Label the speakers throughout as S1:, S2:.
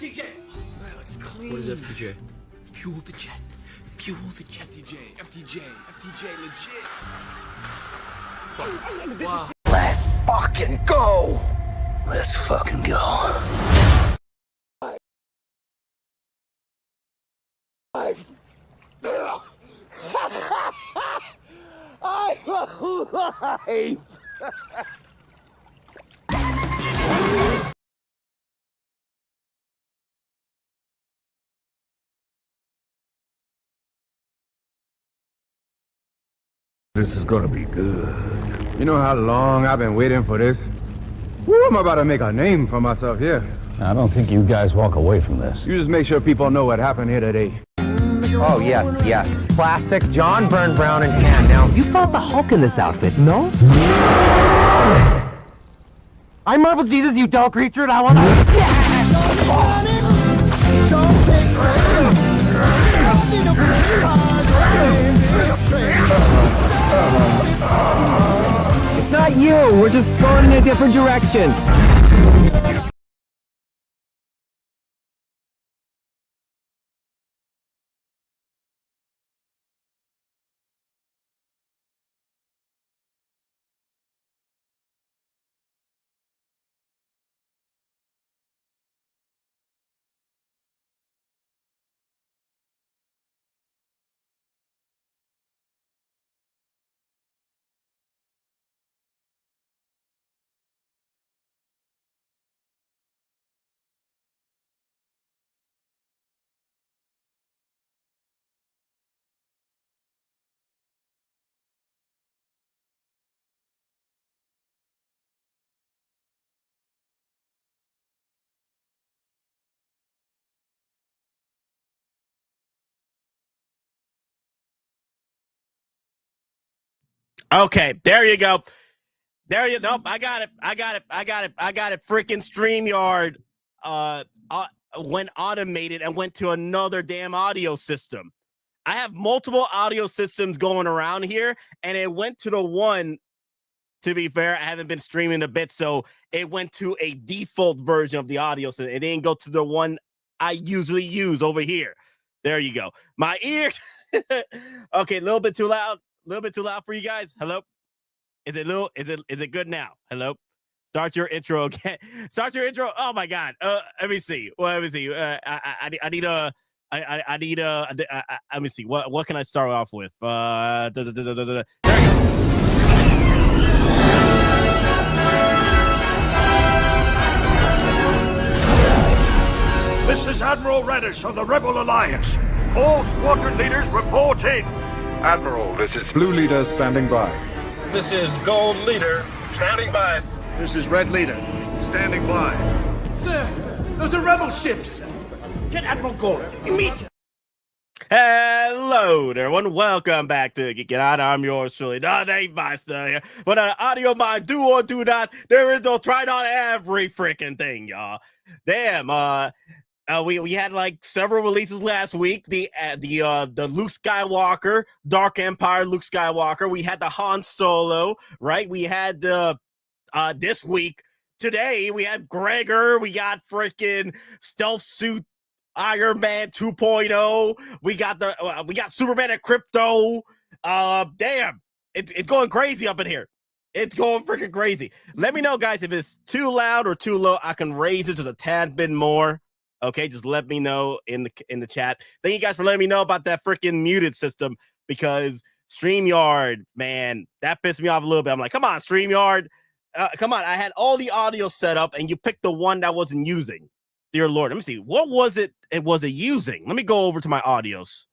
S1: FTJ. That looks clean.
S2: What is FTJ?
S1: Fuel the jet. Fuel the jet. FTJ, legit.
S2: Wow.
S3: Let's fucking go. Let's fucking go. I'm alive.
S4: This is gonna be good. You know how long I've been waiting for this? Woo, I'm about to make a name for myself here.
S5: I don't think you guys walk away from this.
S4: You just make sure people know what happened here today.
S6: Oh, yes, yes. Classic John Byrne Brown and tan. Now, you fought the Hulk in this outfit, no? I Marvel Jesus, you dull creature, and I want It's not you. We're just going in a different direction.
S7: Okay, there you go. Nope, I got it. Freaking StreamYard went automated and went to another damn audio system. I have multiple audio systems going around here, and it went to the one. To be fair, I haven't been streaming a bit, so it went to a default version of the audio system. It didn't go to the one I usually use over here. There you go. My ears. Okay, a little bit too loud. A little bit too loud for you guys. Hello. Is it good now? Hello. Start your intro again. Start your intro. Oh my God. Let me see. Well, let me see. I need a. Let me see. What can I start off with? There you go.
S8: This is Admiral Radish of the Rebel Alliance. All squadron leaders reporting.
S9: Admiral, this is Blue Leader standing by.
S8: This is Gold Leader standing by.
S9: This is Red Leader standing by.
S8: Sir, those are rebel ships. Get Admiral Gordon immediately.
S7: Hello there, everyone. Welcome back to Geekin Out. I'm yours truly, Myster here. But audio mind, do or do not. There is no trying on every freaking thing, y'all. Damn. We had like several releases last week. The Luke Skywalker, Dark Empire Luke Skywalker. We had the Han Solo, right? We had this week. Today we had Gregor. We got freaking Stealth Suit Iron Man 2.0. We got Superman and Krypto. Damn, it's going crazy up in here. It's going freaking crazy. Let me know, guys, if it's too loud or too low. I can raise it just a tad bit more. Okay, just let me know in the chat. Thank you guys for letting me know about that freaking muted system, because StreamYard, man, that pissed me off a little bit. I'm like, come on, StreamYard. Come on. I had all the audio set up, and you picked the one that wasn't using. Dear Lord, let me see. What was it? It wasn't using. Let me go over to my audios.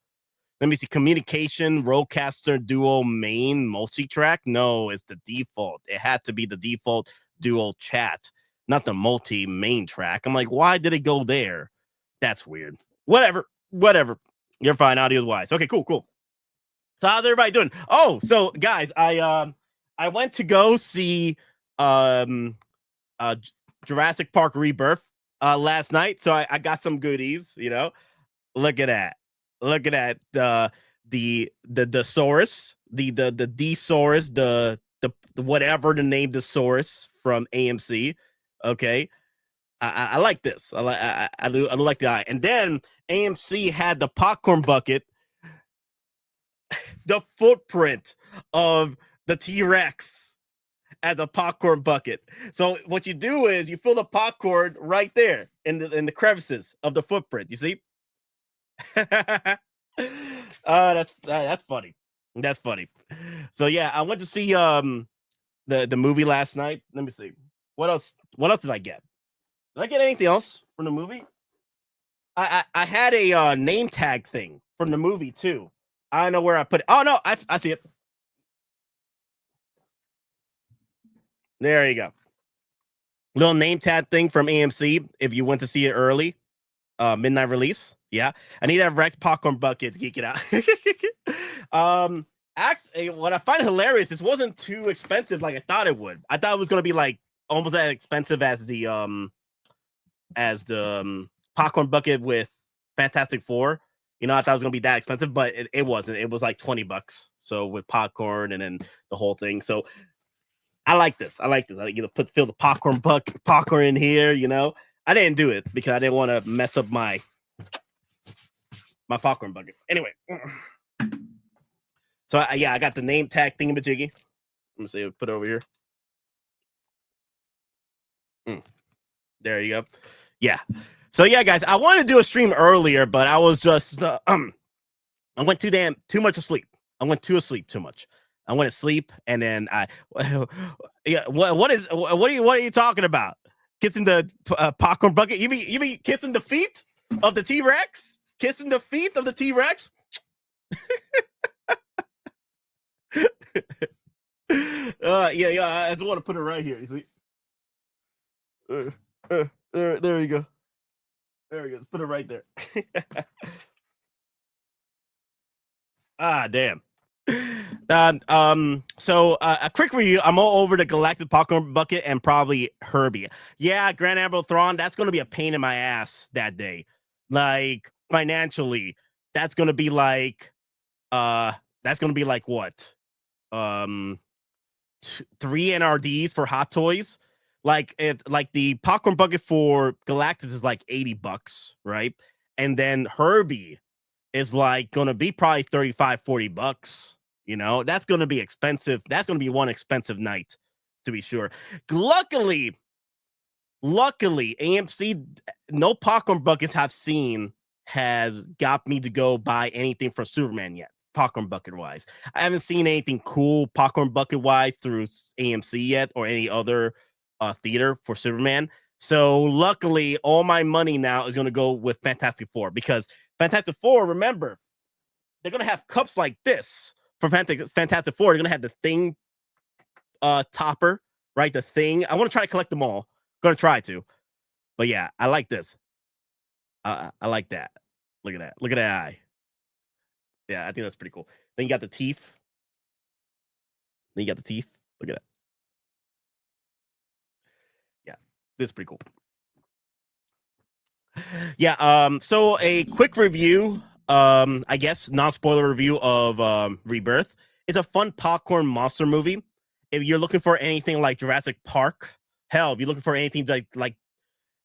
S7: Let me see. Communication, Rodecaster, Duo, Main, Multi-Track. No, it's the default. It had to be the default Duo Chat, not the multi-main track. I'm like, why did it go there? That's weird. Whatever. You're fine, audio-wise. Okay, cool. So how's everybody doing? Oh, so guys, I went to go see Jurassic Park Rebirth last night. So I got some goodies, you know. Look at that. The Saurus, the D-Saurus, the whatever the name, the Saurus from AMC. Okay. I like this. I do like the eye. And then AMC had the popcorn bucket, the footprint of the T-Rex as a popcorn bucket. So what you do is you fill the popcorn right there in the crevices of the footprint. You see? That's funny. That's funny. So yeah, I went to see the movie last night. Let me see. What else did I get? Did I get anything else from the movie? I had a name tag thing from the movie too. I don't know where I put it. Oh no, I see it. There you go. Little name tag thing from AMC if you went to see it early. Midnight release. Yeah. I need to have Rex popcorn buckets. Geek it out. Actually, what I find hilarious, this wasn't too expensive like I thought it would. I thought it was gonna be like almost as expensive as the popcorn bucket with Fantastic Four. You know, I thought it was gonna be that expensive, but it wasn't. It was like $20. So with popcorn and then the whole thing. So I like this. I like fill the popcorn in here. You know, I didn't do it because I didn't want to mess up my popcorn bucket. Anyway, so I got the name tag thingamajiggy. Let me see. Put it over here. There you go. Yeah. So yeah, guys, I wanted to do a stream earlier, but I was just I went too much asleep. I went too asleep too much. I went to sleep, and then yeah. What are you talking about? Kissing the popcorn bucket? You mean kissing the feet of the T-Rex? Kissing the feet of the T-Rex? Yeah. I just want to put it right here. You see? There you go. There we go. Put it right there. Damn. So a quick review. I'm all over the Galactic Popcorn Bucket and probably Herbie. Yeah, Grand Admiral Thrawn, that's gonna be a pain in my ass that day. Like financially, that's gonna be like what? 3 NRDs for Hot Toys. Like the popcorn bucket for Galactus is like $80, right? And then Herbie is like gonna be probably $35-$40. You know, that's gonna be expensive. That's gonna be one expensive night, to be sure. Luckily, AMC, no popcorn buckets I've seen has got me to go buy anything for Superman yet, popcorn bucket wise. I haven't seen anything cool popcorn bucket wise through AMC yet or any other theater for Superman. So luckily, all my money now is going to go with Fantastic Four, because Fantastic Four, remember, they're going to have cups like this for Fantastic Four. They're going to have the Thing topper, right? The Thing. I want to try to collect them all. Going to try to. But yeah, I like this. I like that. Look at that. Look at that eye. Yeah, I think that's pretty cool. Then you got the teeth. Look at that. This is pretty cool. Yeah, so a quick review, I guess non-spoiler review of Rebirth. It's a fun popcorn monster movie. If you're looking for anything like Jurassic Park, hell, if you're looking for anything like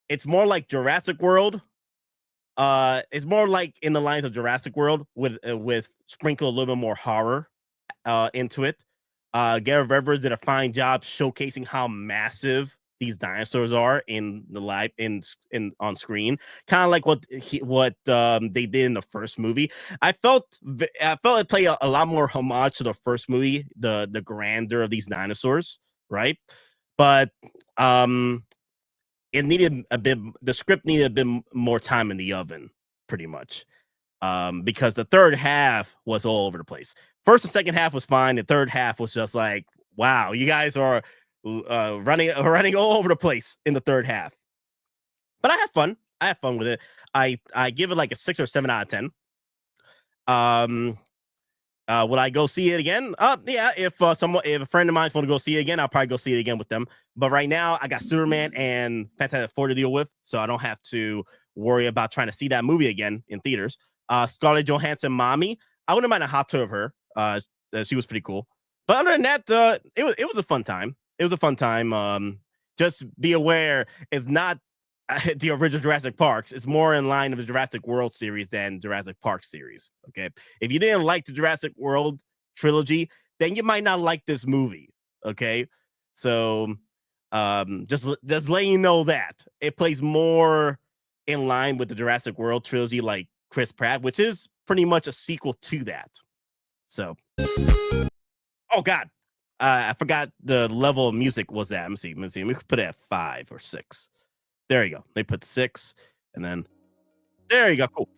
S7: it's more like Jurassic World. It's more like in the lines of Jurassic World with sprinkle a little bit more horror into it. Gareth Evans did a fine job showcasing how massive these dinosaurs are in the live on screen, kind of like what they did in the first movie. I felt it played a lot more homage to the first movie, the grandeur of these dinosaurs, right? But it needed the script needed a bit more time in the oven, pretty much, because the third half was all over the place. First and second half was fine. The third half was just like, wow, you guys are running all over the place in the third half. But I had fun with it. I give it like a 6 or 7 out of 10. Would I go see it again? Yeah, if a friend of mine want to go see it again, I'll probably go see it again with them. But right now I got Superman and Fantastic Four to deal with, so I don't have to worry about trying to see that movie again in theaters. Scarlett Johansson mommy, I wouldn't mind a hot tour of her. She was pretty cool. But other than that, it was a fun time. It was a fun time. Just be aware, it's not the original Jurassic Parks. It's more in line of the Jurassic World series than Jurassic Park series. Okay, if you didn't like the Jurassic World trilogy, then you might not like this movie. Okay, so just letting you know that it plays more in line with the Jurassic World trilogy, like Chris Pratt, which is pretty much a sequel to that. So, oh god, I forgot the level of music was that. Let me see. Let me put it at 5 or 6. There you go. They put 6, and then there you go. Cool.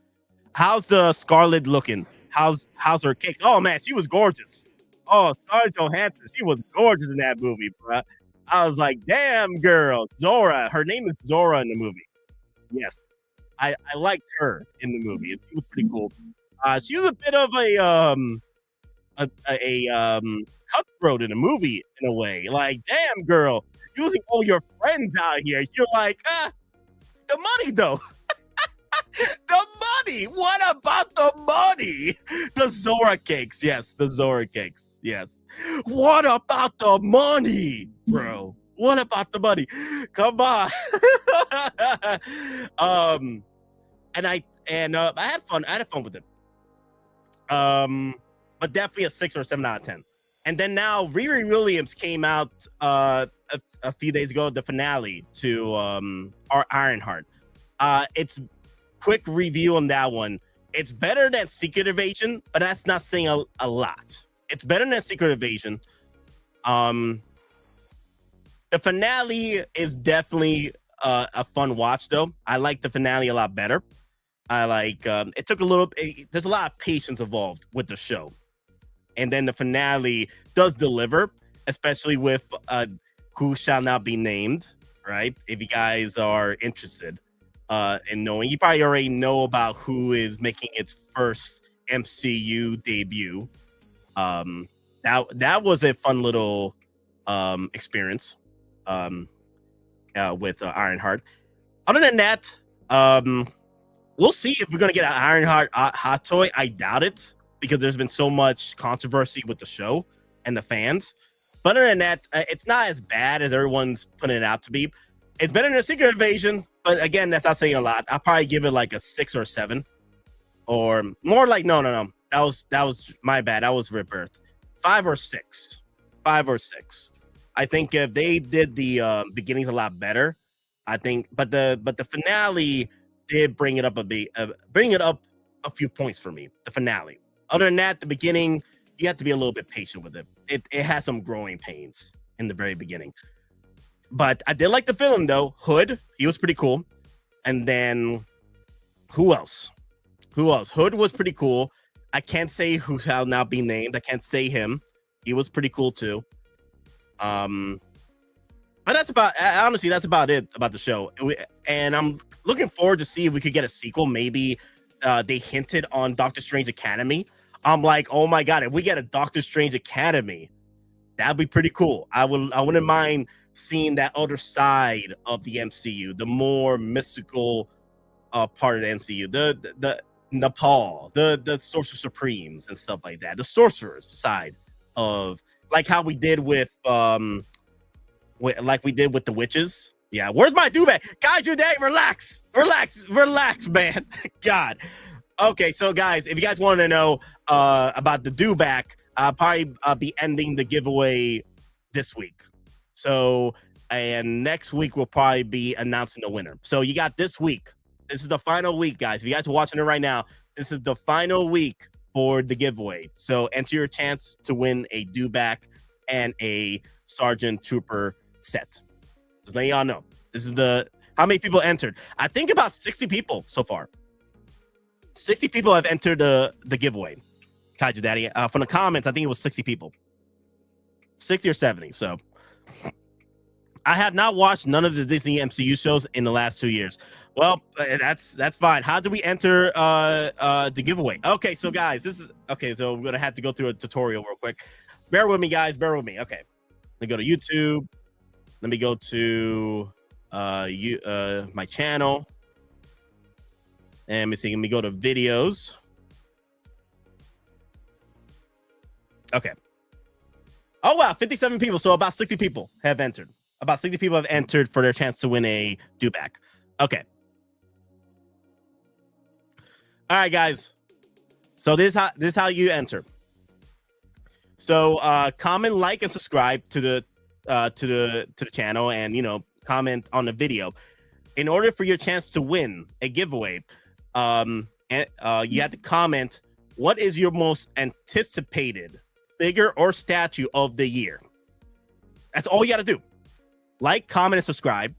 S7: How's the Scarlet looking? How's her cake? Oh man, she was gorgeous. Oh, Scarlett Johansson, she was gorgeous in that movie, bro. I was like, damn girl, Zora. Her name is Zora in the movie. Yes, I liked her in the movie. She was pretty cool. She was a bit of a cutthroat in the movie in a way. Like, damn girl, using all your friends out here. You're like, the money though. The money. What about the money? The Zora cakes. Yes, the Zora cakes. Yes. What about the money, bro? What about the money? Come on. And I had fun. I had fun with it. But definitely a 6 or 7 out of 10. And then now Riri Williams came out a few days ago, the finale to our Ironheart. It's quick review on that one. It's better than Secret Invasion, but that's not saying a lot. It's better than Secret Invasion. The finale is definitely a fun watch, though. I like the finale a lot better. I like it took a little. There's a lot of patience involved with the show, and then the finale does deliver, especially with who shall not be named. Right? If you guys are interested in knowing, you probably already know about who is making its first MCU debut. That was a fun little experience with Ironheart. Other than that, we'll see if we're gonna get an Ironheart hot toy. I doubt it because there's been so much controversy with the show and the fans. But other than that, it's not as bad as everyone's putting it out to be. It's better than Secret Invasion, but again, that's not saying a lot. I'll probably give it like a 6 or 7, or more like no. That was my bad. That was Rebirth. 5 or 6. 5 or 6. I think if they did the beginnings a lot better, I think, but the finale did bring it up a few points for me. The finale. Other than that, the beginning, you have to be a little bit patient with it. It has some growing pains in the very beginning. But I did like the film though. Hood, he was pretty cool. And then who else? Hood was pretty cool. I can't say who shall not be named. I can't say him. He was pretty cool too. But that's about, honestly, that's about it about the show. And I'm looking forward to see if we could get a sequel. Maybe they hinted on Doctor Strange Academy. I'm like, oh my god, if we get a Doctor Strange Academy, that'd be pretty cool. I wouldn't mind seeing that other side of the MCU, the more mystical part of the MCU, the Nepal, the Sorcerer Supremes and stuff like that, the sorcerers side of, like how we did with the witches. Yeah, where's my dubag? Kaiju Day, relax, man. God. Okay, so guys, if you guys want to know about the dubag, I'll probably be ending the giveaway this week. So, and next week we'll probably be announcing the winner. So you got this week. This is the final week, guys. If you guys are watching it right now, this is the final week for the giveaway. So enter your chance to win a dubag and a Sergeant Trooper set. Just letting y'all know. This is how many people entered. I think about 60 people so far. 60 people have entered the giveaway. Kaiju Daddy. From the comments, I think it was 60 people. 60 or 70. So I have not watched none of the Disney MCU shows in the last 2 years. Well, that's fine. How do we enter the giveaway? Okay, so guys, so we're gonna have to go through a tutorial real quick. Bear with me, guys. Bear with me. Okay. Let me go to YouTube. Let me go to my channel. And let me go to videos. Okay. Oh, wow. 57 people. So about 60 people have entered. About 60 people have entered for their chance to win a dubag. Okay. All right, guys. So this is how you enter. So comment, like, and subscribe to the channel, and comment on the video. In order for your chance to win a giveaway, you have to comment what is your most anticipated figure or statue of the year. That's all you got to do. Like, comment, and subscribe,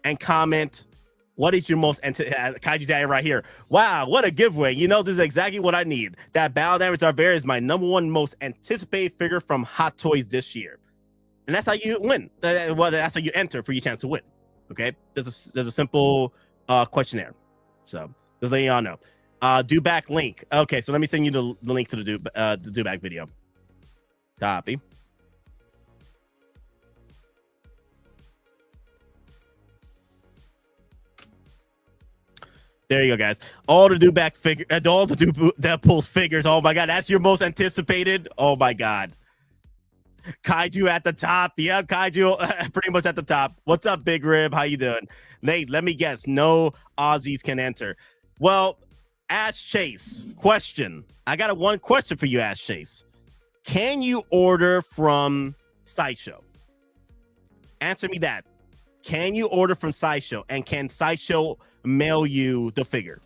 S7: and comment what is your most Kaiju Daddy right here. Wow, what a giveaway. This is exactly what I need. That Battle Damage Darvera is my #1 most anticipated figure from Hot Toys this year. And that's how you win. Well, that's how you enter for your chance to win. Okay? There's a simple questionnaire. So just letting y'all know. Do back link. Okay, so let me send you the link to the do back video. Copy. There you go, guys. All the do-back figure, all the Deadpool's figures. Oh my god, that's your most anticipated. Oh my god. Kaiju at the top. Yeah, Kaiju pretty much at the top. What's up, Big Rib? How you doing? Nate, let me guess. No Aussies can enter. Well, Ash Chase, question. I got one question for you, Ash Chase. Can you order from Sideshow? Answer me that. Can you order from Sideshow? And can Sideshow mail you the figure?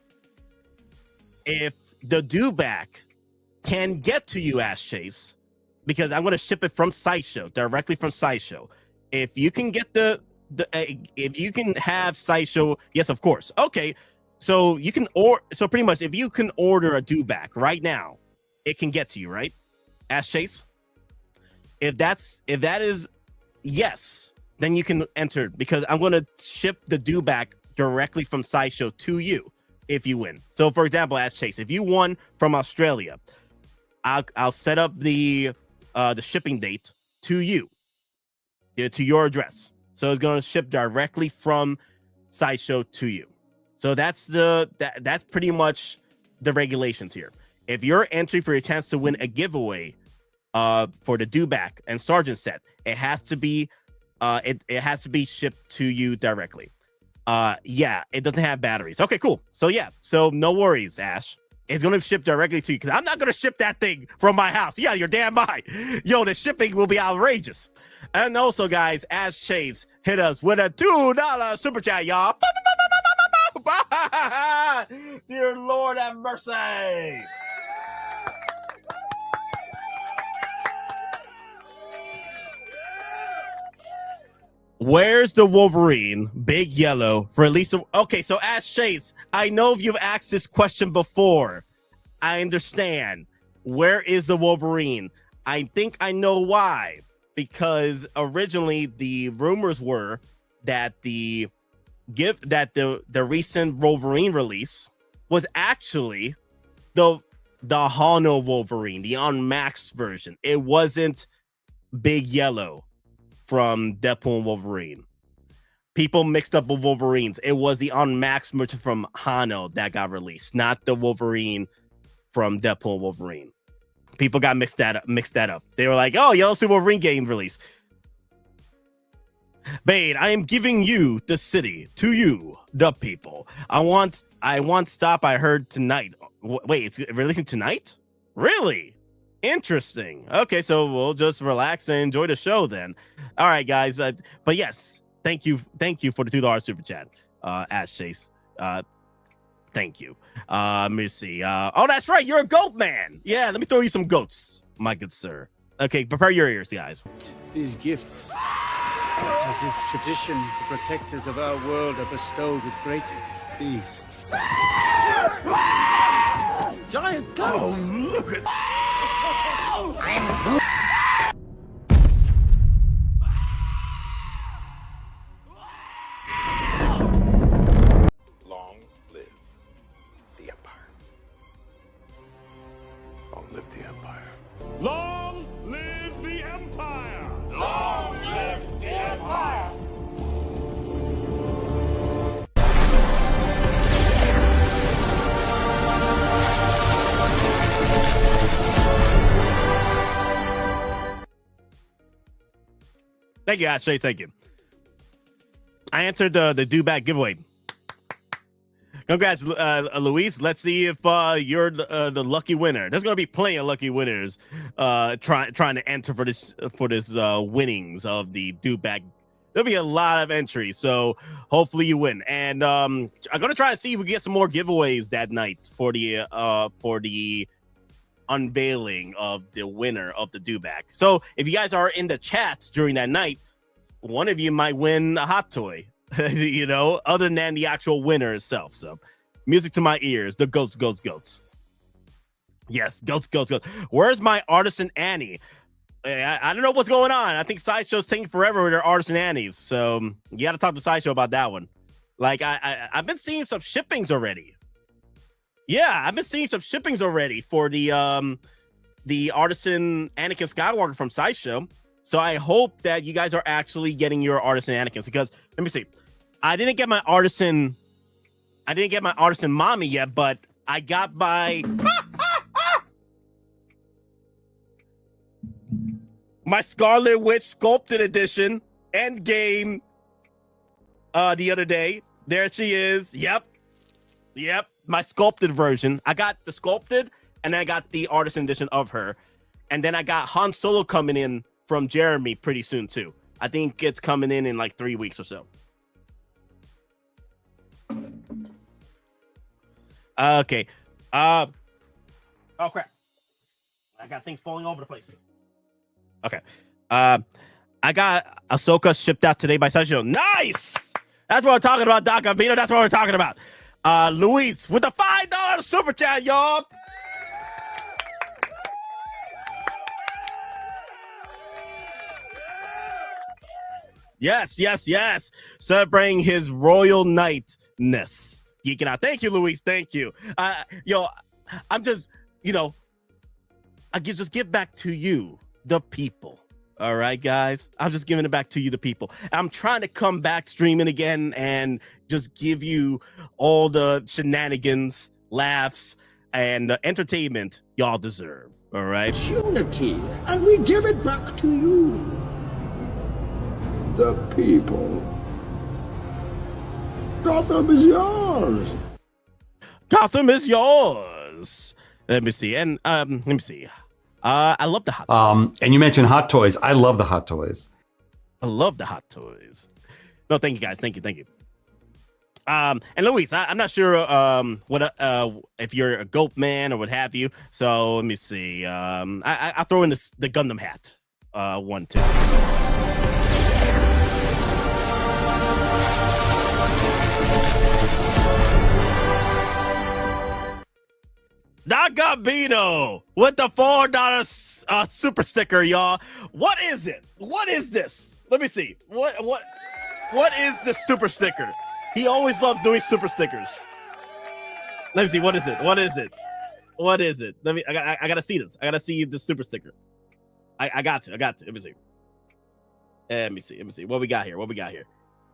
S7: If the do-back can get to you, Ash Chase, because I'm going to ship it from Sideshow, directly from Sideshow. If you can get if you can have Sideshow, yes, of course. Okay, so you can so pretty much if you can order a do-back right now, it can get to you, right, Ash Chase? If that is yes, then you can enter, because I'm going to ship the do-back directly from Sideshow to you if you win. So, for example, Ash Chase, if you won from Australia, I'll set up the shipping date to you, to your address. So it's going to ship directly from Sideshow to you. So that's pretty much the regulations here. If you're entry for your chance to win a giveaway for the do-back and Sergeant set, it has to be it has to be shipped to you directly. Yeah, it doesn't have batteries. Okay, cool. So yeah, so no worries, Ash. It's going to ship directly to you, because I'm not going to ship that thing from my house. Yeah, you're damn right. Yo, the shipping will be outrageous. And also, guys, Ash Chase hit us with a $2 super chat, y'all. Dear Lord have mercy. Where's the Wolverine, Big Yellow, for at least okay, so Ash Chase, I know you've asked this question before. I understand. Where is the Wolverine? I think I know why. Because originally the rumors were that the recent Wolverine release was actually the Hano Wolverine, the unmaxed version. It wasn't Big Yellow from Deadpool and Wolverine. People mixed up with Wolverines. It was the unmaxed version from Hano that got released, not the Wolverine from Deadpool and Wolverine. People got mixed that up. They were like, "Oh, Yellow Suit Wolverine game release." Bane, I am giving you the city to you, the people. I want stop. I heard tonight. Wait, it's releasing tonight? Really? Interesting. Okay, so we'll just relax and enjoy the show then. All right, guys. But yes, thank you for the $2 super chat, Ash Chase. Thank you. Let me see. Oh, that's right. You're a goat man. Yeah, let me throw you some goats, my good sir. Okay, prepare your ears, guys.
S2: These gifts, as is tradition, the protectors of our world are bestowed with great beasts. Giant goats!
S8: Oh, look at...
S9: Long live the Empire. Long live the Empire.
S8: Long live the Empire! Long live the Empire!
S7: Thank you, Ashley. Thank you. I answered the do-back giveaway. Congrats, Luis. Let's see if you're the lucky winner. There's gonna be plenty of lucky winners trying to enter for this winnings of the Dewback. There'll be a lot of entries, so hopefully you win. And I'm gonna try and see if we get some more giveaways that night for the unveiling of the winner of the Dewback. So if you guys are in the chats during that night, one of you might win a hot toy. You know, other than the actual winner itself. So music to my ears. The goats. Yes, goats. Where's my Artisan Annie? I don't know what's going on. I think Sideshow's taking forever with their Artisan Annies. So you got to talk to Sideshow about that one. Like I've been seeing some shippings already. Yeah, I've been seeing some shippings already for the Artisan Anakin Skywalker from Sideshow. So I hope that you guys are actually getting your Artisan Anakins, because let me see. I didn't get my Artisan Mommy yet, but I got my Scarlet Witch Sculpted Edition Endgame the other day. There she is. Yep. My sculpted version. I got the sculpted, and then I got the Artisan Edition of her. And then I got Han Solo coming in from Jeremy pretty soon too. I think it's coming in like 3 weeks or so. Okay. Oh crap! I got things falling all over the place. Okay. I got Ahsoka shipped out today by Sideshow. Nice. That's what I'm talking about, Doc Gambino. That's what we're talking about. Luis with the $5 super chat, y'all. Yes. Celebrating his royal knightness. Geeking out. Thank you, Luis. Thank you. I'm just, I just give back to you, the people. All right, guys. I'm just giving it back to you, the people. I'm trying to come back streaming again and just give you all the shenanigans, laughs, and entertainment y'all deserve. All right.
S3: Unity, and we give it back to you. The people. Gotham is yours.
S7: Gotham is yours. Let me see. And let me see. I love the hot toys.
S10: And you mentioned hot toys. I love the hot toys.
S7: I love the hot toys. No, thank you guys. Thank you. And Luis, I'm not sure if you're a goat man or what have you. So let me see. I'll throw in the Gundam hat. 1, 2. Doc Gambino with the $4 super sticker, y'all. What is it? What is this? Let me see. What is this super sticker? He always loves doing super stickers. Let me see. What is it? Let me. I gotta see this. I gotta see the super sticker. I got to. Let me see. What we got here?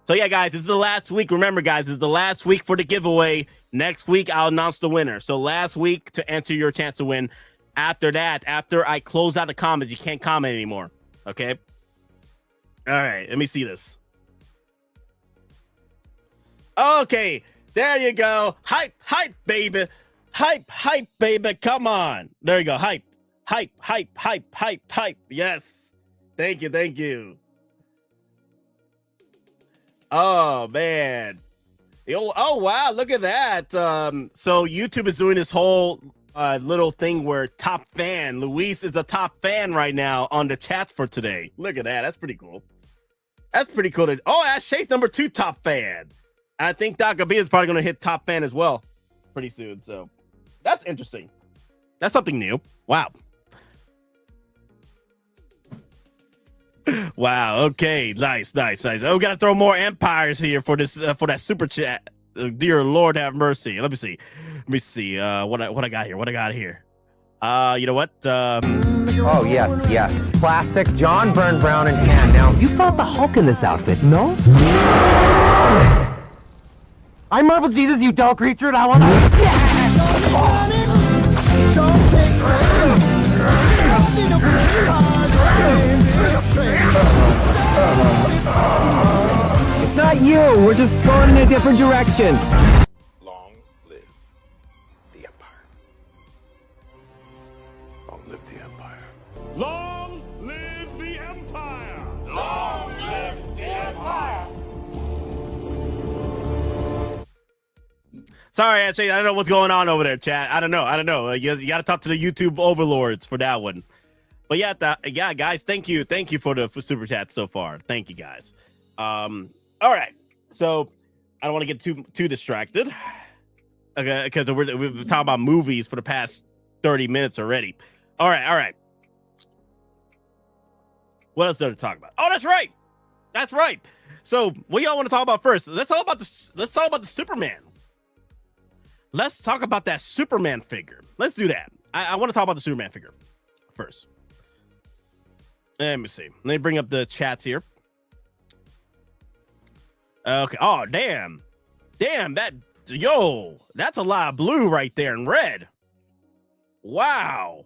S7: So yeah, guys, this is the last week. Remember, guys, this is the last week for the giveaway. Next week, I'll announce the winner. So last week to enter your chance to win. After that, after I close out the comments, you can't comment anymore. Okay? All right, let me see this. Okay, there you go. Hype, baby. Hype, baby. Come on. There you go. Hype. Yes. Thank you. Oh, man. Oh, wow. Look at that. So YouTube is doing this whole little thing where top fan. Luis is a top fan right now on the chats for today. Look at that. That's pretty cool. That's Chase number 2 top fan. I think Doc Gambino is probably going to hit top fan as well pretty soon. So that's interesting. That's something new. Wow. Wow. Okay. Nice. Oh, we got to throw more empires here for this for that super chat. Dear Lord, have mercy. Let me see. What I got here. You know what?
S6: Oh yes. Classic John Byrne Brown and tan. Now you fought the Hulk in this outfit, no? I Marvel Jesus, you dull creature, and I want It's not you. We're just going in a different direction.
S9: Long
S7: Sorry, actually, I don't know what's going on over there, chat. I don't know. You got to talk to the YouTube overlords for that one. But yeah, guys, thank you for the super chat so far. Thank you, guys. All right, so I don't want to get too distracted, okay, because we've been talking about movies for the past 30 minutes already. All right. What else to talk about? Oh, that's right. So, what y'all want to talk about first? Let's talk about the Superman. Let's talk about that Superman figure. Let's do that. I want to talk about the Superman figure first. Let me see. Let me bring up the chats here. Okay. Oh, damn. That's a lot of blue right there and red. Wow.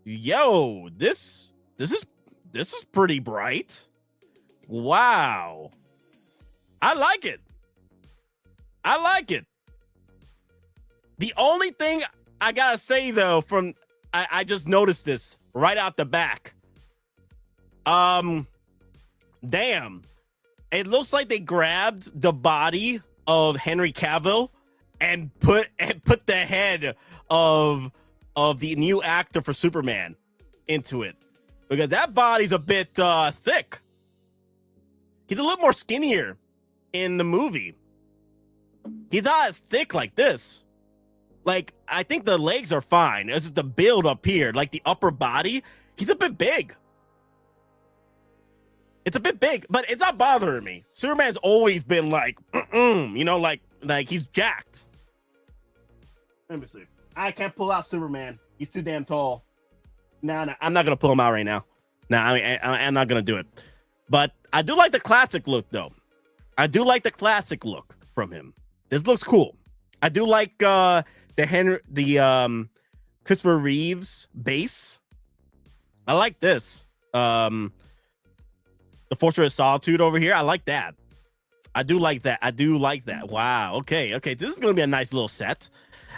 S7: Yo, this is pretty bright. Wow. I like it. The only thing I gotta say though, I just noticed this right out the back. Damn. It looks like they grabbed the body of Henry Cavill and put the head of the new actor for Superman into it, because that body's a bit thick. He's a little more skinnier in the movie. He's not as thick like this. Like, I think the legs are fine. It's just the build up here, like the upper body. He's a bit big. It's a bit big, but it's not bothering me. Superman's always been like, like he's jacked. Let me see. I can't pull out Superman. He's too damn tall. No, I'm not gonna pull him out right now. No, I'm not gonna do it. But I do like the classic look, though. I do like the classic look from him. This looks cool. I do like the Christopher Reeves base. I like this. The Fortress of Solitude over here. I like that. I do like that. Wow. Okay. This is gonna be a nice little set.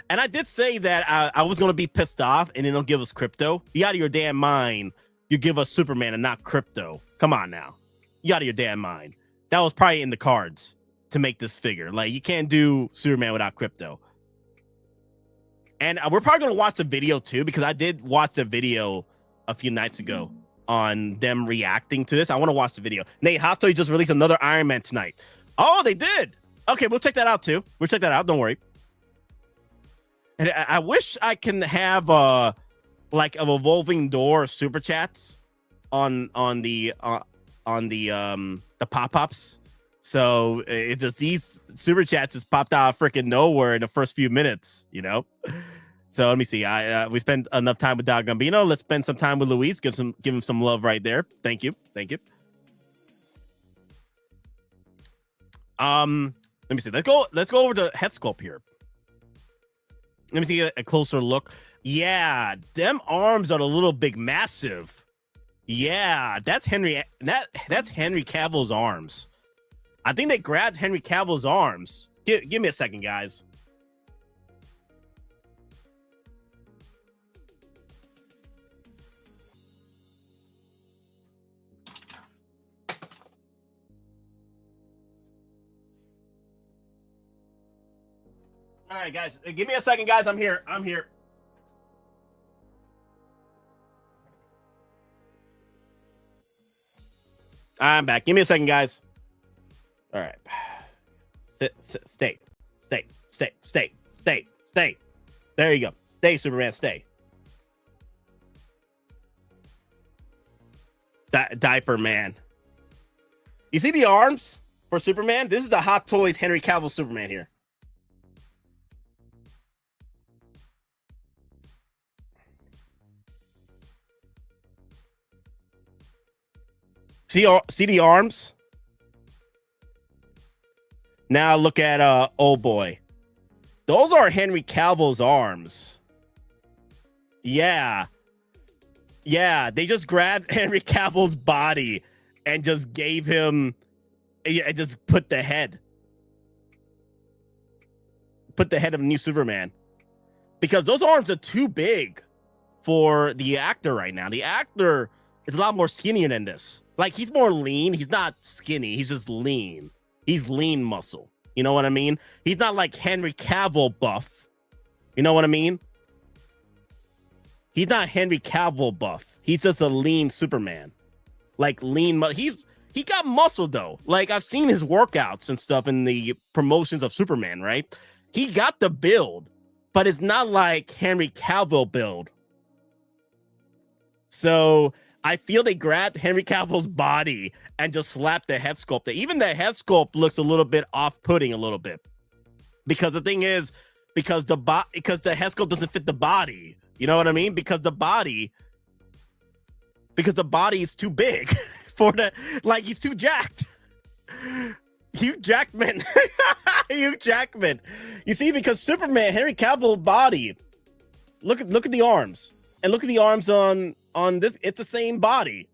S7: And I did say that I was gonna be pissed off and they don't give us Krypto. You out of your damn mind. You give us Superman and not Krypto. Come on now. You out of your damn mind. That was probably in the cards to make this figure. Like, you can't do Superman without Krypto. And we're probably gonna watch the video too, because I did watch the video a few nights ago on them reacting to this. I want to watch the video. Nate, Hot Toy just released another Iron Man tonight. Oh, they did. Okay, we'll check that out too. We'll check that out. Don't worry. And I wish I can have like a revolving door super chats on the pop-ups. So it just, these super chats just popped out of freaking nowhere in the first few minutes, you know. So let me see. We spent enough time with Dog Gambino. Let's spend some time with Luis. Give him some love right there. Thank you. Let me see. Let's go over to head sculpt here. Let me see a closer look. Yeah, them arms are a little big, massive. Yeah, that's Henry Cavill's arms. I think they grabbed Henry Cavill's arms. Give me a second, guys. All right, guys, give me a second, guys. I'm here. I'm back. Give me a second, guys. All right. Stay. There you go. Stay, Superman, stay. Diaper man. You see the arms for Superman? This is the Hot Toys Henry Cavill Superman here. See the arms? Now look at oh boy. Those are Henry Cavill's arms. Yeah. Yeah, they just grabbed Henry Cavill's body and just gave him, and just put the head of the new Superman. Because those arms are too big for the actor right now. The actor is a lot more skinnier than this. Like, he's more lean. He's not skinny. He's just lean. He's lean muscle. You know what I mean? He's not like Henry Cavill buff. You know what I mean? He's not Henry Cavill buff. He's just a lean Superman. Like lean. He got muscle though. Like I've seen his workouts and stuff in the promotions of Superman, right? He got the build, but it's not like Henry Cavill build. So I feel they grabbed Henry Cavill's body and just slapped the head sculpt. Even the head sculpt looks a little bit off-putting a little bit. Because the thing is, because the head sculpt doesn't fit the body. You know what I mean? Because the body is too big for he's too jacked. Hugh Jackman. Hugh Jackman. You see, because Superman, Henry Cavill body. Look at the arms. And look at the arms on this. It's the same body.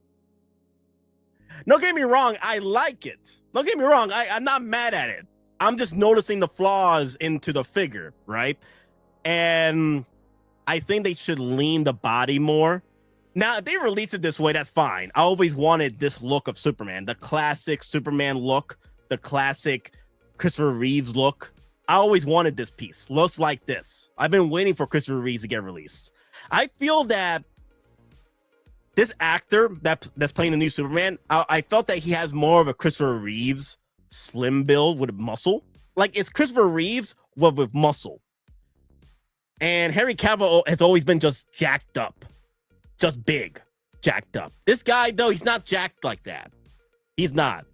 S7: Don't get me wrong. I like it. Don't get me wrong. I'm not mad at it. I'm just noticing the flaws into the figure, right? And I think they should lean the body more. Now, if they release it this way, that's fine. I always wanted this look of Superman, the classic Superman look, the classic Christopher Reeves look. I always wanted this piece. Looks like this. I've been waiting for Christopher Reeves to get released. I feel that this actor that's playing the new Superman, I felt that he has more of a Christopher Reeves slim build with muscle. Like it's Christopher Reeves with muscle. And Henry Cavill has always been just jacked up. Just big, jacked up. This guy, though, he's not jacked like that. He's not.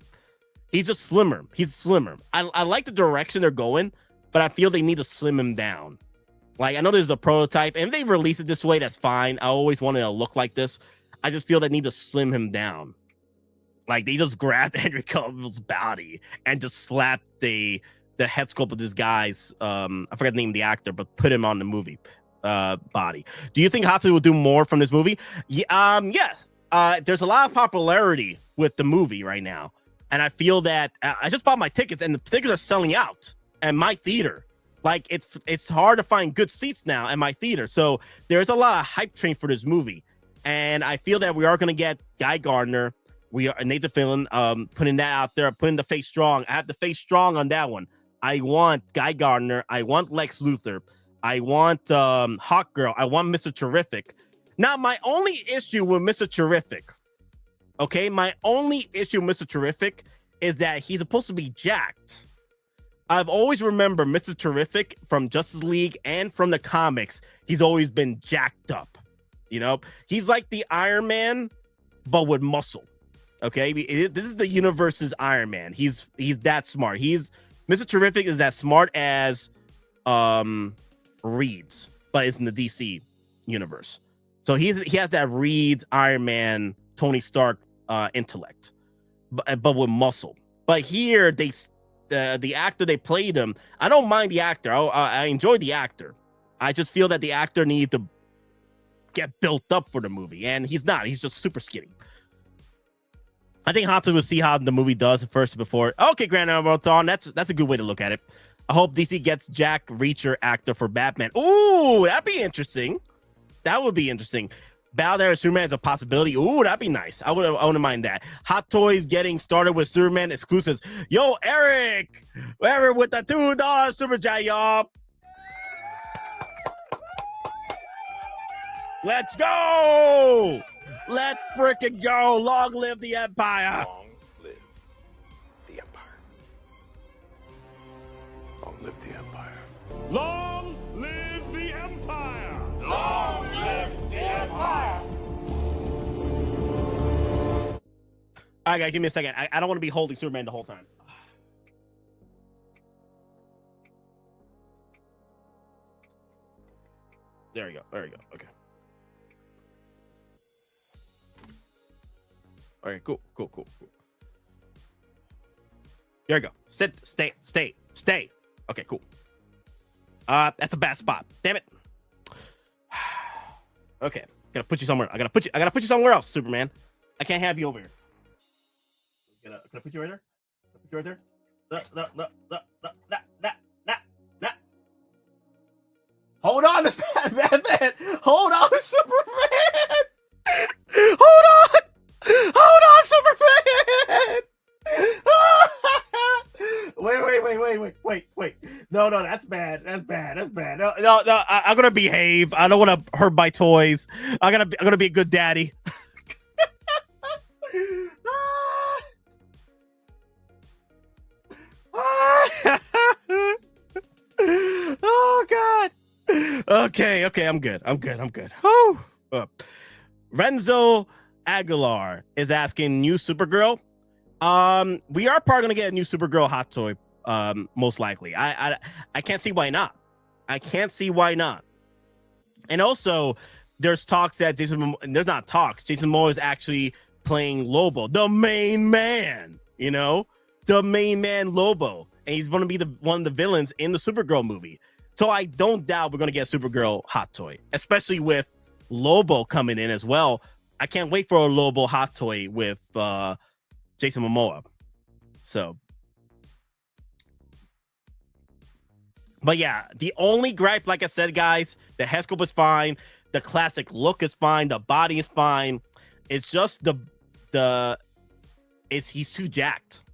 S7: He's just slimmer. He's slimmer. I like the direction they're going, but I feel they need to slim him down. Like, I know there's a prototype, and if they release it this way, that's fine. I always wanted to look like this. I just feel they need to slim him down. Like, they just grabbed Henry Cavill's body and just slapped the head sculpt of this guy's, I forgot the name of the actor, but put him on the movie body. Do you think OUTTA will do more from this movie? Yeah. There's a lot of popularity with the movie right now. And I feel that I just bought my tickets, and the tickets are selling out at my theater. Like, it's hard to find good seats now at my theater. So there's a lot of hype train for this movie. And I feel that we are going to get Guy Gardner. We are Nathan Fillion, putting that out there, putting the face strong. I have the face strong on that one. I want Guy Gardner. I want Lex Luthor. I want Hawk Girl. I want Mr. Terrific. Now, my only issue with Mr. Terrific, okay, my only issue with Mr. Terrific is that he's supposed to be jacked. I've always remembered Mr. Terrific from Justice League and from the comics. He's always been jacked up. You know, he's like the Iron Man, but with muscle. Okay, this is the universe's Iron Man. He's that smart. Mr. Terrific is as smart as Reed's, but it's in the DC universe. So he has that Reed's Iron Man, Tony Stark intellect, but with muscle. But here the actor they played him. I don't mind the actor. I enjoy the actor. I just feel that the actor needs to get built up for the movie, and he's not. He's just super skinny. I think OUTTA will see how the movie does first before. Okay, Grand Thon. That's a good way to look at it. I hope DC gets Jack Reacher actor for Batman. Ooh, that'd be interesting. That would be interesting. Balder Superman is a possibility. Ooh, that'd be nice. I wouldn't mind that. Hot Toys getting started with Superman exclusives. Yo, Eric with the $2 super chat, y'all. Let's go. Let's frickin' go. Long live the Empire.
S9: Long live the Empire. Long live the Empire.
S8: Long live the Empire!
S3: Long live the Empire!
S7: All right, guys, give me a second. I don't want to be holding Superman the whole time. There we go. Okay. All right, cool. There you go. Sit, stay. Okay, cool. That's a bad spot. Damn it. Okay, gotta put you somewhere. I gotta put you somewhere else, Superman. I can't have you over here. Can I put you right there? Put you right there. Nah. Hold on, Batman. Hold on, Superman. Hold on, Superman. Wait. Wait. No, that's bad. That's bad. No, I'm gonna behave. I don't want to hurt my toys. I'm gonna be a good daddy. Oh God. Okay, I'm good. Oh. Renzo Aguilar is asking, new Supergirl. We are probably gonna get a new Supergirl hot toy. Most likely. I can't see why not. And also, there's talks that Jason Momoa is actually playing Lobo, the main man. The main man Lobo, and he's going to be one of the villains in the Supergirl movie. So I don't doubt we're going to get a Supergirl hot toy, especially with Lobo coming in as well. I can't wait for a Lobo hot toy with Jason Momoa. So, but yeah, the only gripe, like I said, guys, the head sculpt is fine, the classic look is fine, the body is fine. It's just he's too jacked.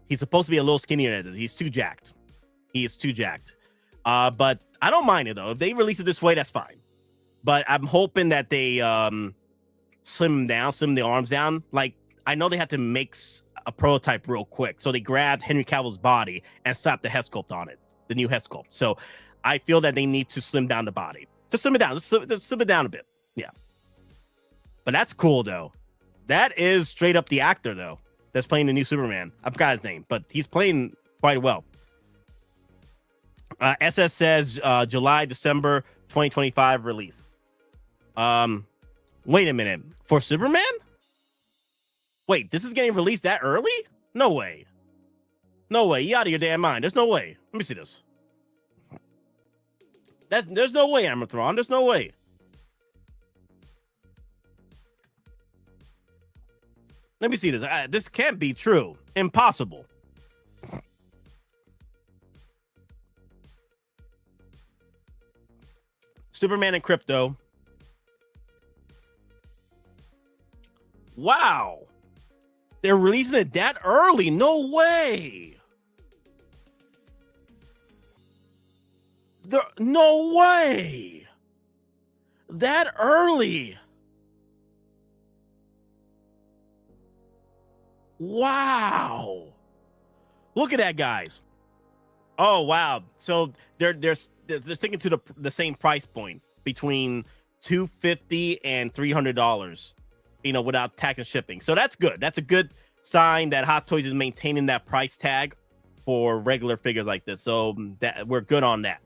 S7: He's supposed to be a little skinnier than this. He's too jacked. But I don't mind it though. If they release it this way, that's fine. But I'm hoping that they slim the arms down. Like, I know they had to make a prototype real quick, so they grabbed Henry Cavill's body and slapped the head sculpt on it, the new head sculpt. So I feel that they need to slim down the body. Just slim it down. Just slim it down a bit. Yeah. But that's cool though. That is straight up the actor though that's playing the new Superman. I forgot his name, but he's playing quite well. SS says July, December 2025 release. Wait a minute. For Superman? Wait, this is getting released that early? No way. You out of your damn mind. There's no way. Let me see this. There's no way, Amathron. There's no way. Let me see this. This can't be true. Impossible. Superman and Krypto. Wow. They're releasing it that early. No way. No way. That early. Wow. Look at that, guys. Oh, wow. So they're sticking to the same price point between $250 and $300, without tax and shipping. So that's good. That's a good sign that Hot Toys is maintaining that price tag for regular figures like this. So that we're good on that.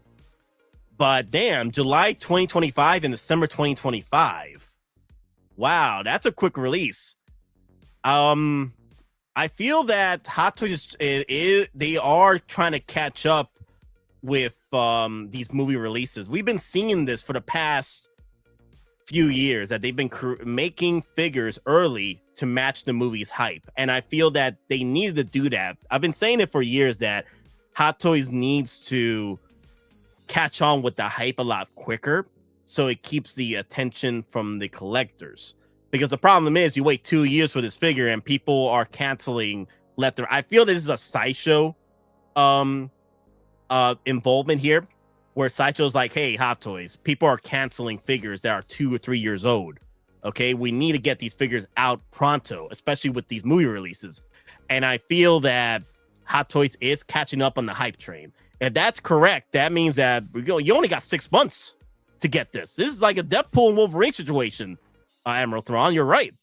S7: But damn, July 2025 and December 2025. Wow, that's a quick release. I feel that Hot Toys they are trying to catch up with these movie releases. We've been seeing this for the past few years, that they've been making figures early to match the movie's hype, and I feel that they needed to do that. I've been saying it for years that Hot Toys needs to catch on with the hype a lot quicker, so it keeps the attention from the collectors. Because the problem is, you wait 2 years for this figure and people are canceling left and right. I feel this is a Sideshow involvement here, where Sideshow's like, hey, Hot Toys, people are canceling figures that are 2 or 3 years old. Okay, we need to get these figures out pronto, especially with these movie releases. And I feel that Hot Toys is catching up on the hype train. If that's correct, that means that you only got 6 months to get this. This is like a Deadpool and Wolverine situation. Emerald Thrawn, you're right.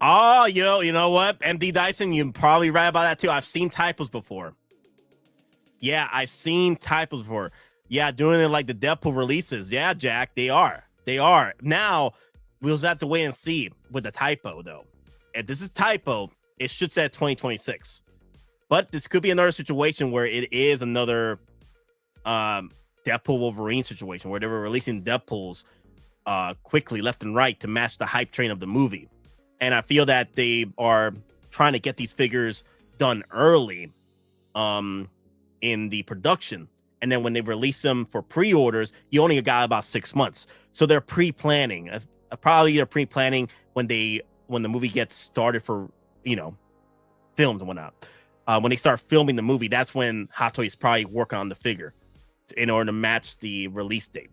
S7: Oh, you know what? MD Dyson, you're probably right about that too. I've seen typos before. Yeah, I've seen typos before. Yeah, doing it like the Deadpool releases. Yeah, Jack, they are. Now, we'll just have to wait and see with the typo, though. If this is typo, it should say 2026. But this could be another situation where it is another Deadpool Wolverine situation, where they were releasing Deadpools quickly left and right to match the hype train of the movie. And I feel that they are trying to get these figures done early in the production. And then when they release them for pre-orders, you only got about 6 months. So they're pre-planning. Probably they're pre-planning when the movie gets started for, films and whatnot. when they start filming the movie, that's when Hot Toys probably work on the figure in order to match the release date.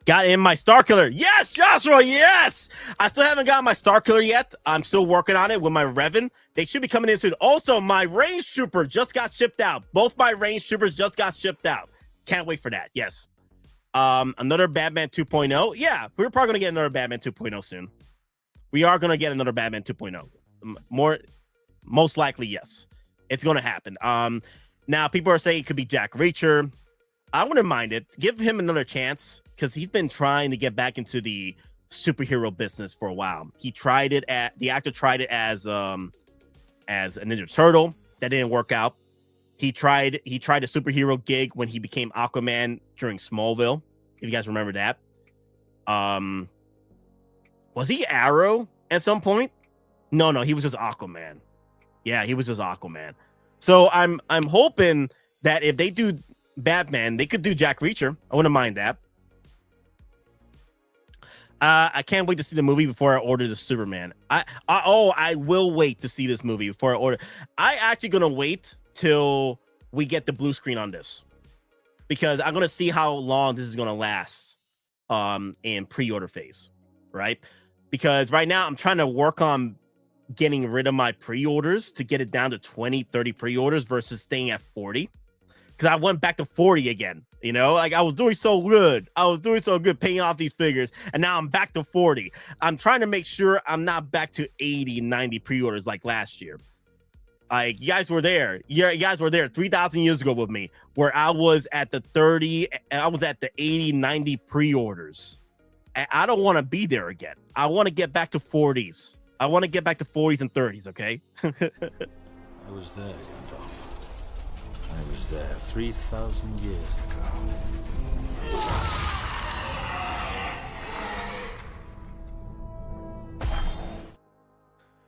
S7: Got in my Star Killer. Yes, Joshua, yes! I still haven't got my Star Killer yet. I'm still working on it with my Revan. They should be coming in soon. Also, my Range Trooper just got shipped out. Both my Range Troopers just got shipped out. Can't wait for that, yes. Another Batman 2.0. Yeah, we're probably going to get another Batman 2.0 soon. We are going to get another Batman 2.0. Most likely, yes. It's going to happen. Now, people are saying it could be Jack Reacher. I wouldn't mind it. Give him another chance because he's been trying to get back into the superhero business for a while. The actor tried it as a Ninja Turtle. That didn't work out. He tried a superhero gig when he became Aquaman during Smallville. If you guys remember that. Was he Arrow at some point? No, he was just Aquaman. Yeah, he was just Aquaman. So I'm hoping that if they do Batman, they could do Jack Reacher. I wouldn't mind that. I can't wait to see the movie before I order the Superman. I will wait to see this movie before I order. I actually gonna wait till we get the blue screen on this because I'm gonna see how long this is gonna last in pre-order phase, right? Because right now I'm trying to work on getting rid of my pre-orders to get it down to 20, 30 pre-orders versus staying at 40. Because I went back to 40 again, like I was doing so good. I was doing so good paying off these figures. And now I'm back to 40. I'm trying to make sure I'm not back to 80, 90 pre-orders like last year. Like you guys were there. You guys were there 3,000 years ago with me where I was at the 30. I was at the 80, 90 pre-orders. And I don't want to be there again. I want to get back to 40s. I want to get back to 40s and 30s, okay?
S9: I was there, Gandalf. I was there 3,000 years ago.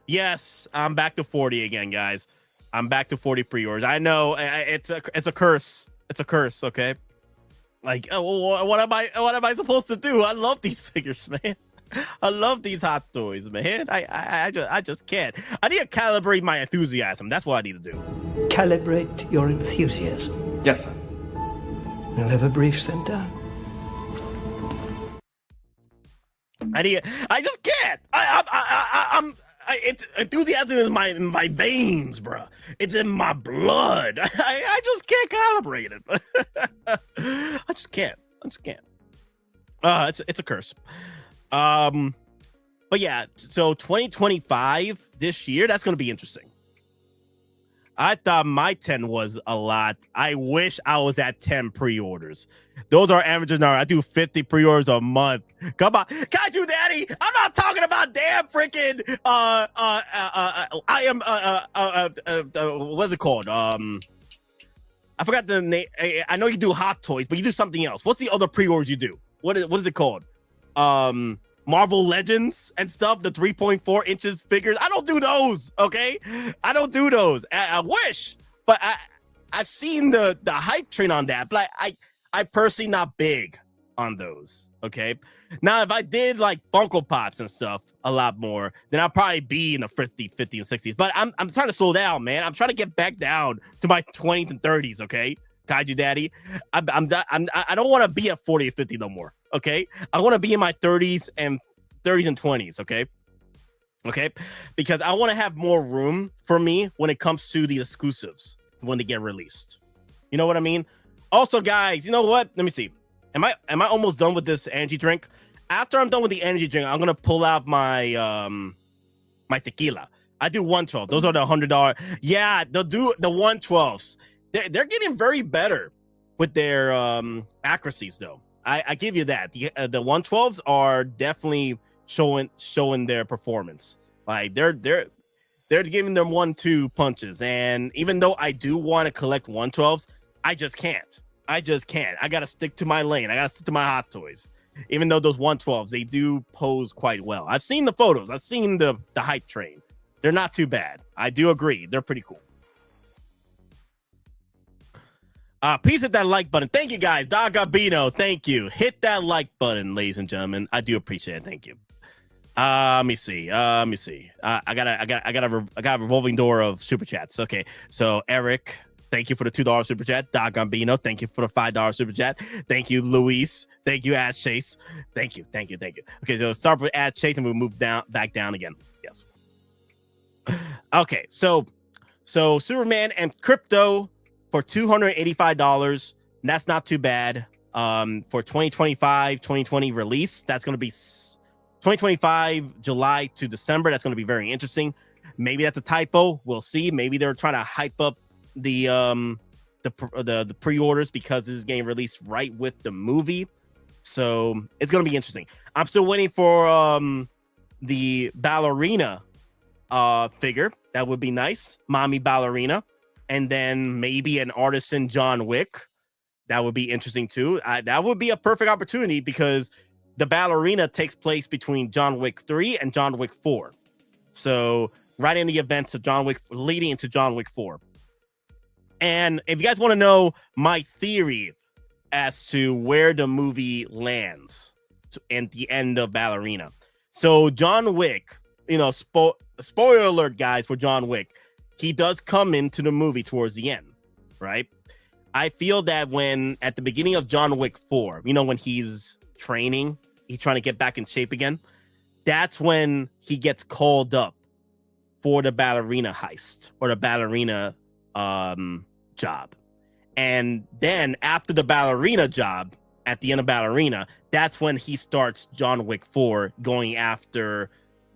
S7: Yes, I'm back to 40 again, guys. I'm back to 40 pre-orders. I know it's a curse. It's a curse, okay? Like, what am I supposed to do? I love these figures, man. I love these Hot Toys, man. I just can't. I need to calibrate my enthusiasm. That's what I need to do.
S11: Calibrate your enthusiasm.
S12: Yes, sir.
S11: We'll have a brief sent down.
S7: I just can't. It's enthusiasm is in my veins, bro. It's in my blood. I just can't calibrate it. I just can't. It's a curse. But yeah, so 2025 this year, that's gonna be interesting. I thought my 10 was a lot. I wish I was at 10 pre-orders. Those are averages now. I do 50 pre-orders a month. Come on, Kaiju Daddy. I'm not talking about damn freaking I am what's it called? I forgot the name. I know you do Hot Toys, but you do something else. What's the other pre-orders you do? What is it called? Marvel Legends and stuff, the 3.4 inches figures. I don't do those, okay? I don't do those. I wish, but I've seen the hype train on that, but I personally not big on those, okay? Now, if I did like Funko Pops and stuff a lot more, then I'll probably be in the 50 and 60s. But I'm trying to slow down, man. I'm trying to get back down to my 20s and 30s, okay? Kaiju Daddy. I don't want to be at 40 or 50 no more. Okay, I want to be in my 30s and 20s. Okay, because I want to have more room for me when it comes to the exclusives when they get released. You know what I mean? Also, guys, you know what? Let me see. Am I almost done with this energy drink? After I'm done with the energy drink, I'm gonna pull out my my tequila. I do 112. Those are the $100. Yeah, they'll do the 112s. They're getting very better with their accuracies, though. I give you that. The 112s are definitely showing their performance. Like they're giving them 1-2 punches. And even though I do want to collect 112s, I just can't. I gotta stick to my lane. I gotta stick to my Hot Toys. Even though those 112s, they do pose quite well. I've seen the photos. I've seen the hype train. They're not too bad. I do agree. They're pretty cool. Please hit that like button. Thank you, guys. Dagabino, thank you. Hit that like button, ladies and gentlemen. I do appreciate it. Thank you. Let me see. I got a revolving door of super chats. Okay, so Eric, thank you for the $2 super chat. Doc Gambino, thank you for the $5 super chat. Thank you, Luis. Thank you, Ash Chase. Thank you. Okay, so start with Ash Chase and we'll move back down again. Yes. Okay, so Superman and Krypto for $285. That's not too bad. For 2020 release, that's going to be 2025 July to December. That's going to be very interesting. Maybe that's a typo. We'll see. Maybe they're trying to hype up the pre-orders because this is getting released right with the movie. So it's going to be interesting. I'm still waiting for the ballerina figure. That would be nice. Mommy ballerina. And then maybe an artisan John Wick. That would be interesting too. That would be a perfect opportunity because the ballerina takes place between John Wick 3 and John Wick 4. So right in the events of John Wick leading into John Wick 4. And if you guys want to know my theory as to where the movie lands at the end of Ballerina. So John Wick, spoiler alert, guys, for John Wick, he does come into the movie towards the end, right? I feel that when at the beginning of John Wick 4, when he's training, he's trying to get back in shape again. That's when he gets called up for the ballerina heist or the ballerina job. And then after the ballerina job, at the end of Ballerina, that's when he starts John Wick 4 going after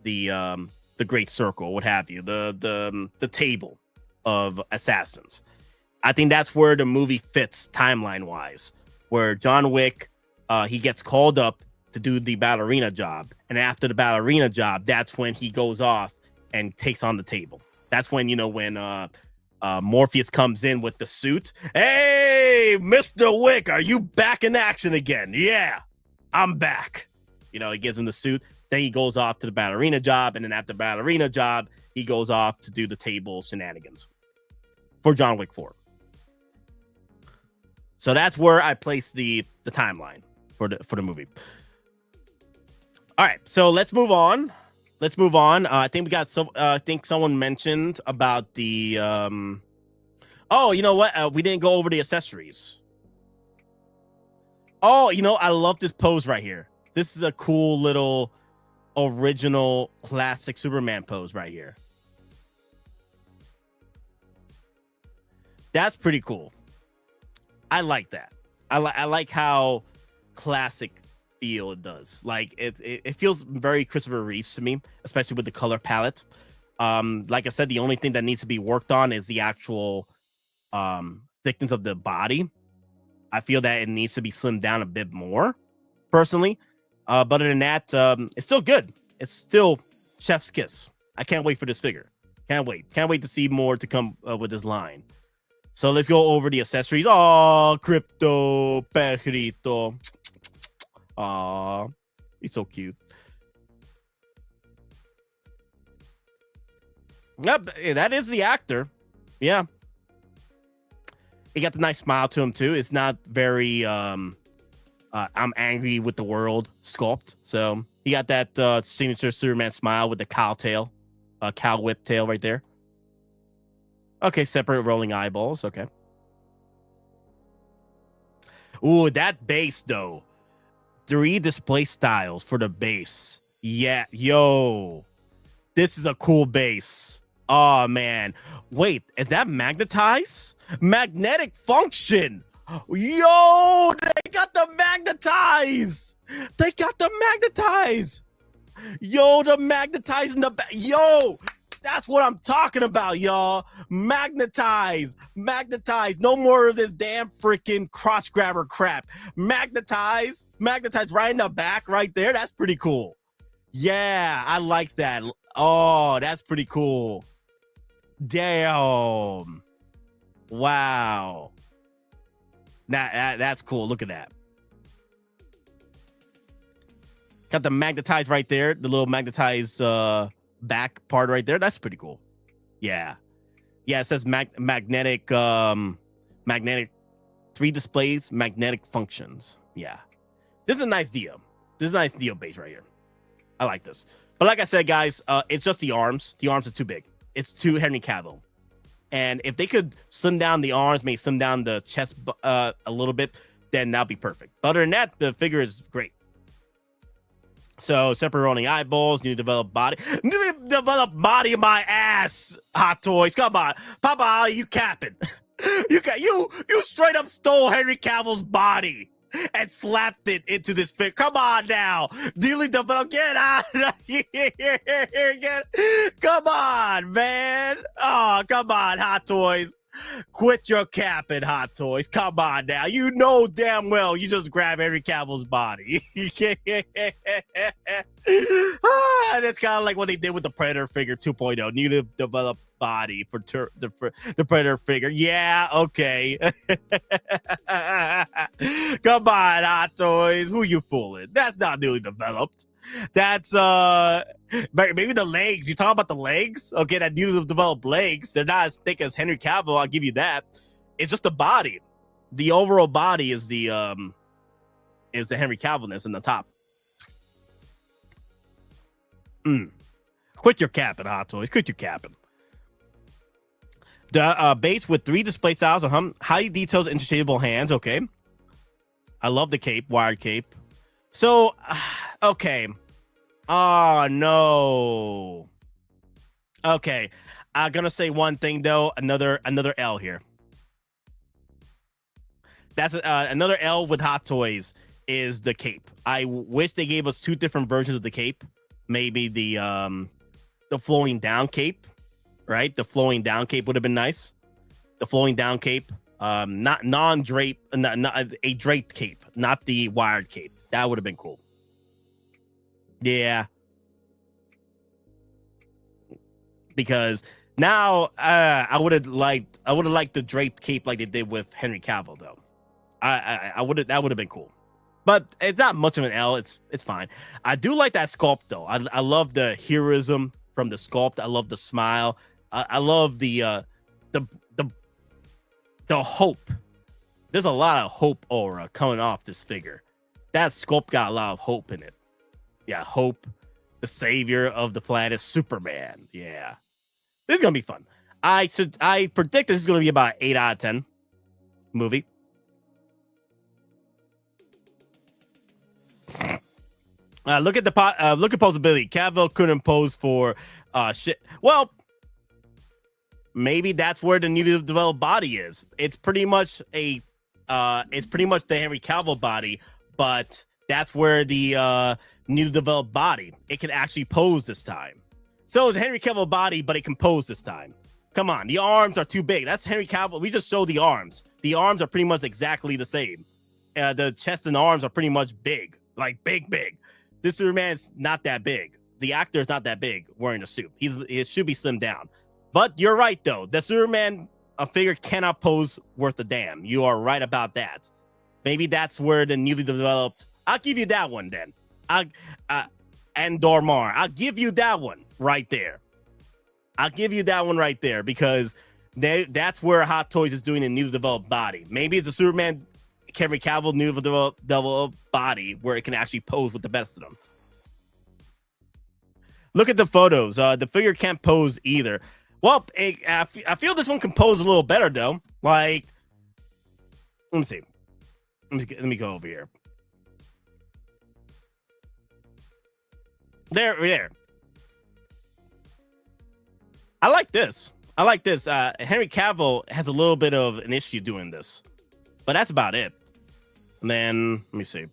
S7: the Great Circle, what have you, the table of assassins. I think that's where the movie fits timeline wise, where John Wick, he gets called up to do the ballerina job. And after the ballerina job, that's when he goes off and takes on the table. That's when, when Morpheus comes in with the suit. Hey, Mr. Wick, are you back in action again? Yeah, I'm back. He gives him the suit. Then he goes off to the ballerina job. And then after the ballerina job, he goes off to do the table shenanigans for John Wick 4. So that's where I place the timeline for the movie. All right, so let's move on. I think we got I think someone mentioned about the oh, you know what? We didn't go over the accessories. Oh, I love this pose right here. This is a cool little original classic Superman pose right here. That's pretty cool. I like that. I like how classic feel it does. Like it feels very Christopher Reeves to me, especially with the color palette. Like I said, the only thing that needs to be worked on is the actual thickness of the body. I feel that it needs to be slimmed down a bit more, personally. But other than that, it's still good. It's still chef's kiss. I can't wait for this figure. Can't wait to see more to come with this line. So let's go over the accessories. Oh, Krypto, Perrito. Aw, he's so cute. Yep, that is the actor. Yeah. He got the nice smile to him, too. It's not very, I'm angry with the world sculpt. So he got that signature Superman smile with the cow tail, cow whip tail right there. Okay, separate rolling eyeballs. Okay. Ooh, that base, though. 3 display styles for the base. Yeah, yo. This is a cool base. Oh, man. Wait, is that magnetized? Magnetic function. Yo, they got the magnetize. They got the magnetize. Yo, the magnetize in the back. Yo, that's what I'm talking about, y'all. Magnetize. No more of this damn freaking crotch grabber crap. Magnetize right in the back right there. That's pretty cool. Yeah, I like that. Oh, that's pretty cool. Damn. Wow. That's cool. Look at that. Got the magnetize right there. The little magnetized back part right there. That's pretty cool. Yeah. It says magnetic 3 displays, magnetic functions. Yeah. This is a nice deal. This is a nice deal base right here. I like this. But like I said, guys, it's just the arms. The arms are too big. It's too Henry Cavill. And if they could slim down the arms, maybe slim down the chest a little bit, then that'll be perfect. But other than that, the figure is great. So separate rolling eyeballs, new developed body. New developed body in my ass, Hot Toys. Come on. Papa, you capping. You straight up stole Henry Cavill's body and slapped it into this figure. Come on now. Newly developed. Get out of here. Come on, man. Oh, come on, Hot Toys. Quit your capping, Hot Toys. Come on now. You know damn well you just grab Henry Cavill's body. And it's kind of like what they did with the Predator figure 2.0. New developed body for the Predator figure. Yeah, okay. Come on, Hot Toys. Who you fooling? That's not newly developed. That's maybe the legs. You talk about the legs? Okay, that newly developed legs. They're not as thick as Henry Cavill. I'll give you that. It's just the body. The overall body is the Henry Cavillness in the top. Quit your capping, Hot Toys. Quit your capping. The base with 3 display styles. Highly detailed interchangeable hands. Okay. I love the cape, wired cape. So, okay. Oh, no. Okay. I'm going to say one thing, though. Another L here. That's another L with Hot Toys is the cape. I wish they gave us 2 different versions of the cape. Maybe the flowing down cape, right? The flowing down cape would have been nice. The flowing down cape. Not non-drape, not a draped cape, not the wired cape. That would have been cool. Yeah. Because now I would have liked the draped cape like they did with Henry Cavill, though. That would have been cool. But it's not much of an L. It's fine. I do like that sculpt, though. I love the heroism from the sculpt. I love the smile. I love the hope. There's a lot of hope aura coming off this figure. That sculpt got a lot of hope in it. Yeah, hope, the savior of the planet, Superman. Yeah, this is gonna be fun. I predict this is gonna be about 8 out of 10 movie. Look at posability. Cavill couldn't pose for shit. Well, maybe that's where the newly developed body is. It's pretty much the Henry Cavill body, but that's where the newly developed body, it can actually pose this time. So it's a Henry Cavill body, but it can pose this time. Come on, the arms are too big. That's Henry Cavill. We just showed the arms. The arms are pretty much exactly the same. The chest and arms are pretty much big, like big. This Superman's not that big. The actor is not that big wearing a suit. He should be slimmed down. But you're right, though. The Superman figure cannot pose worth a damn. You are right about that. Maybe that's where the newly developed... I'll give you that one, then. And Dormar. I'll give you that one right there. I'll give you that one right there because that's where Hot Toys is doing a newly developed body. Maybe it's a Superman Henry Cavill newly developed body where it can actually pose with the best of them. Look at the photos. The figure can't pose either. Well, I feel this one can pose a little better, though. Like, let me see. Let me go over here. There. I like this. Henry Cavill has a little bit of an issue doing this, but that's about it. And then, let me see.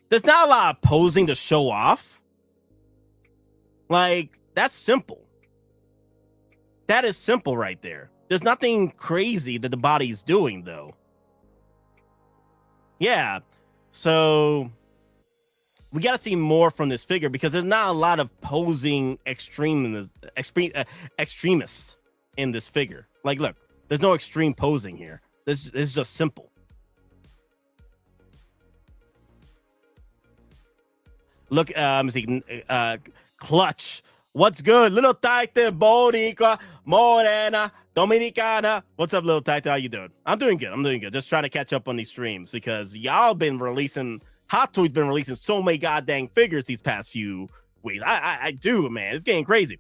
S7: There's not a lot of posing to show off. Like, that's simple. That is simple right there. There's nothing crazy that the body's doing, though. Yeah. So we got to see more from this figure because there's not a lot of posing extremists in this figure. Like, look, there's no extreme posing here. This is just simple. Look, Clutch. What's good? Little Titan, Boricua, Morena, Dominicana. What's up, Little Titan? How you doing? I'm doing good. Just trying to catch up on these streams because y'all been releasing, Hot Toys been releasing so many goddamn figures these past few weeks. I do, man. It's getting crazy.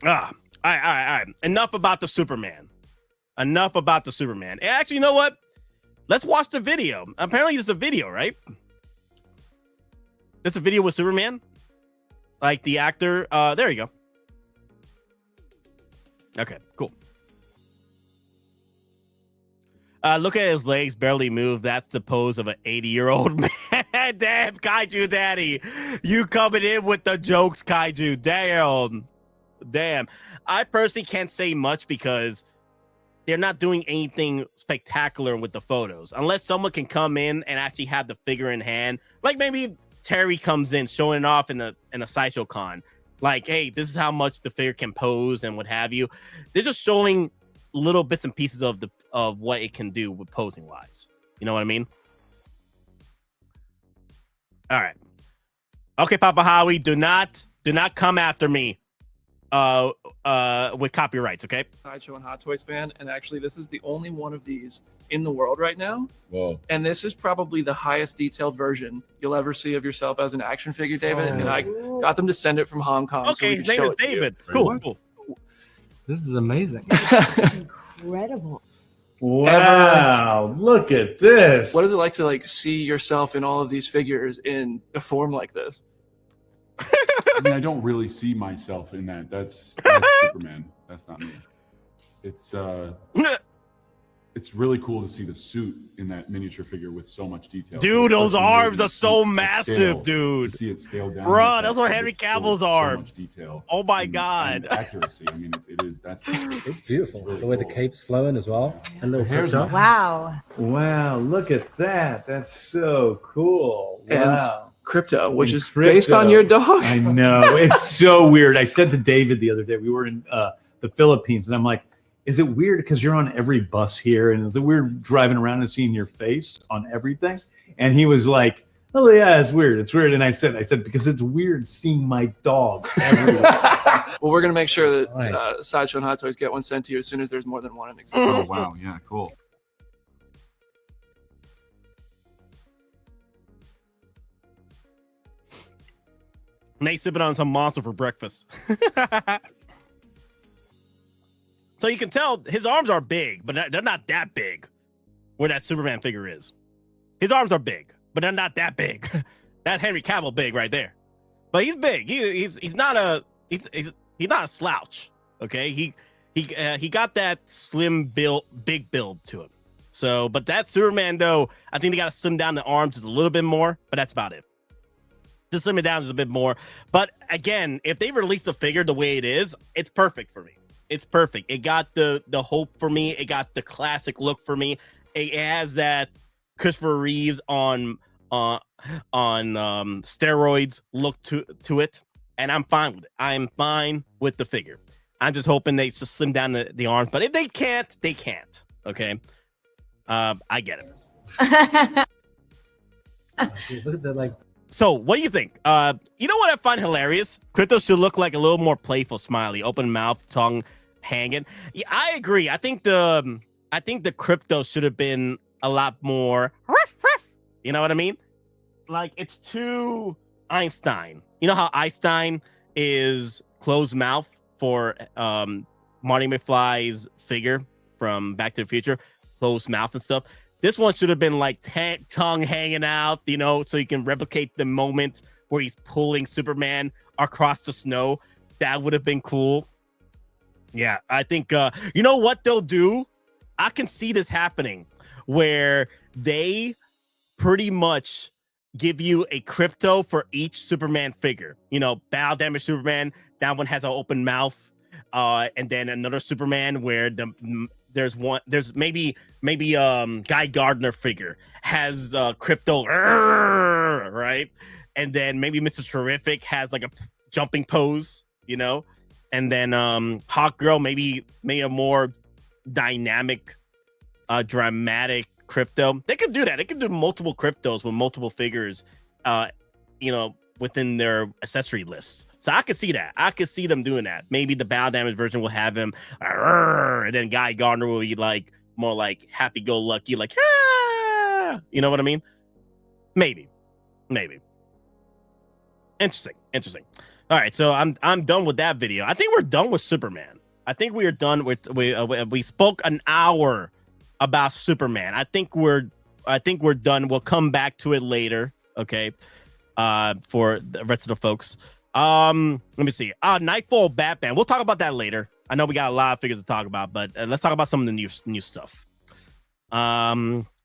S7: All right. Enough about the Superman. And actually, you know what? Let's watch the video. Apparently, there's a video, right? There's a video with Superman. Like the actor. There you go. Okay, cool. Look at his legs barely move. That's the pose of an 80-year-old man. Damn, Kaiju Daddy. You coming in with the jokes, Kaiju. Damn. I personally can't say much because they're not doing anything spectacular with the photos. Unless someone can come in and actually have the figure in hand. Like maybe Terry comes in showing it off in a Sideshow con. Like, hey, this is how much the figure can pose and what have you. They're just showing little bits and pieces of what it can do with posing wise. You know what I mean? All right. Okay, Papa Howie, do not come after me with copyrights, okay?
S12: Sideshow and Hot Toys fan, and actually this is the only one of these in the world right now.
S13: Whoa.
S12: And this is probably the highest detailed version you'll ever see of yourself as an action figure, David. And I got them to send it from Hong Kong.
S7: Okay, his name is David. Cool.
S14: This is amazing.
S15: Incredible.
S14: Wow, look at this.
S12: What is it like to see yourself in all of these figures in a form like this?
S13: I mean, I don't really see myself in that. That's Superman. That's not me. It's really cool to see the suit in that miniature figure with so much detail.
S7: Dude, those arms are so massive, dude.
S13: To see it scaled down.
S7: Bro, those are Henry Cavill's arms.
S13: So much detail.
S7: Oh my God.
S13: And accuracy. I mean,
S14: It's beautiful. Really the way the cape's flowing as well. And the
S13: hair's
S14: up.
S15: Wow.
S14: Wow, look at that. That's so cool. Wow.
S12: And Krypto, which is based on your dog.
S14: I know. It's so weird. I said to David the other day, we were in the Philippines, and I'm like, is it weird because you're on every bus here? And is it weird driving around and seeing your face on everything? And he was like, oh, yeah, it's weird. It's weird. And I said, because it's weird seeing my dog everywhere.
S12: Well, we're going to make sure that Sideshow and Hot Toys get one sent to you as soon as there's more than one in existence.
S13: Oh, wow. Yeah, cool.
S7: Nate sipping on some monster for breakfast. So you can tell his arms are big, but they're not that big where that Superman figure is. His arms are big, but they're not that big. That Henry Cavill big right there. But he's big. He's not a slouch. Okay. He got that slim build, big build to him. So, but that Superman though, I think they got to slim down the arms just a little bit more, but that's about it. Just slim it down just a bit more. But again, if they release the figure the way it is, it's perfect for me. It's perfect. It got the hope for me. It got the classic look for me. It has that Christopher Reeves on steroids look to it, and I'm fine with it. I'm fine with the figure. I'm just hoping they just slim down the arms. But if they can't, they can't. Okay, I get it.
S14: Look at that,
S7: So, what do you think? You know what I find hilarious? Krypto should look like a little more playful, smiley, open mouth, tongue hanging. Yeah, I agree. I think the Krypto should have been a lot more. You know what I mean? Like it's too Einstein. You know how Einstein is closed mouth for Marty McFly's figure from Back to the Future, closed mouth and stuff. This one should have been like tongue hanging out, you know, so you can replicate the moment where he's pulling Superman across the snow. That would have been cool. Yeah, I think, you know what they'll do? I can see this happening where they pretty much give you a Krypto for each Superman figure. You know, battle damage Superman, that one has an open mouth. And then another Superman where there's maybe Guy Gardner figure has Krypto, right? And then maybe Mr. Terrific has like a jumping pose, you know? And then Hawk Girl maybe a more dynamic, dramatic Krypto. They could do that. They could do multiple Kryptos with multiple figures, you know, within their accessory list. So I could see that. I could see them doing that. Maybe the battle damage version will have him, and then Guy Gardner will be like more like happy-go-lucky, like, you know what I mean? Maybe. Interesting. All right, so I'm done with that video. I think we're done with Superman. I think we are done with we spoke an hour about Superman. I think we're done. We'll come back to it later, okay? For the rest of the folks. Let me see. Nightfall Batman. We'll talk about that later. I know we got a lot of figures to talk about, but let's talk about some of the new stuff.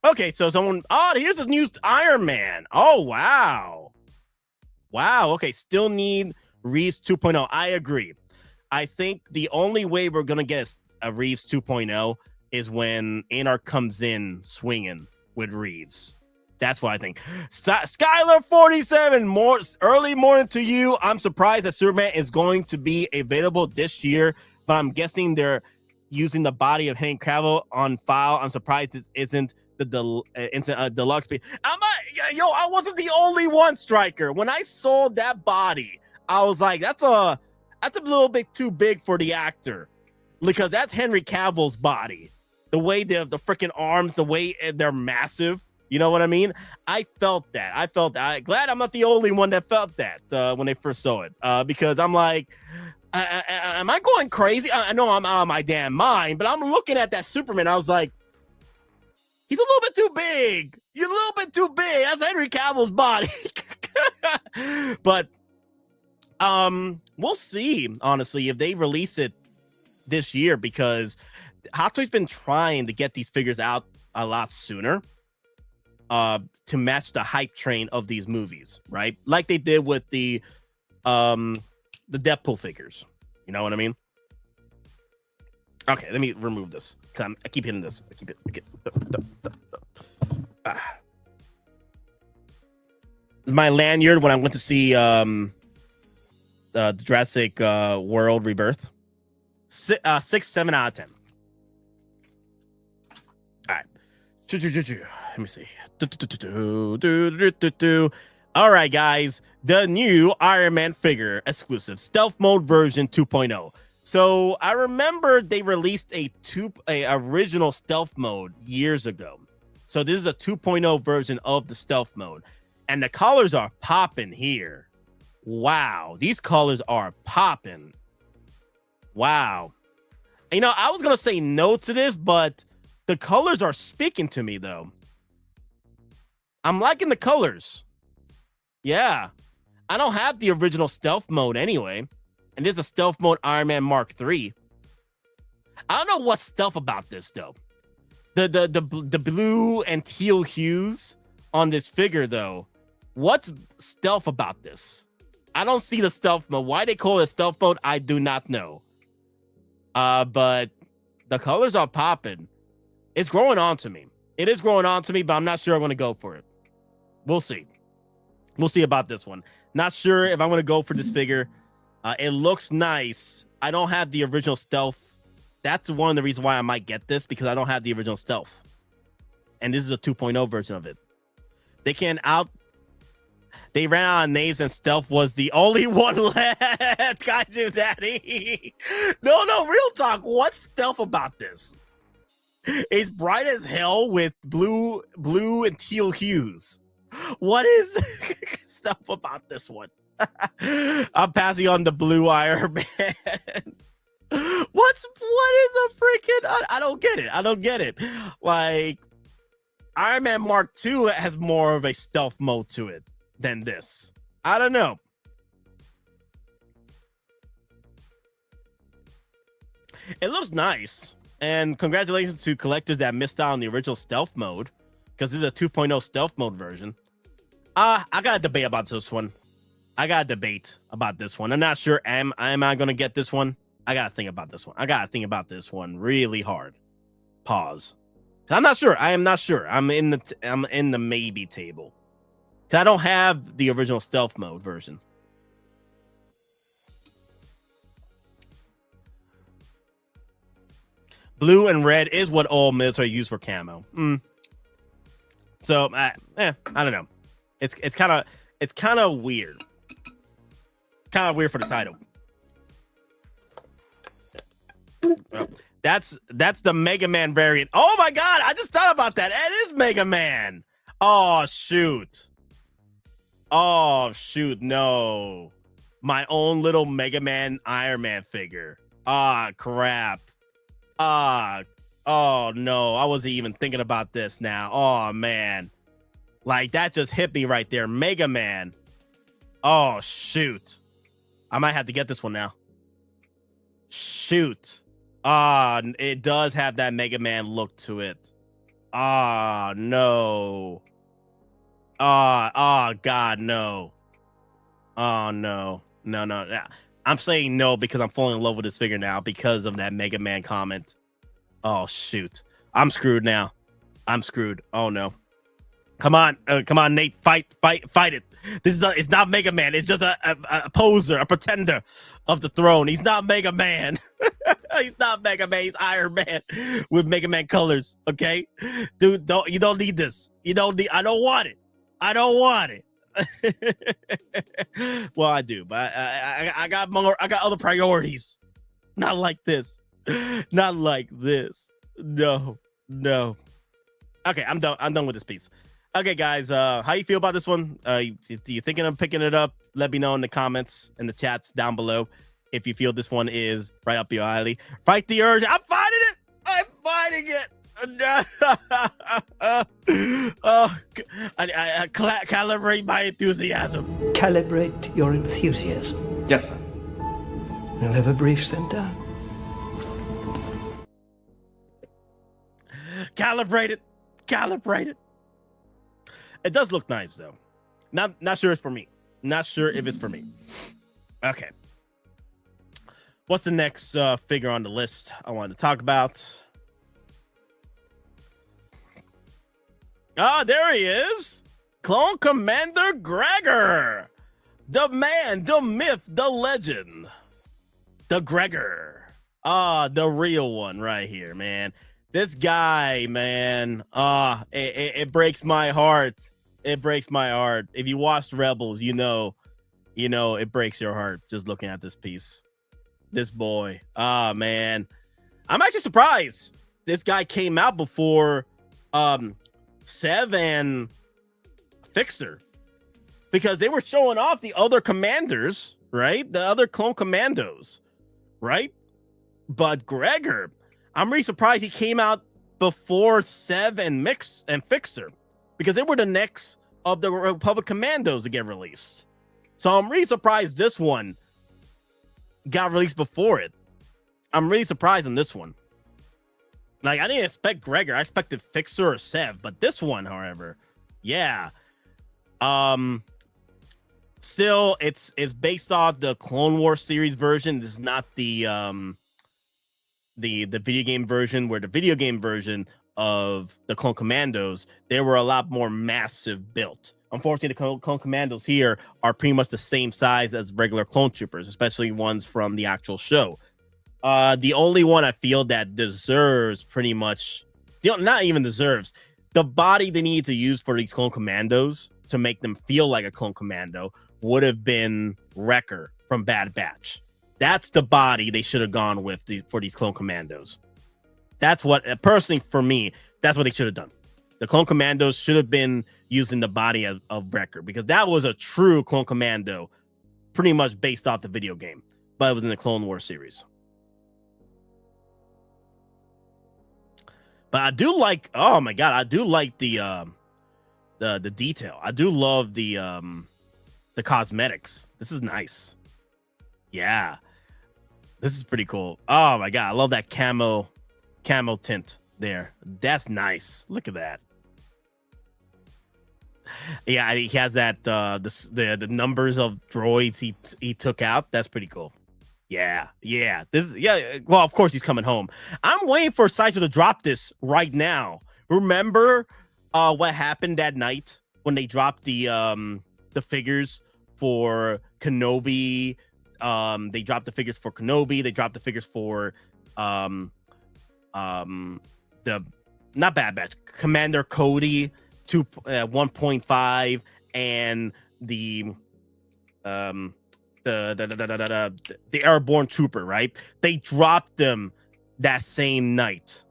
S7: Okay, so here's this new Iron Man. Oh, wow. Okay, still need Reeves 2.0. I agree. I think the only way we're going to get a Reeves 2.0 is when Anar comes in swinging with Reeves. That's what I think. Skylar 47, early morning to you. I'm surprised that Superman is going to be available this year, but I'm guessing they're using the body of Henry Cavill on file. I'm surprised this isn't the deluxe. I wasn't the only one, Striker. When I saw that body, I was like, that's a little bit too big for the actor, because that's Henry Cavill's body. The way the freaking arms, the way they're massive. You know what I mean? I felt that. Glad I'm not the only one that felt that when they first saw it. Because I'm like, am I going crazy? I know I'm out of my damn mind, but I'm looking at that Superman. I was like, he's a little bit too big. You're a little bit too big. That's Henry Cavill's body. But we'll see, honestly, if they release it this year, because Hot Toys been trying to get these figures out a lot sooner. To match the hype train of these movies, right? Like they did with the Deadpool figures. You know what I mean? Okay, let me remove this, because I keep hitting this. My lanyard when I went to see the Jurassic World Rebirth. 6, 7 out of 10. All right. Let me see. All right, guys, the new Iron Man figure exclusive stealth mode version 2.0. So I remember they released a original stealth mode years ago. So this is a 2.0 version of the stealth mode, and the colors are popping here. Wow, these colors are popping. Wow. You know, I was gonna say no to this, but the colors are speaking to me though. I'm liking the colors. Yeah. I don't have the original stealth mode anyway. And there's a stealth mode Iron Man Mark III. I don't know what's stealth about this though. The blue and teal hues on this figure though. What's stealth about this? I don't see the stealth mode. Why they call it stealth mode, I do not know. But the colors are popping. It's growing on to me. It is growing on to me, but I'm not sure I'm going to go for it. We'll see. We'll see about this one. Not sure if I'm going to go for this figure. It looks nice. I don't have the original stealth. That's one of the reasons why I might get this, because I don't have the original stealth. And this is a 2.0 version of it. They ran out of names and stealth was the only one left. Kaiju Daddy. No, real talk. What's stealth about this? It's bright as hell with blue and teal hues. What is stuff about this one? I'm passing on the blue Iron Man. What is a freaking? I don't get it. Like, Iron Man Mark II has more of a stealth mode to it than this. I don't know. It looks nice. And congratulations to collectors that missed out on the original stealth mode, because this is a 2.0 stealth mode version. I got a debate about this one. I'm not sure. Am I going to get this one? I got to think about this one. Really hard. Pause. I'm not sure. I am not sure. I'm in the maybe table. Because I don't have the original stealth mode version. Blue and red is what all military use for camo. So, I don't know. It's kind of weird. Kind of weird for the title. That's the Mega Man variant. Oh my god, I just thought about that. It is Mega Man. Oh shoot. Oh shoot, no. My own little Mega Man Iron Man figure. Ah, crap. Oh no, I wasn't even thinking about this now. Oh man. Like that just hit me right there. Mega Man. Oh shoot. I might have to get this one now. Shoot. It does have that Mega Man look to it. No. God, no. Oh no. No. I'm saying no because I'm falling in love with this figure now because of that Mega Man comment. Oh shoot. I'm screwed now. I'm screwed. Oh no. Come on, Nate, fight it. It's not Mega Man. It's just a poser, a pretender of the throne. He's not Mega Man. He's not Mega Man. He's Iron Man with Mega Man colors. Okay, dude, you don't need this. I don't want it. I don't want it. Well, I do, but I got more. I got other priorities. Not like this. Not like this. No. Okay, I'm done. I'm done with this piece. Okay, guys, how you feel about this one? You thinking of picking it up? Let me know in the comments, in the chats down below, if you feel this one is right up your alley. Fight the urge. I'm fighting it. I'm fighting it. I calibrate my enthusiasm.
S11: Calibrate your enthusiasm.
S2: Yes, sir.
S11: We'll have a brief send-down.
S7: Calibrate it. It does look nice though. Not sure it's for me. Not sure if it's for me. Okay. What's the next figure on the list I wanted to talk about? There he is. Clone Commander Gregor. The man, the myth, the legend. The Gregor. The real one right here, man. This guy, man, it breaks my heart. It breaks my heart. If you watched Rebels, you know it breaks your heart just looking at this piece. This boy. Man. I'm actually surprised this guy came out before Sev and Fixer, because they were showing off the other commanders, right? The other clone commandos, right? But Gregor, I'm really surprised he came out before Sev and Fixer, because they were the next of the Republic Commandos to get released. So I'm really surprised this one got released before it. I'm really surprised on this one. Like, I didn't expect Gregor. I expected Fixer or Sev, but this one, however, yeah. Still, it's based off the Clone Wars series version. This is not the video game version, where the video game version of the Clone Commandos, they were a lot more massive built. Unfortunately, the Clone Commandos here are pretty much the same size as regular Clone Troopers, especially ones from the actual show. The only one I feel that deserves pretty much, not even deserves, the body they need to use for these Clone Commandos to make them feel like a Clone Commando would have been Wrecker from Bad Batch. That's the body they should have gone with for these Clone Commandos. That's what, personally for me, that's what they should have done. The Clone Commandos should have been using the body of Wrecker, because that was a true Clone Commando, pretty much based off the video game, but it was in the Clone Wars series. But I do like, oh my god, I do like the detail. I do love the cosmetics. This is nice. Yeah. This is pretty cool. Oh my god, I love that camo tint there. That's nice. Look at that. Yeah, he has that the numbers of droids he took out. That's pretty cool. Yeah. Well, of course he's coming home. I'm waiting for Sideshow to drop this right now. Remember what happened that night when they dropped the figures for Kenobi? They dropped the figures for Kenobi. They dropped the figures for the not Bad Batch, Commander Cody 1.5, and the Airborne Trooper, right? They dropped them that same night,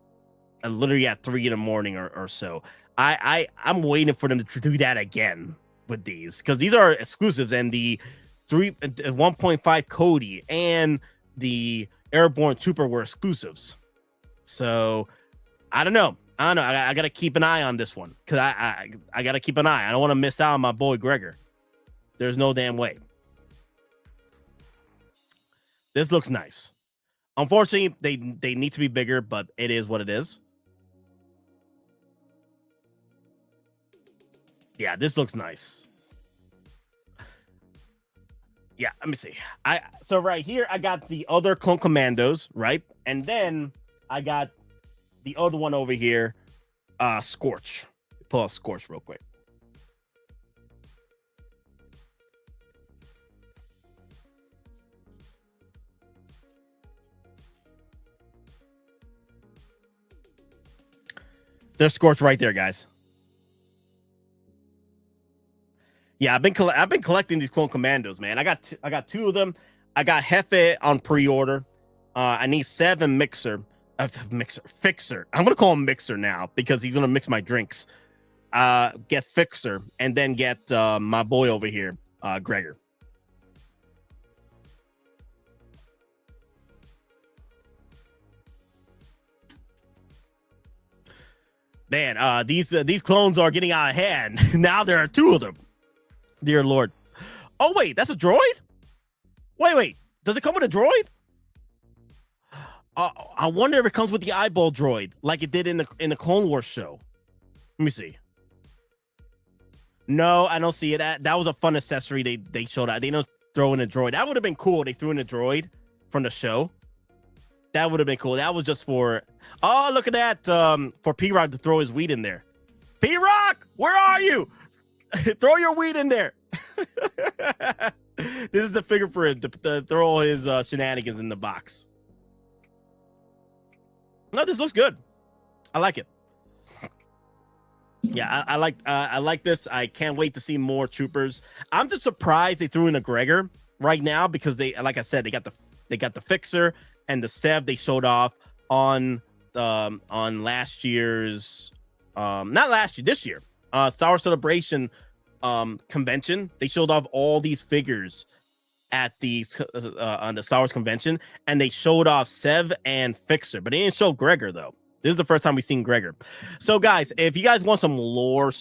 S7: literally at 3 a.m. or so. I'm waiting for them to do that again with these because these are exclusives, and the 1.5 Cody and the Airborne Trooper were exclusives. So I don't know. I gotta keep an eye on this one because I gotta keep an eye. I don't want to miss out on my boy Gregor. There's no damn way. This looks nice. Unfortunately, they need to be bigger, but it is what it is. Yeah, this looks nice. Yeah, let me see. So right here, I got the other Clone Commandos, right? And then I got the other one over here, Scorch. Pull out Scorch real quick. There's Scorch right there, guys. Yeah, I've been collecting these Clone Commandos, man. I got 2 of them. I got Hefe on pre-order. I need 7 Fixer. I'm gonna call him Mixer now because he's gonna mix my drinks. Get Fixer and then get my boy over here, Gregor. Man, these clones are getting out of hand. Now there are 2 of them. Dear Lord. Oh, wait, that's a droid? Wait. Does it come with a droid? I wonder if it comes with the eyeball droid like it did in the Clone Wars show. Let me see. No, I don't see it. That was a fun accessory they showed out. They don't throw in a droid. That would have been cool. They threw in a droid from the show. That would have been cool. That was just for... Oh, look at that. For P-Rock to throw his weed in there. P-Rock, where are you? Throw your weed in there. This is the figure for it to throw all his shenanigans in the box. No, this looks good. I like it. Yeah, I like this. I can't wait to see more troopers. I'm just surprised they threw in a Gregor right now because they, like I said, they got the Fixer and the Sev they showed off on last year's this year Star Wars Celebration convention. They showed off all these figures at the on the Star Wars convention, and they showed off Sev and Fixer, but they didn't show Gregor though. This is the first time we've seen Gregor. So guys, if you guys want some lore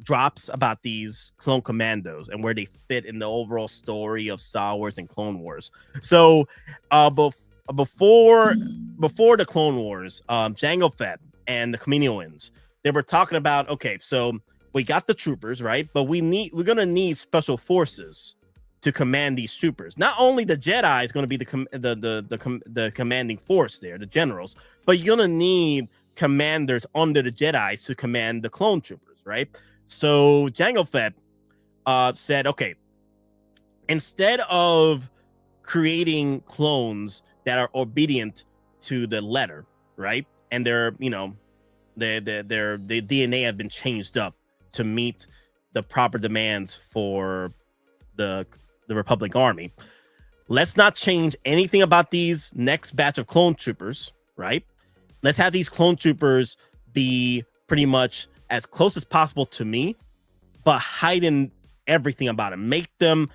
S7: drops about these Clone Commandos and where they fit in the overall story of Star Wars and Clone Wars. So before the Clone Wars, Jango Fett and the Kaminoans, they were talking about, okay, so we got the troopers, right? But we're gonna need special forces to command these troopers. Not only the Jedi is going to be the commanding force there, the generals, but you're going to need commanders under the Jedi to command the clone troopers, right? So Jango Fett said, okay, instead of creating clones that are obedient to the letter, right? And their DNA have been changed up to meet the proper demands for the Republic Army. Let's not change anything about these next batch of clone troopers, right? Let's have these clone troopers be pretty much as close as possible to me, but hiding everything about them. Make them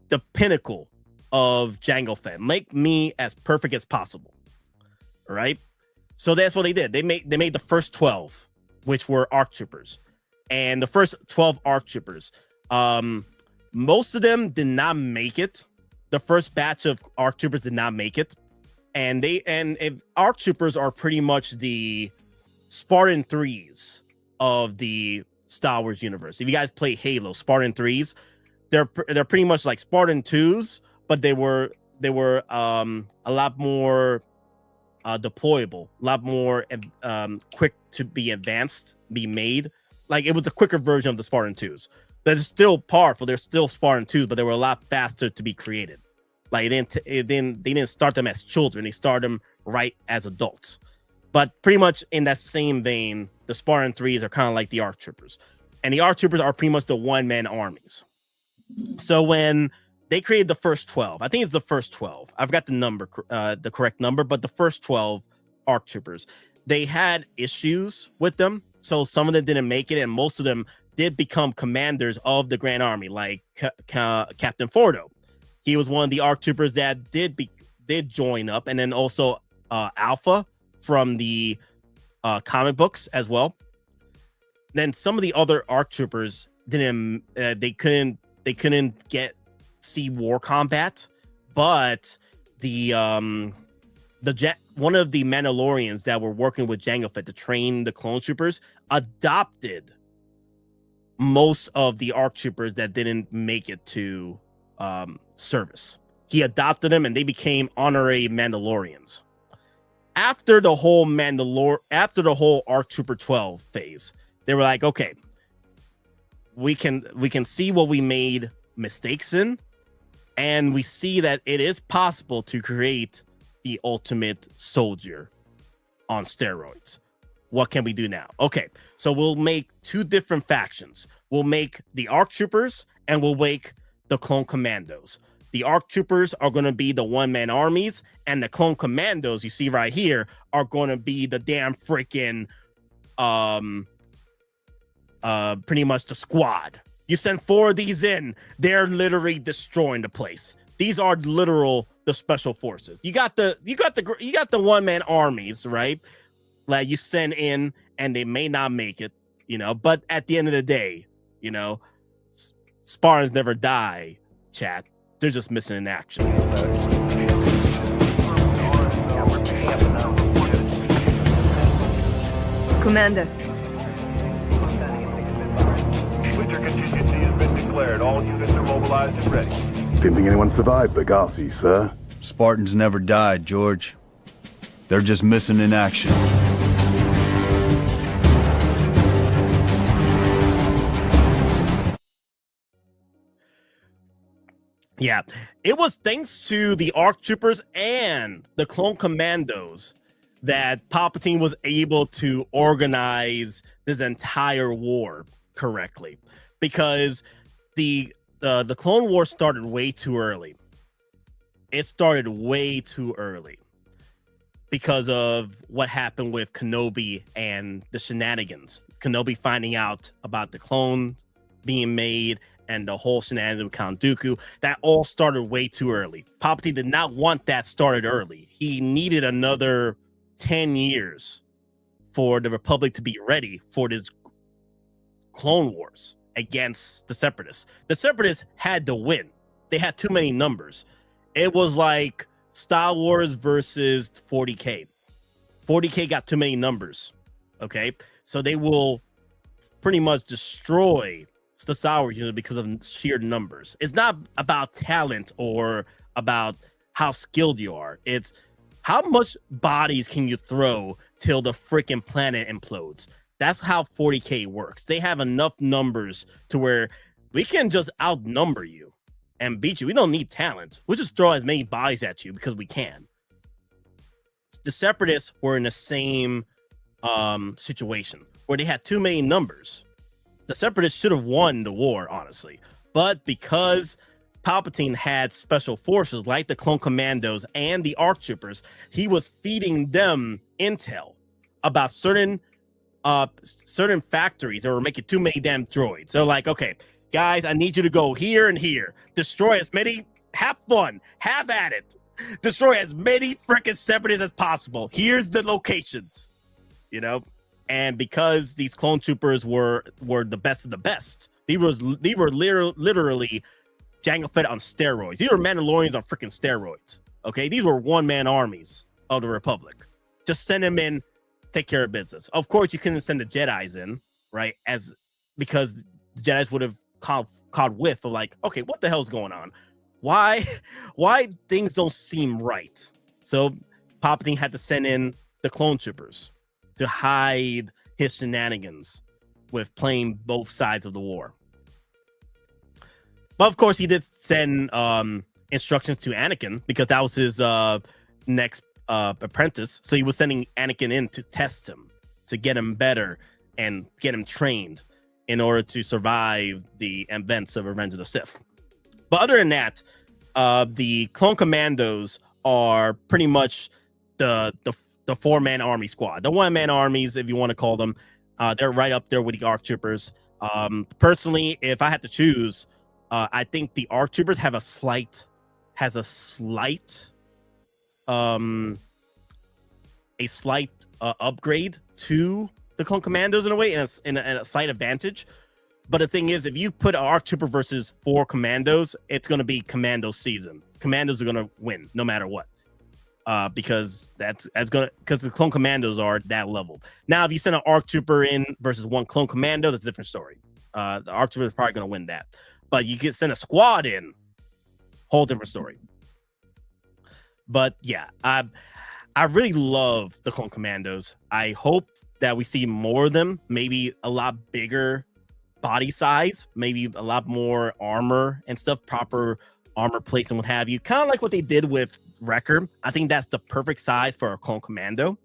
S7: the pinnacle of Jango Fett. Make me as perfect as possible, right? So that's what they did. They made the first 12, which were ARC troopers, and the first 12 ARC troopers. Most of them did not make it. The first batch of ARC troopers did not make it, and ARC troopers are pretty much the Spartan 3s of the Star Wars universe. If you guys play Halo, Spartan 3s, they're pretty much like Spartan 2s, but they were a lot more deployable, a lot more quick to be advanced, be made. Like it was a quicker version of the Spartan 2s. They're still powerful. They're still Spartan 2s, but they were a lot faster to be they didn't start them as children. They started them right as adults. But pretty much in that same vein, the Spartan 3s are kind of like the ARC troopers. And the ARC troopers are pretty much the one-man armies. So when they created the first 12, I think it's the first 12. I've got the number, the correct number, but the first 12 ARC troopers, they had issues with them. So some of them didn't make it, and most of them did become commanders of the Grand Army, like Captain Fordo. He was one of the ARC troopers that did join up, and then also Alpha from the comic books as well. Then some of the other ARC troopers didn't. They couldn't see war combat, but one of the Mandalorians that were working with Jango Fett to train the clone troopers adopted most of the ARC troopers that didn't make it to service. He adopted them, and they became honorary Mandalorians. After the whole ARC Trooper 12 phase, they were like, okay, we can see what we made mistakes in, and we see that it is possible to create the ultimate soldier on steroids. What can we do now? Okay, so we'll make two different factions. We'll make the ARC Troopers, and we'll make the Clone Commandos. The ARC Troopers are going to be the one-man armies, and the Clone Commandos you see right here are going to be the damn freaking pretty much the squad. You send 4 of these in, they're literally destroying the place. These are the special forces. You got the one-man armies, right? Like you send in, and they may not make it, but at the end of the day, Spartans never die, chat. They're just missing in action.
S16: Commander.
S8: Winter contingency has been declared. All units are mobilized and ready.
S17: Didn't think anyone survived Benghazi, sir.
S18: Spartans never died, George. They're just missing in action.
S7: Yeah, it was thanks to the ARC Troopers and the Clone Commandos that Palpatine was able to organize this entire war correctly, because the Clone War started way too early. It started way too early because of what happened with Kenobi and the shenanigans. Kenobi finding out about the clone being made and the whole shenanigans with Count Dooku, that all started way too early. Palpatine did not want that started early. He needed another 10 years for the Republic to be ready for this Clone Wars against the Separatists. The Separatists had to win. They had too many numbers. It was like Star Wars versus 40K. 40K got too many numbers, okay? So they will pretty much destroy the Star Wars unit because of sheer numbers. It's not about talent or about how skilled you are. It's how much bodies can you throw till the freaking planet implodes. That's how 40K works. They have enough numbers to where we can just outnumber you and beat you. We don't need talent. We'll just throw as many bodies at you because we can. The Separatists were in the same situation where they had too many numbers. The Separatists should have won the war, honestly. But because Palpatine had special forces like the Clone Commandos and the ARC Troopers, he was feeding them intel about certain factories that were making too many damn droids. They're like, okay, guys, I need you to go here and here. Destroy as many, have fun, have at it. Destroy as many freaking Separatists as possible. Here's the locations, And because these clone troopers were the best of the best, they were literally Jango Fett on steroids. These were Mandalorians on freaking steroids. Okay, these were one-man armies of the Republic. Just send them in, take care of business. Of course, you couldn't send the Jedi's in, right? Because the Jedi's would have caught whiff of like, okay, what the hell's going on? Why things don't seem right? So Palpatine had to send in the clone troopers to hide his shenanigans with playing both sides of the war. But of course, he did send instructions to Anakin because that was his next apprentice. So he was sending Anakin in to test him, to get him better and get him trained in order to survive the events of Revenge of the Sith. But other than that, the Clone Commandos are pretty much the four-man army squad. The one-man armies, if you want to call them, they're right up there with the ARC Troopers. Personally, if I had to choose, I think the ARC Troopers have a slight upgrade to the Clone Commandos in a way, and a slight advantage. But the thing is, if you put an ARC Trooper versus 4 Commandos, it's going to be Commando season. Commandos are going to win no matter what, because because the Clone Commandos are that level. Now, if you send an ARC Trooper in versus 1 Clone Commando, that's a different story. The ARC Trooper is probably going to win that, but you can send a squad in, whole different story. But yeah, I really love the Clone Commandos. I hope that we see more of them, maybe a lot bigger body size, maybe a lot more armor and stuff, proper armor plates and what have you, kind of like what they did with Wrecker. I think that's the perfect size for a Clone Commando.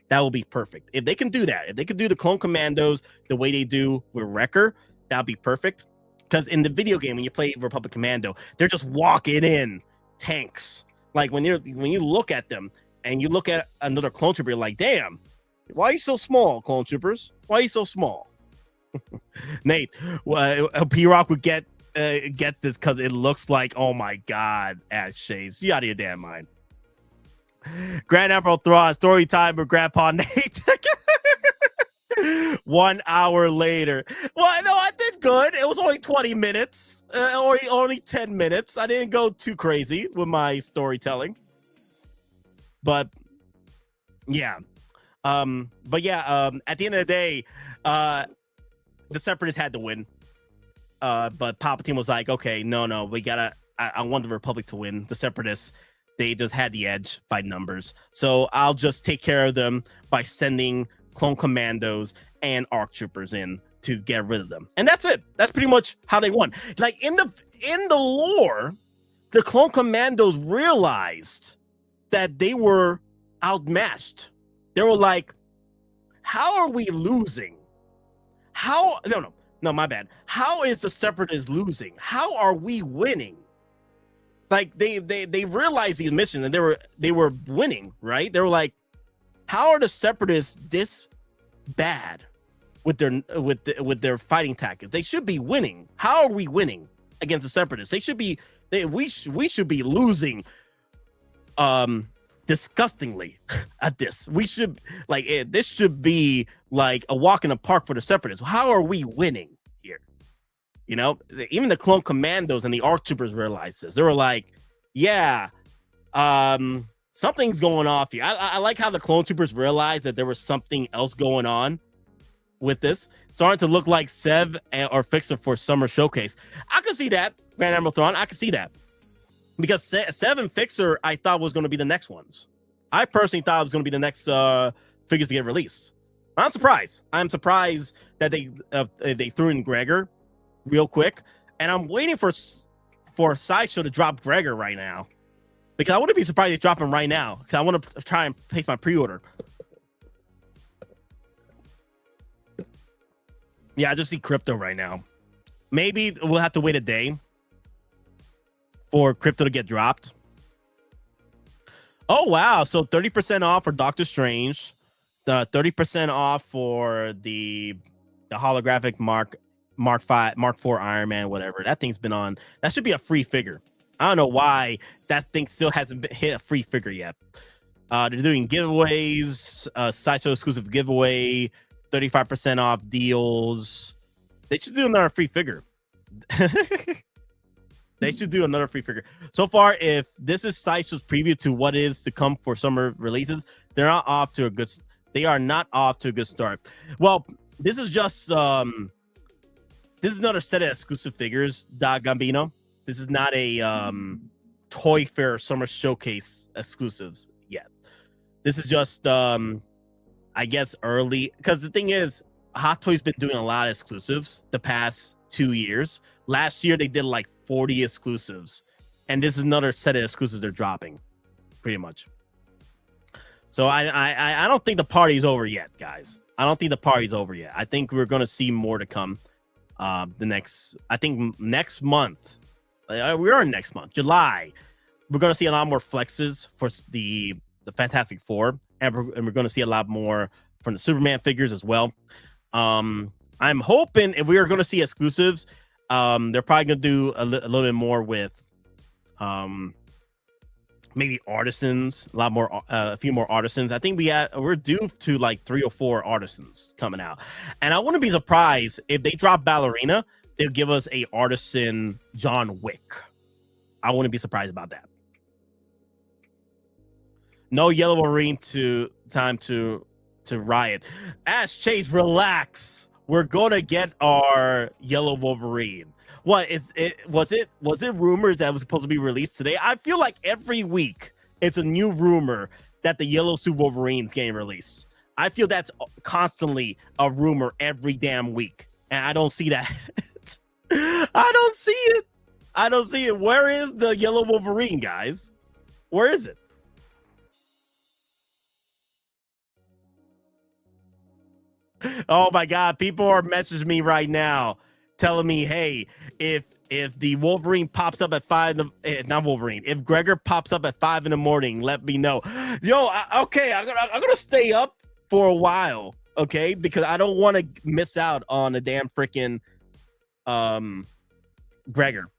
S7: That will be perfect. If they can do that, if they could do the Clone Commandos the way they do with Wrecker, that'd be perfect. Because in the video game, when you play Republic Commando, they're just walking in tanks. Like when you look at them and you look at another Clone Trooper, you're like, damn, why are you so small, Clone Troopers? Why are you so small? Nate, P-Rock would get this because it looks like, oh my god, Ash Shades. You out of your damn mind. Grand Admiral Thrawn, story time with Grandpa Nate. 1 hour later. Well, no, I did good. It was only 20 minutes. Only 10 minutes. I didn't go too crazy with my storytelling. But yeah. At the end of the day, the Separatists had to win. But Palpatine was like, okay, no, we gotta, I want the Republic to win. The Separatists, they just had the edge by numbers. So I'll just take care of them by sending Clone Commandos and ARC Troopers in to get rid of them. And that's it. That's pretty much how they won. Like in the lore, the Clone Commandos realized that they were outmatched. They were like, how are we losing? No, my bad. How is the Separatists losing? How are we winning? Like they realized the mission and they were winning, right? They were like, how are the Separatists this bad with their fighting tactics? They should be winning. How are we winning against the Separatists? We should be losing disgustingly at this. We should this should be like a walk in the park for the Separatists. How are we winning here? You know, even the Clone Commandos and the ARC Troopers realized this. They were like, yeah, something's going off here. I like how the Clone Troopers realized that there was something else going on with this. Starting to look like Sev or Fixer for Summer Showcase. I could see that, Grand Admiral Thrawn. I could see that. Because Sev and Fixer, I thought was going to be the next ones. I personally thought it was going to be the next figures to get released. I'm surprised. I'm surprised that they threw in Gregor real quick. And I'm waiting for Sideshow to drop Gregor right now. Because I wouldn't be surprised if they drop him right now. Because I want to try and place my pre-order. Yeah, I just see Krypto right now. Maybe we'll have to wait a day for Krypto to get dropped. Oh, wow. So 30% off for Doctor Strange. The 30% off for the holographic Mark 4 Iron Man, whatever. That thing's been on. That should be a free figure. I don't know why that thing still hasn't hit a free figure yet. They're doing giveaways, Sideshow exclusive giveaway, 35% off deals. They should do another free figure. They should do another free figure. So far, if this is Sideshow's preview to what is to come for summer releases, they are not off to a good start. Well, this is just this is another set of exclusive figures, Da Gambino. This is not a Toy Fair Summer Showcase exclusives yet. This is just I guess early, because the thing is, Hot Toys been doing a lot of exclusives the past 2 years. Last year they did like 40 exclusives, and this is another set of exclusives they're dropping, pretty much. So I don't think the party's over yet, guys. I don't think the party's over yet. I think we're gonna see more to come. Next month. We are in next month, July. We're gonna see a lot more flexes for the Fantastic Four, and we're gonna see a lot more from the Superman figures as well. I'm I'm hoping if we are going to see exclusives, they're probably going to do a little bit more with maybe artisans, a few more artisans. I think we're due to like 3 or 4 artisans coming out, and I wouldn't be surprised if they drop Ballerina. They'll give us a artisan John Wick. I wouldn't be surprised about that. No yellow Wolverine time to riot. Ash Chase, relax. We're gonna get our yellow Wolverine. What is it? Was it rumors that was supposed to be released today? I feel like every week it's a new rumor that the yellow suit Wolverine's getting released. I feel that's constantly a rumor every damn week, and I don't see that. I don't see it. I don't see it. Where is the yellow Wolverine, guys? Where is it? Oh my God! People are messaging me right now, telling me, "Hey, if the Wolverine pops up at 5, not Wolverine. If Gregor pops up at 5 in the morning, let me know." Yo, okay, I'm gonna stay up for a while, okay, because I don't want to miss out on a damn freaking Gregor.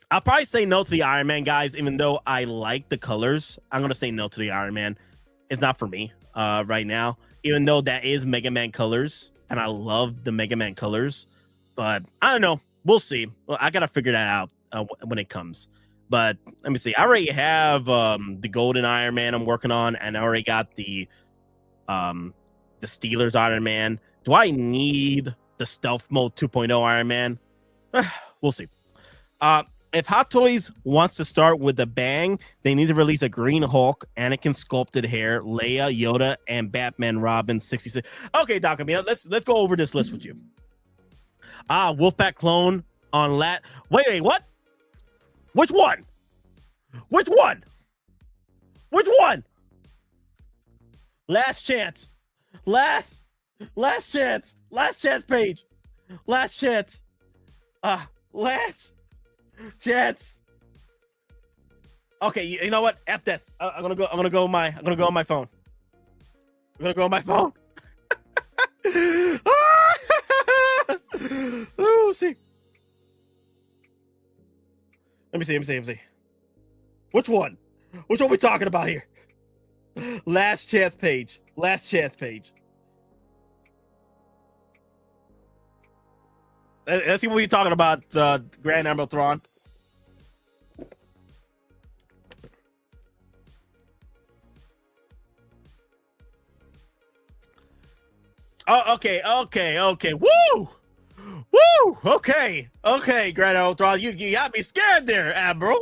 S7: I'll probably say no to the Iron Man, guys, even though I like the colors. I'm gonna say no to the Iron Man. It's not for me right now. Even though that is Mega Man colors, and I love the Mega Man colors, but I don't know. We'll see. Well, I gotta figure that out when it comes. But let me see. I already have the Golden Iron Man I'm working on, and I already got the Steelers Iron Man. Do I need the Stealth Mode 2.0 Iron Man? We'll see. If Hot Toys wants to start with a bang, they need to release a Green Hulk, Anakin sculpted hair, Leia, Yoda, and Batman Robin 66. Okay, Doc, I mean, let's go over this list with you. Wolfpack clone on Lat. Wait, what? Which one? Which one? Which one? Last chance. Last chance. Last chance page. Last chance. Last chance. Okay, you know what? F this. I'm gonna go on my phone. I'm gonna go on my phone. Oh, see. Let me see. Which one? Which one are we talking about here? Last chance page. Last chance page. Let's see what we're talking about, Grand Admiral Thrawn. Oh, okay. Woo! Okay, Grand Admiral Thrawn. You got me scared there, Admiral.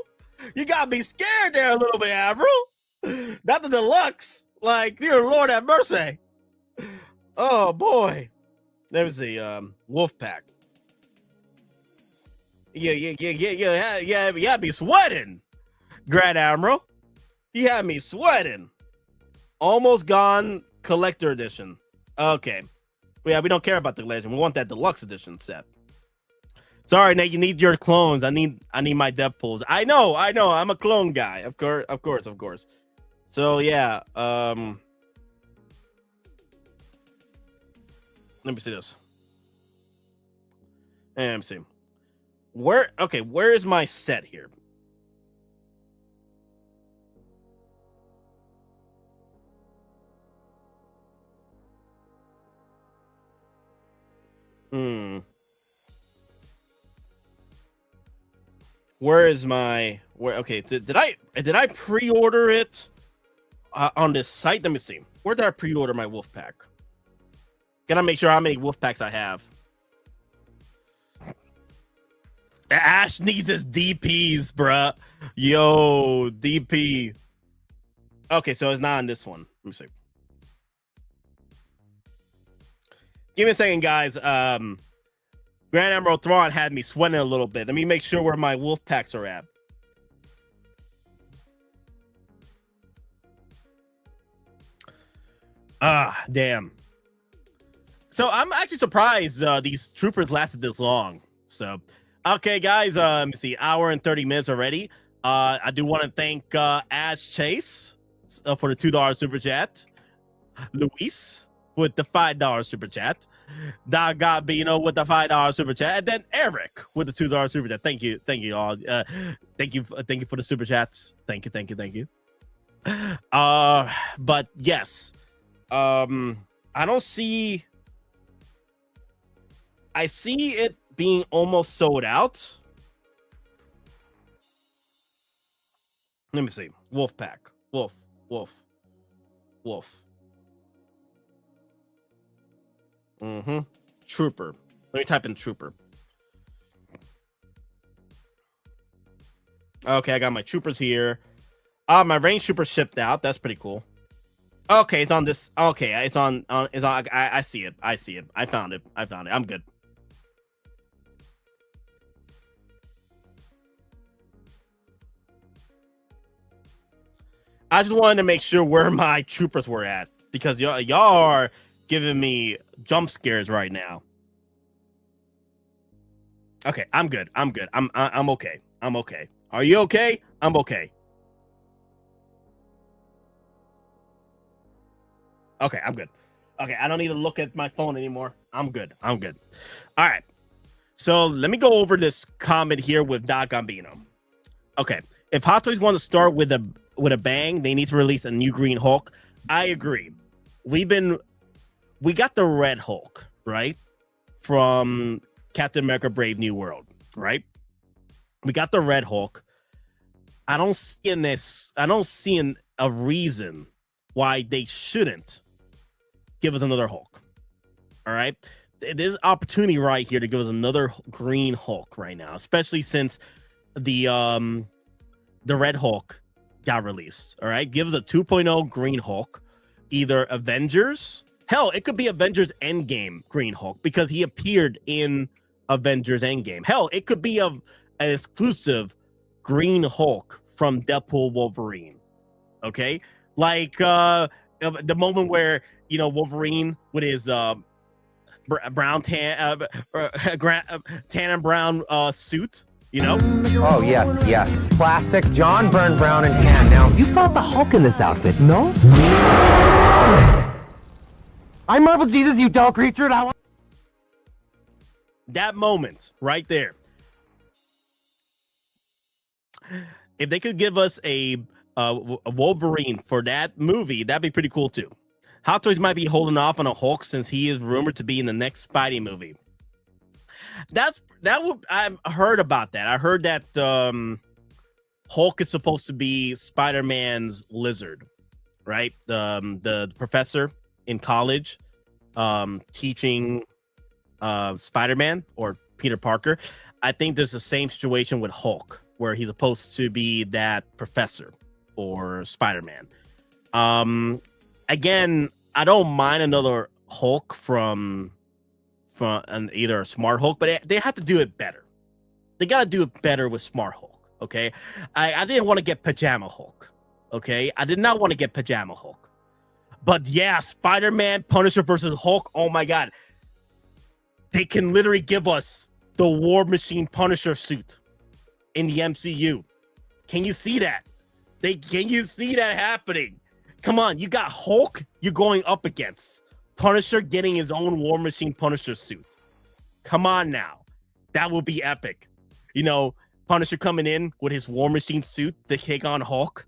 S7: You got me scared there a little bit, Admiral. Not the deluxe. Like, dear Lord have mercy. Oh, boy. Let me see. Wolfpack. Yeah, you had me sweating, Grand Admiral. You had me sweating. Almost Gone Collector Edition. Okay. Yeah, we don't care about the legend. We want that deluxe edition set. Sorry, Nate, you need your clones. I need my Deadpools. I know. I'm a clone guy. Of course. So yeah. Let me see this. Let me see. Where is my set here? Where is my okay, did I pre-order it on this site? Let me see. Where did I pre-order my Wolfpack? Gotta make sure how many Wolfpacks I have. Ash needs his DPs, bruh. Yo, DP. Okay, so it's not on this one. Let me see. Give me a second, guys. Grand Admiral Thrawn had me sweating a little bit. Let me make sure where my wolf packs are at. Damn. So I'm actually surprised these troopers lasted this long. So, okay, guys. Let me see, hour and 30 minutes already. I do want to thank Ash Chase for the $2 super chat. Luis with the $5 super chat. Doc Gabino with the $5 super chat, and then Eric with the $2 super chat. Thank you all. Thank you for the super chats. Thank you. But yes, I don't see. I see it being almost sold out. Let me see. Wolfpack. Wolf. Trooper. Let me type in Trooper. Okay, I got my troopers here. My range trooper shipped out. That's pretty cool. Okay, it's on this. Okay, it's on. I see it. I found it. I'm good. I just wanted to make sure where my troopers were at because y'all are giving me jump scares right now. Okay, I'm good. I'm okay. Are you okay? I'm okay. Okay, I'm good. Okay, I don't need to look at my phone anymore. I'm good. All right. So let me go over this comment here with Doc Gambino. Okay, if Hot Toys want to start with a bang, they need to release a new Green Hulk. I agree. We got the Red Hulk, right? From Captain America Brave New World, right? We got the Red Hulk. I don't see a reason why they shouldn't give us another Hulk. All right? There's opportunity right here to give us another Green Hulk right now, especially since the Red Hulk got released. All right? Give us a 2.0 Green Hulk, either Avengers. Hell, it could be Avengers Endgame Green Hulk because he appeared in Avengers Endgame. Hell, it could be an exclusive Green Hulk from Deadpool Wolverine. Okay? Like the moment where, Wolverine with his brown tan and brown suit,
S6: Oh, yes. Classic John Byrne, brown and tan. Now, you fought the Hulk in this outfit, no? I Marvel Jesus, you dull creature.
S7: That moment right there. If they could give us a Wolverine for that movie, that'd be pretty cool too. Hot Toys might be holding off on a Hulk since he is rumored to be in the next Spidey movie. I've heard about that. I heard that Hulk is supposed to be Spider-Man's lizard, right? The professor in college teaching Spider-Man or Peter Parker. I think there's the same situation with Hulk, where he's supposed to be that professor for Spider-Man. Again, I don't mind another Hulk from either a Smart Hulk, but they have to do it better. They got to do it better with Smart Hulk, okay? I didn't want to get Pajama Hulk, okay? I did not want to get Pajama Hulk. But yeah, Spider-Man, Punisher versus Hulk, oh my God. They can literally give us the War Machine Punisher suit in the MCU. Can you see that? Can you see that happening? Come on, you got Hulk you're going up against. Punisher getting his own War Machine Punisher suit. Come on now. That will be epic. Punisher coming in with his War Machine suit to take on Hulk.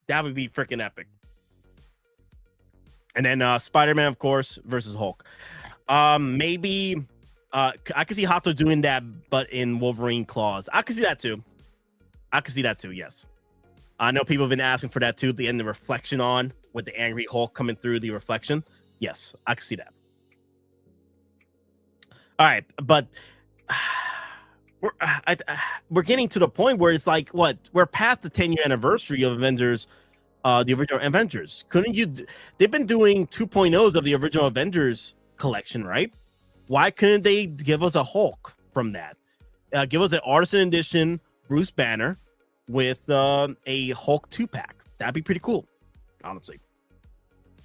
S7: That would be freaking epic. And then Spider-Man, of course, versus Hulk. Maybe I could see Hato doing that, but in Wolverine claws. I could see that too. Yes. I know people have been asking for that too. The end, the reflection on with the angry Hulk coming through the reflection. Yes, I can see that. All right, but we're getting to the point where it's like, what? We're past the 10-year anniversary of Avengers, the original Avengers. Couldn't you? They've been doing 2.0s of the original Avengers collection, right? Why couldn't they give us a Hulk from that? Give us an Artisan Edition Bruce Banner with a Hulk 2-pack. That'd be pretty cool, honestly.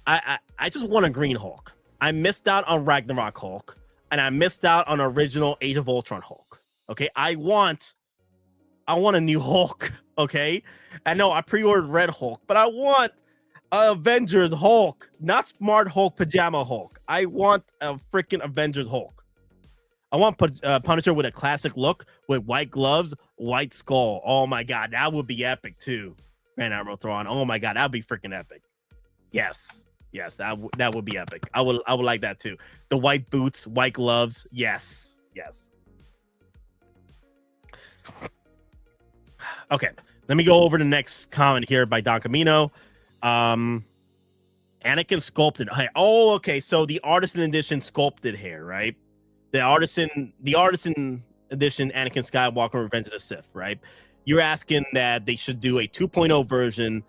S7: I just want a Green Hulk. I missed out on Ragnarok Hulk, and I missed out on original Age of Ultron Hulk. Okay, I want a new Hulk. Okay, I know I pre-ordered Red Hulk, but I want Avengers Hulk, not Smart Hulk, Pajama Hulk. I want a freaking Avengers Hulk. I want Punisher with a classic look with white gloves, white skull. Oh my god, that would be epic too. Grand Admiral Thrawn. Oh my god, that'd be freaking epic. Yes, that would be epic. I would like that too. The white boots, white gloves. Yes. Okay, let me go over the next comment here by Don Camino. Anakin sculpted hair. Oh, okay. So the artisan edition sculpted hair, right? The artisan edition Anakin Skywalker Revenge of the Sith, right? You're asking that they should do a 2.0 version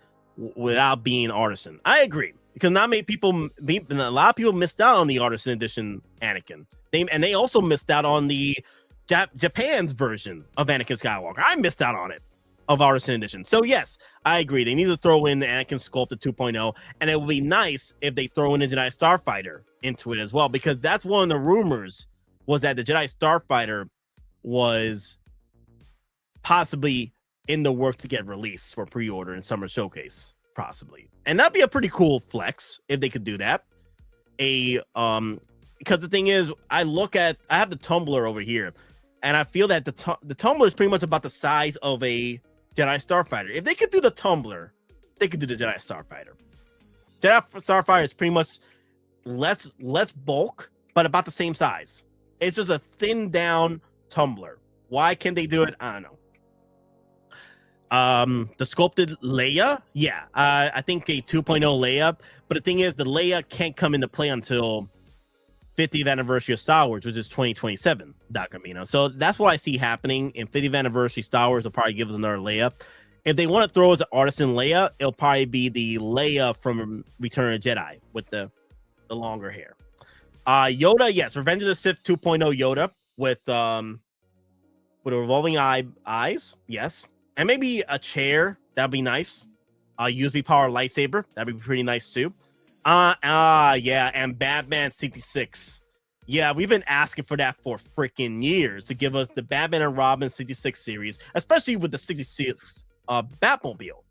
S7: without being artisan. I agree, because not many people, a lot of people missed out on the artisan edition Anakin. They also missed out on the Japan's version of Anakin Skywalker. I missed out on it, of artisan edition. So yes, I agree. They need to throw in the Anakin Sculpted 2.0, and it would be nice if they throw in a Jedi Starfighter into it as well, because that's one of the rumors, was that the Jedi Starfighter was possibly in the works to get released for pre-order in Summer Showcase, possibly. And that'd be a pretty cool flex if they could do that. Because the thing is, I have the tumbler over here, and I feel that the tumbler is pretty much about the size of a Jedi Starfighter. If they could do the tumbler, they could do the Jedi Starfighter. Jedi Starfighter is pretty much less bulk, but about the same size. It's just a thinned down tumbler. Why can't they do it? I don't know. The sculpted Leia, yeah, I think a 2.0 Leia. But the thing is, the Leia can't come into play until 50th anniversary of Star Wars, which is 2027, Doc Camino. So that's what I see happening. In 50th anniversary Star Wars will probably give us another Leia. If they want to throw as an artisan Leia, it'll probably be the Leia from Return of the Jedi with the longer hair. Yoda, yes, Revenge of the Sith 2.0 Yoda with a revolving eyes, yes, and maybe a chair. That'd be nice. USB power lightsaber, that'd be pretty nice too. Yeah, and Batman 66. Yeah, we've been asking for that for freaking years, to give us the Batman and Robin 66 series, especially with the 66 Batmobile.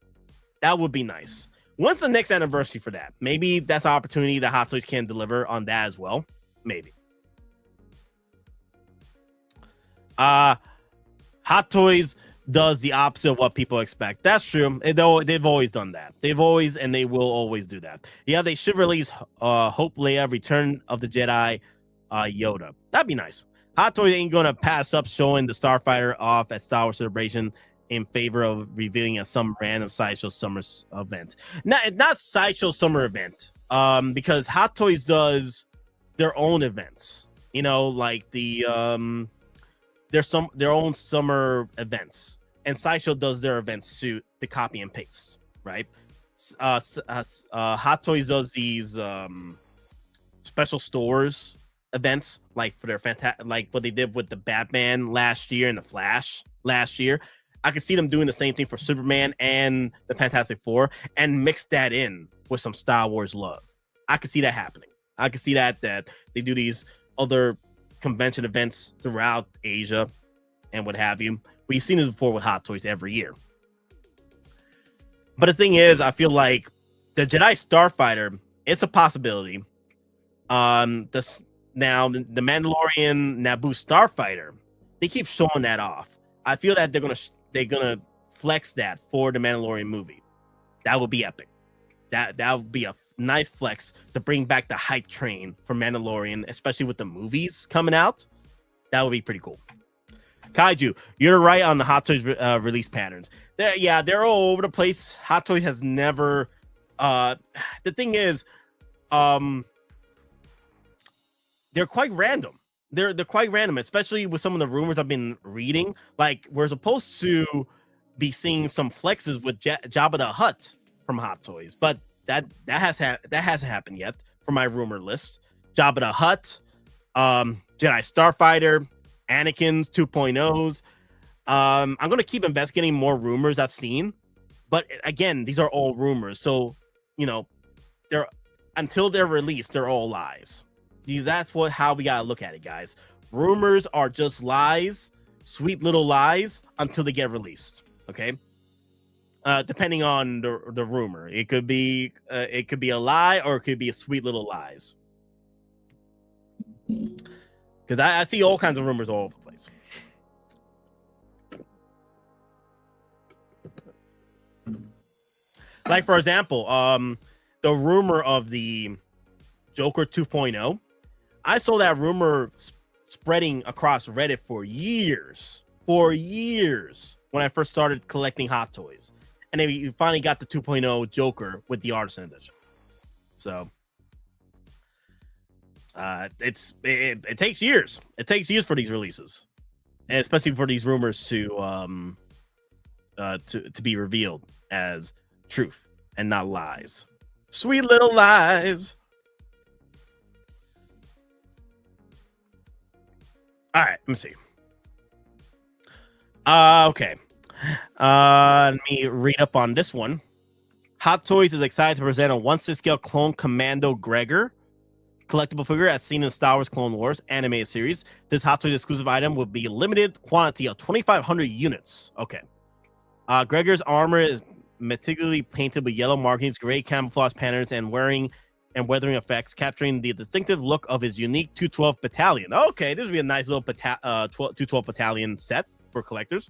S7: That would be nice. When's the next anniversary for that? Maybe that's an opportunity that Hot Toys can deliver on that as well. Maybe. Hot Toys does the opposite of what people expect. That's true. They've always done that. They've always, and they will always do that. Yeah, they should release Hope Leia Return of the Jedi Yoda. That'd be nice. Hot Toys ain't gonna pass up showing the Starfighter off at Star Wars Celebration in favor of revealing at some random Sideshow Summer event. Not Sideshow Summer event, because Hot Toys does their own events. You know, like their own summer events, and Sideshow does their events to copy and paste, right? Hot Toys does these special stores events, like for their like what they did with the Batman last year and the Flash last year. I could see them doing the same thing for Superman and the Fantastic Four, and mix that in with some Star Wars love. I could see that happening. I could see that they do these other convention events throughout Asia and what have you. We've seen this before with Hot Toys every year. But the thing is, I feel like the Jedi Starfighter, it's a possibility. Now the Mandalorian Naboo Starfighter, they keep showing that off. I feel that they're gonna flex that for the Mandalorian movie. That would be epic. That would be a nice flex to bring back the hype train for Mandalorian, especially with the movies coming out. That would be pretty cool. Kaiju, you're right on the Hot Toys release patterns. They're all over the place. Hot Toys has never. The thing is, they're quite random. They're quite random, especially with some of the rumors I've been reading. Like, we're supposed to be seeing some flexes with Jabba the Hutt from Hot Toys, but that hasn't happened yet for my rumor list. Jabba the Hutt, Jedi Starfighter, Anakin's 2.0s. I'm gonna keep investigating more rumors I've seen, but again, these are all rumors. So, you know, until they're released, they're all lies. That's how we gotta look at it, guys. Rumors are just lies, sweet little lies, until they get released. Okay. depending on the rumor. It could be a lie or it could be a sweet little lies. Because I see all kinds of rumors all over the place. Like, for example, the rumor of the Joker 2.0. I saw that rumor spreading across Reddit for years. When I first started collecting Hot Toys. And then you finally got the 2.0 Joker with the Artisan Edition. So it takes years. It takes years for these releases. And especially for these rumors to be revealed as truth and not lies. Sweet little lies. All right, let me see. Okay. Let me read up on this one. Hot Toys is excited to present a 1/6 scale clone Commando Gregor collectible figure as seen in Star Wars Clone Wars animated series. This Hot Toys exclusive item will be a limited quantity of 2,500 units. Okay. Gregor's armor is meticulously painted with yellow markings, gray camouflage patterns, and weathering effects, capturing the distinctive look of his unique 212 battalion. Okay, this would be a nice little 212 battalion set for collectors.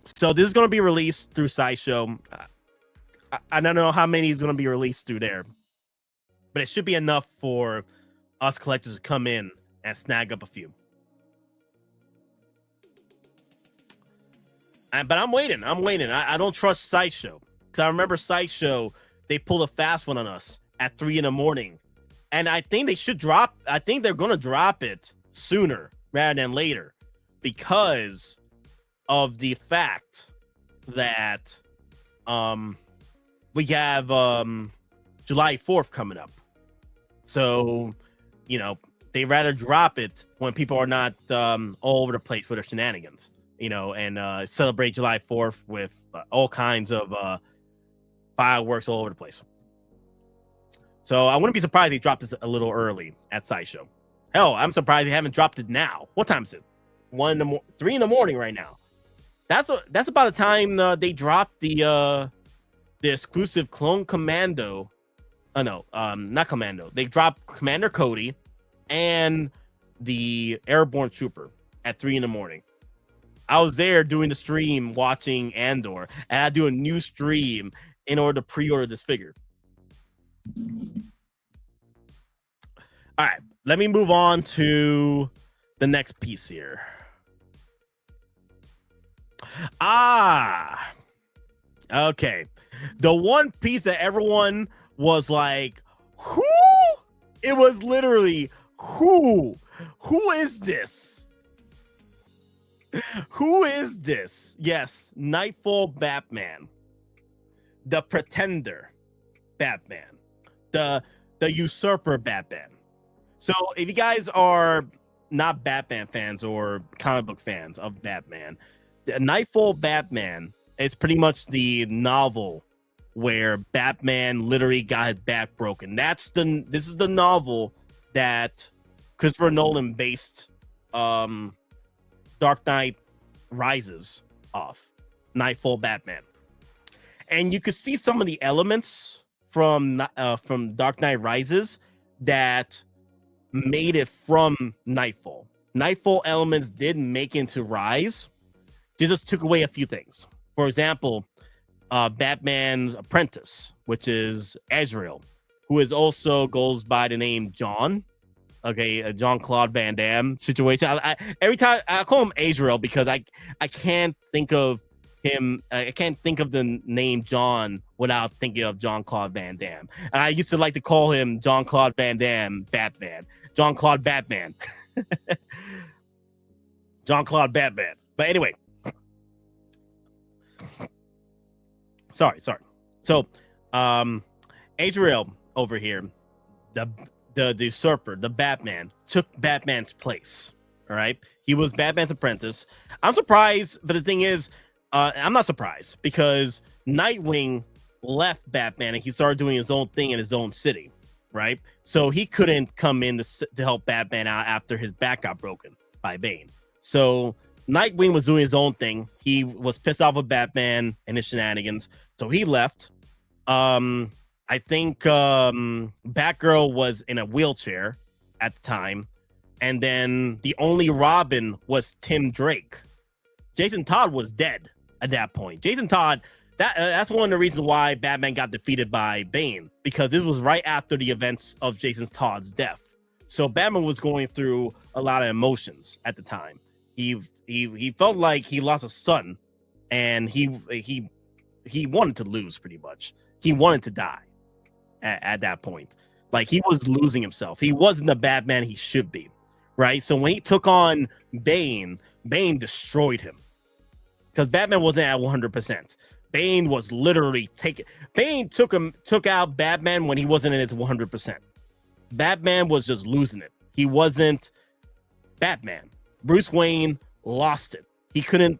S7: So this is going to be released through Sideshow. I don't know how many is going to be released through there, but it should be enough for us collectors to come in and snag up a few. But I'm waiting. I don't trust Sideshow. Because I remember Sideshow, they pulled a fast one on us at 3 a.m. And I think they should drop. I think they're going to drop it sooner rather than later because of the fact that we have July 4th coming up. So, they rather drop it when people are not all over the place with their shenanigans, and celebrate July 4th with all kinds of fireworks all over the place. So I wouldn't be surprised if they dropped this a little early at Sideshow. Hell, I'm surprised they haven't dropped it now. What time is it? 3 in the morning right now. That's about the time they dropped the exclusive Clone Commando. Not Commando. They dropped Commander Cody and the Airborne Trooper at 3 in the morning. I was there doing the stream watching Andor, and I do a new stream in order to pre-order this figure. All right, let me move on to the next piece here. Okay. The one piece that everyone was like, who? It was literally, who? Who is this? Who is this? Yes, Nightfall Batman. The Pretender Batman. The Usurper Batman. So if you guys are not Batman fans or comic book fans of Batman, the Nightfall Batman is pretty much the novel where Batman literally got his back broken. This is the novel that Christopher Nolan based Dark Knight Rises off. Nightfall Batman. And you could see some of the elements from Dark Knight Rises that made it from Nightfall. Nightfall elements did make into Rise. They just took away a few things. For example, Batman's apprentice, which is Azrael, who is also goes by the name John. Okay, a Jean-Claude Van Damme situation. Every time I call him Azrael because I can't think of him. I can't think of the name John without thinking of Jean-Claude Van Damme. And I used to like to call him Jean-Claude Van Damme Batman. Jean-Claude Batman. Jean-Claude Batman. But anyway. Sorry. So, Azrael over here, the usurper, the Batman, took Batman's place. All right, he was Batman's apprentice. I'm surprised, but the thing is, I'm not surprised because Nightwing left Batman and he started doing his own thing in his own city, right? So he couldn't come in to help Batman out after his back got broken by Bane. So Nightwing was doing his own thing. He was pissed off with Batman and his shenanigans, so he left. I think Batgirl was in a wheelchair at the time, and then the only Robin was Tim Drake. Jason Todd was dead at that point. Jason Todd, that's one of the reasons why Batman got defeated by Bane, because this was right after the events of Jason Todd's death. So Batman was going through a lot of emotions at the time. He felt like he lost a son, and he wanted to lose pretty much. He wanted to die at that point. Like, he was losing himself. He wasn't the Batman he should be, right? So when he took on Bane destroyed him, because Batman wasn't at 100%. Bane was literally Bane took out Batman when he wasn't in his 100%. Batman was just losing it. He wasn't Batman. Bruce Wayne lost it. He couldn't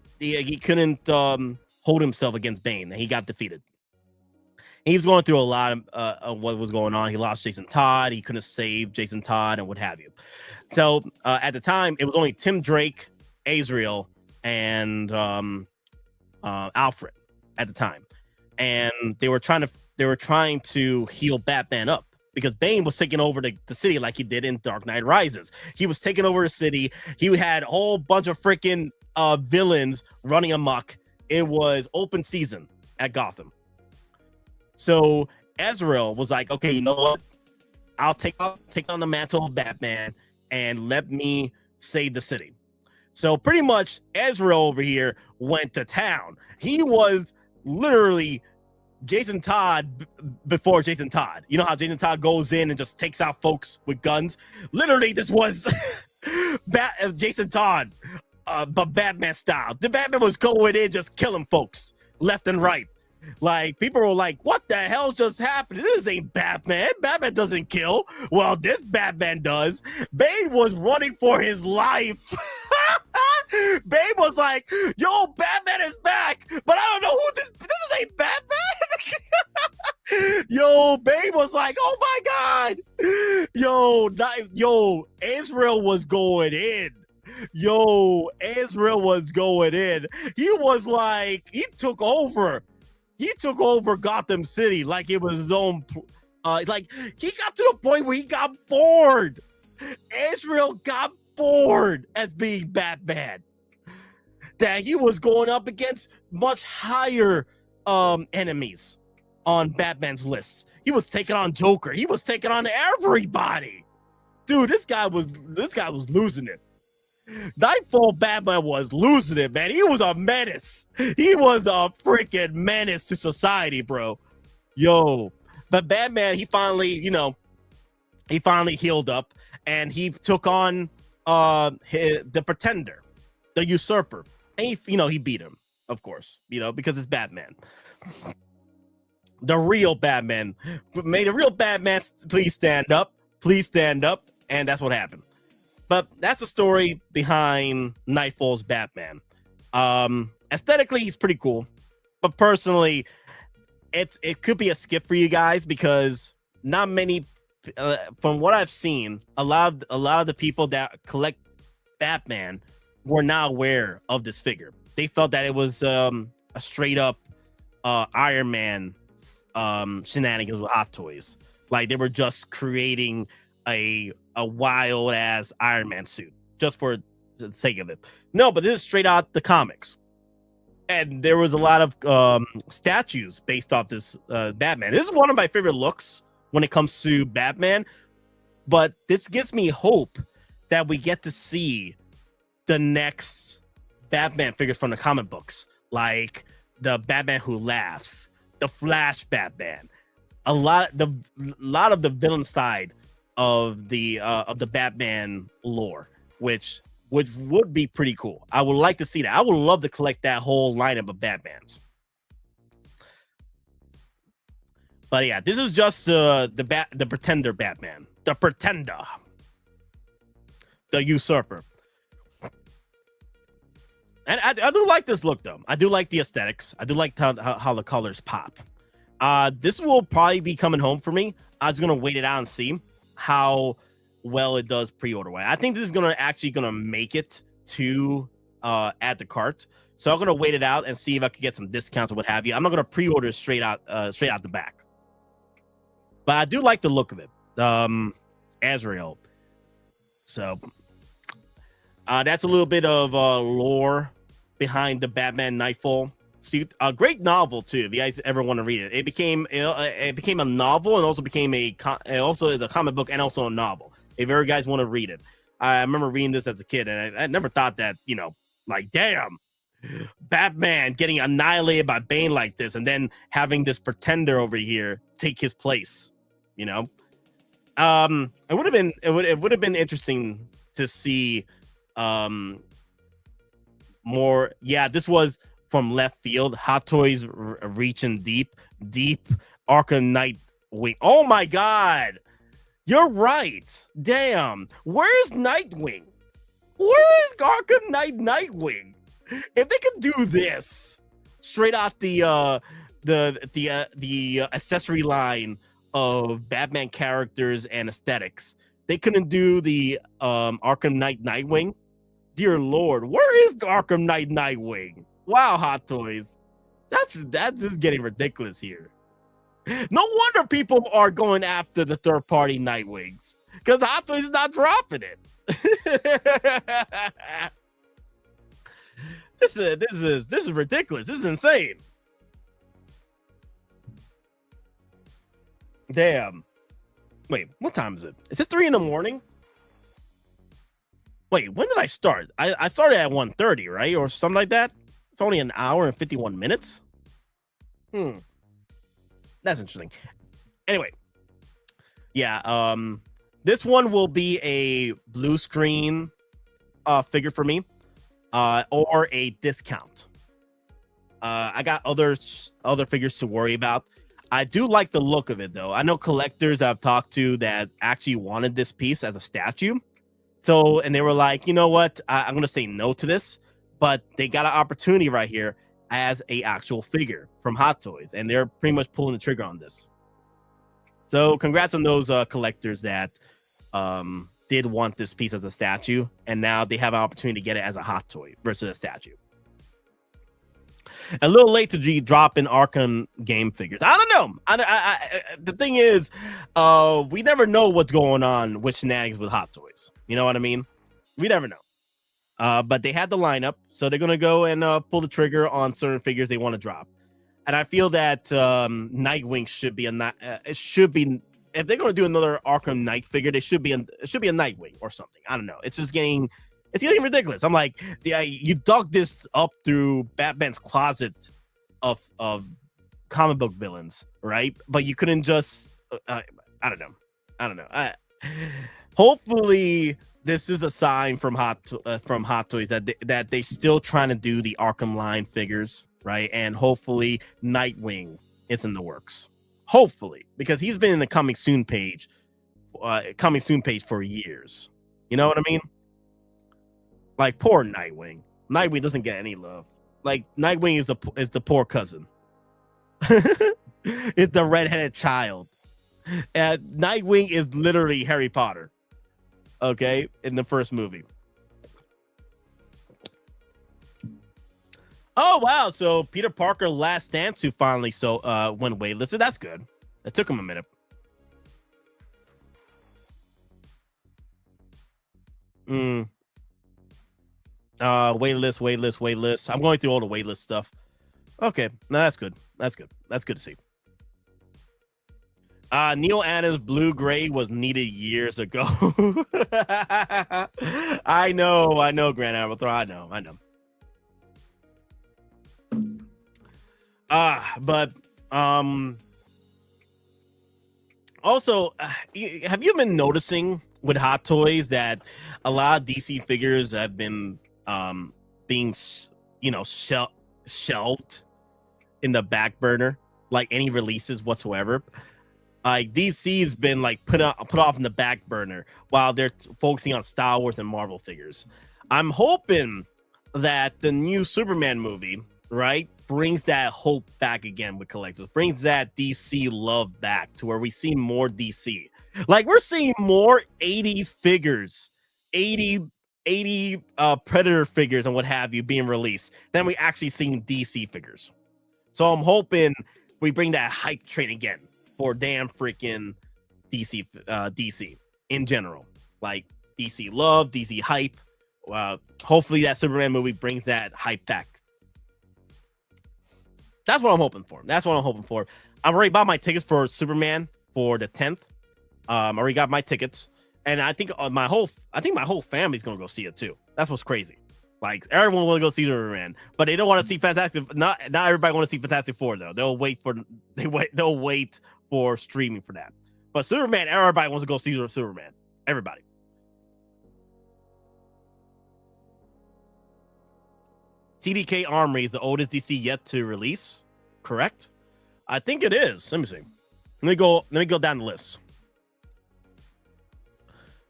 S7: hold himself against Bane, and he got defeated. He was going through a lot of what was going on. He lost Jason Todd. He couldn't save Jason Todd and what have you. So at the time, it was only Tim Drake, Azrael, and Alfred at the time, and they were trying to heal Batman up, because Bane was taking over the city like he did in Dark Knight Rises. He was taking over the city. He had a whole bunch of freaking villains running amok. It was open season at Gotham. So Azrael was like, okay, you know what? I'll take on the mantle of Batman and let me save the city. So pretty much Azrael over here went to town. He was literally Jason Todd before Jason Todd. You know how Jason Todd goes in and just takes out folks with guns? Literally, this was Jason Todd, but Batman style. The Batman was going in just killing folks left and right. Like, people were like, what the hell just happened? This ain't Batman. Batman doesn't kill. Well, this Batman does. Bane was running for his life. Bane was like, yo, Batman is back, but I don't know who this ain't Batman. Yo, Bane was like, oh my God. Yo, Azrael was going in. He was like, he took over Gotham City like it was his own. Like, he got to the point where he got bored. Azrael got bored as being Batman. That he was going up against much higher enemies on Batman's list. He was taking on Joker. He was taking on everybody. Dude, this guy was losing it. Nightfall Batman was losing it, man. He was a menace. He was a freaking menace to society, bro. Yo, but Batman, he finally healed up, and he took on the Pretender, the Usurper, and he beat him, of course, because it's Batman. The real Batman. May the real Batman please stand up, and that's what happened. But that's the story behind Nightfall's Batman. Aesthetically, he's pretty cool, but personally, it could be a skip for you guys, because not many, from what I've seen, a lot of the people that collect Batman were not aware of this figure. They thought that it was a straight up Iron Man shenanigans with Hot Toys. Like, they were just creating a wild ass Iron Man suit just for the sake of it. No, but this is straight out the comics, and there was a lot of statues based off this Batman. This is one of my favorite looks when it comes to Batman, but this gives me hope that we get to see the next Batman figures from the comic books, like the Batman Who Laughs, the Flash Batman, a lot of the villain side of the Batman lore, which would be pretty cool. I would like to see that. I would love to collect that whole lineup of Batmans. But yeah, this is just the Pretender Batman, the Pretender, the Usurper. And I do like this look, though. I do like the aesthetics. I do like how the colors pop. This will probably be coming home for me. I'm just gonna wait it out and see how well it does pre-order wise. I think this is actually gonna make it to add to cart. So I'm gonna wait it out and see if I can get some discounts or what have you. I'm not gonna pre-order straight out the back. But I do like the look of it. Azrael. So that's a little bit of lore behind the Batman Nightfall suit. A great novel too. If you guys ever want to read it, it became a novel and also became also is a comic book and also a novel. If you guys want to read it, I remember reading this as a kid, and I never thought that, you know, like, damn, Batman getting annihilated by Bane like this, and then having this pretender over here take his place. You know, it would have been interesting to see more. Yeah, this was from left field. Hot Toys reaching deep Arkham Nightwing. Oh my God, you're right. Damn, where's Nightwing? Where is Arkham Nightwing? If they could do this straight out the accessory line of Batman characters and aesthetics, they couldn't do the Arkham Nightwing. Dear Lord, where is the Arkham Nightwing? Wow, Hot Toys, that's just getting ridiculous here. No wonder people are going after the third-party Nightwings, because Hot Toys is not dropping it. This is ridiculous. This is insane. Damn. Wait, what time is it? Is it 3 a.m? Wait, when did I start? I started at 1:30, right? Or something like that. It's only an hour and 51 minutes. That's interesting. Anyway. Yeah, this one will be a blue screen figure for me. Or a discount. I got other figures to worry about. I do like the look of it, though. I know collectors I've talked to that actually wanted this piece as a statue. So, and they were like, you know what? I'm going to say no to this. But they got an opportunity right here as a actual figure from Hot Toys. And they're pretty much pulling the trigger on this. So congrats on those collectors that did want this piece as a statue, and now they have an opportunity to get it as a hot toy versus a statue. A little late to be dropping Arkham game figures. I don't know. The thing is, we never know what's going on with shenanigans with Hot Toys. You know what I mean? We never know. But they had the lineup, so they're gonna go and pull the trigger on certain figures they want to drop. And I feel that Nightwing should be it should be. If they're going to do another Arkham Knight figure, it should be a Nightwing or something. I don't know. It's getting ridiculous. I'm like, you dug this up through Batman's closet of comic book villains, right? But you couldn't just, I don't know. Hopefully this is a sign from Hot Toys that they're still trying to do the Arkham line figures, right? And hopefully Nightwing is in the works. Hopefully, because he's been in the coming soon page for years. You know what I mean? Like, poor Nightwing. Nightwing doesn't get any love. Like, Nightwing is the poor cousin. It's the redheaded child. And Nightwing is literally Harry Potter. Okay, in the first movie. Oh wow! So Peter Parker Last Stand who finally went waitlisted. That's good. It took him a minute. Waitlist. I'm going through all the waitlist stuff. Okay, no, that's good. That's good to see. Neil Adams Blue Gray was needed years ago. I know, Grand Admiral. I know. But also, have you been noticing with Hot Toys that a lot of DC figures have been being shelved in the back burner, like any releases whatsoever? Like DC's been like put off in the back burner while they're focusing on Star Wars and Marvel figures. I'm hoping that the new Superman movie, right, brings that hope back again with collectors, brings that DC love back to where we see more DC. Like, we're seeing more 80s figures, 80 80 Predator figures and what have you being released than we actually seeing DC figures. So I'm hoping we bring that hype train again for damn freaking DC in general. Like DC love, DC hype. Hopefully that Superman movie brings that hype back. That's what I'm hoping for. I've already bought my tickets for Superman for the 10th. I already got my tickets, and I think my whole family's gonna go see it too. That's what's crazy. Like everyone will go see Superman, but they don't want to see Fantastic. Not everybody want to see Fantastic Four though. They'll wait for streaming for that. But Superman, everybody wants to go see Superman. Everybody. TDK Armory is the oldest DC yet to release. Correct? I think it is. Let me see. Let me go down the list.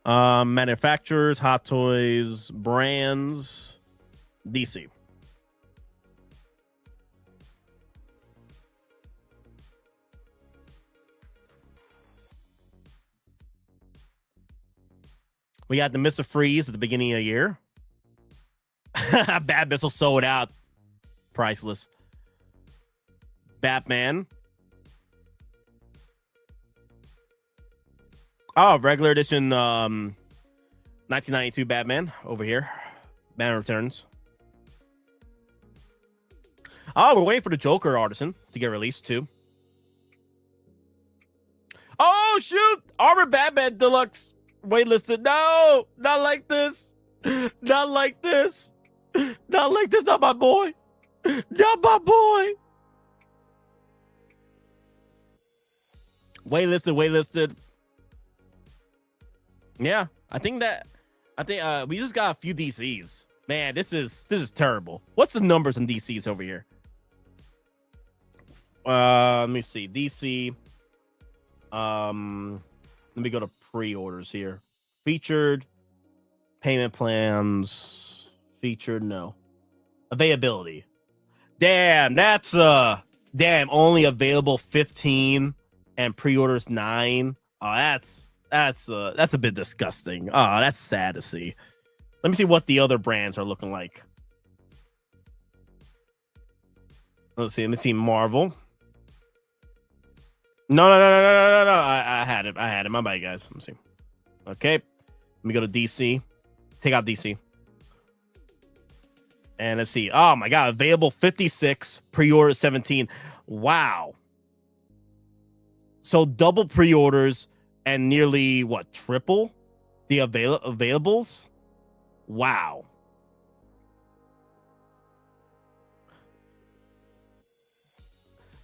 S7: Manufacturers, Hot Toys, brands, DC. We got the Mr. Freeze at the beginning of the year. Bad Missile sold out. Priceless. Batman. Oh, regular edition 1992 Batman over here. Batman Returns. Oh, we're waiting for the Joker Artisan to get released too. Oh, shoot! Armored Batman Deluxe. Waitlisted. No! Not like this. Not like this. Not like this. Not my boy. Not my boy. Waitlisted. Yeah, I think we just got a few DCs. Man, this is terrible. What's the numbers in DCs over here? Let me see. DC. Let me go to pre-orders here. Featured, payment plans, featured, no. Availability. Damn, that's only available 15 and pre-orders 9. Oh, that's a bit disgusting. Oh, that's sad to see. Let me see what the other brands are looking like. Let's see. Let me see Marvel. No. I had it. My bad, guys. Let me see. Okay. Let me go to DC. Take out DC. And let's see. Oh my God. Available 56. Pre-order 17. Wow. So double pre-orders and nearly triple the availables? Wow.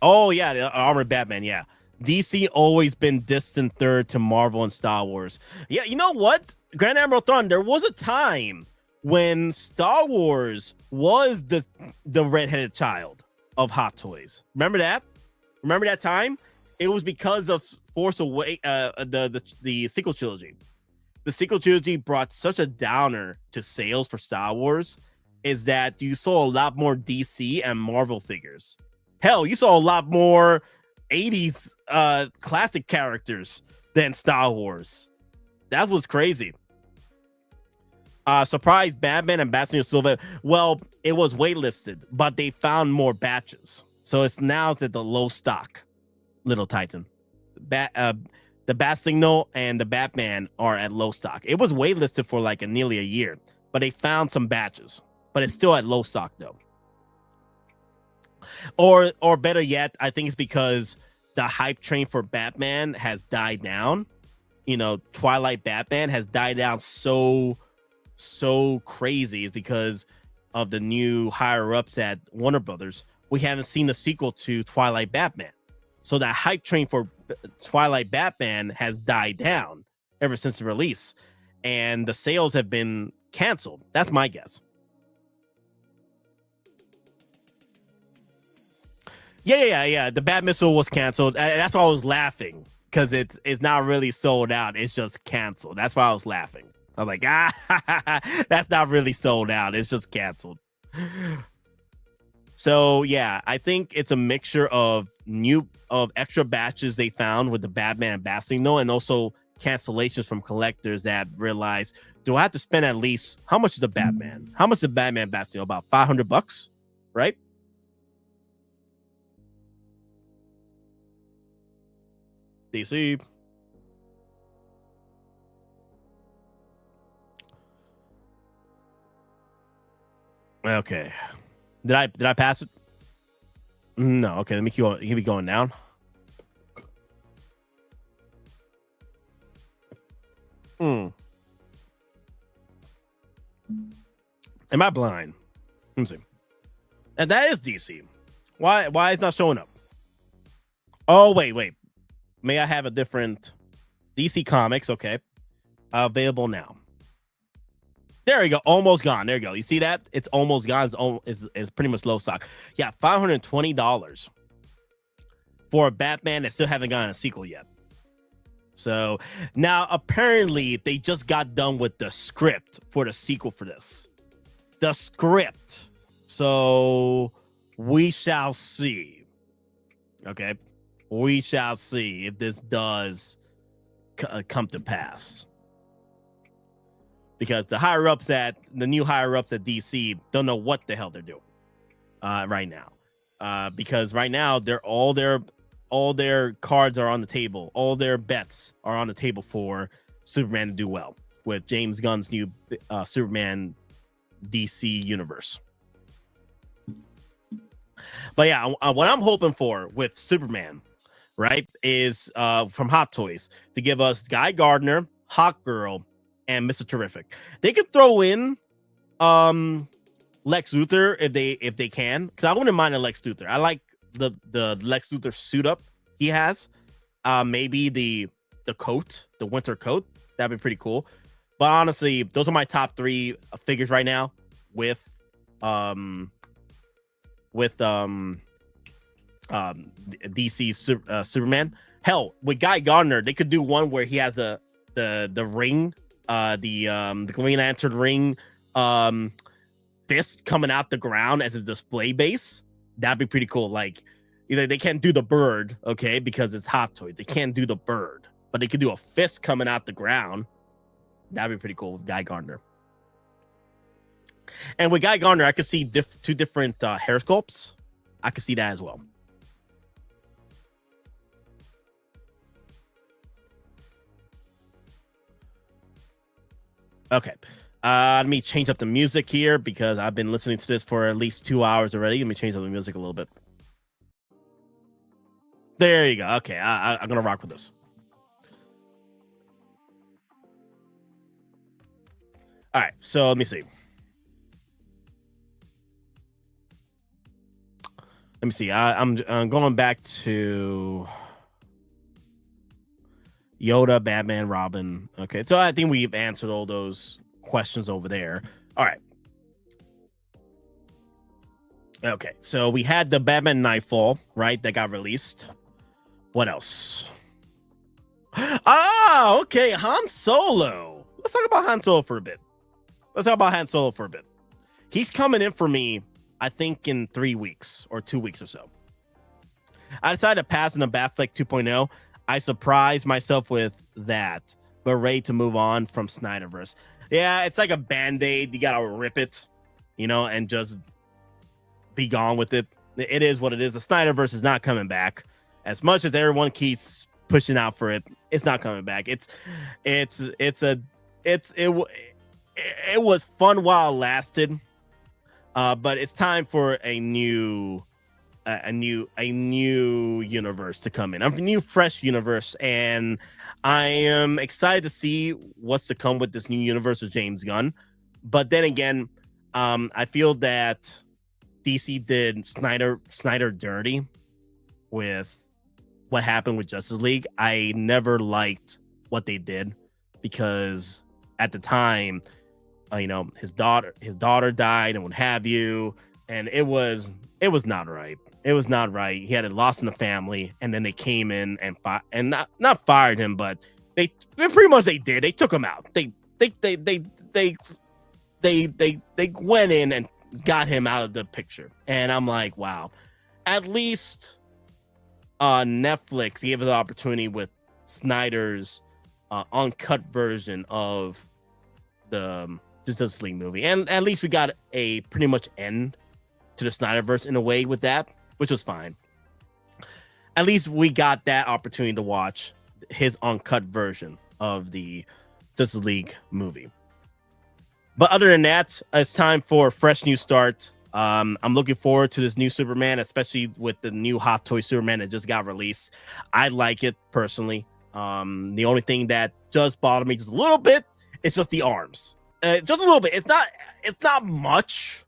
S7: Oh yeah, the Armored Batman, yeah. DC always been distant third to Marvel and Star Wars. Yeah, you know what? Grand Admiral Thrawn, there was a time when Star Wars was the redheaded child of Hot Toys. Remember that? Remember that time? It was because of Force Awakens, the sequel trilogy. The sequel trilogy brought such a downer to sales for Star Wars is that you saw a lot more DC and Marvel figures. Hell, you saw a lot more 80s classic characters than Star Wars. That was crazy. Surprise Batman and Batman Silver. Well, it was waitlisted, but they found more batches. So it's now at the low stock, Little Titan. The Bat Signal and the Batman are at low stock. It was waitlisted for nearly a year, but they found some batches. But it's still at low stock though. Or better yet, I think it's because the hype train for Batman has died down. You know, Twilight Batman has died down so crazy. It's because of the new higher ups at Warner Brothers. We haven't seen the sequel to Twilight Batman. So that hype train for Twilight Batman has died down ever since the release. And the sales have been canceled. That's my guess. Yeah. The Bat Missile was canceled. That's why I was laughing. Because it's not really sold out. It's just canceled. That's why I was laughing. I was like, that's not really sold out. It's just canceled. So yeah, I think it's a mixture of extra batches they found with the Batman and Bat Signal, and also cancellations from collectors that realize, do I have to spend at least, how much is the Batman? How much is the Batman Bastille? About $500, right? DC. Okay. Did I pass it? No. Okay, let me keep going down. Am I blind? Let me see. And that is DC. Why is it not showing up? Oh, wait. May I have a different DC Comics? Okay. Available now. There you go. Almost gone. There you go. You see that? It's almost gone. It's pretty much low stock. Yeah, $520 for a Batman that still haven't gotten a sequel yet. So now apparently they just got done with the script for the sequel for this. The script. So we shall see. Okay. We shall see if this does come to pass. Because the new higher ups at DC don't know what the hell they're doing right now. Because right now all their cards are on the table. All their bets are on the table for Superman to do well with James Gunn's new Superman DC universe. But yeah, what I'm hoping for with Superman, right, is from Hot Toys to give us Guy Gardner, Hawk Girl, and Mr. Terrific. They could throw in Lex Luthor if they can, because I wouldn't mind a Lex Luthor. I like the Lex Luthor suit up he has. Maybe the coat, the winter coat, that'd be pretty cool. But honestly, those are my top 3 figures right now with DC Superman. Hell, with Guy Gardner, they could do one where he has the ring, the Green Lantern ring fist coming out the ground as a display base. That'd be pretty cool. Like, either they can't do the bird, okay, because it's Hot Toy. They can't do the bird, but they could do a fist coming out the ground. That'd be pretty cool with Guy Gardner. And with Guy Gardner, I could see 2 different hair sculpts. I could see that as well. Okay. Let me change up the music here because I've been listening to this for at least 2 hours already. Let me change up the music a little bit. There you go. Okay, I'm going to rock with this. All right, so let me see. Let me see. I'm going back to Yoda, Batman, Robin. Okay, so I think we've answered all those questions over there. All right. Okay, so we had the Batman Nightfall, right? That got released. What else? Ah, okay, Han Solo. Let's talk about Han Solo for a bit. He's coming in for me, I think, in 3 weeks or 2 weeks or so. I decided to pass in the Batfleck 2.0. I surprised myself with that, but ready to move on from Snyderverse. Yeah, it's like a Band-Aid. You gotta rip it, and just be gone with it. It is what it is. The Snyderverse is not coming back. As much as everyone keeps pushing out for it, it's not coming back. It was fun while it lasted, but it's time for a new universe to come in. A new, fresh universe, and I am excited to see what's to come with this new universe with James Gunn. But then again, I feel that DC did Snyder dirty with what happened with Justice League. I never liked what they did because at the time, his daughter died and what have you, and it was not right. It was not right. He had a loss in the family, and then they came in and not fired him, but they pretty much they did. They took him out. They went in and got him out of the picture. And I'm like, wow. At least Netflix gave it the opportunity with Snyder's uncut version of the Justice League movie, and at least we got a pretty much end to the Snyderverse in a way with that, which was fine. At least we got that opportunity to watch his uncut version of the Justice League movie. But other than that, it's time for a fresh new start. I'm looking forward to this new Superman, especially with the new Hot Toy Superman that just got released. I like it personally. The only thing that does bother me just a little bit is just the arms. Just a little bit. It's not much.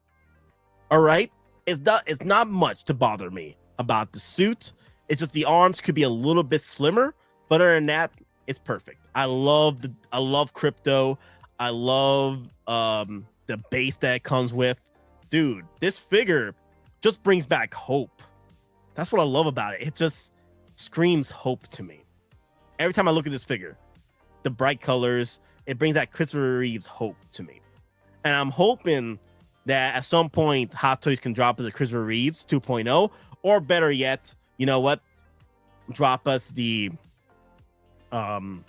S7: All right. It's not much to bother me about the suit. It's just the arms could be a little bit slimmer, but other than that, it's perfect. I love Krypto. I love the base that it comes with. Dude, this figure just brings back hope. That's what I love about it. It just screams hope to me. Every time I look at this figure, the bright colors, it brings that Christopher Reeves hope to me. And I'm hoping that at some point Hot Toys can drop us a Christopher Reeves 2.0, or better yet, you know what? Drop us the InArt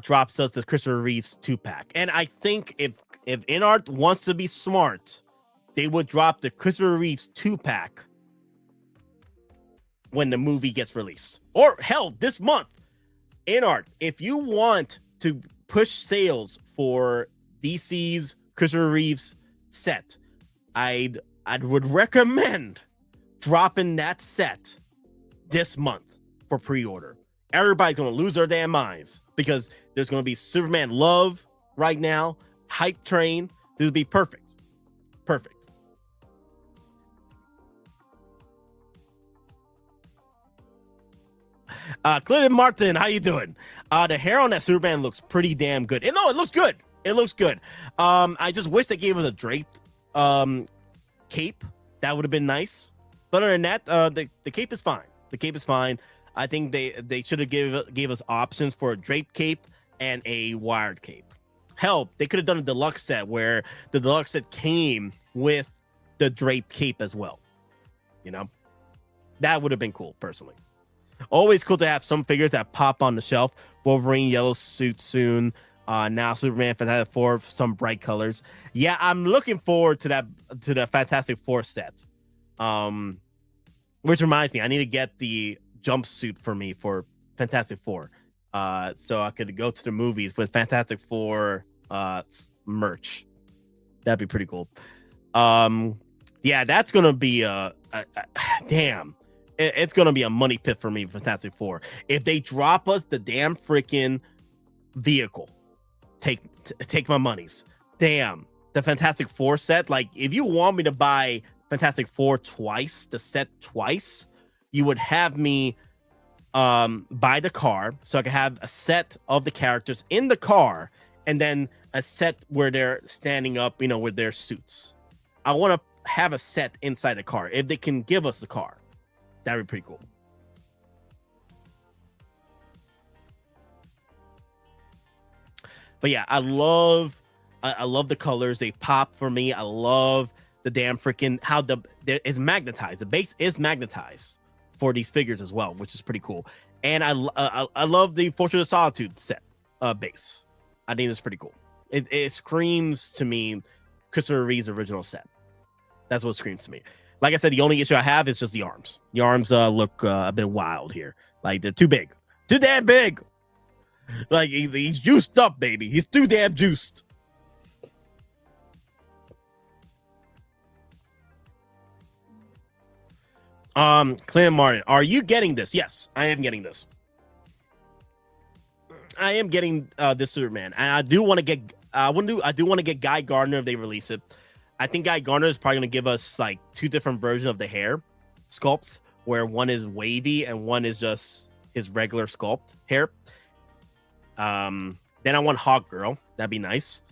S7: drops us the Christopher Reeves 2-pack. And I think if InArt wants to be smart, they would drop the Christopher Reeves 2-pack when the movie gets released. Or hell, this month. InArt, if you want to push sales for DC's Christopher Reeves set, I would recommend dropping that set this month for pre-order. Everybody's going to lose their damn minds because there's going to be Superman love right now, hype train. This would be perfect. Perfect. Clinton Martin, how you doing? The hair on that Superman looks pretty damn good. And no, it looks good. It looks good. I just wish they gave us a draped cape. That would have been nice. But other than that, the cape is fine. The cape is fine. I think they should have gave us options for a draped cape and a wired cape. Hell, they could have done a deluxe set where the deluxe set came with the draped cape as well. You know, that would have been cool, personally. Always cool to have some figures that pop on the shelf. Wolverine yellow suit soon. Now Superman, Fantastic Four, some bright colors. Yeah, I'm looking forward to the Fantastic Four set. Which reminds me, I need to get the jumpsuit for me for Fantastic Four. So I could go to the movies with Fantastic Four merch. That'd be pretty cool. Yeah, that's gonna be damn. It's gonna be a money pit for me, Fantastic Four. If they drop us the damn freaking vehicle, take my monies. Damn, the Fantastic Four set. Like, if you want me to buy Fantastic Four twice, the set twice, you would have me buy the car so I can have a set of the characters in the car and then a set where they're standing up, you know, with their suits. I want to have a set inside the car. If they can give us the car, that'd be pretty cool. But yeah, I love the colors. They pop for me. I love the damn freaking how it's magnetized. The base is magnetized for these figures as well, which is pretty cool. And I love the Fortress of Solitude set base. I think it's pretty cool. It screams to me Christopher Reeve's original set. That's what it screams to me. Like I said, the only issue I have is just the arms. The arms look a bit wild here. Like, they're too big. Too damn big. Like, he's juiced up, baby. He's too damn juiced. Clem Martin, are you getting this? Yes, I am getting this. I am getting this Superman, and I do want to get. I do want to get Guy Gardner if they release it. I think Guy Gardner is probably going to give us like two different versions of the hair sculpts, where one is wavy and one is just his regular sculpt hair. Then I want Hawk Girl. That'd be nice.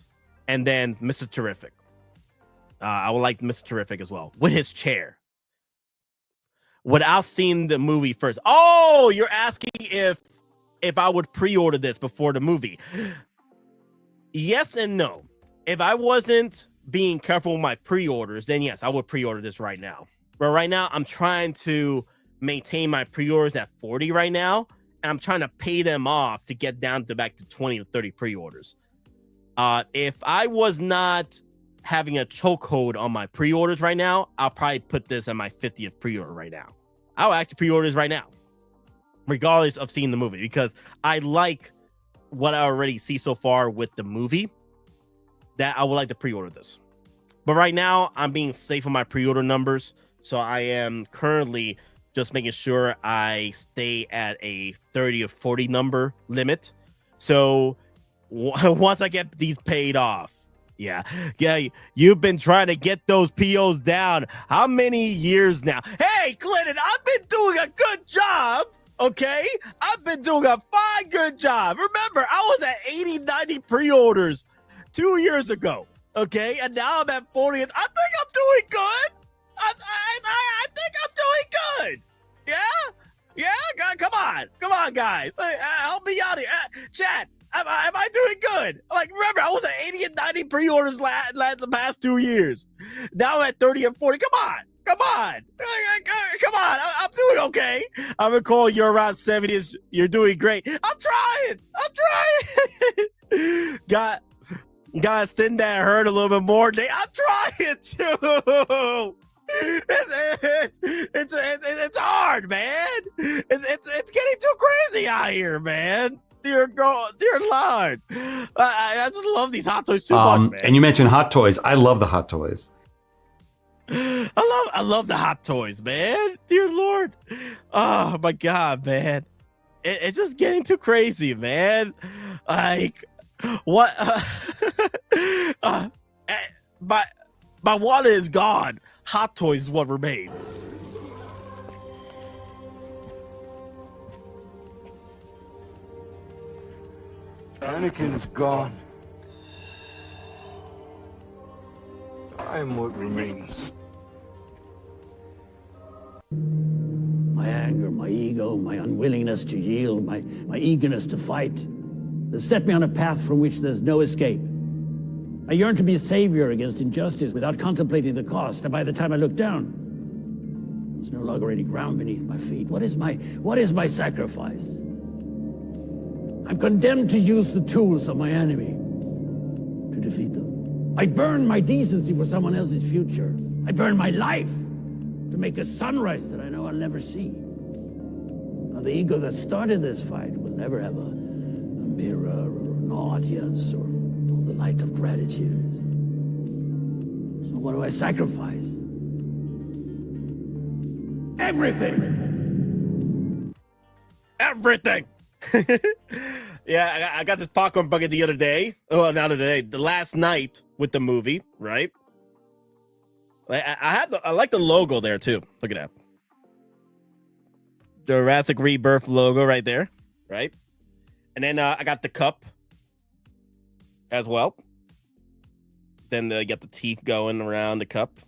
S7: And then Mr. Terrific. I would like Mr. Terrific as well with his chair. Without seeing the movie first. Oh, you're asking if I would pre-order this before the movie. Yes and no. If I wasn't being careful with my pre-orders, then yes, I would pre-order this right now. But right now, I'm trying to maintain my pre-orders at 40 right now. and I'm trying to pay them off to get down to back to 20 to 30 pre-orders. If I was not having a chokehold on my pre-orders right now, I'll probably put this at my 50th pre-order right now. I'll actually pre-order this right now, regardless of seeing the movie, because I like what I already see so far with the movie, that I would like to pre-order this. But right now, I'm being safe on my pre-order numbers, so I am currently just making sure I stay at a 30 or 40 number limit. So once I get these paid off, yeah, you've been trying to get those POs down. How many years now? Hey, Clinton, I've been doing a good job. Okay, I've been doing a fine, good job. Remember, I was at 80, 90 pre-orders 2 years ago. Okay, and now I'm at 40. I think I'm doing good. I think I'm doing good. Yeah. Come on, guys. Help me out here. Chat. Am I doing good? Like, remember, I was at 80 and 90 pre-orders the past 2 years. Now I'm at 30 and 40. Come on. I'm doing okay. I recall you're around 70. You're doing great. I'm trying. Gotta thin that hurt a little bit more. I'm trying to. It's hard, man. It's getting too crazy out here, man. Dear Lord, I just love these Hot Toys too much, man.
S10: And you mentioned Hot Toys. I love the Hot Toys.
S7: I love the Hot Toys, man. Dear Lord, oh my God, man, it's just getting too crazy, man. Like, what? My wallet is gone. Hot Toys is what remains.
S2: Anakin's gone. I'm what remains.
S11: My anger, my ego, my unwillingness to yield, my eagerness to fight has set me on a path from which there's no escape. I yearn to be a savior against injustice without contemplating the cost, and by the time I look down, there's no longer any ground beneath my feet. What is my sacrifice? I'm condemned to use the tools of my enemy to defeat them. I burn my decency for someone else's future. I burn my life to make a sunrise that I know I'll never see. Now, the ego that started this fight will never have a mirror or an audience or the light of gratitude. So what do I sacrifice? Everything!
S7: Yeah, I got this popcorn bucket the other day. Oh, not today. The last night with the movie, right? I like the logo there too. Look at that. Jurassic Rebirth logo right there, right? And then I got the cup as well. Then you got the teeth going around the cup.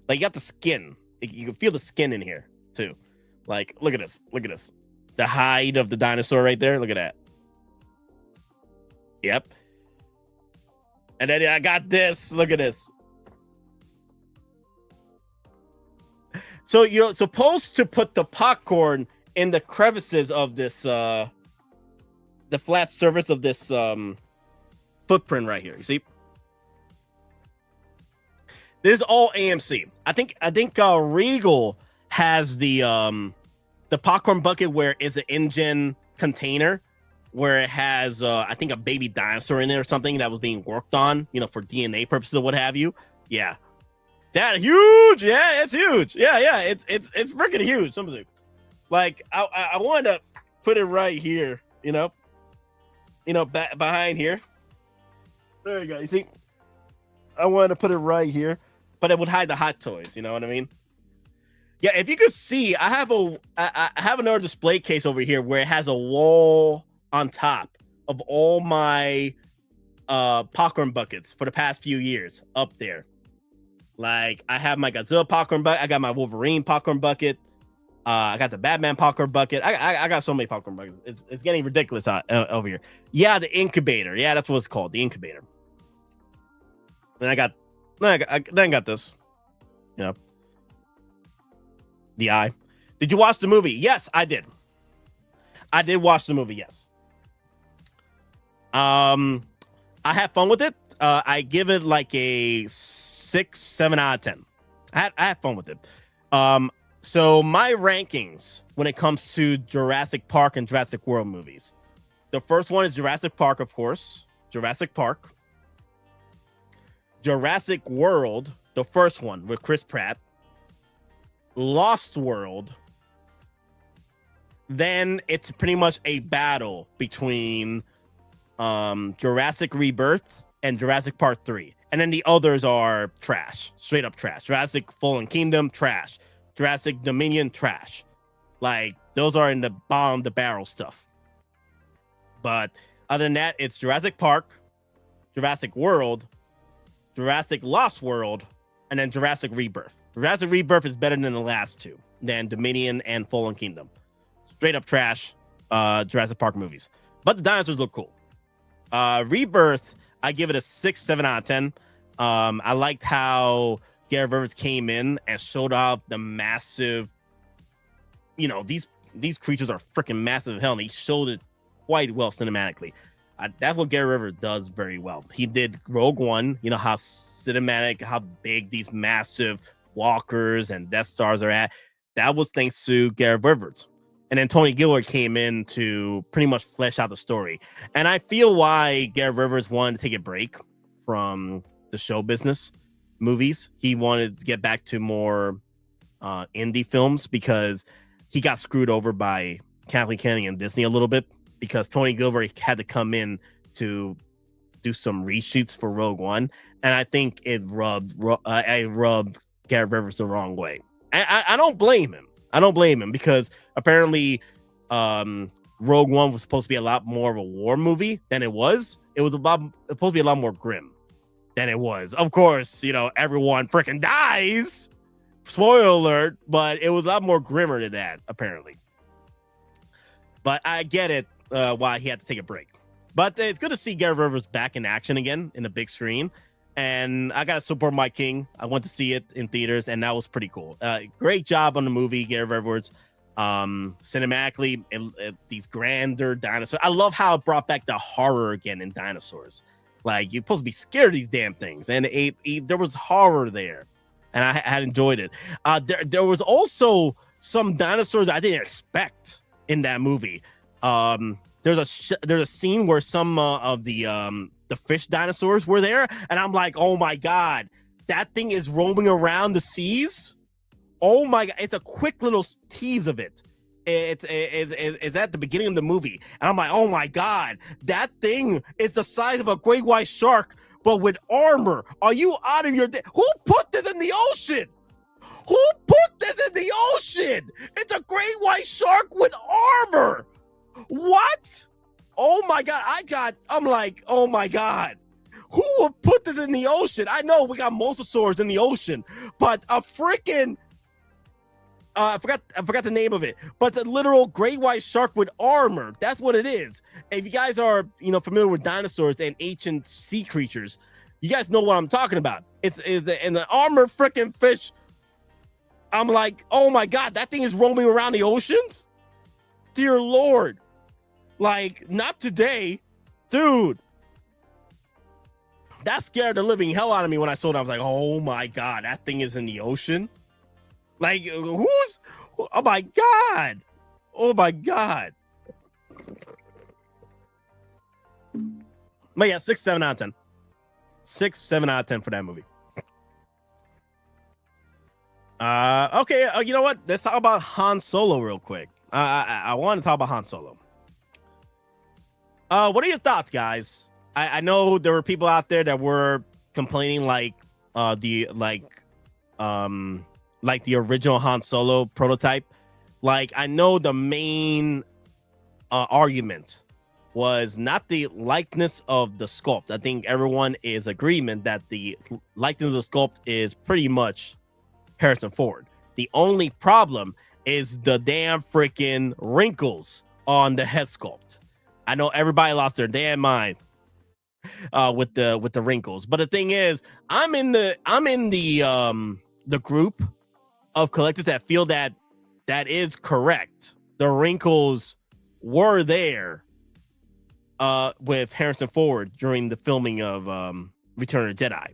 S7: Like, you got the skin. You can feel the skin in here too. Like, look at this. Look at this. The hide of the dinosaur right there. Look at that. Yep. And then I got this. Look at this. So you're supposed to put the popcorn in the crevices of this, the flat surface of this footprint right here. You see? This is all AMC. I think Regal has the popcorn bucket where it's an engine container where it has I think a baby dinosaur in it or something that was being worked on, you know, for DNA purposes or what have you. Yeah. That huge. Yeah, it's huge. Yeah, it's freaking huge. Something like I wanted to put it right here, you know, behind here. There you go. You see, I wanted to put it right here, but it would hide the Hot Toys. You know what I mean? Yeah. If you could see, I have another display case over here where it has a wall on top of all my popcorn buckets for the past few years up there. Like, I have my Godzilla popcorn bucket. I got my Wolverine popcorn bucket. I got the Batman popcorn bucket. I got so many popcorn buckets. It's getting ridiculous over here. Yeah, the incubator. Yeah, that's what it's called, the incubator. Then I got this. You know, the eye. Did you watch the movie? Yes, I did. I did watch the movie, yes. I had fun with it. I give it like a 6, 7 out of 10. I had fun with it. So my rankings when it comes to Jurassic Park and Jurassic World movies. The first one is Jurassic Park, of course. Jurassic Park. Jurassic World, the first one with Chris Pratt. Lost World. Then it's pretty much a battle between Jurassic Rebirth and Jurassic Park 3. And then the others are trash. Straight up trash. Jurassic Fallen Kingdom, trash. Jurassic Dominion, trash. Like, those are in the bottom of the barrel stuff. But other than that, it's Jurassic Park, Jurassic World, Jurassic Lost World, and then Jurassic Rebirth. Jurassic Rebirth is better than the last two, than Dominion and Fallen Kingdom. Straight up trash Jurassic Park movies. But the dinosaurs look cool. Rebirth, I give it a 6, 7 out of 10. I liked how Gareth Rivers came in and showed off the massive, you know, these creatures are freaking massive as hell, and he showed it quite well cinematically. That's what Gareth Rivers does very well. He did Rogue One, you know, how cinematic, how big these massive walkers and Death Stars are at. That was thanks to Gareth Rivers. And then Tony Gilroy came in to pretty much flesh out the story. And I feel why Gareth Rivers wanted to take a break from the show business movies. He wanted to get back to more indie films because he got screwed over by Kathleen Kennedy and Disney a little bit, because Tony Gilroy had to come in to do some reshoots for Rogue One. And I think it rubbed Gareth Rivers the wrong way. I don't blame him. I don't blame him, because apparently Rogue One was supposed to be a lot more of a war movie than it was. It was supposed to be a lot more grim than it was. Of course, you know, everyone freaking dies. Spoiler alert, but it was a lot more grimmer than that, apparently. But I get it why he had to take a break. But it's good to see Gareth Rivers back in action again in the big screen. And I got to support my king. I went to see it in theaters, and that was pretty cool. Great job on the movie, Gareth Edwards. Cinematically, these grander dinosaurs. I love how it brought back the horror again in dinosaurs. Like, you're supposed to be scared of these damn things. And there was horror there, and I had enjoyed it. There was also some dinosaurs I didn't expect in that movie. There's a scene where some of the fish dinosaurs were there, and I'm like, oh my god, that thing is roaming around the seas. Oh my god, it's a quick little tease of it. It's at the beginning of the movie, and I'm like, oh my god, that thing is the size of a great white shark, but with armor. Are you out of your who put this in the ocean? Who put this in the ocean? It's a great white shark with armor. What? Oh my god, I'm like, oh my god, who would put this in the ocean? I know we got mosasaurs in the ocean, but a freaking I forgot the name of it, but the literal great white shark with armor, that's what it is. If you guys are, you know, familiar with dinosaurs and ancient sea creatures, you guys know what I'm talking about. It's in the armor freaking fish. I'm like, oh my god, that thing is roaming around the oceans? Dear Lord. Like, not today, dude. That scared the living hell out of me when I saw it. I was like, oh my god, that thing is in the ocean. Like, who's? Oh my god, oh my god. But yeah, 6, 7 out of 10. 6, 7 out of 10 for that movie. Okay, you know what? Let's talk about Han Solo real quick. I want to talk about Han Solo. What are your thoughts, guys? I know there were people out there that were complaining like the original Han Solo prototype. Like, I know the main argument was not the likeness of the sculpt. I think everyone is agreement that the likeness of the sculpt is pretty much Harrison Ford. The only problem is the damn freaking wrinkles on the head sculpt. I know everybody lost their damn mind with the wrinkles, but the thing is, I'm in the group of collectors that feel that is correct. The wrinkles were there with Harrison Ford during the filming of Return of the Jedi.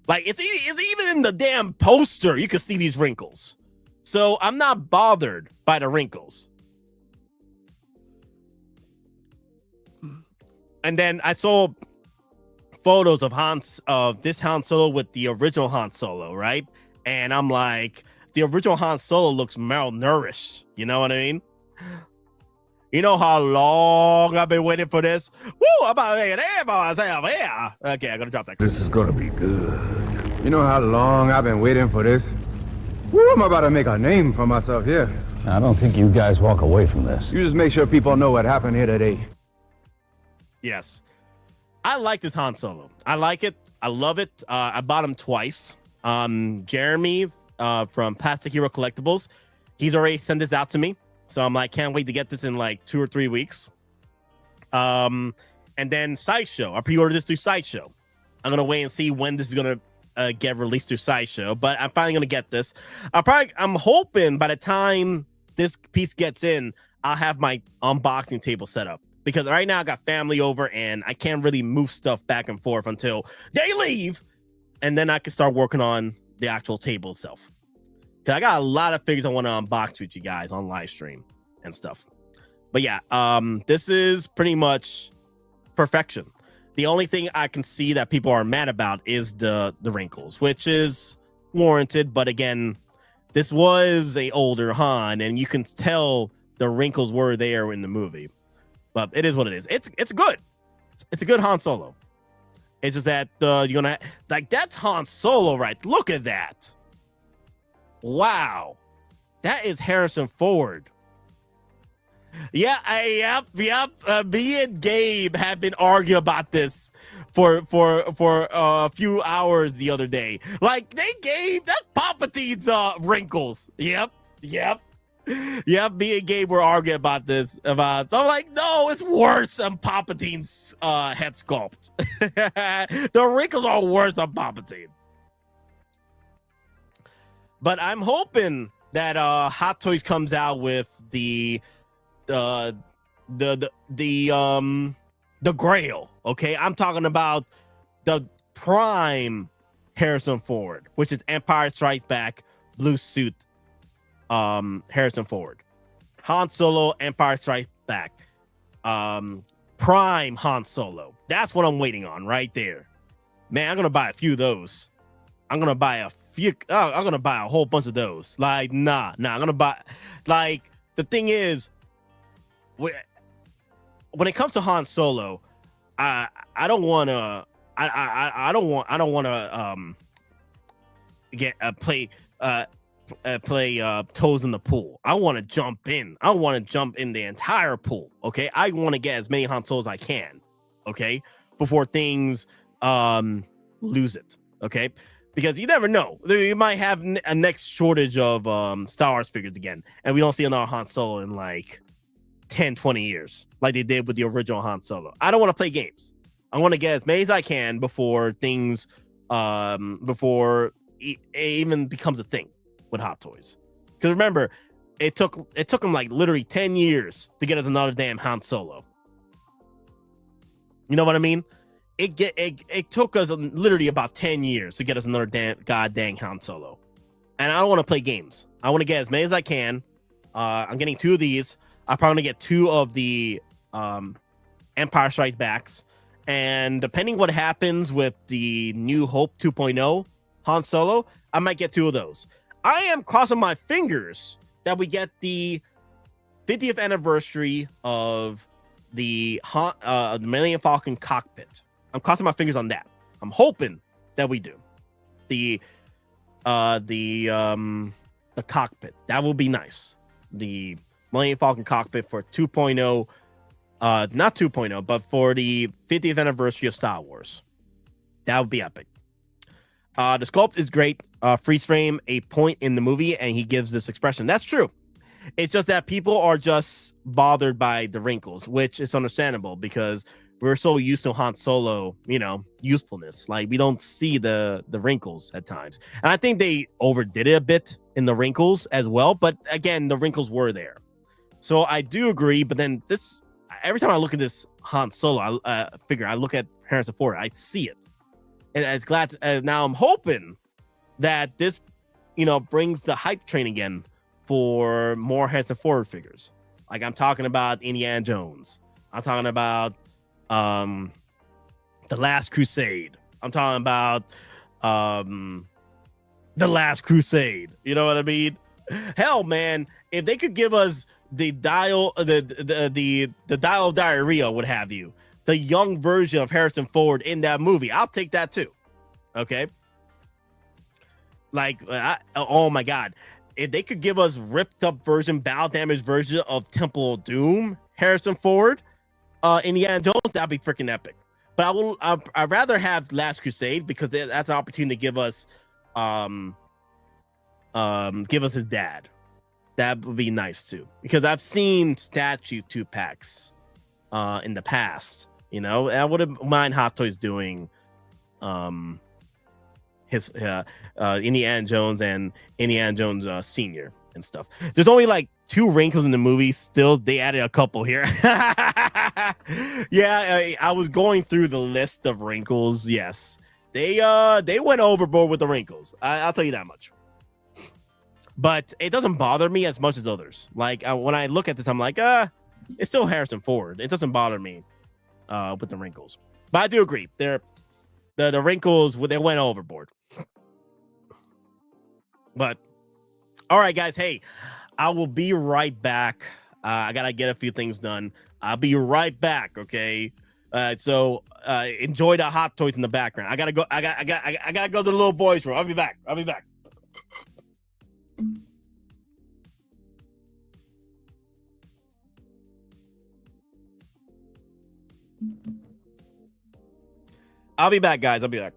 S7: Like, it's even in the damn poster, you can see these wrinkles. So I'm not bothered by the wrinkles. And then I saw photos of this Han Solo with the original Han Solo, right? And I'm like, the original Han Solo looks malnourished. You know what I mean? You know how long I've been waiting for this? Woo! I'm about to make an air for myself. Yeah. Okay, I gotta drop that.
S4: This is gonna be good. You know how long I've been waiting for this? Woo, I'm about to make a name for myself here.
S5: I don't think you guys walk away from this.
S4: You just make sure people know what happened here today.
S7: Yes. I like this Han Solo. I like it. I love it. I bought him twice. Jeremy from Plastic Hero Collectibles, he's already sent this out to me. So I'm like, can't wait to get this in like 2 or 3 weeks. And then Sideshow. I pre-ordered this through Sideshow. I'm going to wait and see when this is going to get released through Sideshow. But I'm finally going to get this. I'm hoping by the time this piece gets in, I'll have my unboxing table set up. Because right now I got family over and I can't really move stuff back and forth until they leave. And then I can start working on the actual table itself. Because I got a lot of figures I want to unbox with you guys on live stream and stuff. But yeah, this is pretty much perfection. The only thing I can see that people are mad about is the wrinkles, which is warranted. But again, this was a older Han, and you can tell the wrinkles were there in the movie. But it is what it is. It's good. It's a good Han Solo. It's just that you're gonna like that's Han Solo, right? Look at that. Wow, that is Harrison Ford. Yeah, yep. Me and Gabe have been arguing about this for a few hours the other day. Like that's Palpatine's wrinkles. Yep. Yeah, me and Gabe were arguing about this. I'm like, no, it's worse on Palpatine's head sculpt. The wrinkles are worse on Palpatine. But I'm hoping that Hot Toys comes out with the Grail. Okay, I'm talking about the prime Harrison Ford, which is Empire Strikes Back, blue suit. Harrison Ford, Han Solo, Empire Strikes Back, prime Han Solo. That's what I'm waiting on right there. Man, I'm gonna buy a few of those. I'm gonna buy a whole bunch of those. Like, nah. I'm gonna buy. Like, the thing is, when it comes to Han Solo, I don't want to. I don't want to play toes in the pool. I want to jump in. I want to jump in the entire pool. Okay, I want to get as many Han Solos as I can. Okay, before things lose it. Okay, because you never know. You might have a next shortage of Star Wars figures again, and we don't see another Han Solo in like 10-20 years like they did with the original Han Solo. I don't want to play games. I want to get as many as I can before things before it even becomes a thing with Hot Toys. Because remember, it took them like literally 10 years to get us another damn Han Solo. You know what I mean? It took us literally about 10 years to get us another goddamn Han Solo. And I don't want to play games. I want to get as many as I can. I'm getting 2 of these. I'm probably going to get 2 of the Empire Strikes Backs. And depending what happens with the New Hope 2.0 Han Solo, I might get 2 of those. I am crossing my fingers that we get the 50th anniversary of the Millennium Falcon cockpit. I'm crossing my fingers on that. I'm hoping that we do the cockpit. That will be nice. The Millennium Falcon cockpit for 2.0, not 2.0, but for the 50th anniversary of Star Wars. That would be epic. The sculpt is great. Freeze frame a point in the movie, and he gives this expression. That's true. It's just that people are just bothered by the wrinkles, which is understandable because we're so used to Han Solo, usefulness. Like, we don't see the wrinkles at times. And I think they overdid it a bit in the wrinkles as well. But again, the wrinkles were there. So I do agree. But then this every time I look at this Han Solo figure, I look at Harrison Ford, I see it, and it's glad. Now I'm hoping that this, brings the hype train again for more Harrison Ford figures. Like I'm talking about Indiana Jones. I'm talking about The Last Crusade. I'm talking about The Last Crusade. You know what I mean? Hell, man, if they could give us the dial, the dial of diarrhea, what have you, the young version of Harrison Ford in that movie, I'll take that too. Okay. Like, oh my God, if they could give us ripped up version, battle damaged version of Temple of Doom, Harrison Ford, Indiana Jones, that'd be freaking epic. But I'd rather have Last Crusade because that's an opportunity to give us his dad. That would be nice too, because I've seen statue 2-packs in the past. I wouldn't mind Hot Toys doing his Indiana Jones and Indiana Jones Senior and stuff. There's only like 2 wrinkles in the movie. Still, they added a couple here. Yeah, I was going through the list of wrinkles. Yes, they went overboard with the wrinkles. I'll tell you that much. But it doesn't bother me as much as others. Like when I look at this, I'm like, it's still Harrison Ford. It doesn't bother me with the wrinkles. But I do agree, the wrinkles, they went overboard. But all right, guys. Hey, I will be right back. I gotta get a few things done. I'll be right back. Okay. So enjoy the Hot Toys in the background. I gotta go. I gotta go to the little boys' room. I'll be back. I'll be back, guys. I'll be back.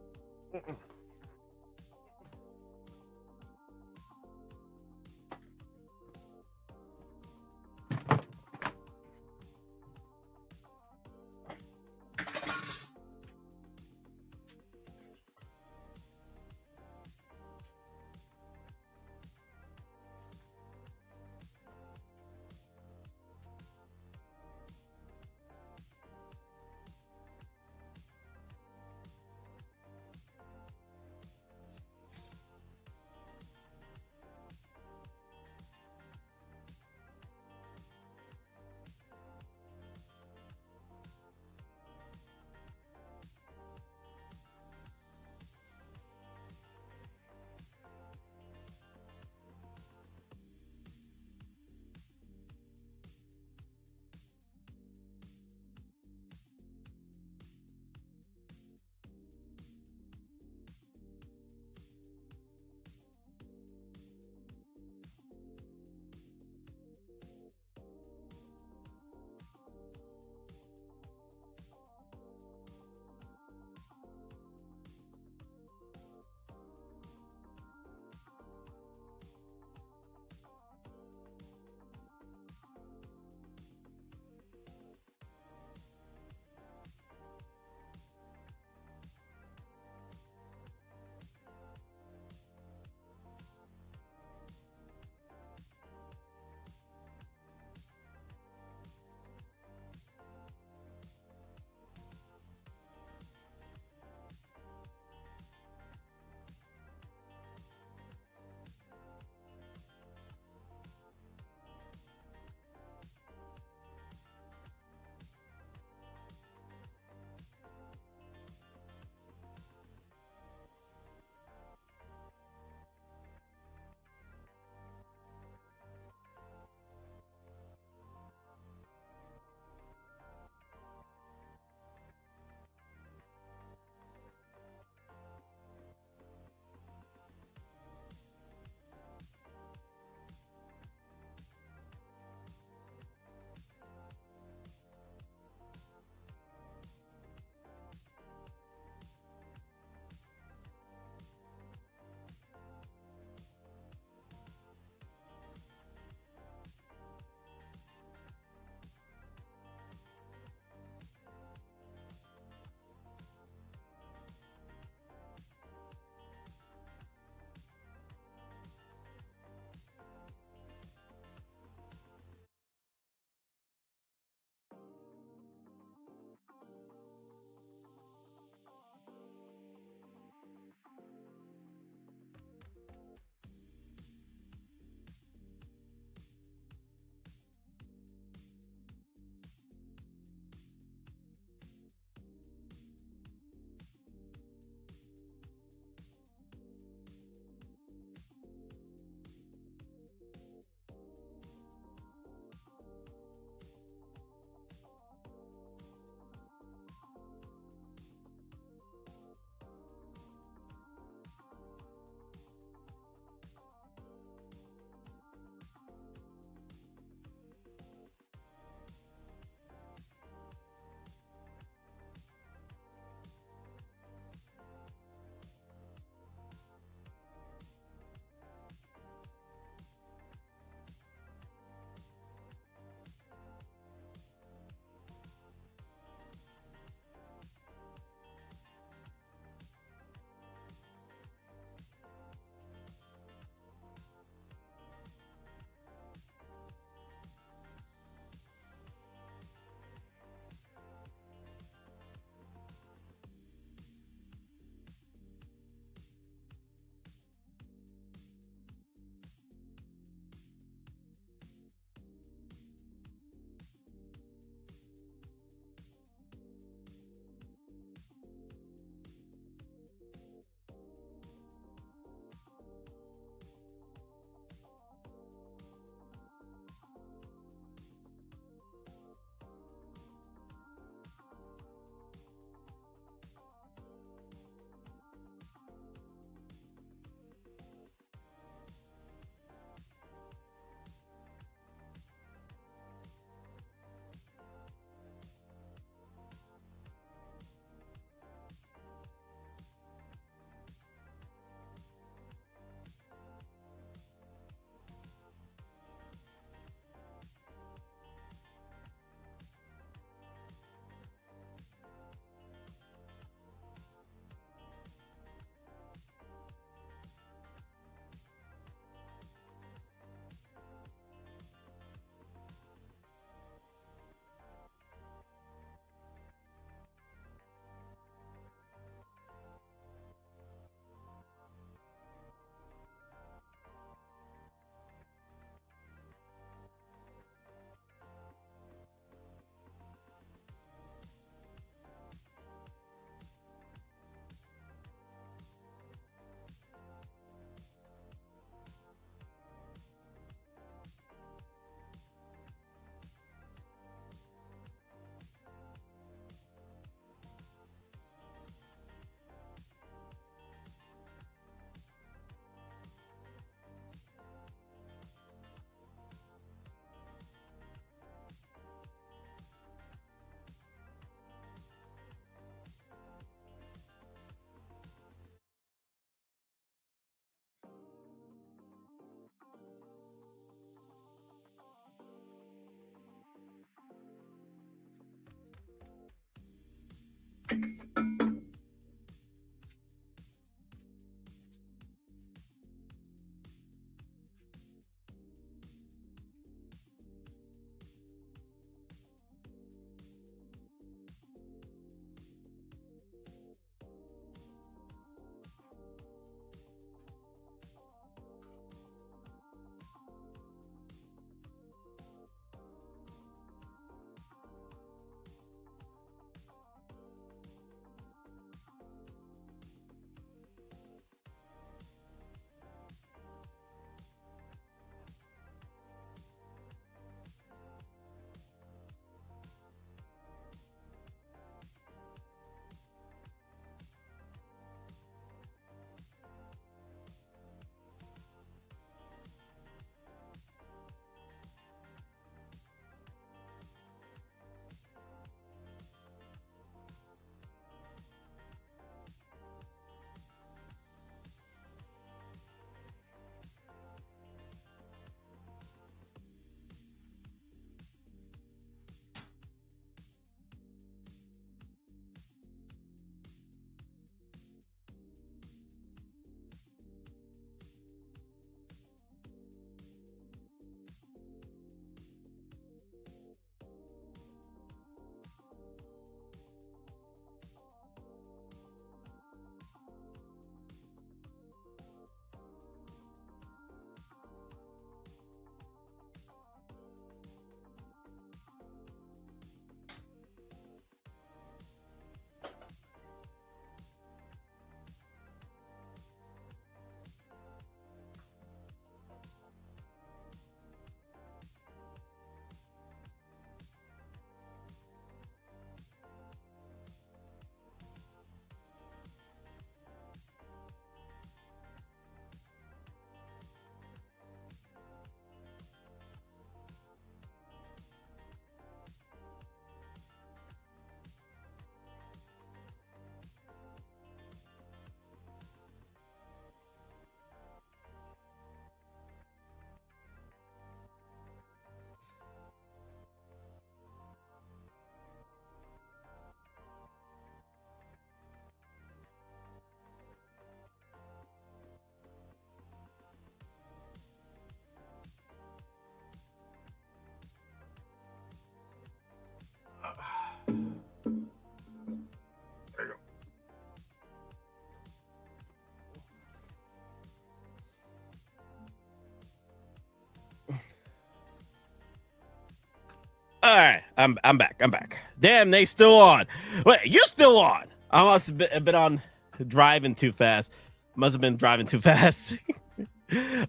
S7: All right, I'm back. I'm back. Damn, they still on. Wait, you're still on. I must have been on driving too fast. Must have been driving too fast. All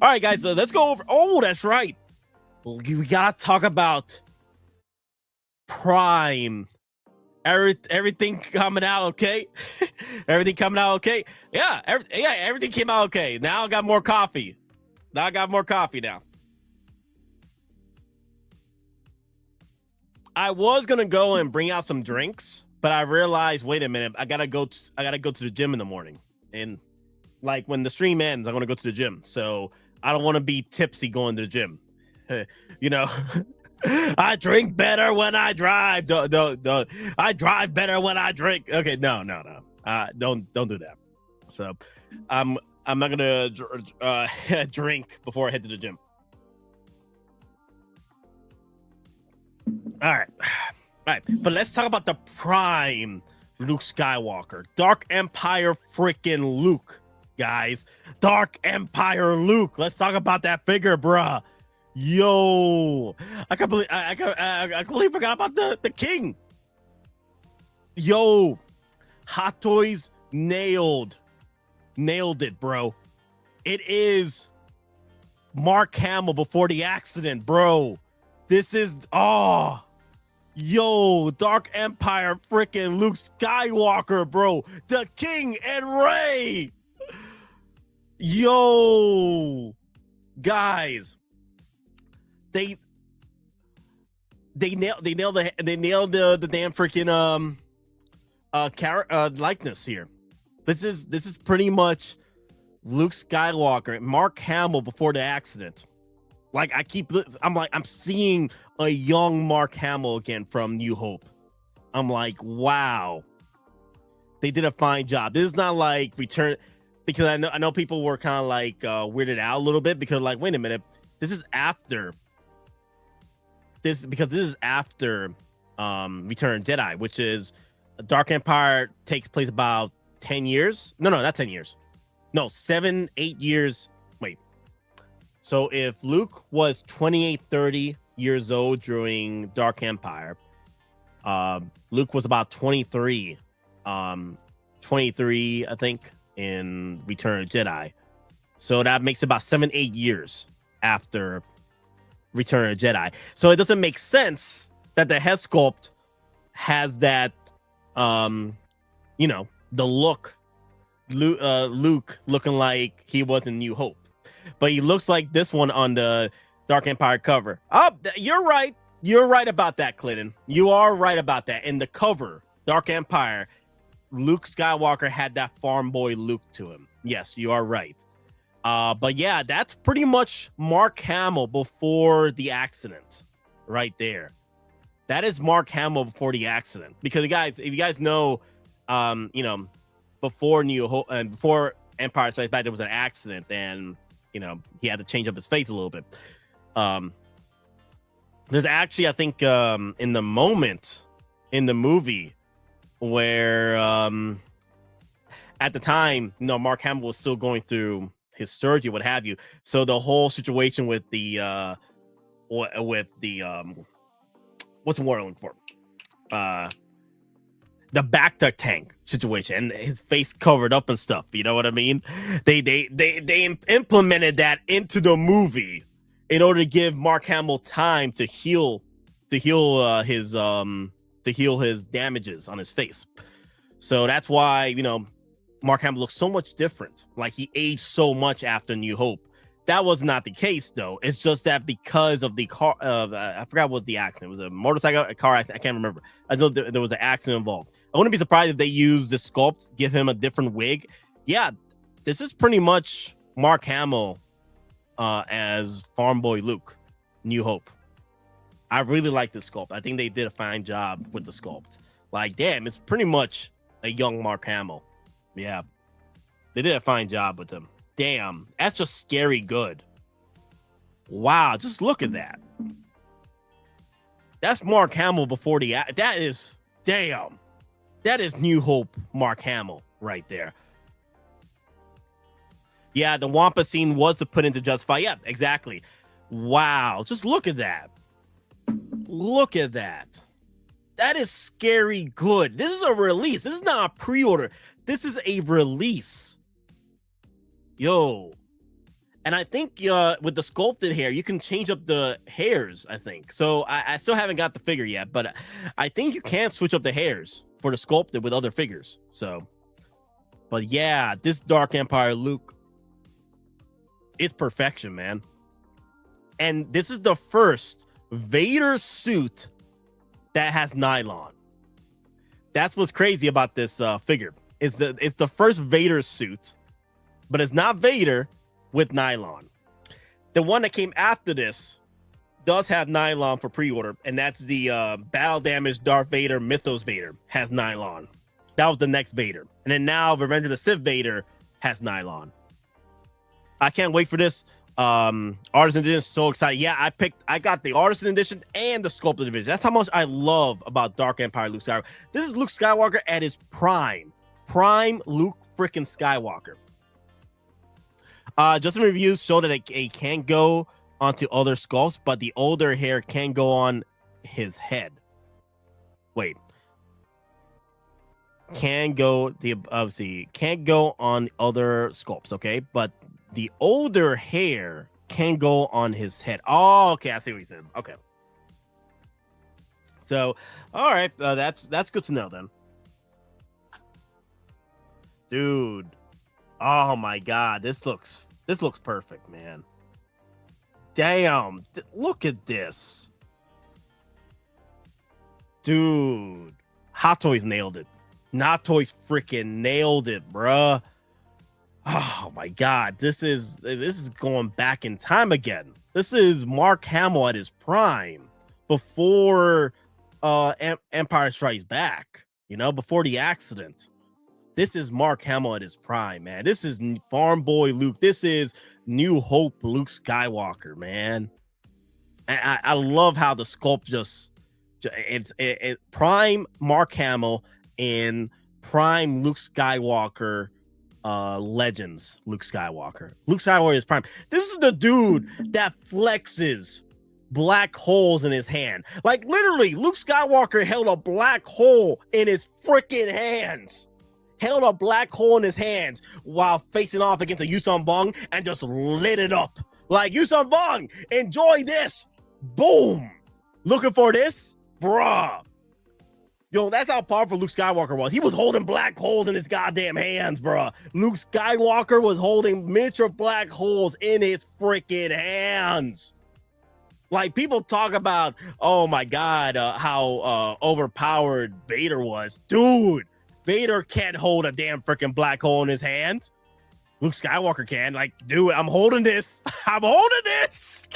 S7: right, guys, so let's go over. Oh, that's right. We gotta talk about Prime. Everything coming out okay? Everything coming out okay? Yeah, everything came out okay. Now I got more coffee. Now. I was gonna go and bring out some drinks, but I realized, wait a minute, I gotta go to the gym in the morning, and like when the stream ends, I'm gonna go to the gym. So I don't want to be tipsy going to the gym. You know, I drink better when I drive. I drive better when I drink. Okay, no. Don't do that. So I'm not gonna drink before I head to the gym. All right, but let's talk about the Prime Luke Skywalker, Dark Empire freaking Luke, guys. Dark Empire Luke. Let's talk about that figure, bruh. Yo, I completely forgot about the king. Yo, Hot Toys nailed it, bro. It is Mark Hamill before the accident, bro. This is yo, Dark Empire freaking Luke Skywalker, bro. The King and Rey. Yo, guys. They nailed the damn freaking likeness here. This is pretty much Luke Skywalker, Mark Hamill before the accident. Like I'm seeing a young Mark Hamill again from New Hope. I'm like, wow, they did a fine job. This is not like Return, because I know people were kind of like weirded out a little bit because like, wait a minute, this is after Return of Jedi, which is Dark Empire takes place about 10 years. No, not 10 years. No, 7-8 years. Wait. So if Luke was 28, 30 years old during Dark Empire, Luke was about 23, I think, in Return of Jedi. So that makes about 7-8 years after Return of Jedi. So it doesn't make sense that the head sculpt has that, the look, Luke looking like he was in New Hope, but he looks like this one on the Dark Empire cover. Oh, you're right. You're right about that, Clinton. You are right about that. In the cover, Dark Empire, Luke Skywalker had that farm boy look to him. Yes, you are right. But yeah, that's pretty much Mark Hamill before the accident right there. That is Mark Hamill before the accident. Because guys, if you guys know, before New Hope and before Empire Strikes Back, there was an accident and, he had to change up his face a little bit. There's actually, I think, in the moment in the movie where at the time, Mark Hamill was still going through his surgery, what have you. So the whole situation with the what's the word I'm looking for? The Bacta tank situation and his face covered up and stuff. You know what I mean? They implemented that into the movie in order to give Mark Hamill time to heal his damages on his face. So that's why, Mark Hamill looks so much different. Like he aged so much after New Hope. That was not the case, though. It's just that because of the car, I forgot what the accident was. A motorcycle, a car accident. I can't remember. I know there was an accident involved. I wouldn't be surprised if they used the sculpt, give him a different wig. Yeah, this is pretty much Mark Hamill as Farm Boy Luke, New Hope. I really like the sculpt. I think they did a fine job with the sculpt. Like, damn, it's pretty much a young Mark Hamill. Yeah, they did a fine job with him. Damn, that's just scary good. Wow, just look at that. That's Mark Hamill before the... That is... Damn. That is New Hope Mark Hamill right there. Yeah, the Wampa scene was to put into Justify. Yeah, exactly. Wow, just look at that. Look at that. That is scary good. This is a release. This is not a pre-order. This is a release. Yo. And I think with the sculpted hair, you can change up the hairs, I think. So I still haven't got the figure yet, but I think you can switch up the hairs for the sculpted with other figures. So, but yeah, this Dark Empire Luke is perfection, man. And this is the first Vader suit that has nylon. That's what's crazy about this figure. It's the first Vader suit, but it's not Vader with nylon. The one that came after this does have nylon for pre-order, and that's the battle damage Darth Vader Mythos Vader has nylon. That was the next Vader. And then now Revenge of the Sith Vader has nylon. I can't wait for this. Artisan edition is so excited. Yeah, I got the Artisan edition and the sculpted edition. That's how much I love about Dark Empire Luke Skywalker. This is Luke Skywalker at his prime Luke freaking Skywalker. Just some reviews show that it can go onto other sculpts, but the older hair can go on his head. Wait, can't go on other sculpts, okay, but the older hair can go on his head. Oh, okay, I see what you said. Okay, so all right, that's good to know then, dude. Oh my god, this looks perfect, man. Damn, look at this, dude. Hot Toys nailed it. Hot Toys freaking nailed it, bruh. Oh my god, this is going back in time again. This is Mark Hamill at his prime before Empire Strikes Back, you know, before the accident. This is Mark Hamill at his prime, man. This is Farm Boy Luke. This is New Hope Luke Skywalker, man. And I love how the sculpt it's prime Mark Hamill and prime Luke Skywalker legends. Luke Skywalker is prime. This is the dude that flexes black holes in his hand. Like literally, Luke Skywalker held a black hole in his freaking hands. Held a black hole in his hands while facing off against a Yusong Bong and just lit it up. Like, Yusong Bong, enjoy this. Boom. Looking for this? Bruh. Yo, that's how powerful Luke Skywalker was. He was holding black holes in his goddamn hands, bruh. Luke Skywalker was holding miniature black holes in his freaking hands. Like, people talk about, oh my God, how overpowered Vader was. Dude. Vader can't hold a damn freaking black hole in his hands. Luke Skywalker can. Like, dude, I'm holding this. I'm holding this.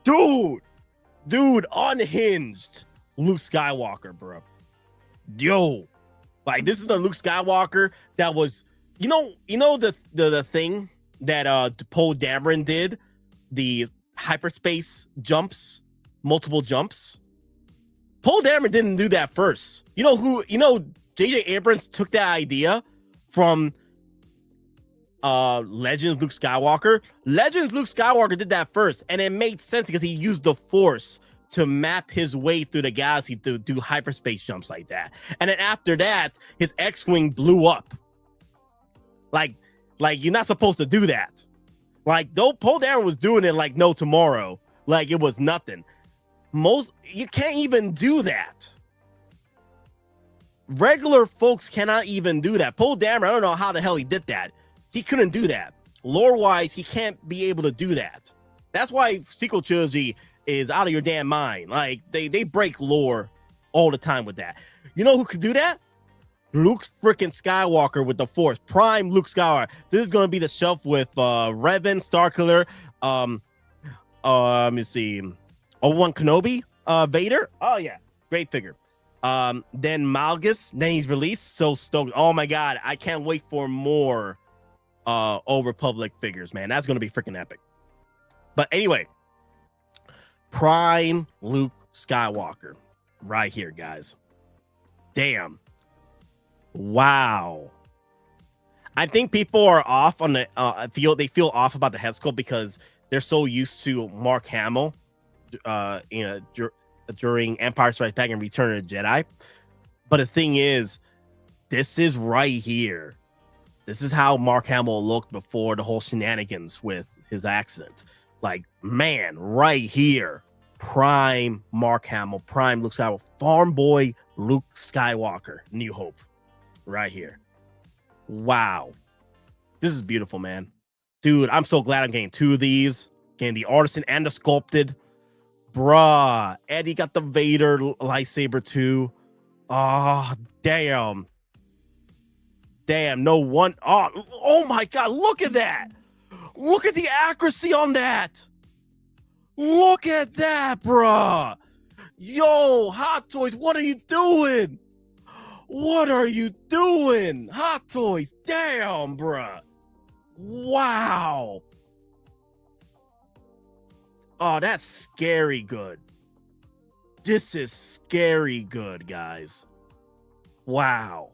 S7: Dude, unhinged Luke Skywalker, bro. Yo, like, this is the Luke Skywalker that was, you know the thing that Poe Dameron did, the hyperspace jumps, multiple jumps. Poe Dameron didn't do that first. J.J. Abrams took that idea from Legends Luke Skywalker. Legends Luke Skywalker did that first, and it made sense because he used the Force to map his way through the galaxy to do hyperspace jumps like that. And then after that, his X-Wing blew up. Like you're not supposed to do that. Like, though Poe Dameron was doing it like no tomorrow, like it was nothing. You can't even do that. Regular folks cannot even do that. Poe Dameron, I don't know how the hell he did that. He couldn't do that. Lore-wise, he can't be able to do that. That's why sequel trilogy is out of your damn mind. Like, they break lore all the time with that. You know who could do that? Luke freaking Skywalker with the Force. Prime Luke Skywalker. This is going to be the shelf with Revan, Starkiller, let me see. Obi-Wan Kenobi, Vader. Oh yeah, great figure. Then Malgus, then he's released. So stoked. Oh my god, I can't wait for more Old Republic figures, man. That's gonna be freaking epic. But anyway, prime Luke Skywalker right here, guys. Damn. Wow. I think people are off on the they feel off about the head sculpt because they're so used to Mark Hamill during Empire Strikes Back and Return of the Jedi. But the thing is, this is right here. This is how Mark Hamill looked before the whole shenanigans with his accident. Like, man, right here, prime Mark Hamill, prime Luke Skywalker, farm boy Luke Skywalker, New Hope, right here. Wow, this is beautiful, man. Dude, I'm so glad I'm getting 2 of these, getting the artisan and the sculpted. Bruh, Eddie got the Vader lightsaber too. Oh, damn. Damn, no one. Oh my God, look at that. Look at the accuracy on that. Look at that, bruh. Yo, Hot Toys, what are you doing? What are you doing? Hot Toys, damn, bruh. Wow. Oh, that's scary good. This is scary good, guys. Wow.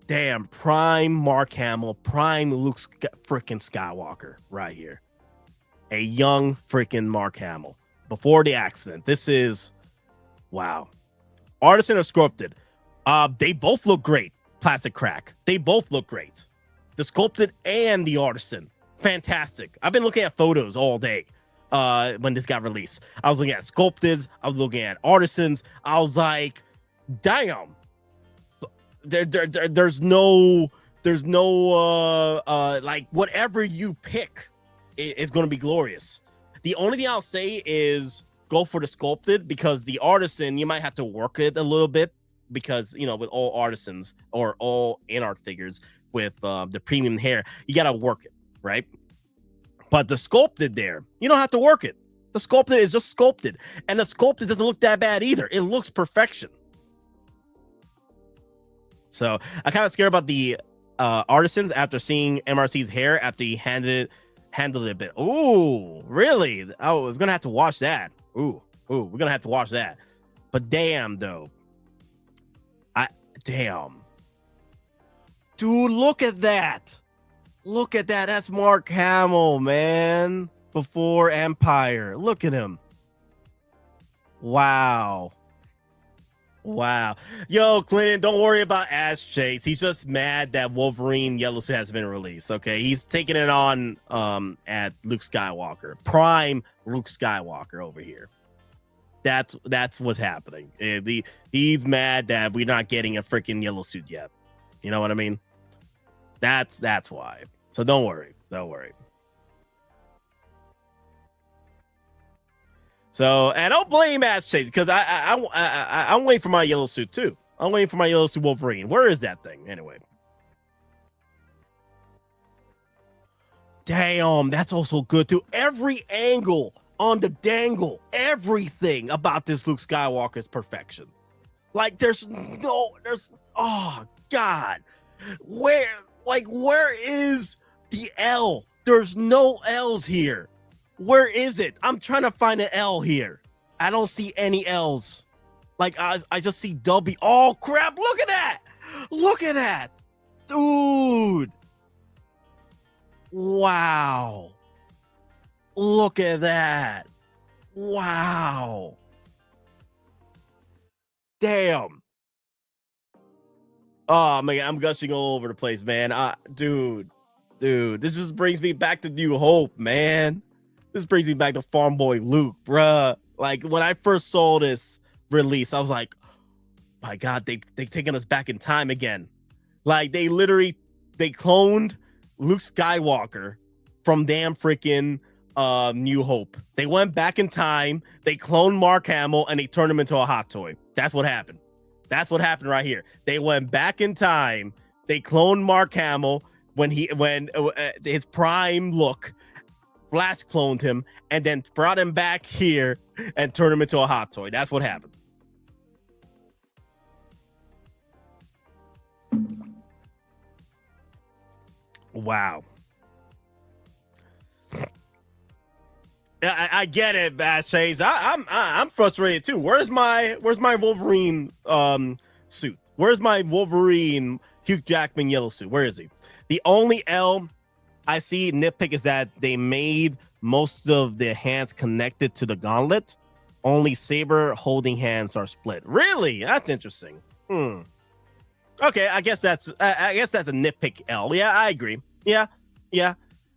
S7: Damn, prime Mark Hamill, prime Luke freaking Skywalker right here. A young freaking Mark Hamill before the accident. This is, wow. Artisan or sculpted? They both look great. Plastic crack. They both look great. The sculpted and the artisan. Fantastic. I've been looking at photos all day when this got released. I was looking at sculpteds. I was looking at artisans. I was like, damn. There's no like whatever you pick is going to be glorious. The only thing I'll say is go for the sculpted, because the artisan, you might have to work it a little bit, because, you know, with all artisans or all in-art figures with the premium hair, you got to work it, right? But the sculpted there, you don't have to work it. The sculpted is just sculpted, and the sculpted doesn't look that bad either. It looks perfection. So I kind of scared about the artisans after seeing MRC's hair after he handled it a bit. Ooh, really? Oh, we're gonna have to watch that. Ooh, we're gonna have to watch that. But damn, though. Damn. Dude, look at that. Look at that. That's Mark Hamill, man. Before Empire. Look at him. Wow. Wow. Yo, Clinton, don't worry about Ash Chase. He's just mad that Wolverine Yellow Suit has been released. Okay, he's taking it on at Luke Skywalker. Prime Luke Skywalker over here. That's what's happening. He's mad that we're not getting a freaking yellow suit yet. You know what I mean? That's why. So don't worry. Don't worry. So, and don't blame Ash Chase, because I'm waiting for my yellow suit too. I'm waiting for my yellow suit Wolverine. Where is that thing anyway? Damn, that's also good too. Every angle on the dangle, everything about this Luke Skywalker is perfection. Like there's oh God, where is the L? There's no L's here. Where is it? I'm trying to find an L here. I don't see any L's. Like I just see W. Oh crap! Look at that! Look at that, dude! Wow! Look at that! Wow! Damn! Oh man, I'm gushing all over the place, man. Dude, this just brings me back to New Hope, man. This brings me back to Farm Boy Luke, bruh. Like, when I first saw this release, I was like, my God, they taking us back in time again. Like, they cloned Luke Skywalker from damn freaking New Hope. They went back in time, they cloned Mark Hamill, and they turned him into a hot toy. That's what happened. That's what happened right here. They went back in time, they cloned Mark Hamill when his prime look. Flash cloned him and then brought him back here and turned him into a hot toy. That's what happened. Wow. I get it, Bash Chase. I'm frustrated too. Where's my Wolverine suit? Where's my Wolverine Hugh Jackman yellow suit? Where is he? The only L I see nitpick is that they made most of the hands connected to the gauntlet. Only Saber holding hands are split. Really? That's interesting. Okay, I guess that's a nitpick L. Yeah, I agree. Yeah.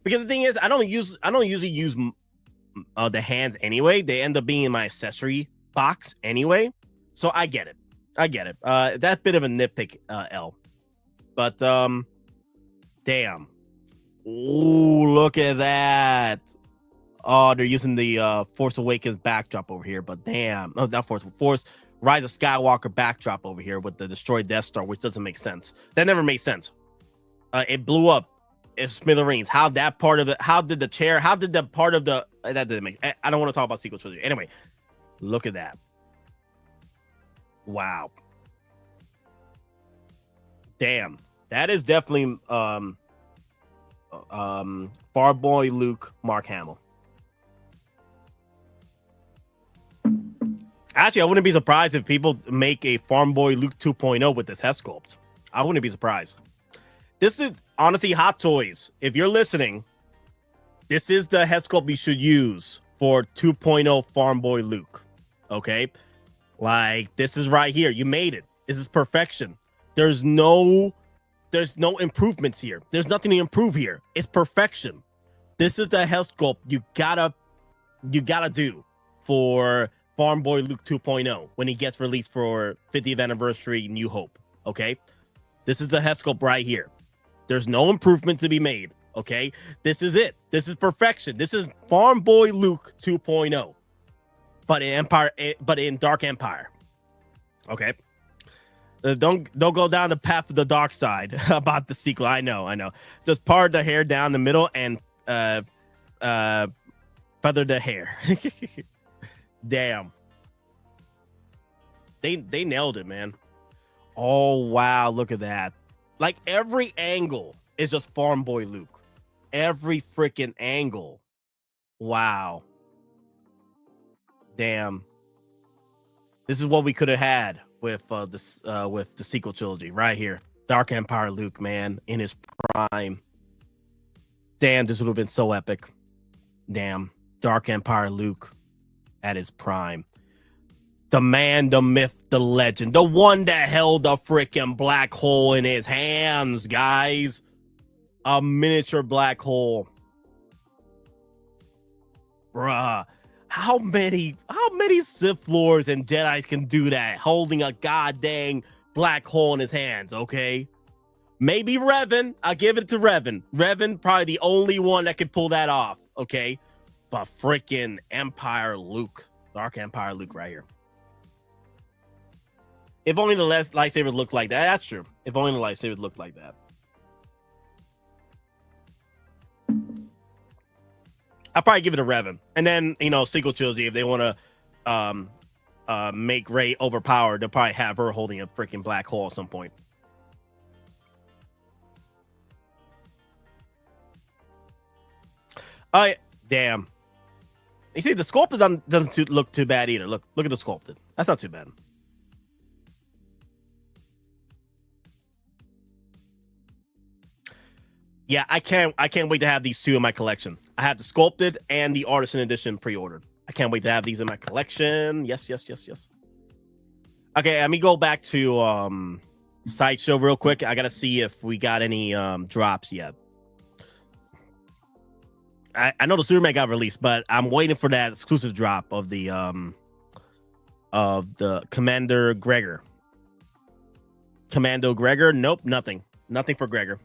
S7: Because the thing is, I don't usually use the hands anyway. They end up being in my accessory box anyway. So I get it. That bit of a nitpick L. But damn. Ooh, look at that. Oh, they're using the Force Awakens backdrop over here, but damn. No, not Force Rise of Skywalker backdrop over here with the destroyed Death Star, which doesn't make sense. That never made sense. It blew up. It's smithereens. How did the part of the that didn't make. I don't want to talk about sequel trilogy. Anyway, look at that. Wow. Damn. That is definitely Farboy Luke Mark Hamill. Actually, I wouldn't be surprised if people make a Farm Boy Luke 2.0 with this head sculpt. I wouldn't be surprised. This is honestly Hot Toys. If you're listening, this is the head sculpt you should use for 2.0 Farm Boy Luke. Okay? Like, this is right here. You made it. This is perfection. There's no improvements here. There's nothing to improve here. It's perfection. This is the head sculpt you gotta do for Farm Boy Luke 2.0 when he gets released for 50th anniversary New Hope. Okay, this is the head sculpt right here. There's no improvements to be made. Okay, this is it. This is perfection. This is Farm Boy Luke 2.0, but in Dark Empire. Okay, don't go down the path of the dark side about the sequel. I know. Just part the hair down the middle and feather the hair. Damn. They nailed it, man. Oh, wow. Look at that. Like, every angle is just Farm Boy Luke. Every freaking angle. Wow. Damn. This is what we could have had with the sequel trilogy right here. Dark Empire Luke, man, in his prime. Damn, this would have been so epic. Damn. Dark Empire Luke at his prime. The man, the myth, the legend. The one that held the freaking black hole in his hands, guys. A miniature black hole. Bruh. How many Sith Lords and Jedi can do that? Holding a goddamn black hole in his hands, okay? Maybe Revan. I'll give it to Revan. Revan, probably the only one that could pull that off, okay? But freaking Empire Luke. Dark Empire Luke right here. If only the last lightsabers looked like that. That's true. If only the lightsabers looked like that. I'll probably give it a Revan. And then, sequel trilogy, if they want to make Rey overpowered, they'll probably have her holding a freaking black hole at some point. Damn. You see, the sculpted doesn't look too bad either. Look at the sculpted. That's not too bad. Yeah, I can't wait to have these two in my collection. I have the sculpted and the artisan edition pre-ordered. I can't wait to have these in my collection. Yes. Okay, let me go back to Sideshow real quick. I gotta see if we got any drops yet. I know the Superman got released, but I'm waiting for that exclusive drop of the Commander Gregor. Commando Gregor? Nope, nothing for Gregor.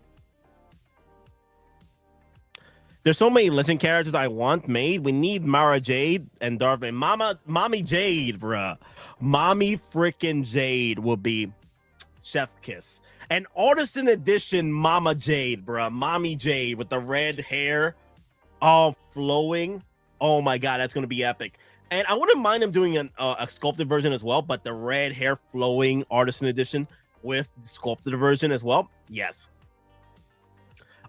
S7: There's so many legend characters I want made. We need Mara Jade and Darth Vader. Mommy Jade, bruh. Mommy freaking Jade will be chef kiss. An artisan edition Mama Jade, bruh. Mommy Jade with the red hair all flowing. Oh my god, that's gonna be epic. And I wouldn't mind them doing a sculpted version as well, but the red hair flowing artisan edition with the sculpted version as well. Yes.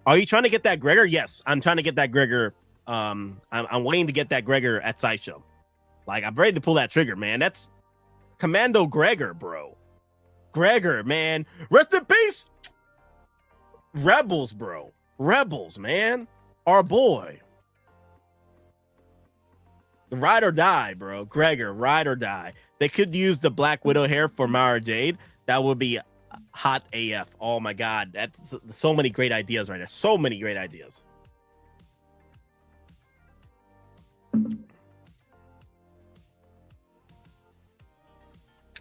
S7: Are you trying to get that Gregor? Yes, I'm trying to get that Gregor. I'm waiting to get that Gregor at Sideshow. Like, I'm ready to pull that trigger, man. That's Commando Gregor, bro. Gregor, man. Rest in peace. Rebels, bro. Rebels, man. Our boy. Ride or die, bro. Gregor, ride or die. They could use the Black Widow hair for Mara Jade. That would be hot AF. Oh my God. That's so many great ideas right there. So many great ideas.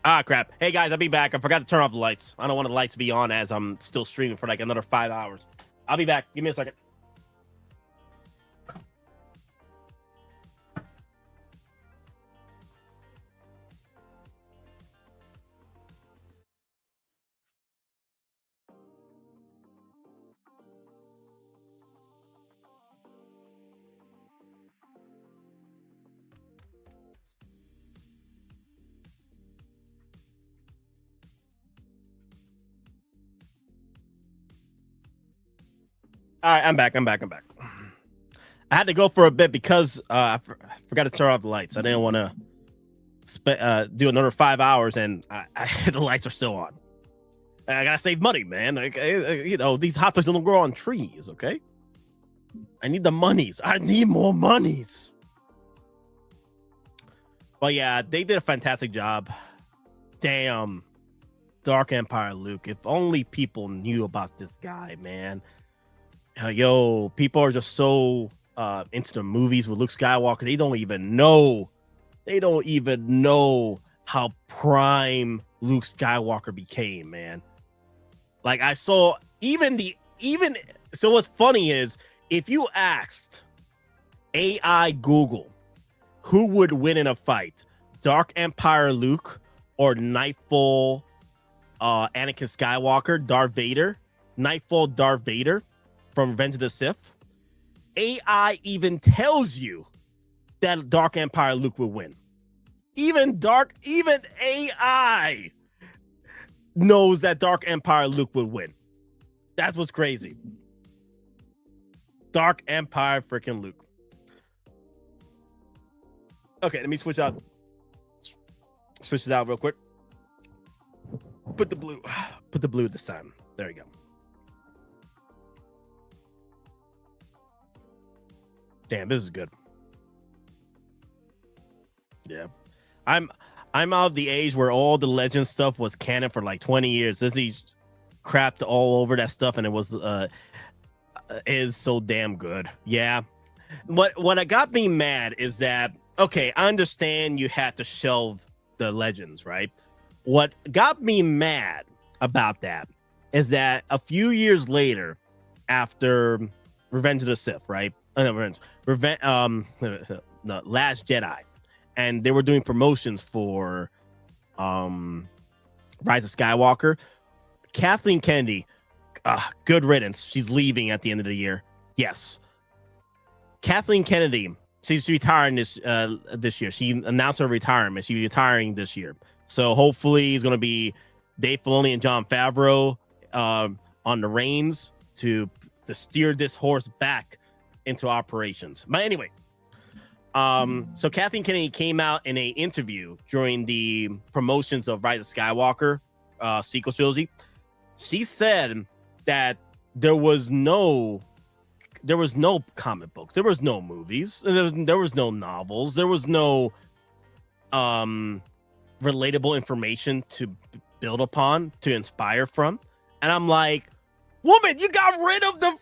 S7: Ah, crap. Hey, guys, I'll be back. I forgot to turn off the lights. I don't want the lights to be on as I'm still streaming for like another 5 hours. I'll be back. Give me a second. All right, I'm back. I had to go for a bit because I forgot to turn off the lights. I didn't want to do another 5 hours, and the lights are still on. I gotta save money, man. Like, you know, these hot dogs don't grow on trees. Okay, I need the monies. I need more monies. But yeah, they did a fantastic job. Damn, Dark Empire Luke. If only people knew about this guy, man. Yo, people are just so into the movies with Luke Skywalker. They don't even know how prime Luke Skywalker became, man. Like, I saw so what's funny is if you asked AI Google who would win in a fight, Dark Empire Luke or Nightfall Anakin Skywalker, Darth Vader, Nightfall Darth Vader from Revenge of the Sith, AI even tells you that Dark Empire Luke will win. Even AI knows that Dark Empire Luke would win. That's what's crazy. Dark Empire freaking Luke. Okay, let me switch it out real quick. Put the blue this time. There you go. Damn, this is good. Yeah. I'm out of the age where all the legend stuff was canon for like 20 years. He crapped all over that stuff, and it was is so damn good. Yeah. What got me mad is that, okay, I understand you had to shelve the legends, right? What got me mad about that is that a few years later, after Revenge of the Sith, right? No, Last Jedi, and they were doing promotions for Rise of Skywalker. Kathleen Kennedy, good riddance. She's leaving at the end of the year. Yes, Kathleen Kennedy, she's retiring this year. She announced her retirement. She's retiring this year. So hopefully it's going to be Dave Filoni and Jon Favreau on the reins to steer this horse back into operations. But anyway, so Kathleen Kennedy came out in an interview during the promotions of Rise of Skywalker sequel trilogy. She said that there was no comic books, there was no movies, there was no novels, there was no relatable information to build upon, to inspire from. And I'm like, woman, you got rid of the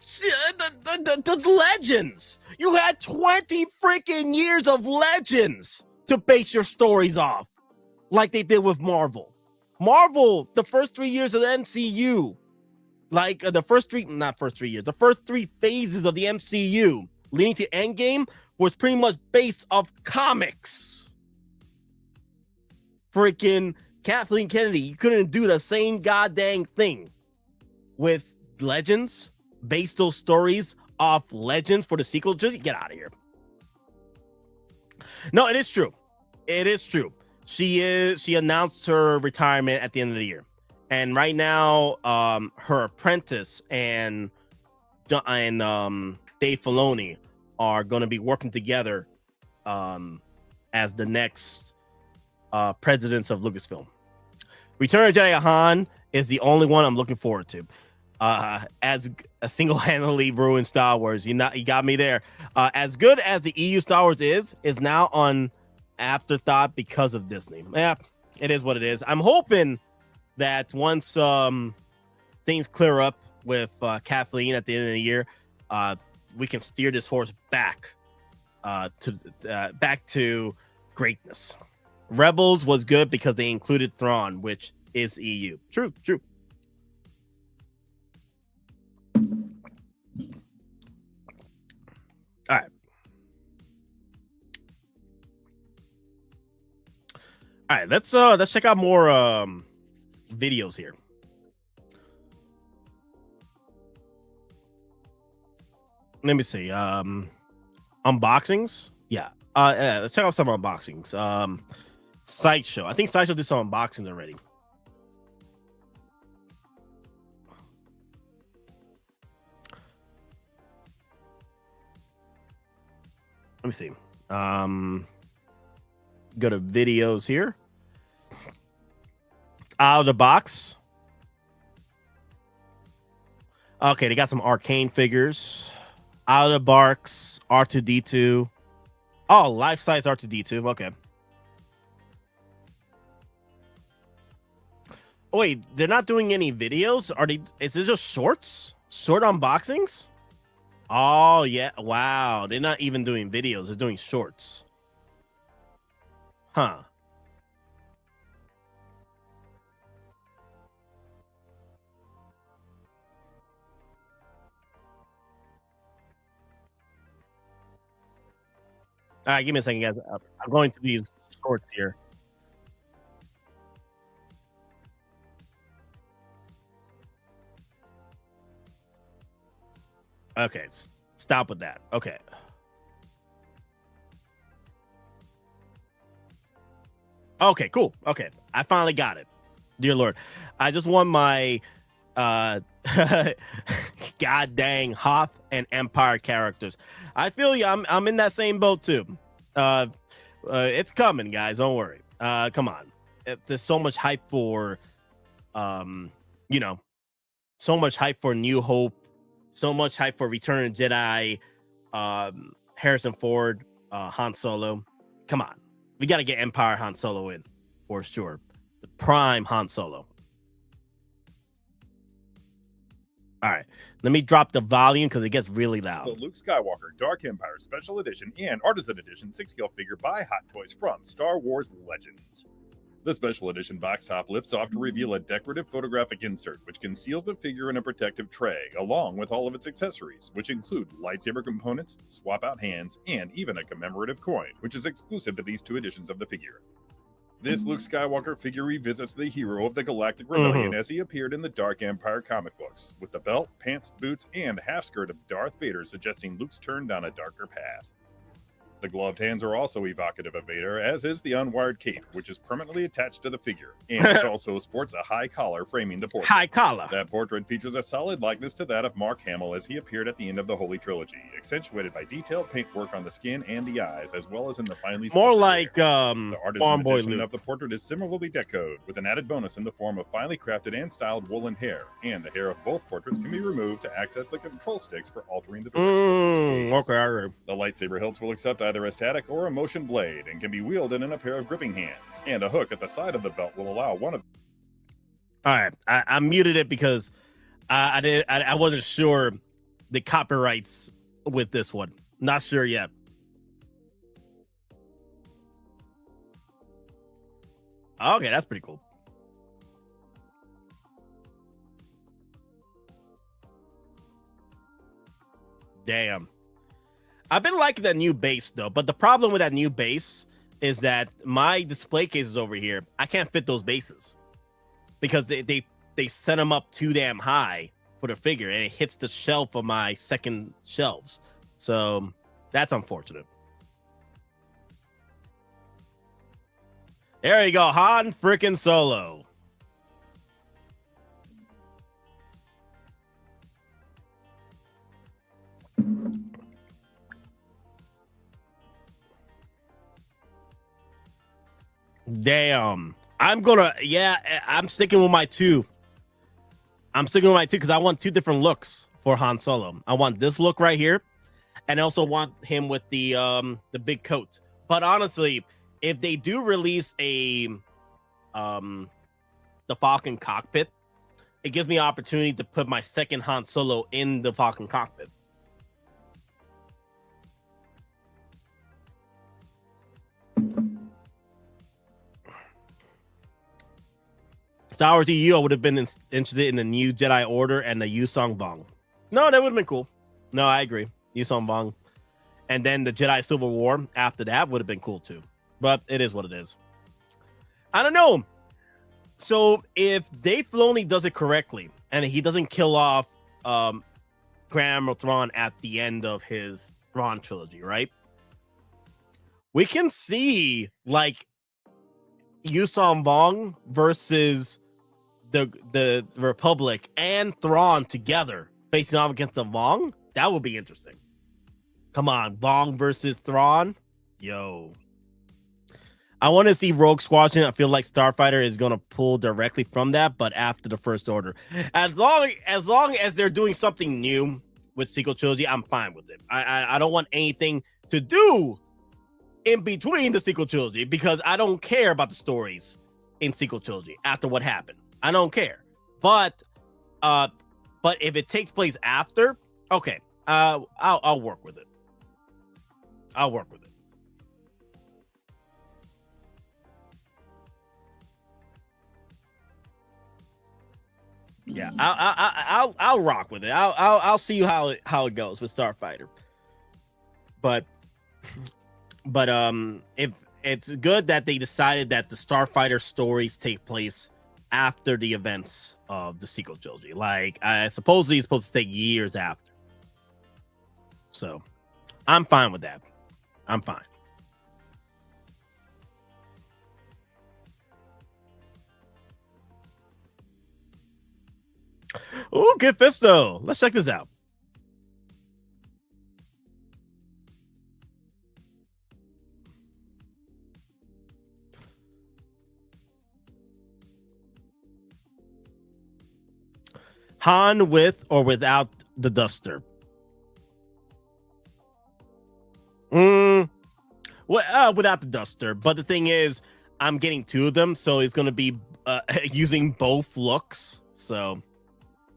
S7: legends. You had 20 freaking years of legends to base your stories off, like they did with Marvel. The first 3 years of the MCU, like the first three phases of the MCU leading to Endgame was pretty much based off comics. Freaking Kathleen Kennedy, you couldn't do the same goddamn thing with legends, base those stories off legends for the sequel. Just get out of here. No, it is true. She announced her retirement at the end of the year, and right now her apprentice and Dave Filoni are going to be working together as the next presidents of Lucasfilm. Return of Jedi Han is the only one I'm looking forward to. as a single-handedly ruined Star Wars. You got me there. As good as the EU Star Wars is now on afterthought because of Disney. Yeah, it is what it is. I'm hoping that once things clear up with Kathleen at the end of the year, we can steer this horse back to greatness. Rebels was good because they included Thrawn, which is EU. True. All right, let's check out more videos here. Let me see. Unboxings. Yeah. Let's check out some unboxings. Sideshow. I think Sideshow did some unboxings already. Let me see. Go to videos here. Out of the box. Okay, they got some arcane figures. Out of the box, R2D2. Oh, life-size R2D2. Okay. Oh, wait, they're not doing any videos? Is it just shorts? Short unboxings? Oh, yeah. Wow. They're not even doing videos. They're doing shorts. Huh. All right, give me a second, guys. I'm going to these shorts here. Okay, stop with that. Okay. Okay, cool. Okay, I finally got it. Dear Lord, I just want my god dang Hoth and Empire characters. I feel you. I'm in that same boat too. It's coming, guys. Don't worry. Come on. There's so much hype for, so much hype for New Hope. So much hype for Return of the Jedi, Harrison Ford, Han Solo. Come on. We got to get Empire Han Solo in for sure. The prime Han Solo. All right. Let me drop the volume because it gets really loud.
S16: The Luke Skywalker Dark Empire Special Edition and Artisan Edition 6-scale figure by Hot Toys from Star Wars Legends. The special edition box top lifts off to reveal a decorative photographic insert, which conceals the figure in a protective tray, along with all of its accessories, which include lightsaber components, swap-out hands, and even a commemorative coin, which is exclusive to these two editions of the figure. This Luke Skywalker figure revisits the hero of the Galactic Rebellion as he appeared in the Dark Empire comic books, with the belt, pants, boots, and half-skirt of Darth Vader suggesting Luke's turn down a darker path. The gloved hands are also evocative of Vader, as is the unwired cape, which is permanently attached to the figure, and which also sports a high collar framing the portrait.
S7: High collar.
S16: That portrait features a solid likeness to that of Mark Hamill as he appeared at the end of the Holy Trilogy, accentuated by detailed paintwork on the skin and the eyes, as well as in the finely
S7: more like
S16: the artisan
S7: Boy
S16: edition
S7: Luke.
S16: of the portrait is similarly decoed, with an added bonus in the form of finely crafted and styled woolen hair, and the hair of both portraits can be removed to access the control sticks for altering the direction.
S7: Okay.
S16: The lightsaber hilts will accept either a static or a motion blade and can be wielded in a pair of gripping hands, and a hook at the side of the belt will allow one of.
S7: All right, I muted it because I wasn't sure the copyrights with this one. Not sure yet. Okay, that's pretty cool. Damn. I've been liking that new base though, but the problem with that new base is that my display cases over here, I can't fit those bases because they set them up too damn high for the figure and it hits the shelf of my second shelves. So that's unfortunate. There you go, Han freaking Solo. Damn. I'm sticking with my two. I'm sticking with my 2 because I want 2 different looks for Han Solo. I want this look right here, and I also want him with the big coat. But honestly, if they do release the Falcon cockpit, it gives me an opportunity to put my second Han Solo in the Falcon cockpit. Star Wars EU, I would have been interested in the new Jedi Order and the Yusong Bong. No, that would have been cool. No, I agree. Yusong Bong. And then the Jedi Civil War after that would have been cool too. But it is what it is. I don't know. So if Dave Filoni does it correctly and he doesn't kill off Grand Admiral Thrawn at the end of his Thrawn trilogy, right? We can see like Yusong Bong versus the Republic and Thrawn together facing off against the Vong. That would be interesting. Come on, Vong versus Thrawn. Yo. I want to see Rogue Squadron. I feel like Starfighter is going to pull directly from that, but after the First Order. As long as they're doing something new with sequel trilogy, I'm fine with it. I don't want anything to do in between the sequel trilogy because I don't care about the stories in sequel trilogy after what happened. I don't care. But if it takes place after, okay, I'll work with it. I'll work with it. Yeah, I'll rock with it. I'll see how it goes with Starfighter. But if it's good that they decided that the Starfighter stories take place after the events of the sequel trilogy. Like, supposedly it's supposed to take years after. So, I'm fine with that. I'm fine. Ooh, Kid Fisto. Let's check this out. Han with or without the duster? Well, without the duster. But the thing is, I'm getting 2 of them, so it's going to be using both looks. So,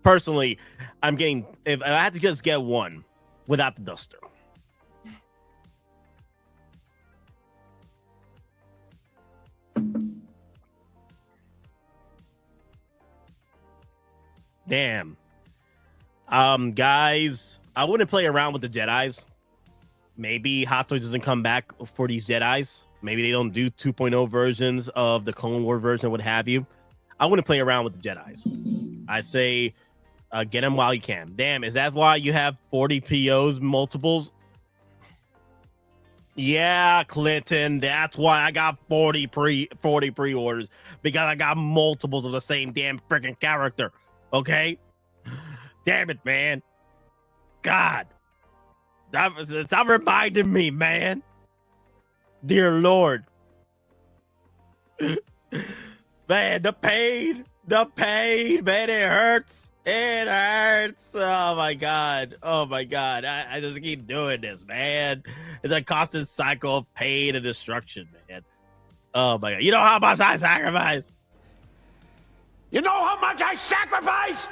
S7: personally, I'm getting... If I had to just get one without the duster. Damn. Guys, I wouldn't play around with the Jedis. Maybe Hot Toys doesn't come back for these Jedis. Maybe they don't do 2.0 versions of the Clone War version, what have you. I wouldn't play around with the Jedis. I say get them while you can. Damn, is that why you have 40 POs, multiples? Yeah, Clinton, that's why I got 40 pre-orders, because I got multiples of the same damn freaking character. Okay? Damn it, man. God. Stop reminding me, man. Dear Lord. Man, the pain, man, it hurts. It hurts. Oh my God. I just keep doing this, man. It's a constant cycle of pain and destruction, man. Oh my God. You know how much I sacrificed?
S3: You know how much I sacrificed?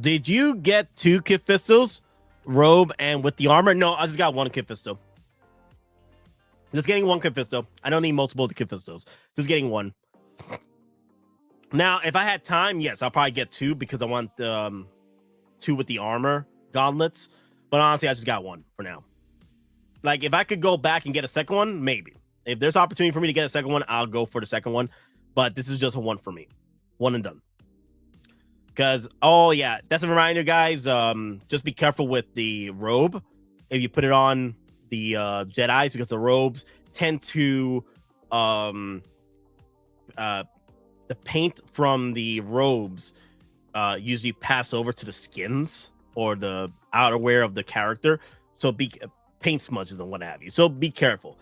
S7: Did you get 2 Kid Fistos? Robe and with the armor? No, I just got 1 Kid Fisto. Just getting 1 Kid Fisto. I don't need multiple Kid Fistos. Just getting 1. Now, if I had time, yes, I'll probably get 2 because I want 2 with the armor gauntlets. But honestly, I just got 1 for now. Like, if I could go back and get a second one, maybe. If there's opportunity for me to get a second one, I'll go for the second one. But this is just a 1 for me. 1 and done. Because, oh, yeah, that's a reminder, guys. Just be careful with the robe if you put it on the Jedis, because the robes tend to... the paint from the robes usually pass over to the skins or the outerwear of the character. So paint smudges and what have you. So be careful.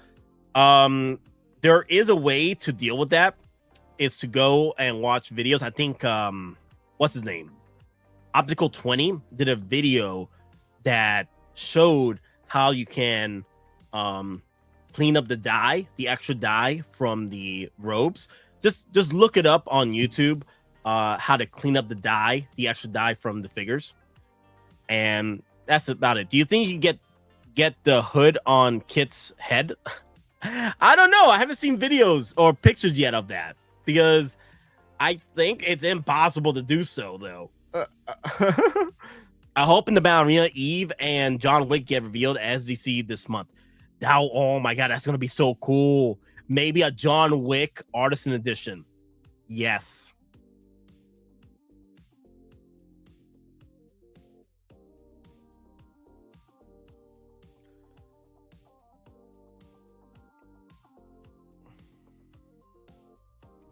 S7: There is a way to deal with that. Is to go and watch videos. I think what's his name? Optical 20 did a video that showed how you can clean up the dye, the extra dye from the robes. Just look it up on YouTube, how to clean up the dye, the extra dye from the figures. And that's about it. Do you think you can get the hood on Kit's head? I don't know. I haven't seen videos or pictures yet of that because I think it's impossible to do so, though. I hope in the Battle Arena, Eve and John Wick get revealed as DC this month. Now, oh my god, that's gonna be so cool. Maybe a John Wick Artisan Edition. Yes.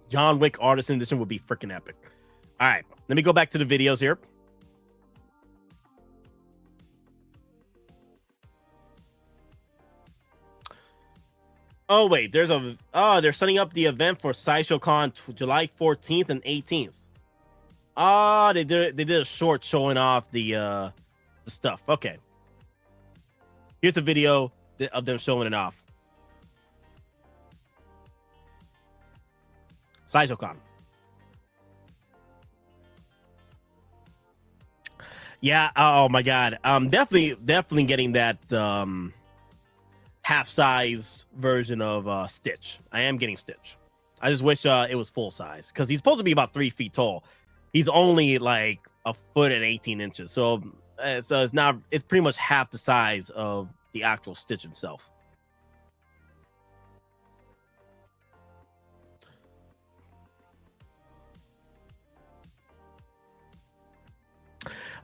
S7: John Wick Artisan Edition would be freaking epic. All right, let me go back to the videos here. Oh wait, they're setting up the event for Sideshow Con July 14th and 18th. They did a short showing off the stuff. Okay, here's a video of them showing it off. Sideshow Con. Yeah. Oh my god. Definitely getting that half-size version of Stitch. I am getting Stitch. I just wish it was full size because he's supposed to be about 3 feet tall. He's only like 1 foot and 18 inches. So it's pretty much half the size of the actual Stitch himself.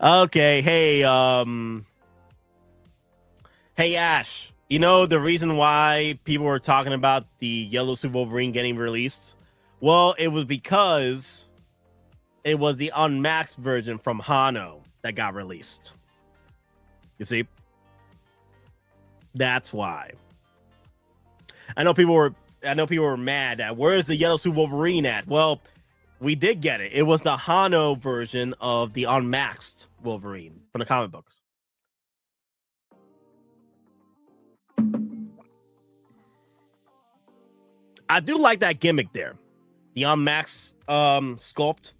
S7: Okay, hey Ash, you know the reason why people were talking about the Yellow Suit Wolverine getting released? Well, it was because it was the unmaxed version from Hano that got released. You see? That's why. I know people were mad at where's the Yellow Suit Wolverine at? Well, we did get it. It was the Hano version of the unmaxed Wolverine from the comic books. I do like that gimmick there. The unmaxed sculpt,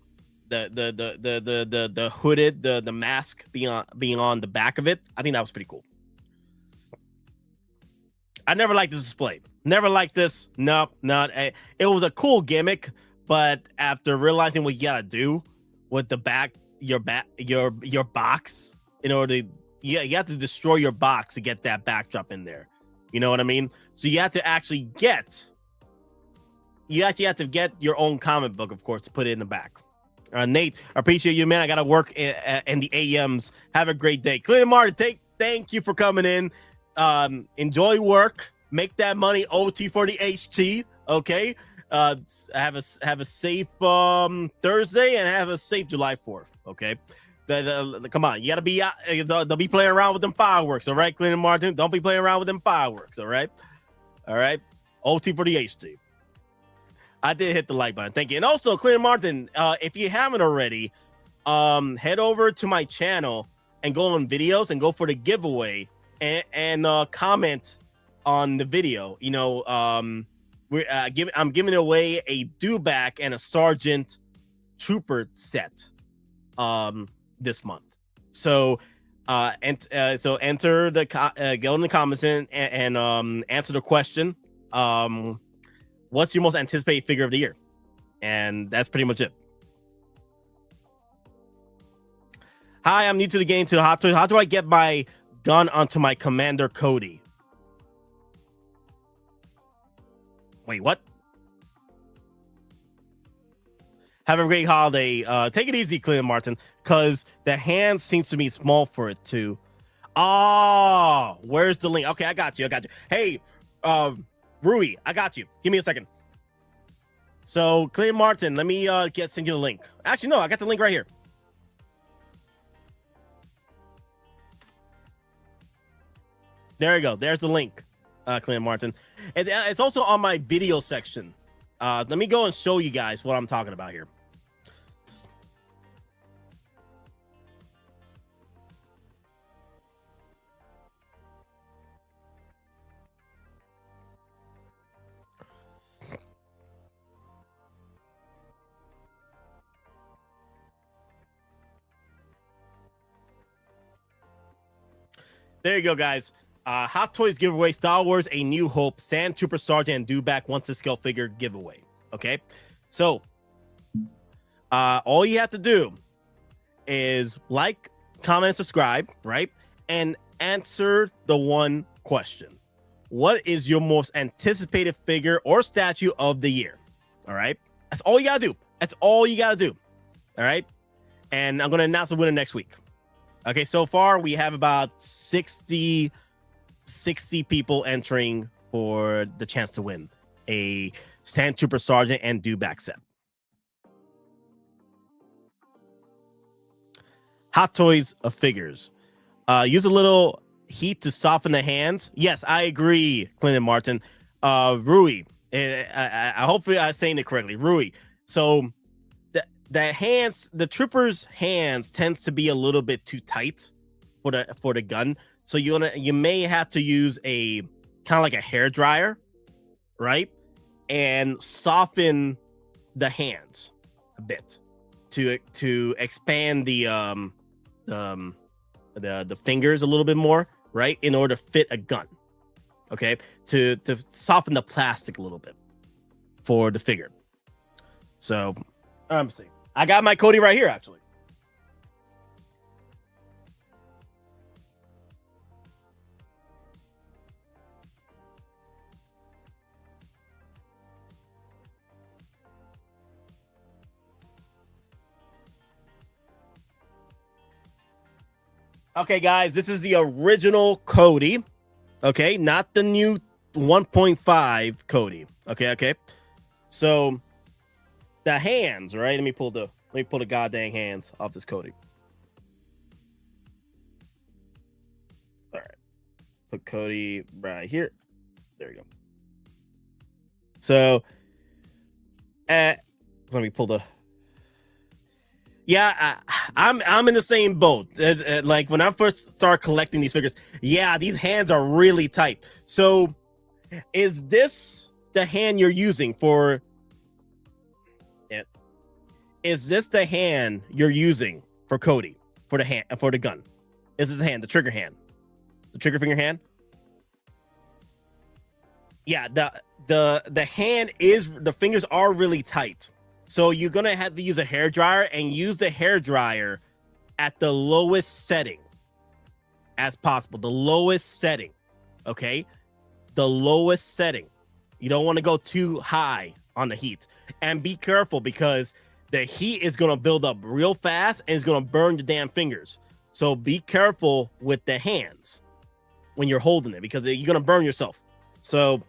S7: the hooded, the mask being on the back of it. I think that was pretty cool. I never liked this display. Never liked this. No, not. It was a cool gimmick. But after realizing what you gotta do with the your box in order to, you have to destroy your box to get that backdrop in there. You know what I mean? So you have to actually get your own comic book, of course, to put it in the back. Nate, I appreciate you, man. I gotta work in the AMs. Have a great day. Clinton Martin, thank you for coming in. Enjoy work. Make that money. OT for the HT. Okay. Have a safe Thursday and have a safe July 4th. Okay, come on, you gotta be out. Don't be playing around with them fireworks. All right, Clinton Martin, don't be playing around with them fireworks. All right. OT for the HT. I did hit the like button. Thank you. And also, Clinton Martin, if you haven't already, head over to my channel and go on videos and go for the giveaway and comment on the video. You know, I'm giving away a Dewback and a Sergeant Trooper set this month. So so enter the go in the comments and answer the question. What's your most anticipated figure of the year? And that's pretty much it. Hi, I'm new to the game, to Hot Toys. How do I get my gun onto my Commander Cody? Wait, what? Have a great holiday. Take it easy, Clinton Martin, because the hand seems to be small for it too. Oh, where's the link? Okay, I got you. Hey, Rui, I got you. Give me a second. So, Clinton Martin, let me send you the link. Actually, no, I got the link right here. There you go. There's the link. Clint Martin. And it's also on my video section. Let me go and show you guys what I'm talking about here. There you go, guys. Hot Toys giveaway, Star Wars A New Hope, Sand Trooper Sergeant and Dewback once a scale figure giveaway. Okay, so all you have to do is like, comment, and subscribe, right? And answer the one question. What is your most anticipated figure or statue of the year? All right, that's all you gotta do. That's all you gotta do. All right, and I'm gonna announce the winner next week. Okay, so far we have about 60 people entering for the chance to win a Sand Trooper Sergeant and Dewback set. Hot Toys of figures. Use a little heat to soften the hands. Yes, I agree, Clinton Martin. Rui, I hopefully I'm saying it correctly. Rui. So the trooper's hands tends to be a little bit too tight for the gun. So you may have to use a kind of like a hair dryer, right? And soften the hands a bit to expand the fingers a little bit more, right? In order to fit a gun. Okay, to soften the plastic a little bit for the figure. So I'm seeing. I got my Cody right here, actually. Okay, guys, this is the original Cody. Okay, not the new 1.5 Cody. Okay. So the hands, right? Let me pull the goddamn hands off this Cody. All right. Put Cody right here. There you go. So let me pull the. Yeah, I'm in the same boat. Like when I first started collecting these figures, yeah, these hands are really tight. So is this the hand you're using for it? Is this the hand you're using for Cody for the hand for the gun? Is it the hand, the trigger finger hand? Yeah, the hand is, the fingers are really tight. So you're going to have to use a hair dryer and use the hair dryer at the lowest setting as possible. The lowest setting, okay? The lowest setting. You don't want to go too high on the heat. And be careful because the heat is going to build up real fast and it's going to burn the damn fingers. So be careful with the hands when you're holding it because you're going to burn yourself. So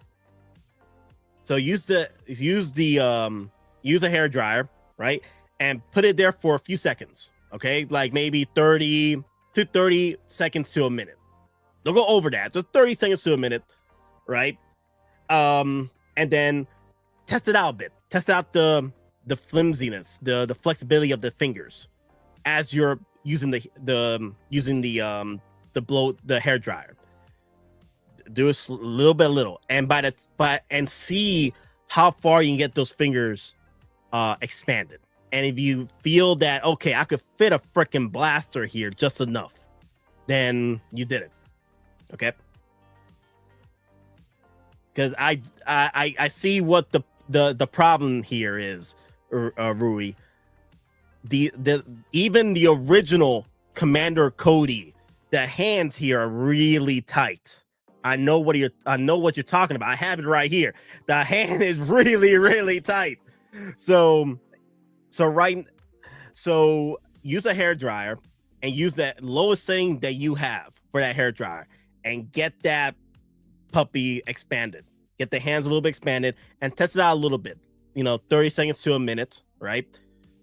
S7: use a hair dryer, right? And put it there for a few seconds, okay? Like maybe 30 seconds to a minute. Don't go over that. Just 30 seconds to a minute, right? And then test it out a bit. Test out the flimsiness, the flexibility of the fingers as you're using the hair dryer. Do it little by little, and and see how far you can get those fingers expanded. And if you feel that, okay, I could fit a freaking blaster here just enough, then you did it. Okay, because I see what the problem here is, Rui. Even the original Commander Cody, the hands here are really tight. I know what you're talking about. I have it right here. The hand is really, really tight. So use a hair dryer and use that lowest thing that you have for that hair dryer and get that puppy expanded. Get the hands a little bit expanded and test it out a little bit. 30 seconds to a minute, right?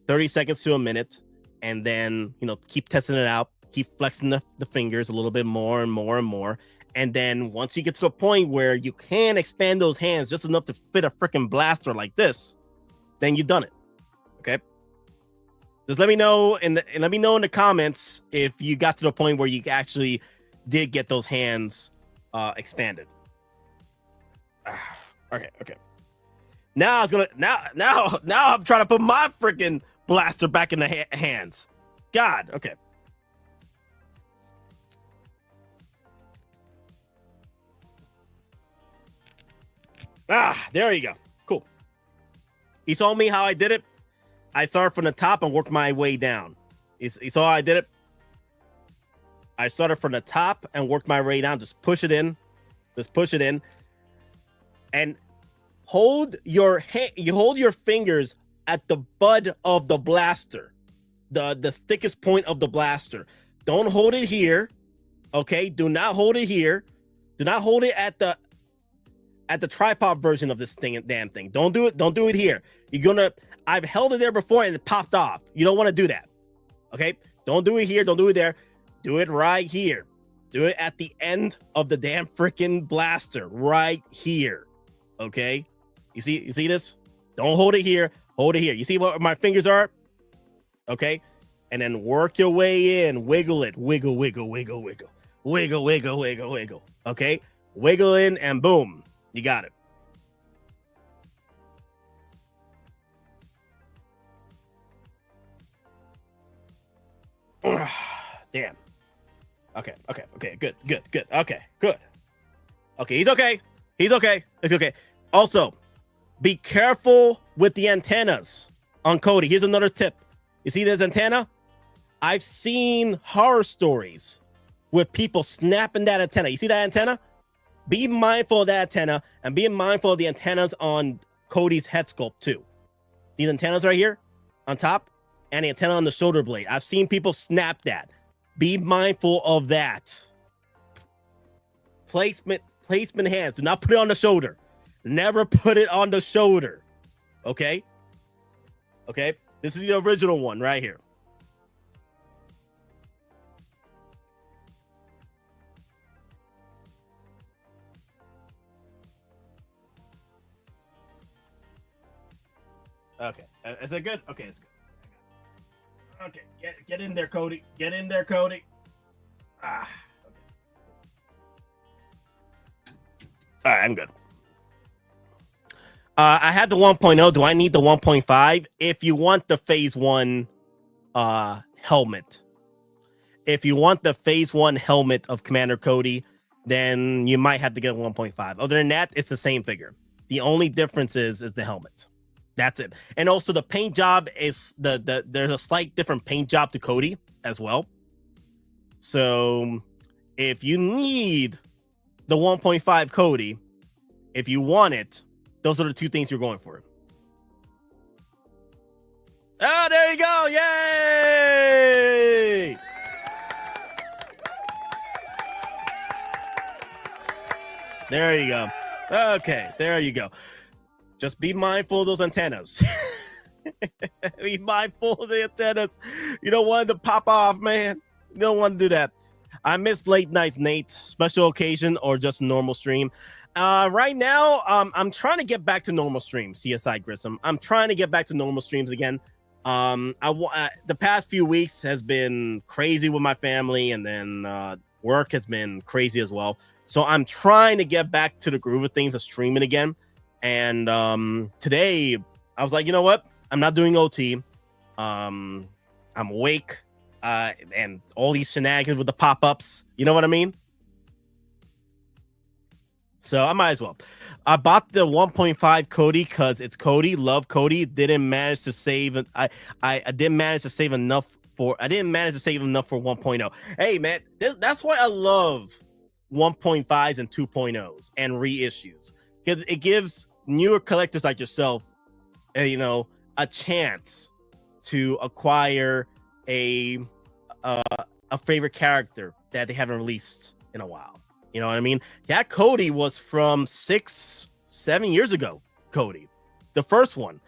S7: 30 seconds to a minute, and then keep testing it out. Keep flexing the fingers a little bit more and more and more. And then once you get to the point where you can expand those hands just enough to fit a freaking blaster like this, then you've done it. Okay. Just let me know in the comments if you got to the point where you actually did get those hands expanded. Okay. Now I'm trying to put my freaking blaster back in the hands. God. Okay. There you go. Cool. You saw me how I did it. I started from the top and worked my way down. You saw how I did it. I started from the top and worked my way down. Just push it in. And hold your fingers at the butt of the blaster, the thickest point of the blaster. Don't hold it here. Okay. Do not hold it here. Do not hold it at the tripod version of this damn thing. Don't do it here. I've held it there before and it popped off. You don't want to do that. Okay. Don't do it here. Don't do it there. Do it right here. Do it at the end of the damn freaking blaster right here. Okay. You see this? Don't hold it here. Hold it here. You see what my fingers are? Okay. And then work your way in. Wiggle it. Wiggle. Okay. Wiggle in and boom. You got it. Damn. Okay. Good. Okay, good. Okay, he's okay. It's okay. Also, be careful with the antennas on Cody. Here's another tip. You see this antenna? I've seen horror stories with people snapping that antenna. You see that antenna? Be mindful of that antenna and be mindful of the antennas on Cody's head sculpt too. These antennas right here on top and the antenna on the shoulder blade. I've seen people snap that. Be mindful of that. Placement hands. Do not put it on the shoulder. Never put it on the shoulder. Okay? This is the original one right here. Okay. Is it good? Okay, it's good. Okay, get in there, Cody. Get in there, Cody. Okay. All right, I'm good. I had the 1.0. Do I need the 1.5? If you want the phase 1 helmet. If you want the phase 1 helmet of Commander Cody, then you might have to get a 1.5. Other than that, it's the same figure. The only difference is the helmet. That's it. And also the paint job is there's a slight different paint job to Cody as well. So if you need the 1.5 Cody, if you want it, those are the two things you're going for. Oh, there you go. Yay! There you go. Okay, there you go. Just be mindful of those antennas. Be mindful of the antennas. You don't want it to pop off, man. You don't want to do that. I miss late nights, Nate. Special occasion or just a normal stream. Right now, I'm trying to get back to normal streams, CSI Grissom. I'm trying to get back to normal streams again. The past few weeks has been crazy with my family, and then work has been crazy as well. So I'm trying to get back to the groove of things of streaming again. And today I was like, you know what? I'm not doing OT. I'm awake. And all these shenanigans with the pop-ups. You know what I mean? So I might as well. I bought the 1.5 Cody because it's Cody. Love Cody. Didn't manage to save. I didn't manage to save enough for. I didn't manage to save enough for 1.0. Hey man, that's why I love 1.5s and 2.0s and reissues, because it gives newer collectors like yourself, a chance to acquire a favorite character that they haven't released in a while. You know what I mean? That Cody was from 6-7 years ago. Cody, the first one,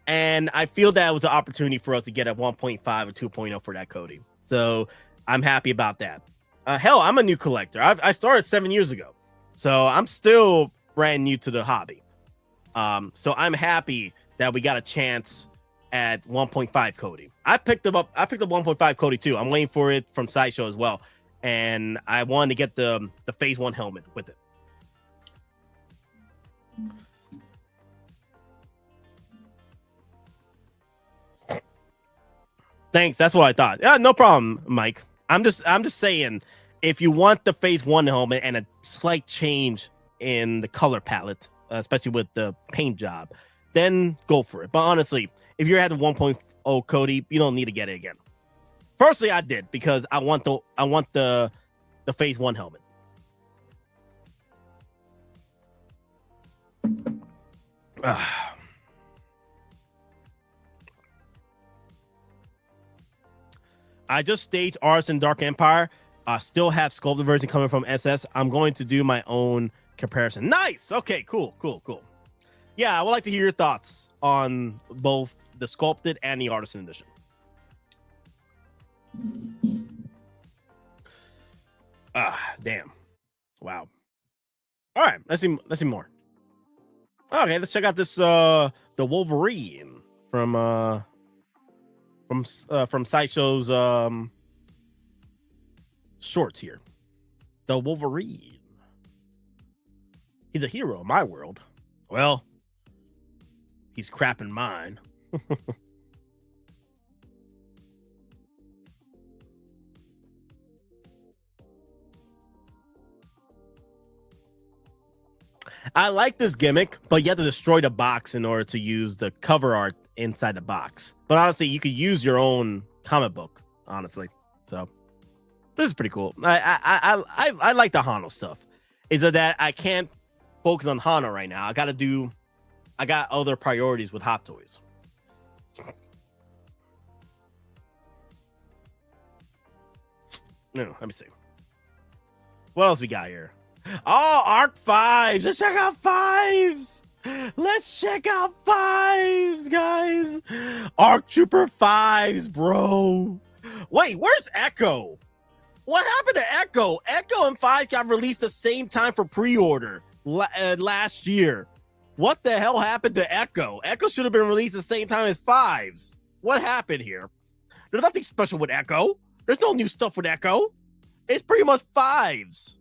S7: and I feel that was an opportunity for us to get a 1.5 or 2.0 for that Cody. So I'm happy about that. Hell, I'm a new collector. I started 7 years ago, so I'm still brand new to the hobby. So I'm happy that we got a chance at 1.5 Cody. I picked up 1.5 Cody too. I'm waiting for it from Sideshow as well, and I wanted to get the Phase 1 helmet with it. Thanks. That's what I thought. Yeah, no problem, Mike. I'm just saying, if you want the Phase 1 helmet and a slight change in the color palette, especially with the paint job, then go for it. But honestly, if you're at the 1.0 Cody, you don't need to get it again. Personally, I did because I want the Phase 1 helmet. I just staged Arts in Dark Empire. I still have sculpted version coming from SS. I'm going to do my own comparison. Nice. Okay, cool. Yeah, I would like to hear your thoughts on both the sculpted and the artisan edition. Damn. Wow. All right, let's see more. Okay, let's check out this the Wolverine from Sideshow's shorts here. The Wolverine. He's a hero in my world. Well, he's crap in mine. I like this gimmick, but you have to destroy the box in order to use the cover art inside the box. But honestly, you could use your own comic book, honestly. So this is pretty cool. I like the Hano stuff. Is that I can't focus on Hano right now. I got other priorities with Hot Toys. No, let me see. What else we got here? Oh, Arc 5s. Let's check out 5s. Let's check out 5s, guys. Arc Trooper 5s, bro. Wait, where's Echo? What happened to Echo? Echo and 5s got released the same time for pre-order last year. What the hell happened to Echo? Echo should have been released the same time as 5s. What happened here? There's nothing special with Echo. There's no new stuff with Echo. It's pretty much 5s.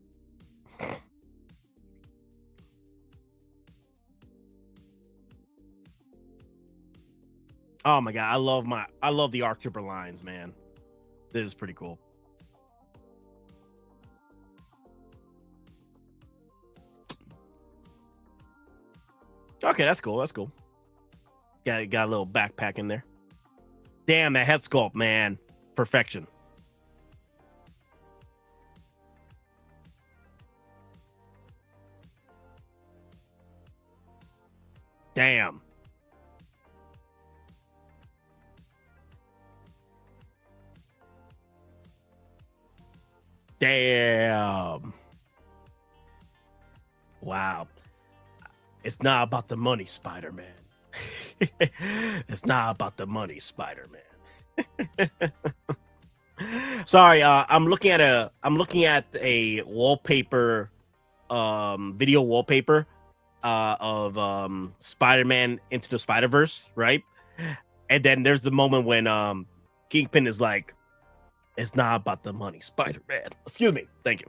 S7: Oh my god, I love the Arc Trooper lines, man. This is pretty cool. Okay, that's cool. That's cool. Got a little backpack in there. Damn, that head sculpt, man. Perfection. Damn. Damn. Wow. It's not about the money, Spider-Man. It's not about the money, Spider-Man. Sorry, I'm looking at a wallpaper, video wallpaper of Spider-Man Into the Spider-Verse, right? And then there's the moment when Kingpin is like, it's not about the money, Spider-Man. Excuse me. Thank you.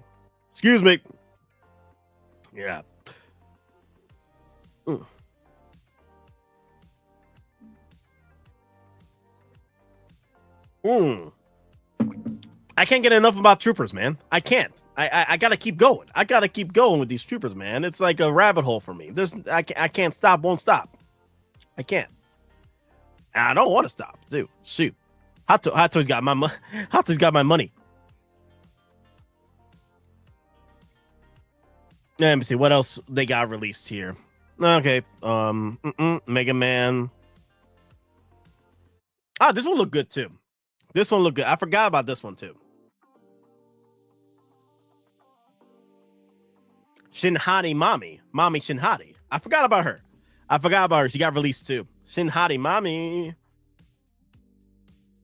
S7: Excuse me. Yeah. I can't get enough about Troopers, man. I can't. I gotta keep going. I gotta keep going with these Troopers, man. It's like a rabbit hole for me. I can't stop, won't stop. I can't. And I don't want to stop, dude. Shoot. Hot Toys got my Hot Toys got my money. Let me see what else they got released here. Okay, Mega Man. Ah, this one look good too. This one look good. I forgot about this one too. Shinhati Mami Shinhati. I forgot about her. She got released too. Shinhati Mami.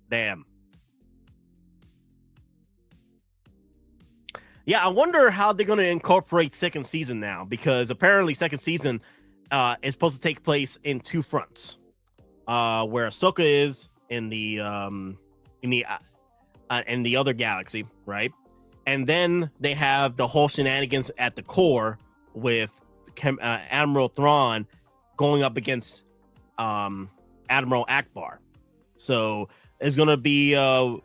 S7: Damn. Yeah, I wonder how they're going to incorporate second season now, because apparently second season is supposed to take place in two fronts, where Ahsoka is in the other galaxy, right? And then they have the whole shenanigans at the core with Admiral Thrawn going up against Admiral Akbar. So it's gonna be the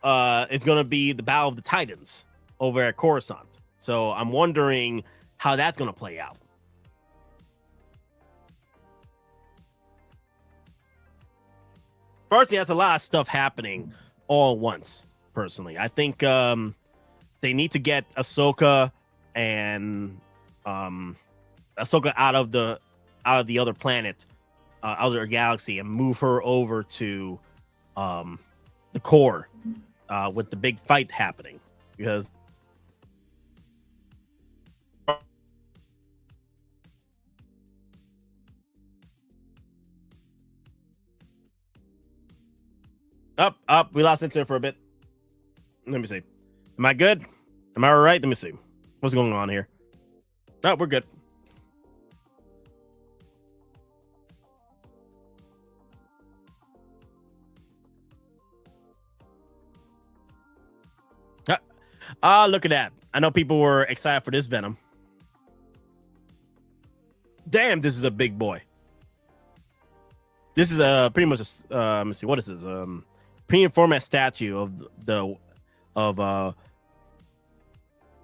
S7: Battle of the Titans over at Coruscant. So I'm wondering how that's gonna play out. Personally, that's a lot of stuff happening all at once. Personally, I think they need to get Ahsoka and Ahsoka out of the other planet, other galaxy, and move her over to the core with the big fight happening, because up we lost internet for a bit. Let me see. Am I good? Am I all right? Let me see. What's going on here? No, we're good. Look at that. I know people were excited for this Venom. Damn, this is a big boy. This is pretty much a let me see, what is this? Premium format statue of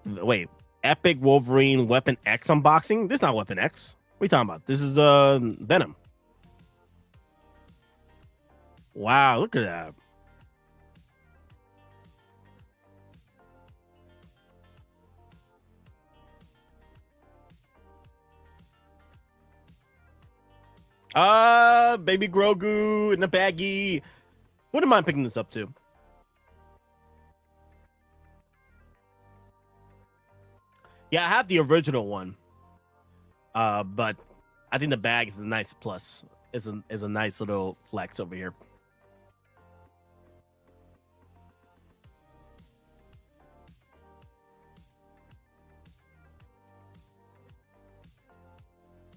S7: wait, Epic Wolverine Weapon X unboxing. This is not Weapon X. What are you talking about? This is Venom. Wow, look at that. Baby Grogu in the baggie. Wouldn't mind picking this up too. Yeah, I have the original one. But I think the bag is a nice plus. Is a nice little flex over here.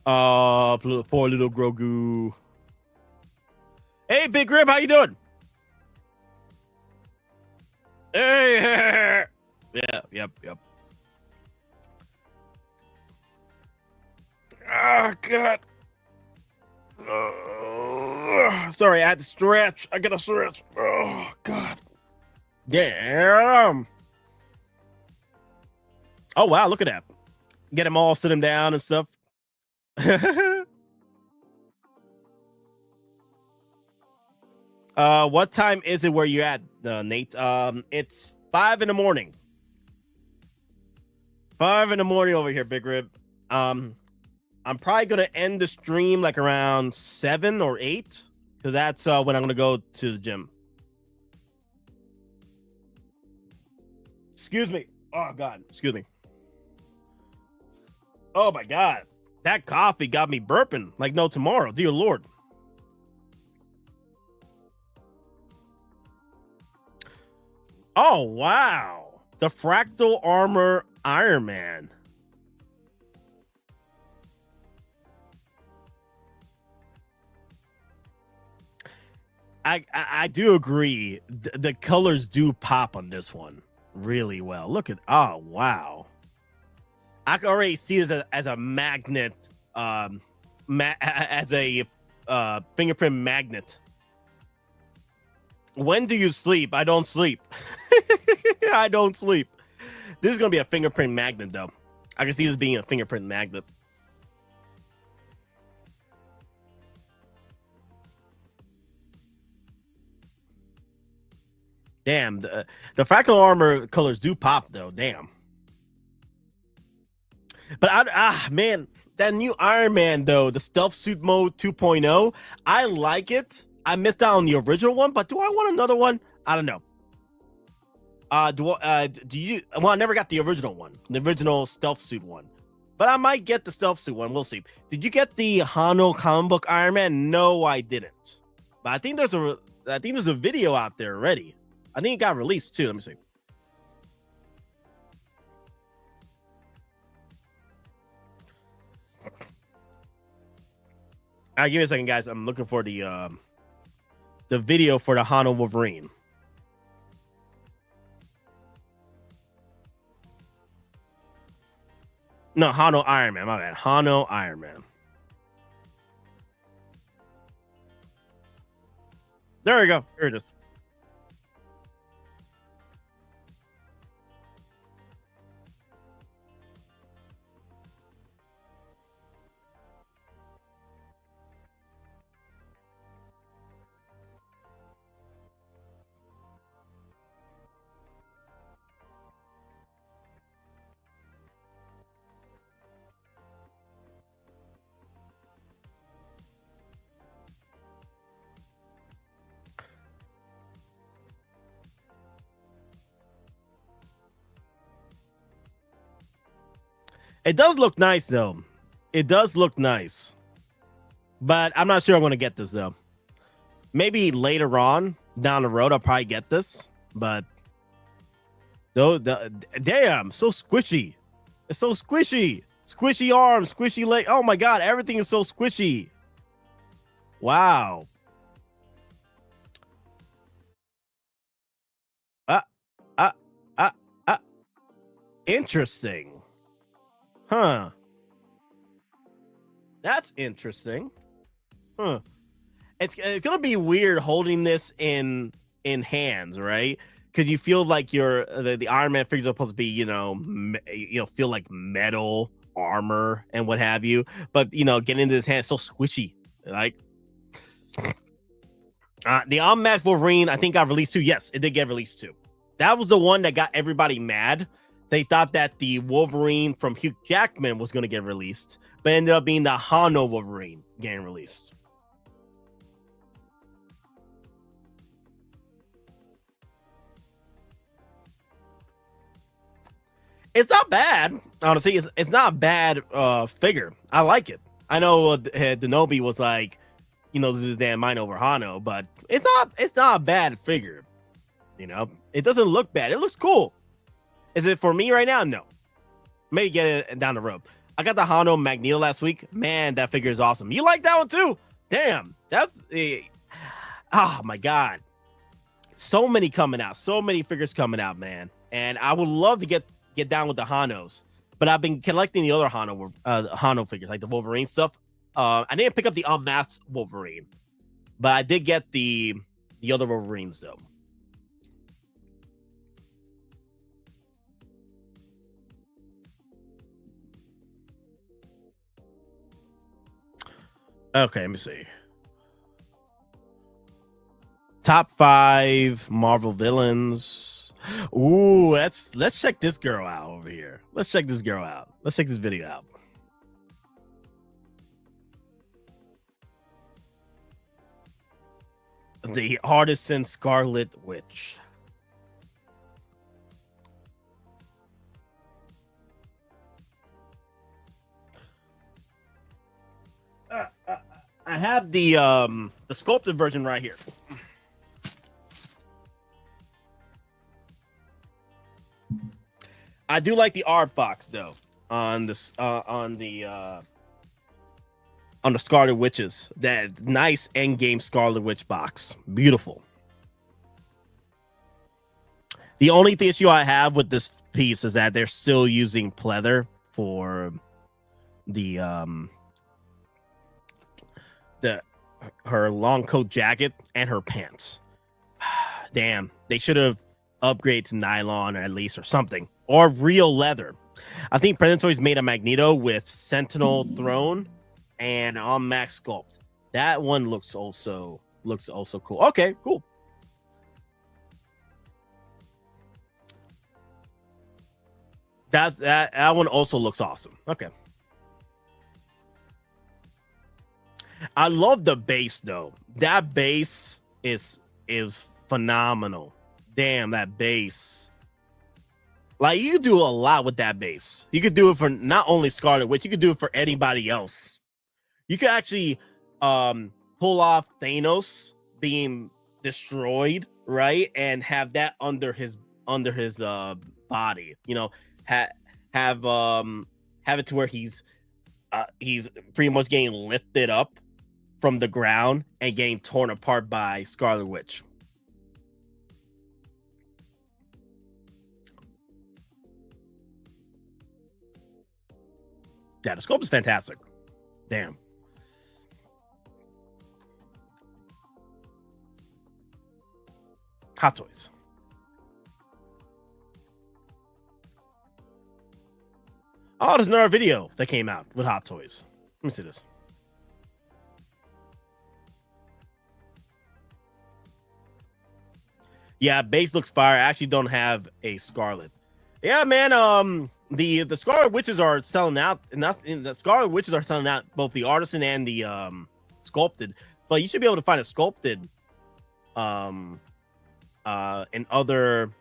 S7: Poor little Grogu. Hey, Big Rib, how you doing? Hey, yep. Oh, God. Sorry, I had to stretch. I gotta stretch. Oh, God. Damn. Oh, wow, look at that. Get them all, sit them down and stuff. What time is it where you're at, Nate? It's 5 in.the.morning. 5 in.the.morning over here, Big Rib. I'm probably gonna end the stream like around 7 or 8, because that's when I'm gonna go to the gym. Excuse me. Oh God, excuse me. Oh my God, that coffee got me burping like no tomorrow. Dear Lord. Oh wow, the fractal armor Iron Man. I do agree. The colors do pop on this one really well. Look at, oh wow, I can already see this as a magnet, as a fingerprint magnet. When do you sleep? I don't sleep. I don't sleep. This is gonna be a fingerprint magnet, though. I can see this being a fingerprint magnet. Damn, the fractal armor colors do pop though. Damn. But man, that new Iron Man though, the stealth suit mode 2.0, I like it. I missed out on the original one, but do I want another one? I don't know. Do you? Well, I never got the original one, the original stealth suit one, but I might get the stealth suit one. We'll see. Did you get the Hano comic book Iron Man? No, I didn't. But I think there's a video out there already. I think it got released too. Let me see. right, give me a second, guys. I'm looking for the video for the Hano Wolverine. No, Hano Iron Man. My bad. Hano Iron Man. There we go. Here it is. It does look nice, though. It does look nice. But I'm not sure I'm going to get this, though. Maybe later on down the road, I'll probably get this. But, damn, so squishy. It's so squishy. Squishy arms, squishy leg. Oh, my God. Everything is so squishy. Wow. Interesting. Huh. That's interesting. Huh. It's gonna be weird holding this in hands, right? Because you feel like the Iron Man figures are supposed to be, feel like metal armor and what have you. But getting into this hand, so squishy. Like the Unmatched Wolverine, I think got released too. Yes, it did get released too. That was the one that got everybody mad. They thought that the Wolverine from Hugh Jackman was going to get released, but ended up being the Hano Wolverine getting released. It's not bad, honestly. It's not a bad figure. I like it. I know Denobi was like, this is damn mine over Hano, but it's not a bad figure. It doesn't look bad. It looks cool. Is it for me right now? No. Maybe get it down the road. I got the Hano Magneto last week. Man, that figure is awesome. You like that one too? Damn. That's oh my God. So many coming out. So many figures coming out, man. And I would love to get down with the Hanos. But I've been collecting the other Hano figures, like the Wolverine stuff. I didn't pick up the Unmasked Wolverine, but I did get the other Wolverines though. Okay, let me see. Top 5 Marvel villains. Ooh, let's check this girl out over here. Let's check this girl out. Let's check this video out. The Artisan Scarlet Witch. I have the sculpted version right here. I do like the art box though on this on the Scarlet Witches. That nice Endgame Scarlet Witch box, beautiful. The only issue I have with this piece is that they're still using pleather for her long coat jacket and her pants. Damn, they should have upgraded to nylon or at least or something, or real leather. I think Predatory's made a Magneto with Sentinel Throne and on Max Sculpt. That one looks also cool. Okay, cool. That one also looks awesome. Okay. I love the base though. That base is phenomenal. Damn, that base. Like, you could do a lot with that base. You could do it for not only Scarlet Witch, you could do it for anybody else. You could actually pull off Thanos being destroyed, right? And have that under his body. Have it to where he's pretty much getting lifted up from the ground and getting torn apart by Scarlet Witch. Yeah, the sculpt is fantastic. Damn. Hot Toys. Oh, there's another video that came out with Hot Toys. Let me see this. Yeah, base looks fire. I actually don't have a Scarlet. Yeah, man. The Scarlet Witches are selling out, and the Scarlet Witches are selling out both the artisan and the sculpted. But you should be able to find a sculpted in other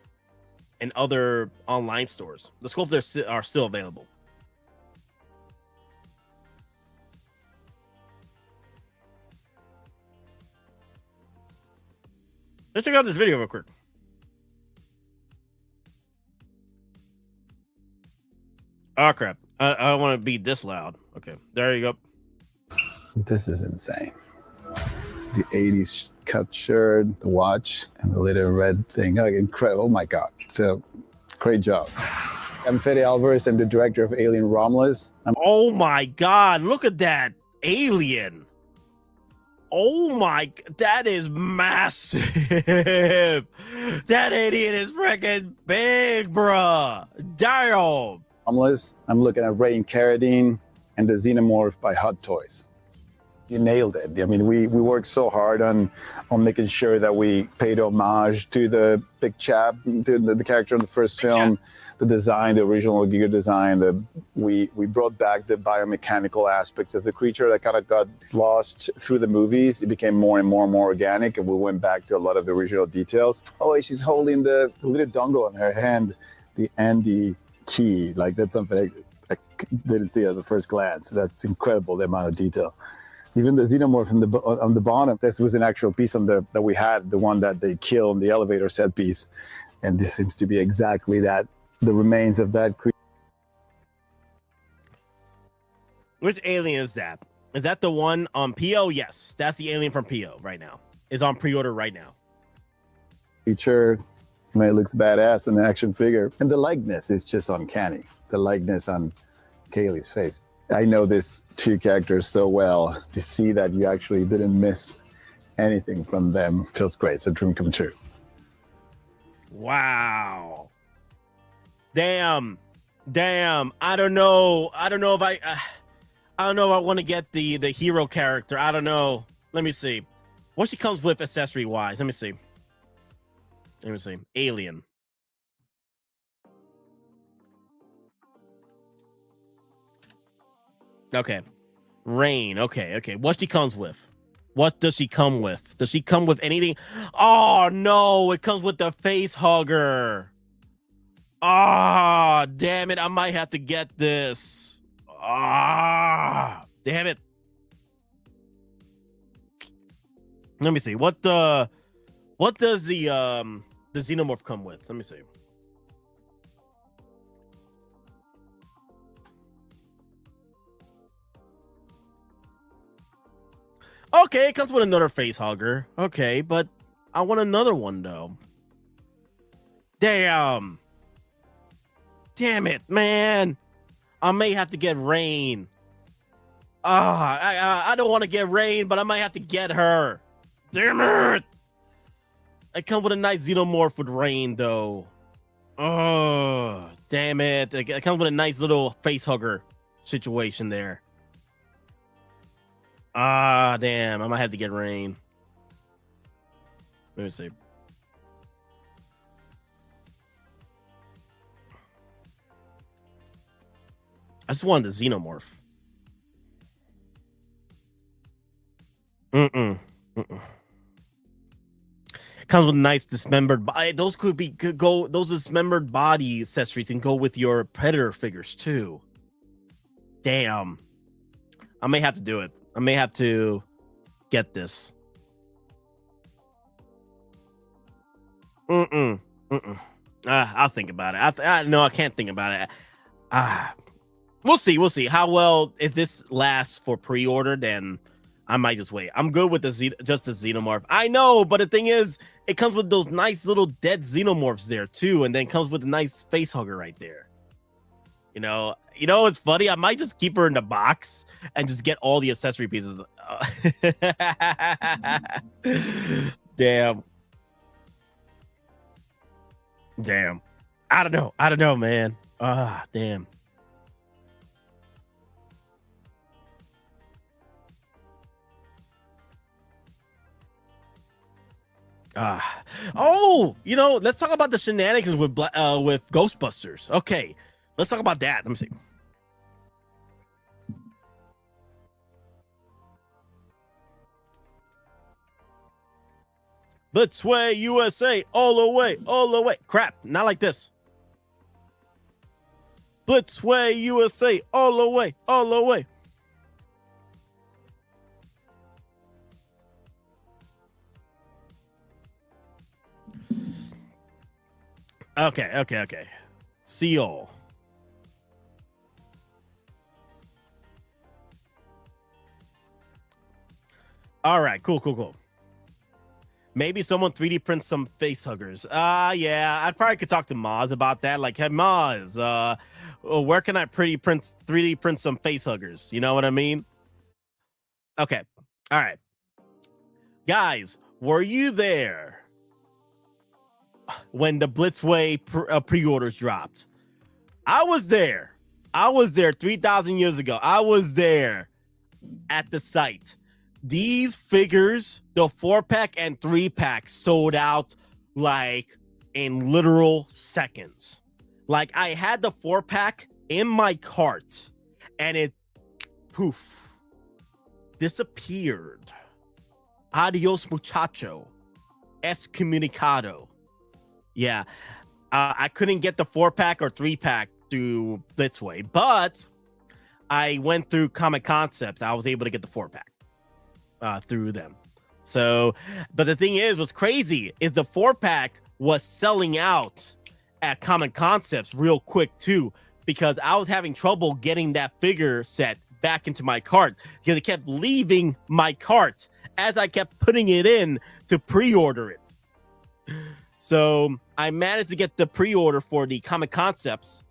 S7: online stores. The sculptors are still available. Let's check out this video real quick. Oh crap! I don't want to be this loud. Okay, there you go.
S19: This is insane. The 80s cut shirt, the watch, and the little red thing. Like, incredible. Oh my God. So, great job. I'm Fede Alvarez. I'm the director of Alien Romulus.
S7: Oh my God. Look at that alien. Oh my, that is massive. That alien is freaking big, bruh. Damn.
S19: Romulus. I'm looking at Ray and Carradine and the Xenomorph by Hot Toys. You nailed it. I mean, we worked so hard on making sure that we paid homage to the big chap, to the character in the first film, the design, the original Giger design. We brought back the biomechanical aspects of the creature that kind of got lost through the movies. It became more and more and more organic, and we went back to a lot of the original details. Oh, she's holding the little dongle in her hand, the Andy key. Like, that's something I didn't see at the first glance. That's incredible, the amount of detail. Even the Xenomorph on the bottom, this was an actual piece that we had, the one that they killed in the elevator set piece. And this seems to be exactly that, the remains of that creature.
S7: Which alien is that? Is that the one on PO? Yes, that's the alien from PO right now. Is on pre-order right now.
S19: Creature, I mean, it looks badass in the action figure. And the likeness is just uncanny. The likeness on Kaylee's face. I know these two characters so well. To see that you actually didn't miss anything from them feels great. It's a dream come true.
S7: Wow. Damn. I don't know if I want to get the hero character. I don't know. Let me see. What she comes with accessory wise. Let me see. Alien. Okay. Rain. Okay. What she comes with? What does she come with? Does she come with anything? Oh, no. It comes with the face hugger. Ah, damn it. I might have to get this. Ah, damn it. Let me see. What does the Xenomorph come with? Let me see. Okay, it comes with another face hugger. Okay, but I want another one though. Damn it, man. I may have to get Rain. I don't want to get Rain, but I might have to get her. Damn it. I come with a nice Xenomorph with Rain though. Oh, damn it. I come with a nice little face hugger situation there. Ah, damn. I might have to get Rain. Let me see. I just wanted the Xenomorph. Comes with nice dismembered body. Those could go. Those dismembered body accessories can go with your Predator figures too. Damn. I may have to do it. I may have to get this. I'll think about it. No, I can't think about it. We'll see. How well is this last for pre-order? Then I might just wait. I'm good with just the xenomorph. I know, but the thing is, it comes with those nice little dead xenomorphs there too, and then comes with a nice face hugger right there. You know, it's funny. I might just keep her in the box and just get all the accessory pieces. Damn. I don't know, man. Damn. Oh, let's talk about the shenanigans with Ghostbusters. Okay, let's talk about that. Let me see. Blitzway USA, all the way, all the way. Crap, not like this. Blitzway USA, all the way, all the way. Okay. Seal. All right, cool. Maybe someone 3D prints some face huggers. Yeah, I probably could talk to Maz about that. Like, hey, Maz, where can I 3D print some face huggers? You know what I mean? Okay, all right. Guys, were you there when the Blitzway pre-orders dropped? I was there. 3,000 years ago. I was there at the site. These figures, the 4-pack and 3-pack, sold out like in literal seconds. Like, I had the 4-pack in my cart and it poof disappeared. Adios, muchacho. Excommunicado. Yeah, I couldn't get the 4-pack or 3-pack through Blitzway, but I went through Comic Concepts. I was able to get the 4-pack through them. So, but the thing is, what's crazy is the 4-pack was selling out at Comic Concepts real quick too, because I was having trouble getting that figure set back into my cart because it kept leaving my cart as I kept putting it in to pre-order it. So I managed to get the pre-order for the Comic Concepts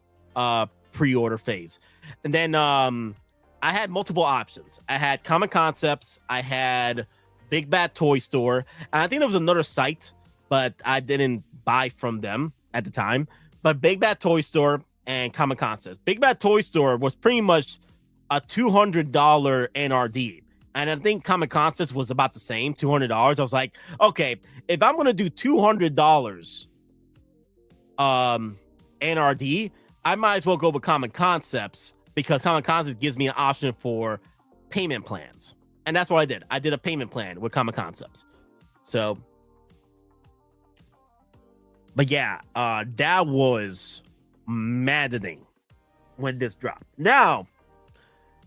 S7: pre-order phase. And then I had multiple options. I had Comic Concepts, I had Big Bad Toy Store, and I think there was another site, but I didn't buy from them at the time. But Big Bad Toy Store and Comic Concepts. Big Bad Toy Store was pretty much a $200 NRD. And I think Comic Concepts was about the same, $200. I was like, okay, if I'm going to do $200 NRD, I might as well go with Comic Concepts because Comic Concepts gives me an option for payment plans. And that's what I did. I did a payment plan with Comic Concepts. So, but yeah, that was maddening when this dropped. Now,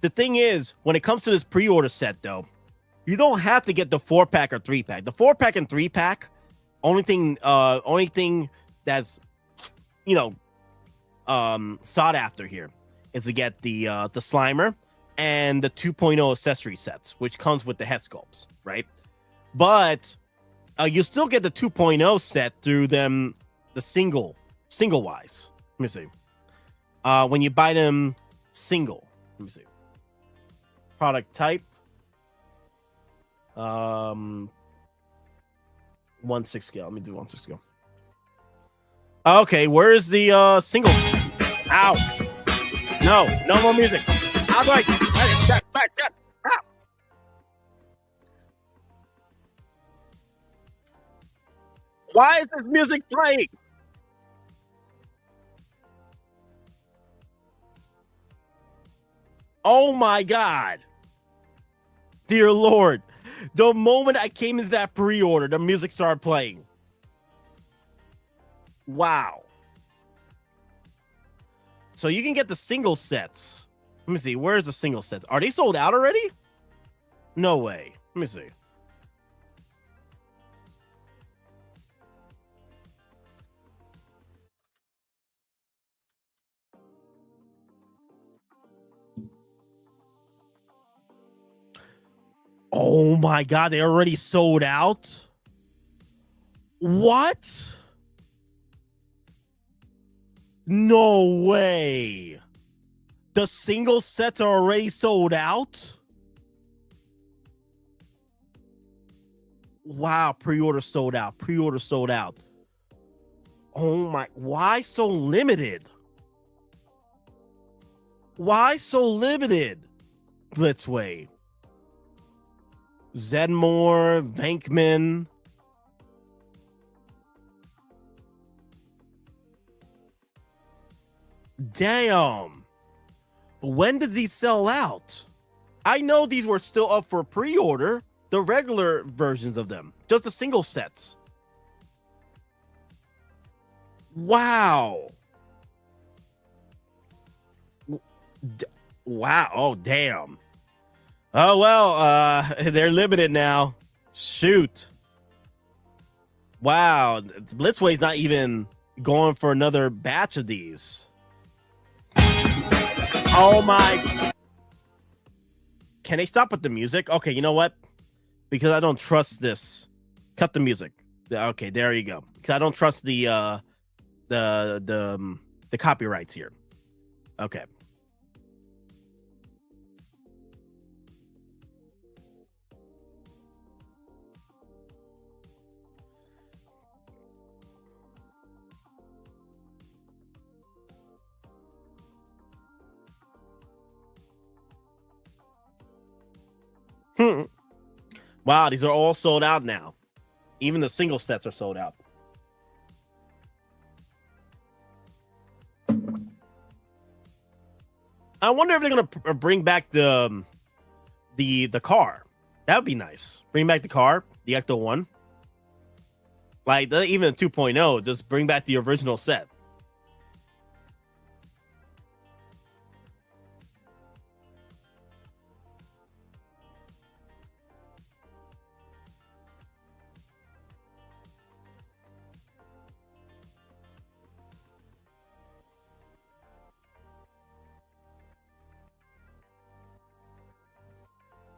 S7: the thing is, when it comes to this pre-order set, though, you don't have to get the 4-pack or 3-pack. The 4-pack and 3-pack, only thing that's, sought after here is to get the Slimer and the 2.0 accessory sets, which comes with the head sculpts, right? But you still get the 2.0 set through them, the single wise. Let me see. When you buy them single, let me see. Product type. 1/6 scale. Let me do 1/6 scale. Okay, where's the single? Ow! No more music. I'm like, back. Ow. Why is this music playing? Oh my God. Dear Lord. The moment I came into that pre-order, the music started playing. Wow. So you can get the single sets. Let me see. Where's the single sets? Are they sold out already? No way. Let me see. Oh my God, they already sold out? What? No way. The single sets are already sold out? Wow, pre-order sold out. Pre-order sold out. Oh my, why so limited? Why so limited? Blitzway. Zedmore, Venkman. Damn. When did these sell out? I know these were still up for pre-order, the regular versions of them, just the single sets. Wow. Wow. Oh, damn. Oh, well, they're limited now. Shoot. Wow. Blitzway's not even going for another batch of these. Oh, my. Can they stop with the music? Okay, you know what? Because I don't trust this. Cut the music. Okay, there you go. Because I don't trust the copyrights here. Okay. Wow, these are all sold out now. Even the single sets are sold out. I wonder if they're gonna bring back the car. That would be nice. Bring back the car, the Ecto 1. Like even 2.0, just bring back the original set.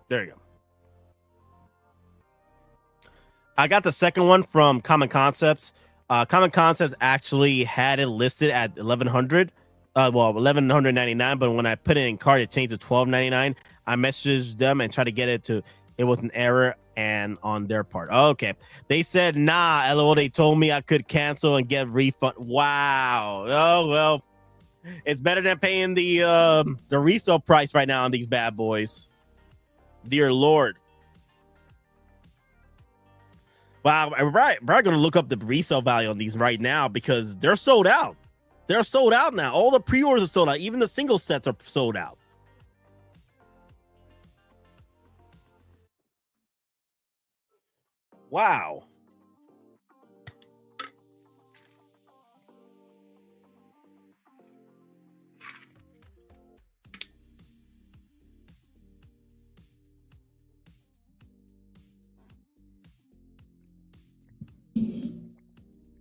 S7: There you go. I got the second one from Common Concepts. Common Concepts actually had it listed at 1,100. Well, 1,199. But when I put it in cart, it changed to 1,299. I messaged them and tried to get it to. It was an error and on their part. Okay, they said nah. LOL. They told me I could cancel and get refund. Wow. Oh well, it's better than paying the resale price right now on these bad boys. Dear Lord. Wow, we're going to look up the resale value on these right now because they're sold out. They're sold out now. All the pre-orders are sold out. Even the single sets are sold out. Wow.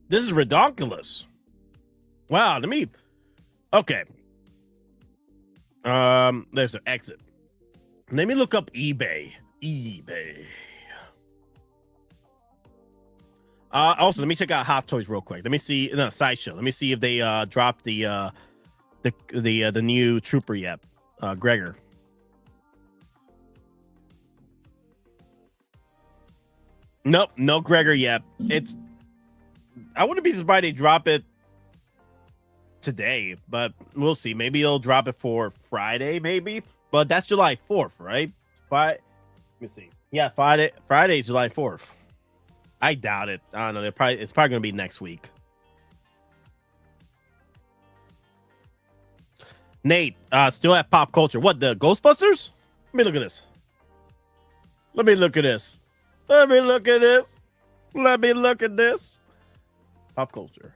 S7: This is ridiculous. Wow, let me. Okay. There's an exit. Let me look up eBay. Also, let me check out Hot Toys real quick. Let me see. No, Sideshow. Let me see if they dropped the new Trooper yet. Gregor. Nope, no Gregor yet. I wouldn't be surprised they drop it today, but we'll see. Maybe they'll drop it for Friday, maybe. But that's July 4th, right? Let me see. Yeah, Friday is July 4th. I doubt it. I don't know. It's probably going to be next week. Nate, still at Pop Culture. What, the Ghostbusters? Let me look at this. Let me look at this. Pop Culture.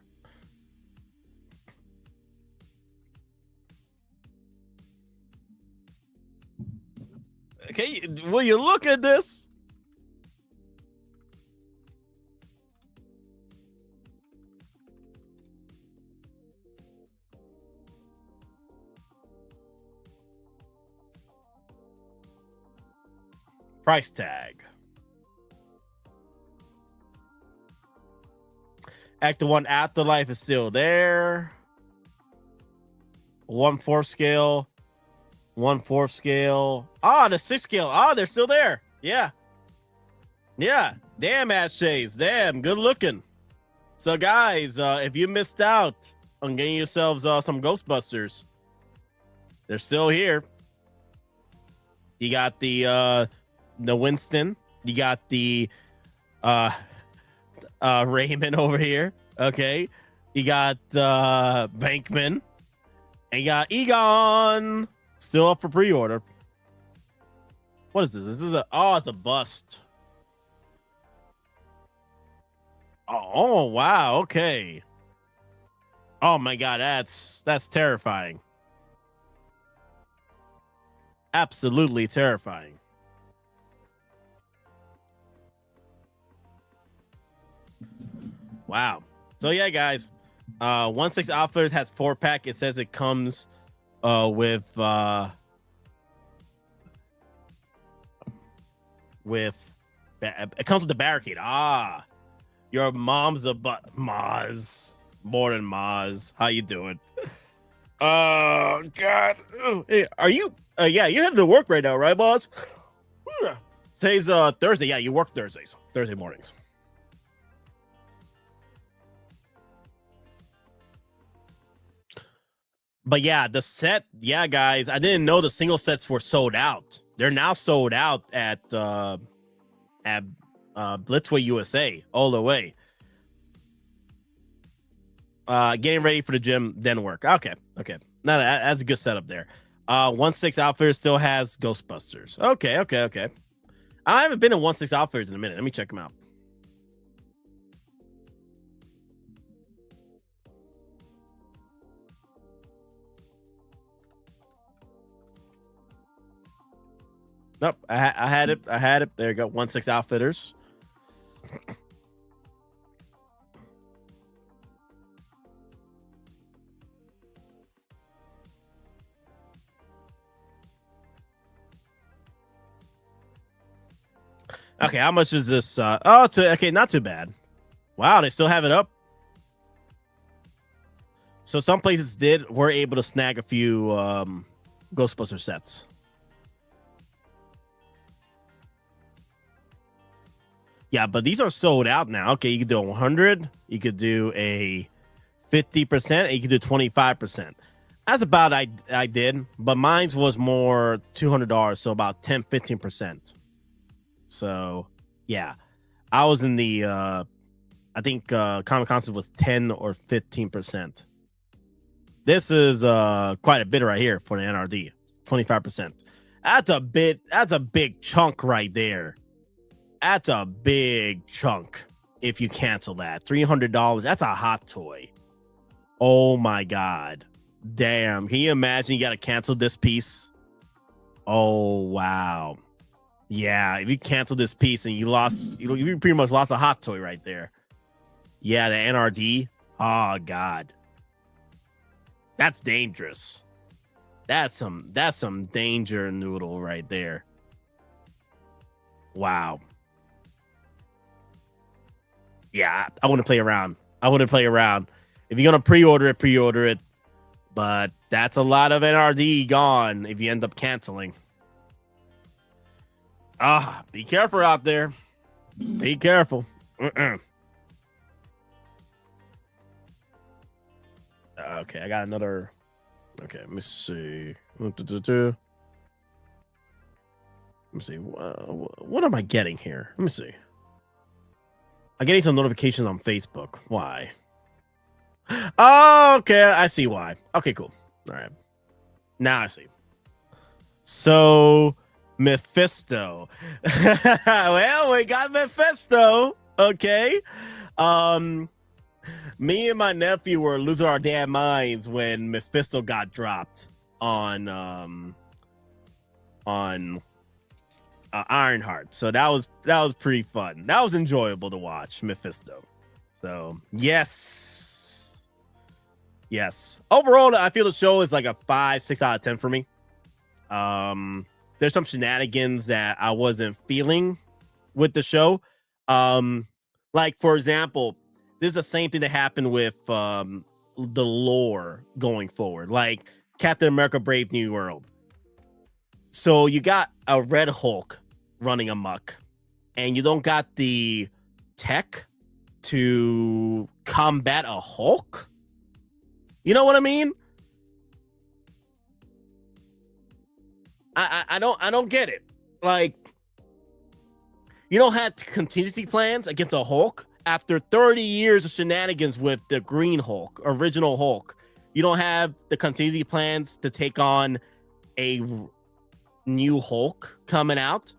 S7: Okay, will you look at this? Price tag. Actor 1 Afterlife is still there. 1/4 scale. 1/4 scale. Ah, the 6 scale. Ah, they're still there. Yeah. Yeah. Damn, ass chase. Damn, good looking. So, guys, if you missed out on getting yourselves some Ghostbusters, they're still here. You got the Winston. You got the Raymond over here. Okay. You got Bankman. And you got Egon. Still up for pre-order. What is this? This is it's a bust. Oh wow, okay. Oh my god, that's terrifying. Absolutely terrifying. Wow. So yeah, guys. 1/6 Outfitters has 4-pack. It says it comes with it comes with the barricade. Ah, your mom's a Maz. More than Maz. How you doing? Oh god. Hey, are you yeah, you're heading to work right now, right, boss? Today's Thursday. Yeah, you work Thursday mornings. But yeah, the set, yeah, guys, I didn't know the single sets were sold out. They're now sold out at Blitzway USA all the way. Getting ready for the gym, then work. Okay. No, that's a good setup there. 1/6 Outfitters still has Ghostbusters. Okay. I haven't been in 1/6 Outfitters in a minute. Let me check them out. Nope, I had it. There you go. 1/6 Outfitters. Okay, how much is this? Okay, not too bad. Wow, they still have it up. So some places were able to snag a few Ghostbuster sets. Yeah, but these are sold out now. Okay, you could do a 100, you could do a 50%, and you could do 25%. That's about I did, but mine was more $200, so about 10-15%. So yeah, I was in the I think Comic Concept was 10 or 15%. This is quite a bit right here for the NRD, 25%. That's a big chunk right there. That's a big chunk if you cancel that. $300, that's a hot toy. Oh my god. Damn. Can you imagine you got to cancel this piece? Oh wow. Yeah, if you cancel this piece and you pretty much lost a hot toy right there. Yeah, the NRD. Oh god. That's dangerous. That's some danger noodle right there. Wow. Yeah, I wouldn't play around. If you're gonna pre-order it. But that's a lot of NRD gone if you end up canceling. Be careful out there. Be careful. Okay, I got another. Okay, let me see. Let me see. What am I getting here? Let me see. I'm getting some notifications on Facebook. Why? Oh, okay. I see why. Okay, cool. All right. Now I see. So, Mephisto. Well, we got Mephisto. Okay. Me and my nephew were losing our damn minds when Mephisto got dropped on Ironheart. So that was pretty fun. That was enjoyable to watch, Mephisto. So yes. Overall, I feel the show is like a 5-6 out of 10 for me. there's some shenanigans that I wasn't feeling with the show. Like for example, this is the same thing that happened with the lore going forward, like Captain America: Brave New World. So you got a Red Hulk running amok, and you don't got the tech to combat a Hulk. You know what I mean? I don't get it. Like, you don't have contingency plans against a Hulk after 30 years of shenanigans with the Green Hulk, original Hulk. You don't have the contingency plans to take on a new Hulk coming out.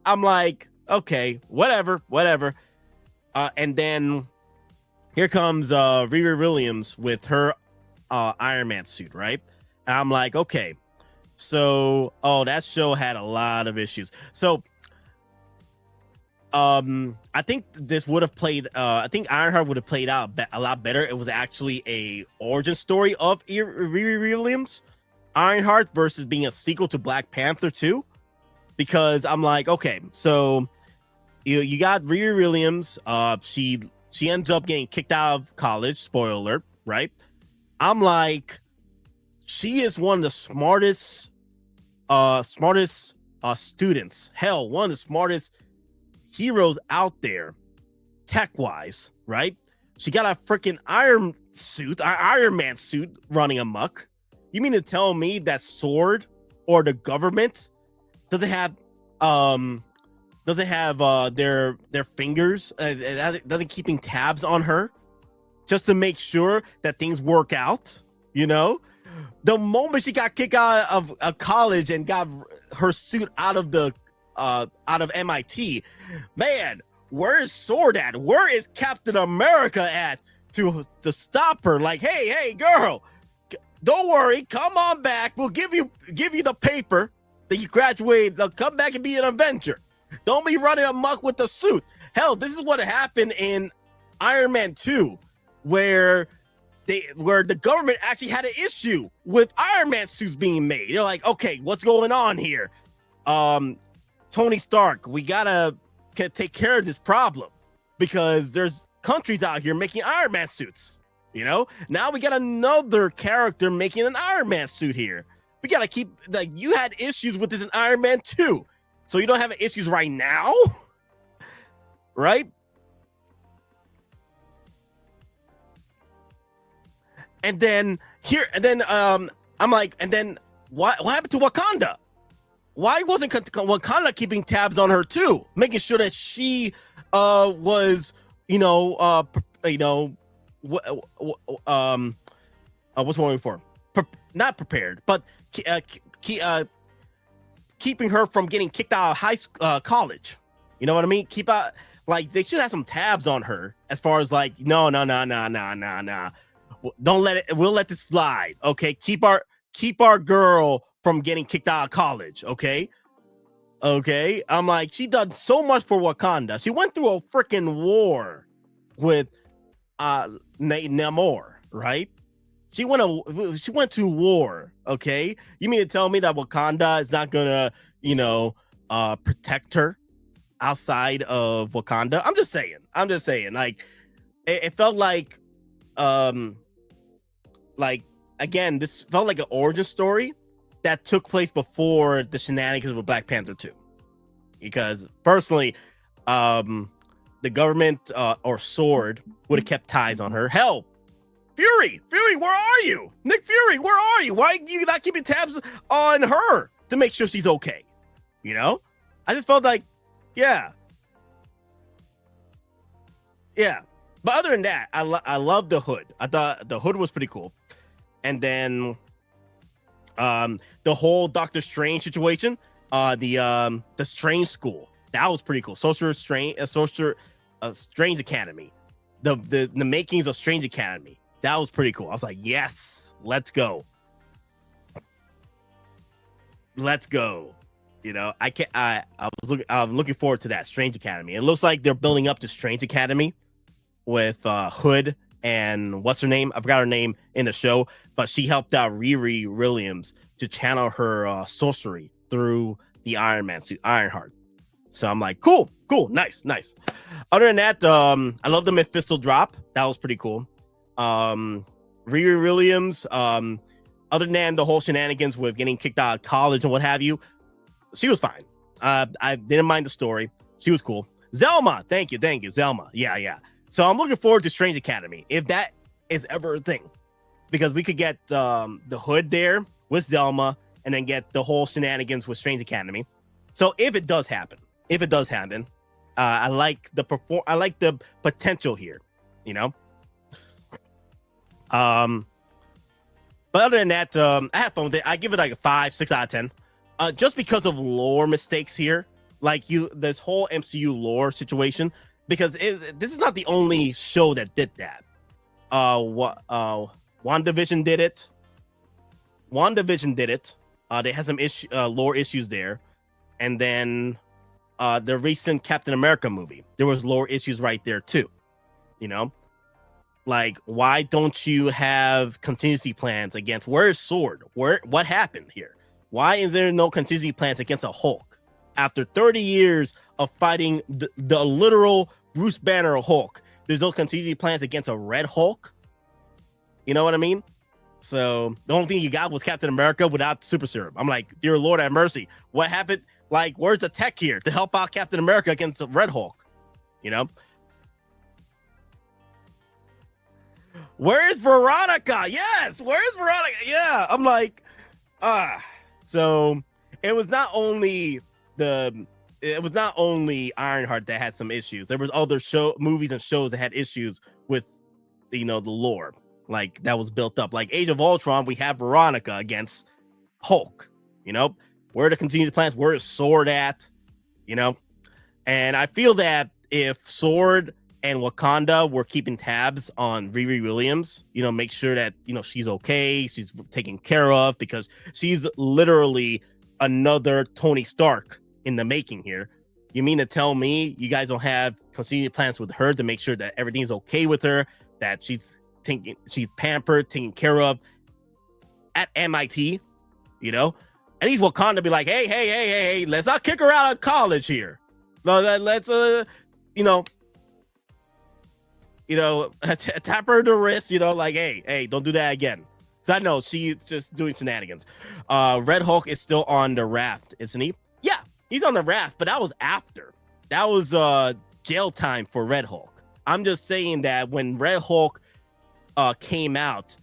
S7: I'm like, okay, whatever. And then here comes Riri Williams with her Iron Man suit, right? And I'm like, okay. So, that show had a lot of issues. So, I think this would have played. I think Ironheart would have played out a lot better. It was actually a origin story of Riri Williams, Ironheart, versus being a sequel to Black Panther 2. Because I'm like, okay, so you got Riri Williams. She ends up getting kicked out of college. Spoiler alert, right? I'm like, she is one of the smartest students. Hell, one of the smartest heroes out there, tech-wise, right? She got a freaking Iron Man suit running amok. You mean to tell me that SWORD or the government doesn't have their fingers, doesn't keeping tabs on her just to make sure that things work out? You know, the moment she got kicked out of college and got her suit out of MIT, man, where is SWORD at? Where is Captain America at to stop her? Like, hey, girl, don't worry, come on back. We'll give you the paper that you graduate. They'll come back and be an Avenger. Don't be running amok with the suit. Hell, this is what happened in Iron Man 2, where the government actually had an issue with Iron Man suits being made. They're like, okay, what's going on here? Tony Stark, we gotta take care of this problem because there's countries out here making Iron Man suits. You know, now we got another character making an Iron Man suit here. We gotta keep, like, you had issues with this in Iron Man 2, so you don't have issues right now, right? And then I'm like, and then what happened to Wakanda? Why wasn't Wakanda keeping tabs on her too, making sure that she was, what's one word for? Not prepared, but keeping her from getting kicked out of college. You know what I mean? Keep out, like, they should have some tabs on her as far as like, no. Don't let it. We'll let this slide. Okay, keep our girl from getting kicked out of college. Okay. I'm like, she done so much for Wakanda. She went through a freaking war with Namor, right? She went to war. Okay, you mean to tell me that Wakanda is not gonna, protect her outside of Wakanda? I'm just saying. Like, it felt like, again, this felt like an origin story that took place before the shenanigans with Black Panther 2. Because personally, the government or SWORD would have kept ties on her. Hell, Fury, where are you? Nick Fury, where are you? Why are you not keeping tabs on her to make sure she's okay? You know? I just felt like, yeah. But other than that, I love the hood. I thought the hood was pretty cool. And then the whole Doctor Strange situation, the Strange School, that was pretty cool. Strange Academy, the makings of Strange Academy, that was pretty cool. I was like, yes, let's go. You know, I'm looking forward to that Strange Academy. It looks like they're building up to Strange Academy with Hood and what's her name? I forgot her name in the show, but she helped out Riri Williams to channel her sorcery through the Iron Man suit, Ironheart. So I'm like, cool, nice. Other than that, I love the Mephisto drop. That was pretty cool. Riri Williams, other than the whole shenanigans with getting kicked out of college and what have you, she was fine. I didn't mind the story. She was cool. Zelma, thank you, Zelma. Yeah. So I'm looking forward to Strange Academy, if that is ever a thing, because we could get the Hood there with Zelma, and then get the whole shenanigans with Strange Academy. So if it does happen, I like the potential here, you know. But other than that, I have fun with it. I give it like a 5-6 out of 10, just because of lore mistakes here. Like this whole MCU lore situation, because this is not the only show that did that. WandaVision did it. They had some lore issues there, and then the recent Captain America movie, there was lore issues right there too. You know, like, why don't you have contingency plans against, where's Sword? What happened here? Why is there no contingency plans against a Hulk after 30 years of fighting the literal Bruce Banner Hulk? There's no contingency plans against a Red Hulk. You know what I mean? So the only thing you got was Captain America without super serum. I'm like, dear Lord have mercy. What happened? Like, where's the tech here to help out Captain America against Red Hulk? You know? Where's Veronica? Yes, where's Veronica? Yeah, I'm like, so it was not only Ironheart that had some issues. There was other movies and shows that had issues with, the lore, like, that was built up. Like Age of Ultron, we have Veronica against Hulk. Where are the continued plans? Where is Sword at? And I feel that if Sword and Wakanda were keeping tabs on Riri Williams, make sure that, she's okay, she's taken care of, because she's literally another Tony Stark in the making here. You mean to tell me you guys don't have continued plans with her to make sure that everything's okay with her, that she's pampered, taken care of at MIT, At least Wakanda be like, hey, let's not kick her out of college here. No, let's tap her to the wrist, like, hey, don't do that again. Because I know she's just doing shenanigans. Red Hulk is still on the raft, isn't he? Yeah, he's on the raft, but that was after. That was jail time for Red Hulk. I'm just saying that when Red Hulk came out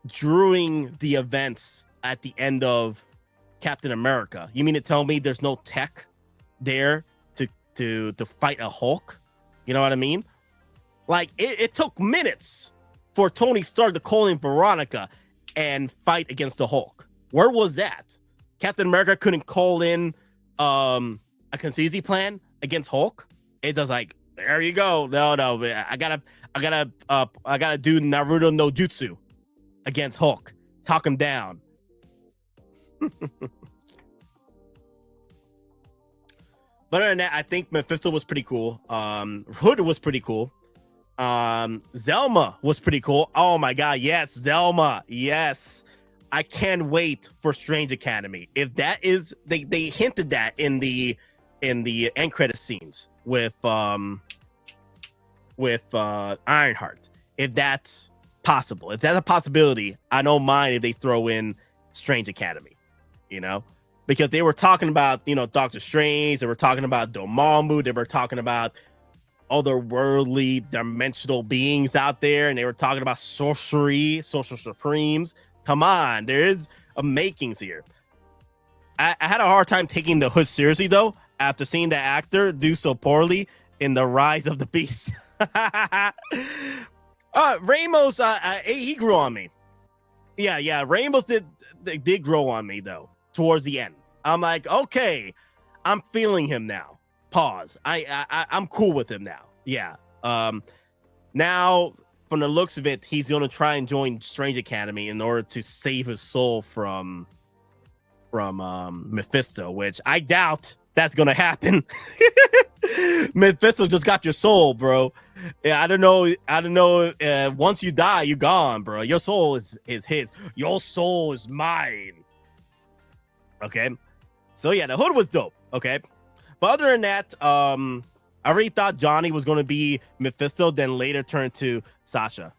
S7: during the events at the end of Captain America, you mean to tell me there's no tech there to fight a Hulk? You know what I mean? Like, it took minutes for Tony Stark to call in Veronica and fight against the Hulk. Where was that? Captain America couldn't call in a contingency plan against Hulk. It's just like, there you go. No, I gotta do Naruto no Jutsu against Hulk. Talk him down. But other than that, I think Mephisto was pretty cool. Hood was pretty cool. Zelma was pretty cool. Oh my god, yes, Zelma, yes. I can't wait for Strange Academy. If that is, they hinted that in the end credit scenes with Ironheart. If that's possible, if that's a possibility, I don't mind if they throw in Strange Academy, because they were talking about, Doctor Strange, they were talking about Dormammu, they were talking about otherworldly dimensional beings out there, and they were talking about sorcery, sorcerer supremes. Come on, there is a makings here. I had a hard time taking the Hood seriously, though, after seeing that actor do so poorly in The Rise of the Beast. Ramos, he grew on me. Yeah, Ramos did grow on me, though, towards the end. I'm like, okay, I'm feeling him now. Pause. I'm cool with him now. Yeah. Now, from the looks of it, he's going to try and join Strange Academy in order to save his soul from Mephisto, which I doubt that's going to happen. Mephisto just got your soul, bro. Yeah, I don't know. Once you die, you're gone, bro. Your soul is his. Your soul is mine. Okay. So yeah, the hood was dope. Okay, but other than that, I already thought Johnny was going to be Mephisto, then later turned to Sasha.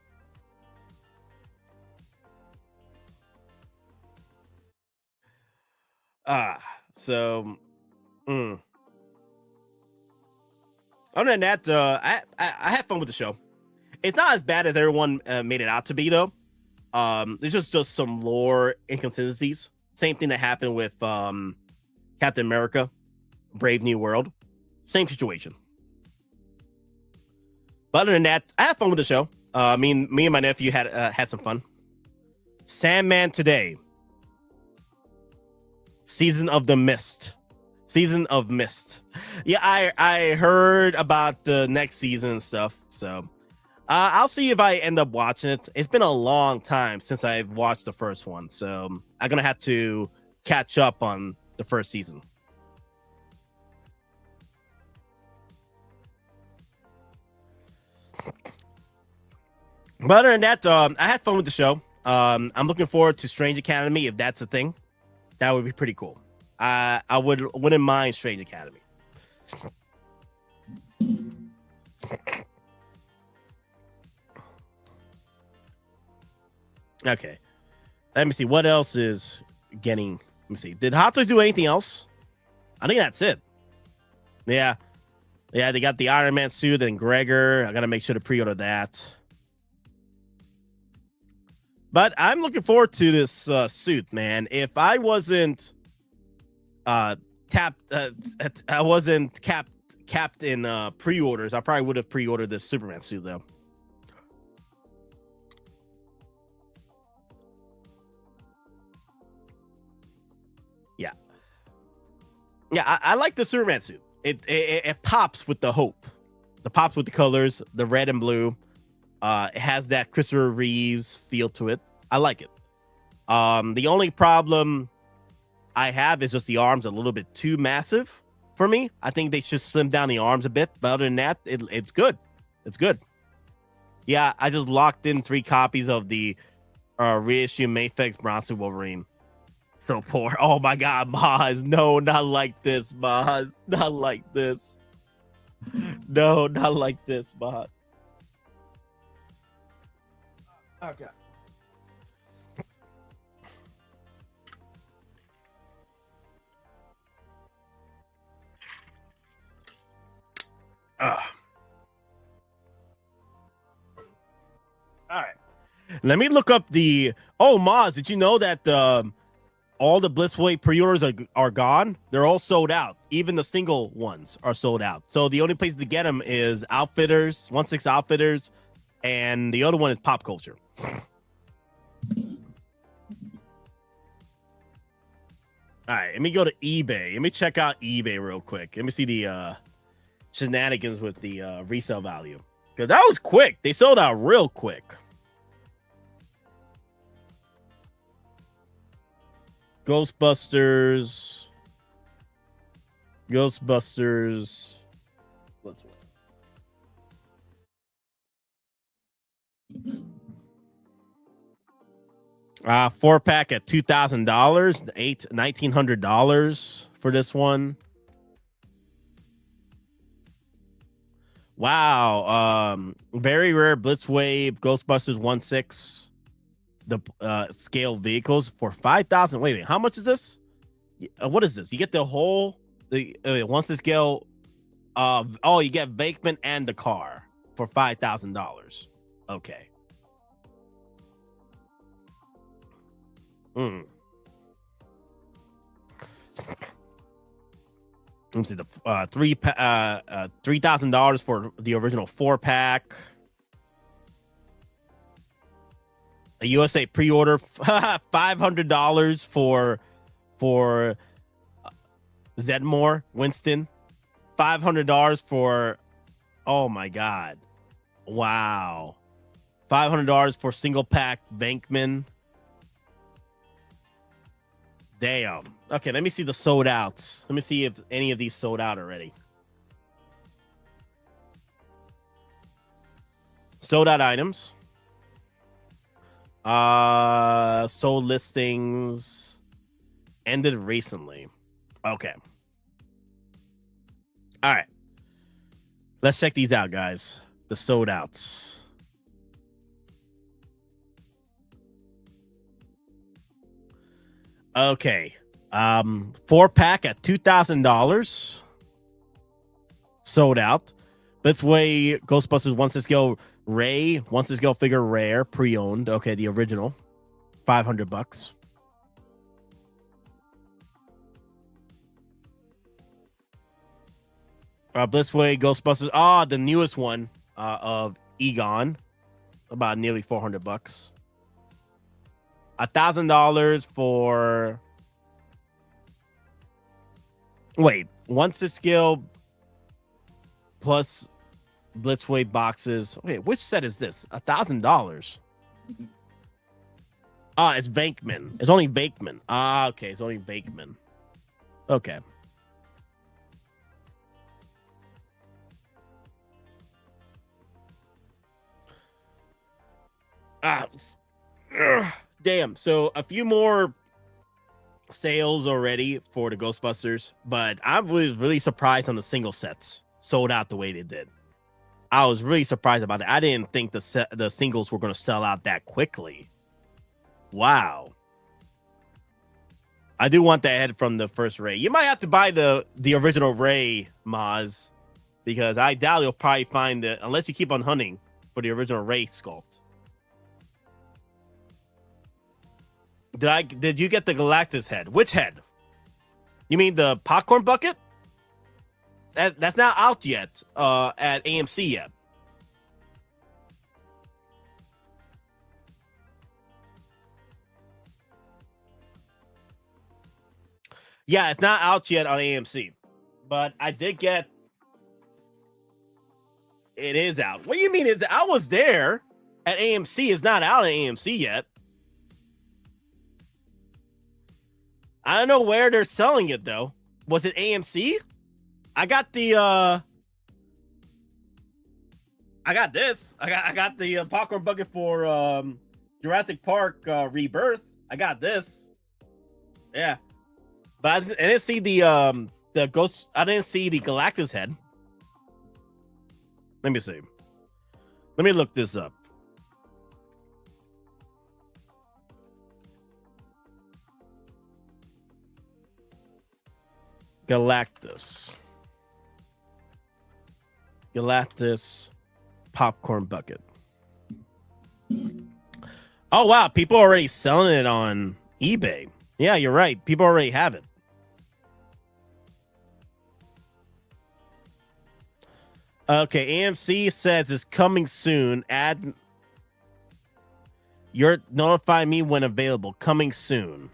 S7: So. Other than that, I had fun with the show. It's not as bad as everyone made it out to be, though. There's just some lore inconsistencies. Same thing that happened with Captain America, Brave New World. Same situation. But other than that, I had fun with the show. Me and my nephew had some fun. Sandman today. Season of Mist. Yeah, I heard about the next season and stuff. So I'll see if I end up watching it. It's been a long time since I've watched the first one. So I'm going to have to catch up on the first season. But other than that, I had fun with the show. I'm looking forward to Strange Academy if that's a thing. That would be pretty cool. I wouldn't mind Strange Academy. Okay. Let me see. What else is getting... Let me see. Did Hot Toys do anything else? I think that's it. Yeah. Yeah, they got the Iron Man suit and Gregor. I got to make sure to pre-order that. But I'm looking forward to this suit, man. If I wasn't capped in pre-orders, I probably would have pre-ordered this Superman suit, though. Yeah, I like the Superman suit. It pops with the hope. It pops with the colors, the red and blue. It has that Christopher Reeves feel to it. I like it. The only problem I have is just the arms a little bit too massive for me. I think they should slim down the arms a bit. But other than that, it's good. It's good. Yeah, I just locked in 3 copies of the reissue Mayfix Bronson Wolverine. So poor. Oh my God, Maz. No, not like this, Maz. Not like this. No, not like this, Maz. Okay. All right. Let me look up the... Oh, Maz, did you know that all the Blitzway pre-orders are gone? They're all sold out. Even the single ones are sold out. So the only place to get them is Outfitters, 1/6 Outfitters, and the other one is Pop Culture. All right, let me go to eBay. Let me check out eBay real quick. Let me see the shenanigans with the resale value. Because that was quick. They sold out real quick. Ghostbusters. Let's wait. 4-pack at $2,000, $1,900 for this one. Wow. Very rare Blitzwave Ghostbusters 1/6. The scale vehicles for 5,000. Wait, how much is this? What is this? You get the whole once the scale you get Venkman and the car for $5,000. Okay. Let me see the $3,000 for the original 4-pack. A USA pre-order, $500 for Zedmore Winston, $500 for, oh my God, wow, $500 for single pack Venkman. Damn. Okay, let me see the sold outs. Let me see if any of these sold out already. Sold out items. Sold listings ended recently. Okay. All right. Let's check these out, guys. The sold outs. Okay. 4-pack at $2,000. Sold out. Blitzway Ghostbusters 1/6 Ray 1/6 figure rare pre-owned. Okay, the original. $500. Blitzway Ghostbusters. The newest one of Egon. About nearly $400. $1,000 for. Wait, 1/6 plus Blitzway boxes. Wait, which set is this? $1,000. It's Venkman. It's only Venkman. Okay, it's only Venkman. Okay. Damn. So a few more sales already for the Ghostbusters, but I was really surprised on the single sets sold out the way they did. I was really surprised about that. I didn't think the singles were going to sell out that quickly. Wow. I do want that head from the first Ray. You might have to buy the original Ray, Maz, because I doubt you'll probably find it unless you keep on hunting for the original Ray sculpt. Did you get the Galactus head? Which head? You mean the popcorn bucket? That's not out yet at AMC yet. Yeah, it's not out yet on AMC. But I did get it is out. What do you mean I was there at AMC? It's not out at AMC yet. I don't know where they're selling it though. Was it AMC? I got the I got this. I got the popcorn bucket for Jurassic Park Rebirth. I got this. Yeah. But I didn't see the ghost. I didn't see the Galactus head. Let me see. Let me look this up. Galactus popcorn bucket. Oh wow, people are already selling it on eBay. Yeah, you're right. People already have it. Okay, AMC says it's coming soon. Notify me when available. Coming soon.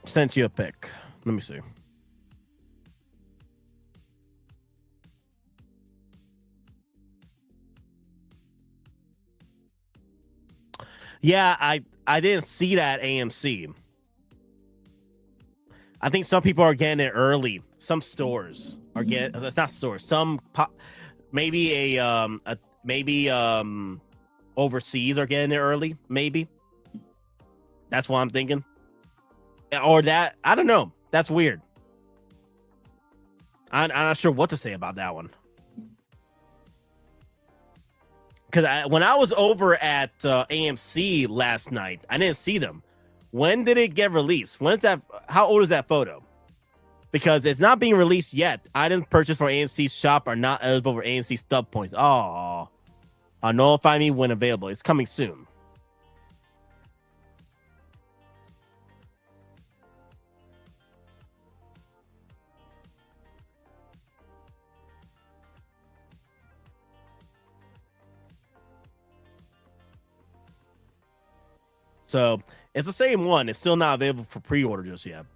S7: Sent you a pic. Let me see. Yeah, I didn't see that AMC. I think some people are getting it early. Some stores are getting. That's not stores. Some maybe overseas are getting it early. Maybe. That's what I'm thinking. Or that, I don't know. That's weird. I'm not sure what to say about that one. Because when I was over at AMC last night, I didn't see them. When did it get released? When's that? How old is that photo? Because it's not being released yet. Items purchased from AMC's shop are not eligible for AMC stub points. Oh, notify me when available. It's coming soon. So it's the same one. It's still not available for pre-order just yet.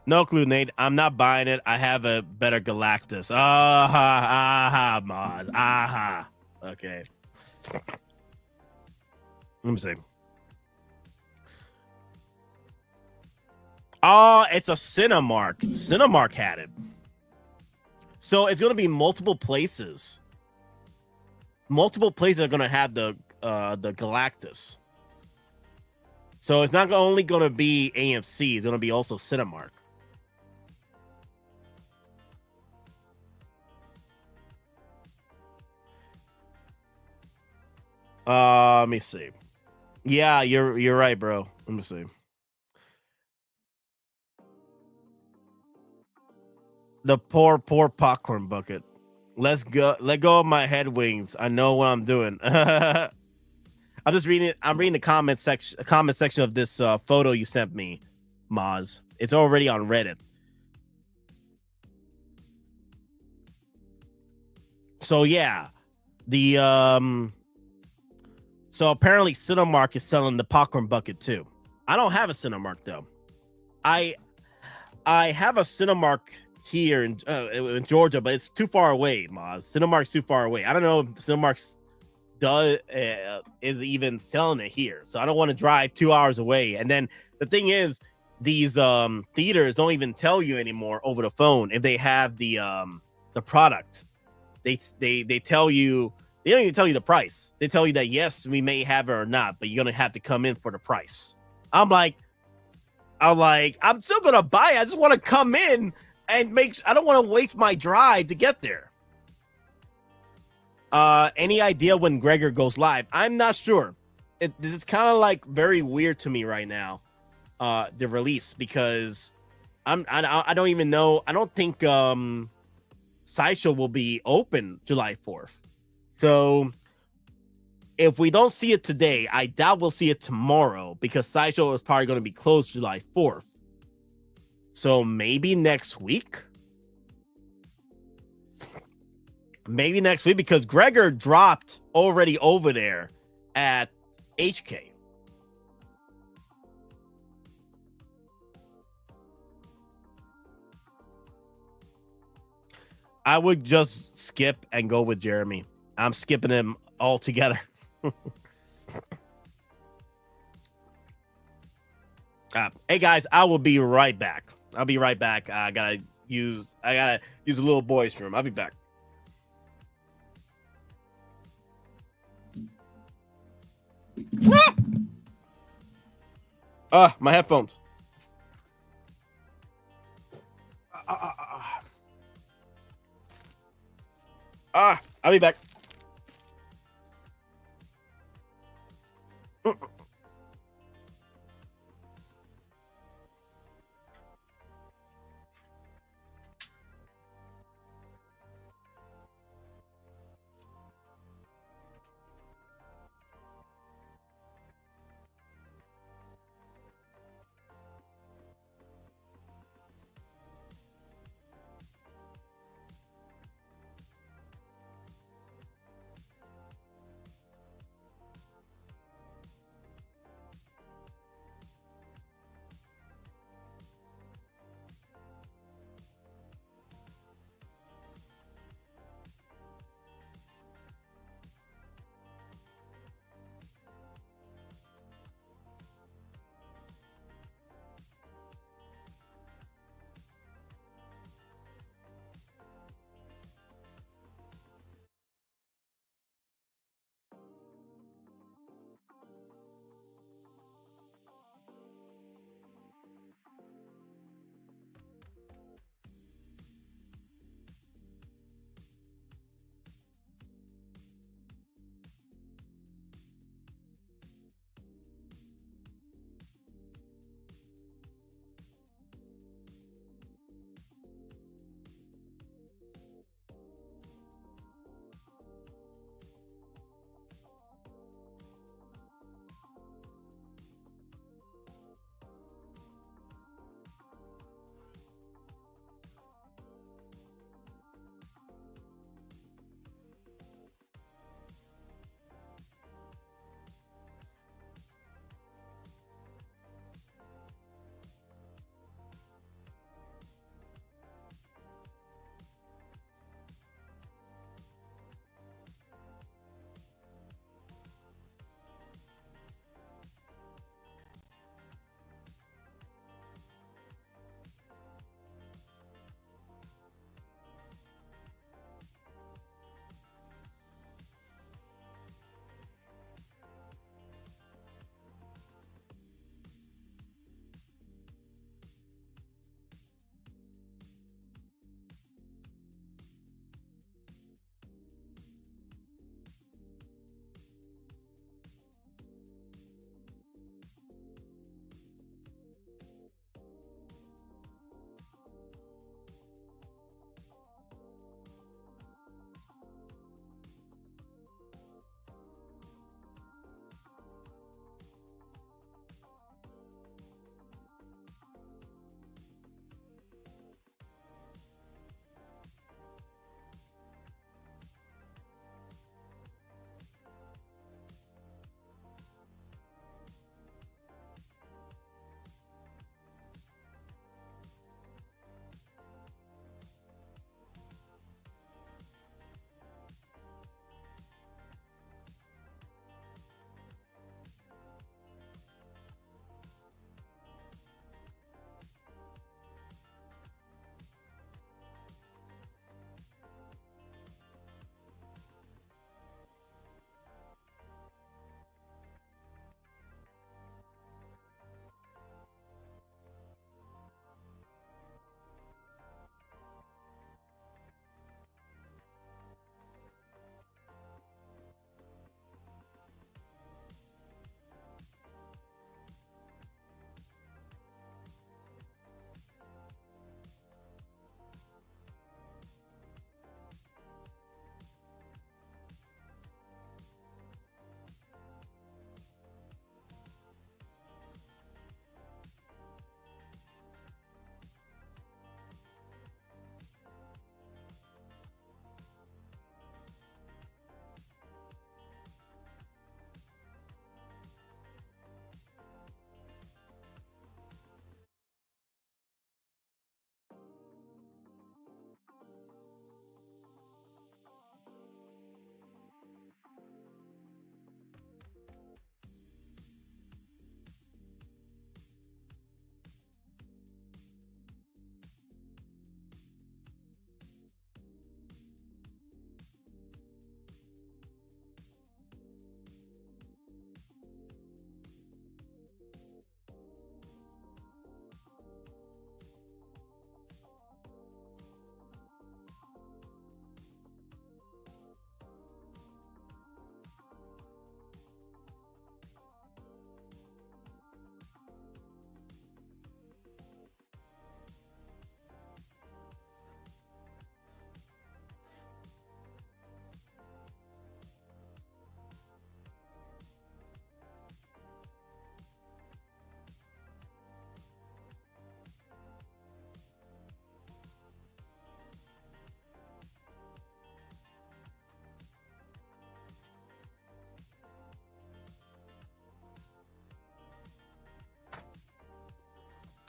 S7: No clue, Nate. I'm not buying it. I have a better Galactus. Maz. Okay. Let me see. Oh, it's a Cinemark. Cinemark had it. So it's going to be multiple places multiple places are gonna have the Galactus. So it's not only gonna be AMC, it's gonna be also Cinemark. Let me see. Yeah, you're right, bro. Let me see. The poor popcorn bucket. Let go of my head wings. I know what I'm doing. I'm just reading it. I'm reading the comment section of this photo you sent me, Maz. It's already on Reddit. So yeah, the so apparently Cinemark is selling the popcorn bucket too. I don't have a Cinemark though. I have a Cinemark here in Georgia, but it's too far away, Maz. Cinemark's too far away. I don't know if Cinemark's is even selling it here, so I don't want to drive 2 hours away. And then the thing is, these theaters don't even tell you anymore over the phone if they have the product. They tell you, they don't even tell you the price. They tell you that yes, we may have it or not, but you're gonna have to come in for the price. I'm like, I'm still gonna buy it. I just want to come in and I don't want to waste my drive to get there. Any idea when Gregor goes live? I'm not sure. This is kind of like very weird to me right now. The release, because I don't even know. I don't think Sideshow will be open July 4th. So if we don't see it today, I doubt we'll see it tomorrow, because Sideshow is probably going to be closed July 4th. So maybe next week? Maybe next week, because Gregor dropped already over there at HK. I would just skip and go with Jeremy. I'm skipping him altogether. Hey guys, I will be right back. I'll be right back. I gotta use a little boy's room. I'll be back. My headphones. I'll be back.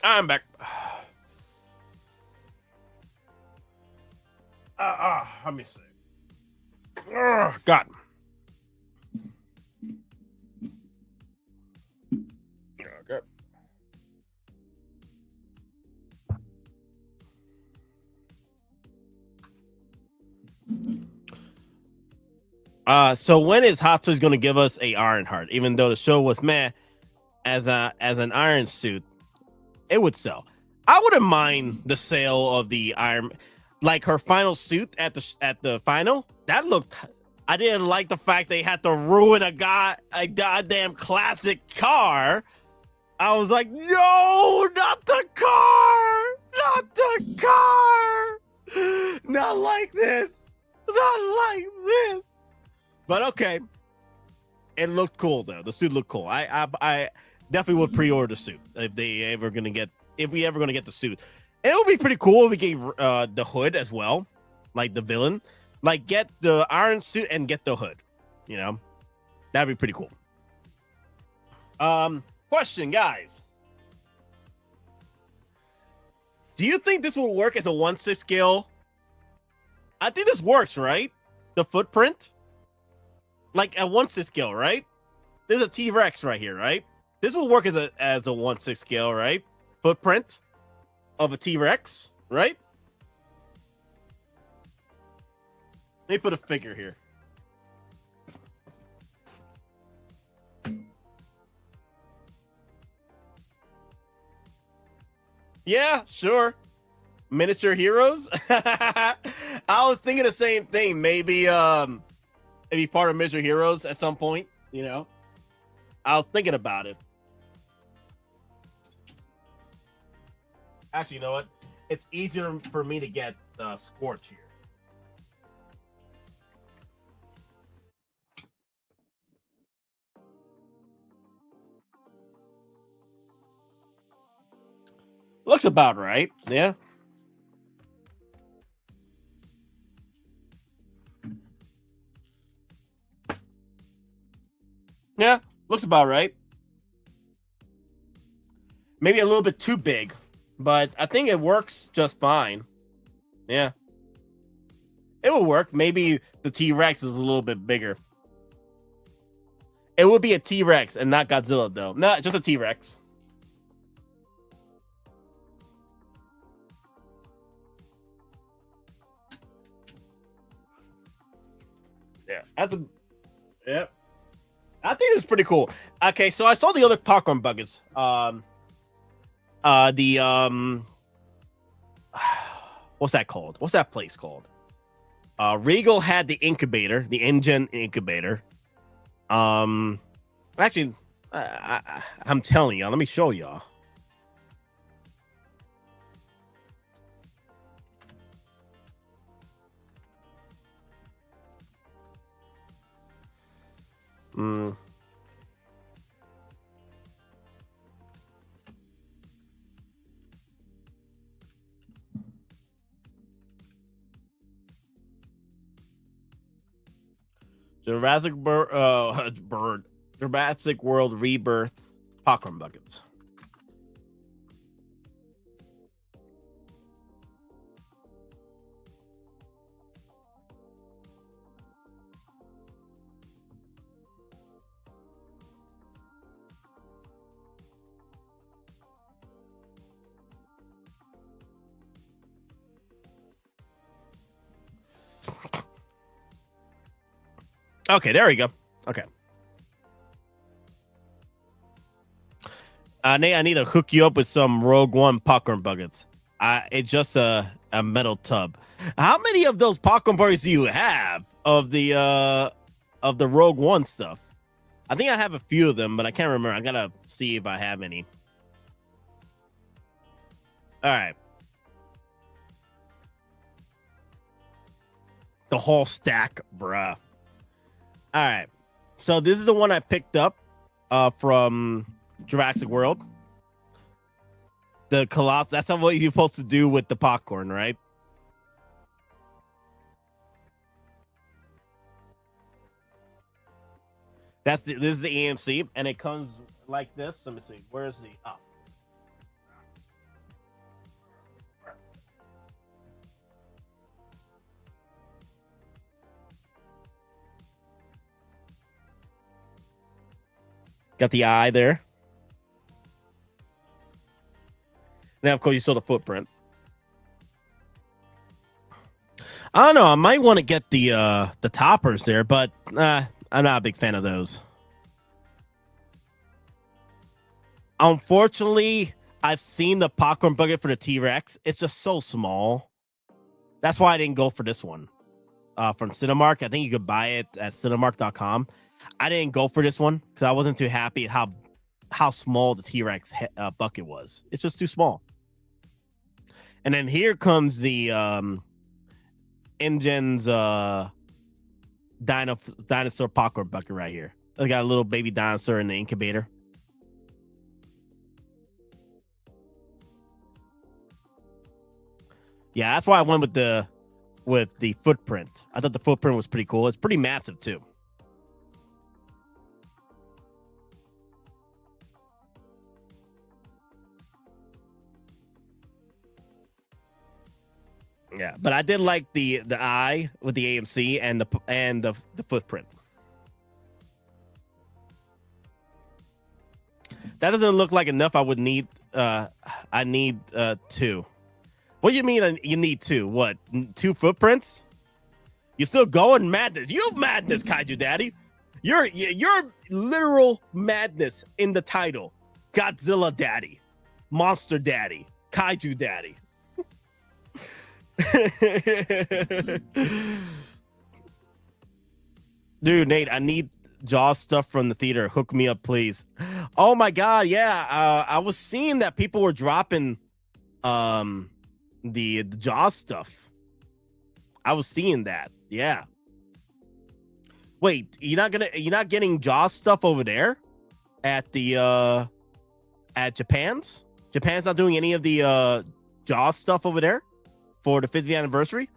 S7: I'm back. Let me see. God. Okay. So when is Hot Toys going to give us a Ironheart? Even though the show was meh, as an Iron Suit, it would sell. I wouldn't mind the sale of the Iron, like her final suit at the final. That looked. I didn't like the fact they had to ruin a goddamn classic car. I was like, no, not the car, not the car, not like this, not like this. But okay, it looked cool though. The suit looked cool. I definitely would pre-order the suit if we ever gonna get the suit. It would be pretty cool if we gave the hood as well, like the villain. Like, get the iron suit and get the hood. You know, that'd be pretty cool. Question, guys. Do you think this will work as a 1/6 scale? I think this works, right? The footprint, like a 1/6 scale, right? There's a T-Rex right here, right? This will work as a 1/6 scale, right? Footprint of a T-Rex, right? Let me put a figure here. Yeah, sure. Miniature heroes. I was thinking the same thing. Maybe part of miniature heroes at some point. You know, I was thinking about it. Actually, you know what? It's easier for me to get Scorch here. Looks about right. Yeah. Yeah, looks about right. Maybe a little bit too big, but I think it works just fine. Yeah. It will work. Maybe the T-Rex is a little bit bigger. It would be a T-Rex and not Godzilla, though. No, just a T-Rex. Yeah, yeah. I think it's pretty cool. Okay, so I saw the other popcorn buckets. What's that called? What's that place called? Regal had the incubator, the engine incubator. Actually, I'm telling y'all. Let me show y'all. Jurassic Jurassic World Rebirth popcorn buckets. Okay, there we go. Okay. I need to hook you up with some Rogue One popcorn buckets. It's just a metal tub. How many of those popcorn buckets do you have of the Rogue One stuff? I think I have a few of them, but I can't remember. I gotta see if I have any. All right. The whole stack, bruh. All right, so this is the one I picked up from Jurassic World. The Colossus. That's what you're supposed to do with the popcorn, right? This is the EMC, and it comes like this. Let me see. Where's the? Oh. Got the eye there. Now, of course, you saw the footprint. I don't know. I might want to get the toppers there, but I'm not a big fan of those. Unfortunately, I've seen the popcorn bucket for the T-Rex. It's just so small. That's why I didn't go for this one from Cinemark. I think you could buy it at cinemark.com. I didn't go for this one because I wasn't too happy at how small the T-Rex bucket was. It's just too small. And then here comes the Engen's dinosaur popcorn bucket right here. I got a little baby dinosaur in the incubator. Yeah, that's why I went with the footprint. I thought the footprint was pretty cool. It's pretty massive too. Yeah, but I did like the eye with the AMC and the footprint. That doesn't look like enough. I would need I need 2. What do you mean you need 2? What, 2 footprints? You're still going madness. You madness, Kaiju Daddy. You're literal madness in the title. Godzilla Daddy, Monster Daddy, Kaiju Daddy. Dude, Nate, I need Jaws stuff from the theater. Hook me up, please. Oh my god, yeah. I was seeing that people were dropping the Jaws stuff. I was seeing that. Yeah. Wait, you're not getting Jaws stuff over there at the at Japan's? Japan's not doing any of the Jaws stuff over there for the 50th anniversary?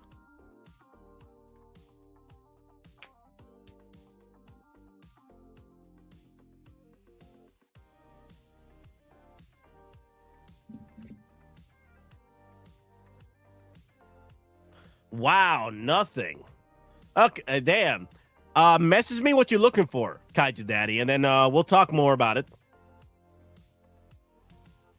S7: Wow, nothing. Okay, damn. Message me what you're looking for, Kaiju Daddy, and then we'll talk more about it.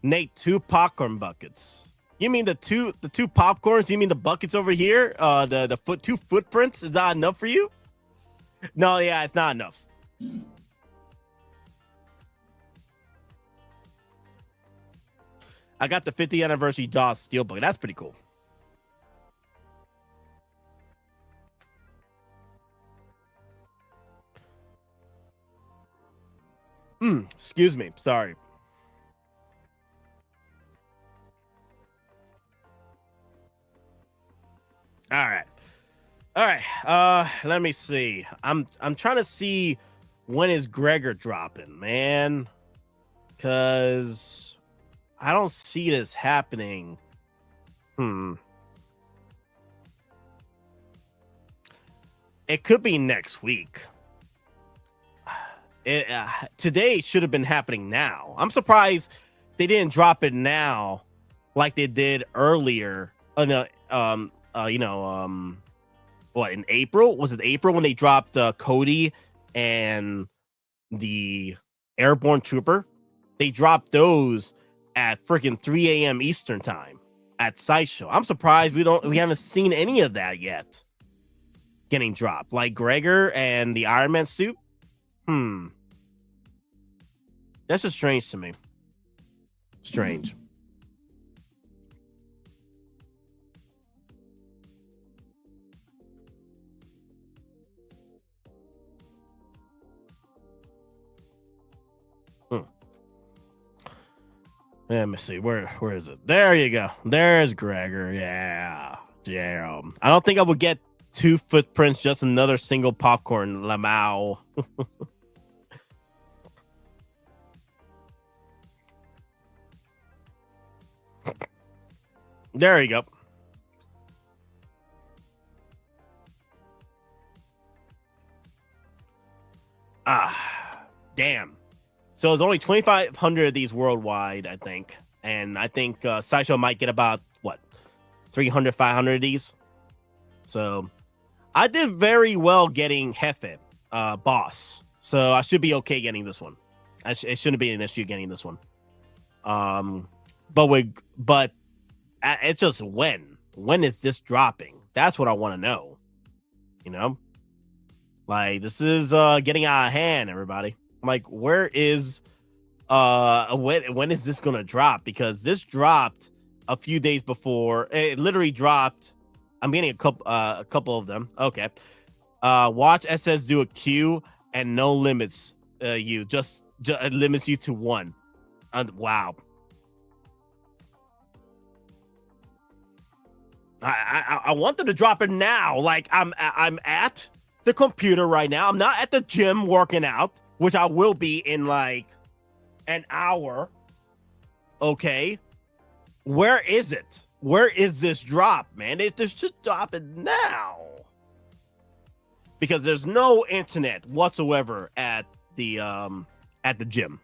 S7: Nate, 2 popcorn buckets. You mean the two popcorns? You mean the buckets over here? The 2 footprints is not enough for you? No, yeah, it's not enough. I got the 50th anniversary Jaws steelbook. That's pretty cool. Excuse me. Sorry. All right. Let me see. I'm trying to see when is Gregor dropping, man. Cause I don't see this happening. It could be next week. Today should have been happening now. I'm surprised they didn't drop it now like they did earlier. What, in April? Was it April when they dropped Cody and the Airborne Trooper? They dropped those at freaking 3 a.m. Eastern time at Sideshow. I'm surprised we haven't seen any of that yet getting dropped. Like Gregor and the Iron Man suit. That's just strange to me. Strange. Let me see. Where is it? There you go. There's Gregor. Yeah. I don't think I would get 2 footprints, just another single popcorn lamau. There you go. Damn. So there's only 2,500 of these worldwide, I think. And I think Sideshow might get about, 300, 500 of these. So I did very well getting Hefe, boss. So I should be okay getting this one. It shouldn't be an issue getting this one. But it's just when is this dropping? That's what I want to know. You know, like this is getting out of hand, everybody. I'm like, where is when is this gonna drop? Because this dropped a few days before. It literally dropped. I'm getting a couple of them. Okay. Watch SS do a queue and no limits. You just it limits you to one. Wow. I want them to drop it now. Like I'm at the computer right now. I'm not at the gym working out, which I will be in like an hour. Okay. Where is it? Where is this drop, man? They should drop it now. Because there's no internet whatsoever at the gym.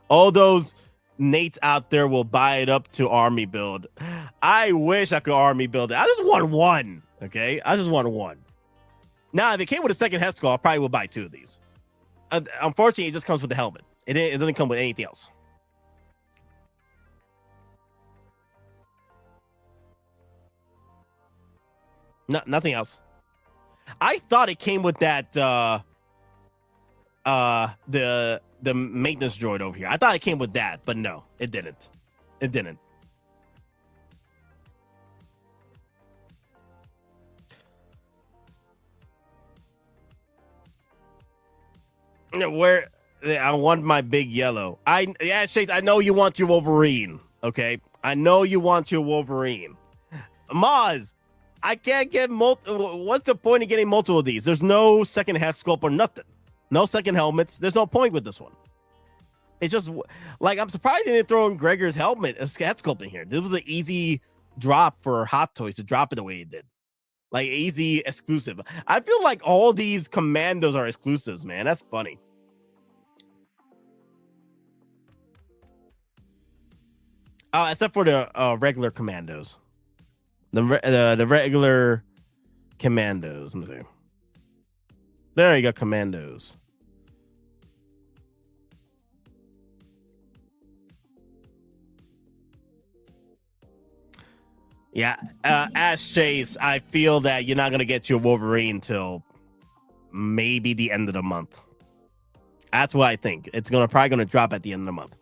S7: All those Nates out there will buy it up to army build. I wish I could army build it. I just want one. Okay, I just want one. Now, if it came with a second head skull, I probably would buy 2 of these. Unfortunately, it just comes with the helmet. It doesn't come with anything else. Nothing else. I thought it came with that the maintenance droid over here. I thought it came with that, but no, it didn't. It didn't. Where I want my big yellow. Chase, I know you want your Wolverine. Okay, I know you want your Wolverine. Maz, I can't get multiple. What's the point of getting multiple of these? There's no second half sculpt or nothing. No second helmets. There's no point with this one. It's just like I'm surprised they didn't throw in Gregor's helmet as head sculpt in here. This was an easy drop for Hot Toys to drop it the way it did. Like easy exclusive. I feel like all these commandos are exclusives, man. That's funny. Except for the regular commandos. The regular commandos. Let me see. There you go, commandos. Yeah, Ash Chase, I feel that you're not going to get your Wolverine till maybe the end of the month. That's what I think. It's probably going to drop at the end of the month.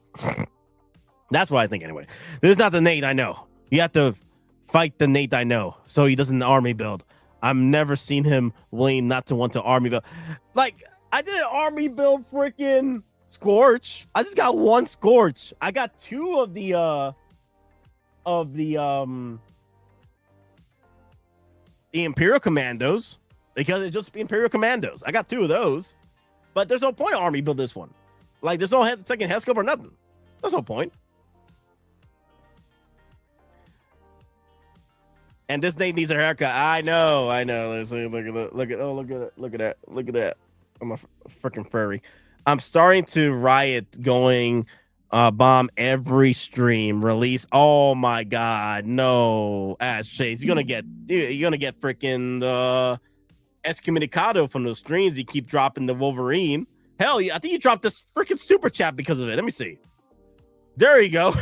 S7: That's what I think anyway. This is not the Nate I know. You have to fight the Nate I know so he doesn't army build. I've never seen him willing not to want to army build. Like, I did an army build freaking Scorch. I just got one Scorch. I got 2 of the Imperial Commandos because it's just Imperial Commandos. I got 2 of those, but there's no point army build this one. Like, there's no second head scope or nothing. There's no point. And this Nate needs a haircut. I know. Let's see. Look at that. I'm a freaking furry. I'm starting to riot going bomb every stream release. Oh my god, no, Ash Chase. You're gonna get freaking excommunicado from those streams. You keep dropping the Wolverine. Hell, I think you dropped this freaking super chat because of it. Let me see. There you go.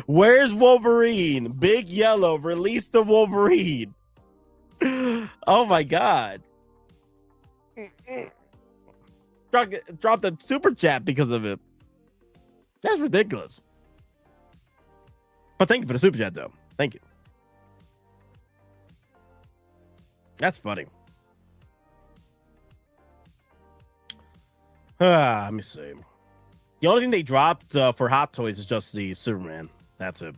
S7: Where's Wolverine? Big Yellow, release the Wolverine. Oh my god. Dropped a super chat because of it. That's ridiculous. But thank you for the super chat, though. Thank you. That's funny. Let me see. The only thing they dropped for Hot Toys is just the Superman. That's it.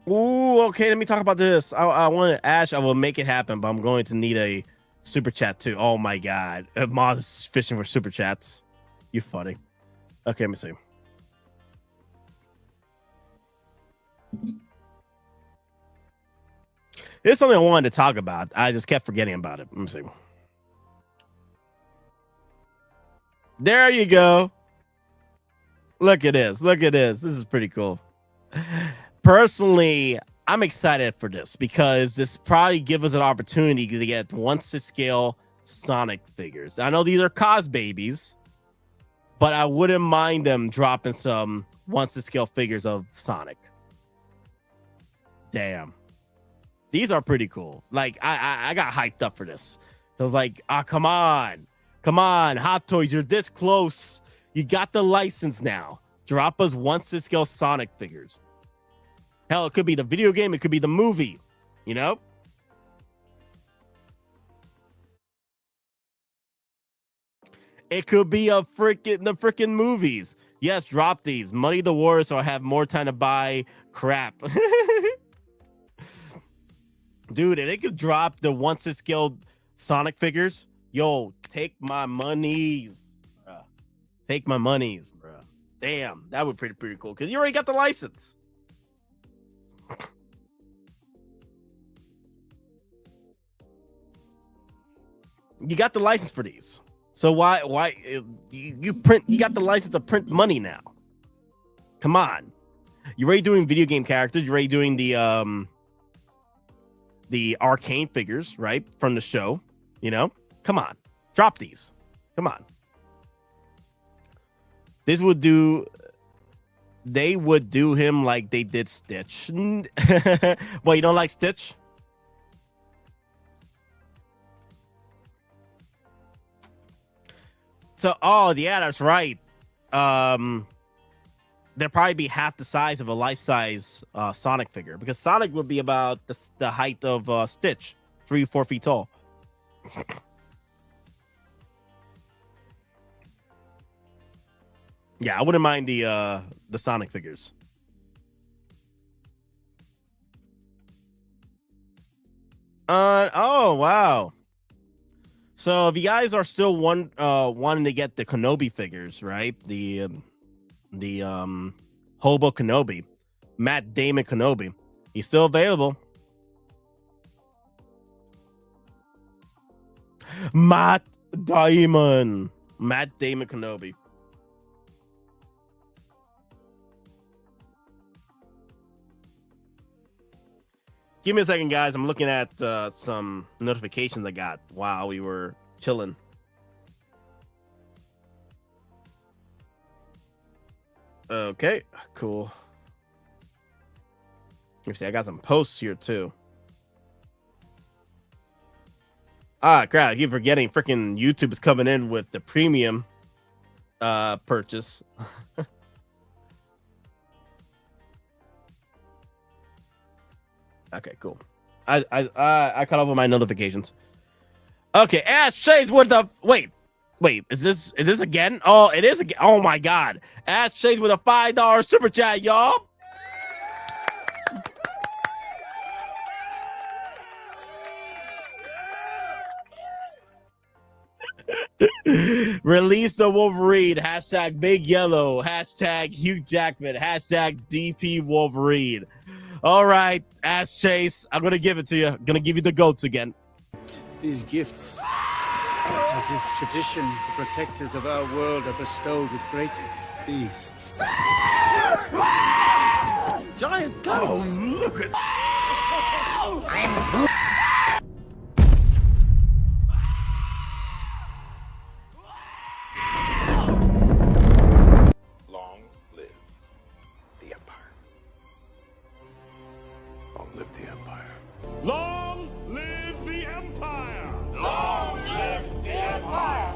S7: Ooh, okay. Let me talk about this. I want to, Ash. I will make it happen, but I'm going to need a super chat too. Oh my god, Moz is fishing for super chats. You funny. Okay, let me see. It's something I wanted to talk about. I just kept forgetting about it. Let me see. There you go. Look at this. Look at this. This is pretty cool. Personally, I'm excited for this because this probably gives us an opportunity to get 1/6 scale Sonic figures. I know these are cos babies, but I wouldn't mind them dropping some once to scale figures of Sonic. Damn. These are pretty cool. Like, I got hyped up for this. I was like, come on. Come on, Hot Toys, you're this close. You got the license now. Drop us once to scale Sonic figures. Hell, it could be the video game. It could be the movie. You know? It could be the freaking movies. Yes, drop these. Money the war so I have more time to buy crap. Dude, if they could drop the once to scale Sonic figures, yo, take my monies. Bruh. Take my monies, bro. Damn, that would be pretty cool because you already got the license. You got the license for these. So why you got the license to print money now? Come on. You're already doing video game characters, you're already doing the arcane figures, right? From the show, you know? Come on. Drop these. Come on. They would do him like they did Stitch. Well, you don't like Stitch? So, oh, yeah, that's right. They'll probably be half the size of a life-size Sonic figure because Sonic would be about the height of Stitch, 3-4 feet tall. Yeah, I wouldn't mind the Sonic figures. Oh wow. So if you guys are still wanting to get the Kenobi figures, right? The Hobo Kenobi, Matt Damon Kenobi, he's still available. Matt Damon Kenobi. Give me a second, guys. I'm looking at some notifications I got while we were chilling. Okay, cool. Let me see. I got some posts here, too. Crap. I keep forgetting freaking YouTube is coming in with the premium purchase. Okay, cool. I cut off all my notifications. Okay, Ash Shades with the wait, is this again? Oh, it is again. Oh my god. Ash Shades with a $5 super chat, y'all. Release the Wolverine. Hashtag Big Yellow. Hashtag Hugh Jackman. Hashtag DP Wolverine. All right, Ash Chase, I'm going to give it to you. I'm going to give you the goats again.
S2: These gifts, as is tradition, the protectors of our world are bestowed with great beasts.
S3: Giant goats! Oh, look at...
S20: Long live the Empire. Long live the Empire.
S8: Long live the Empire! Long live the Empire!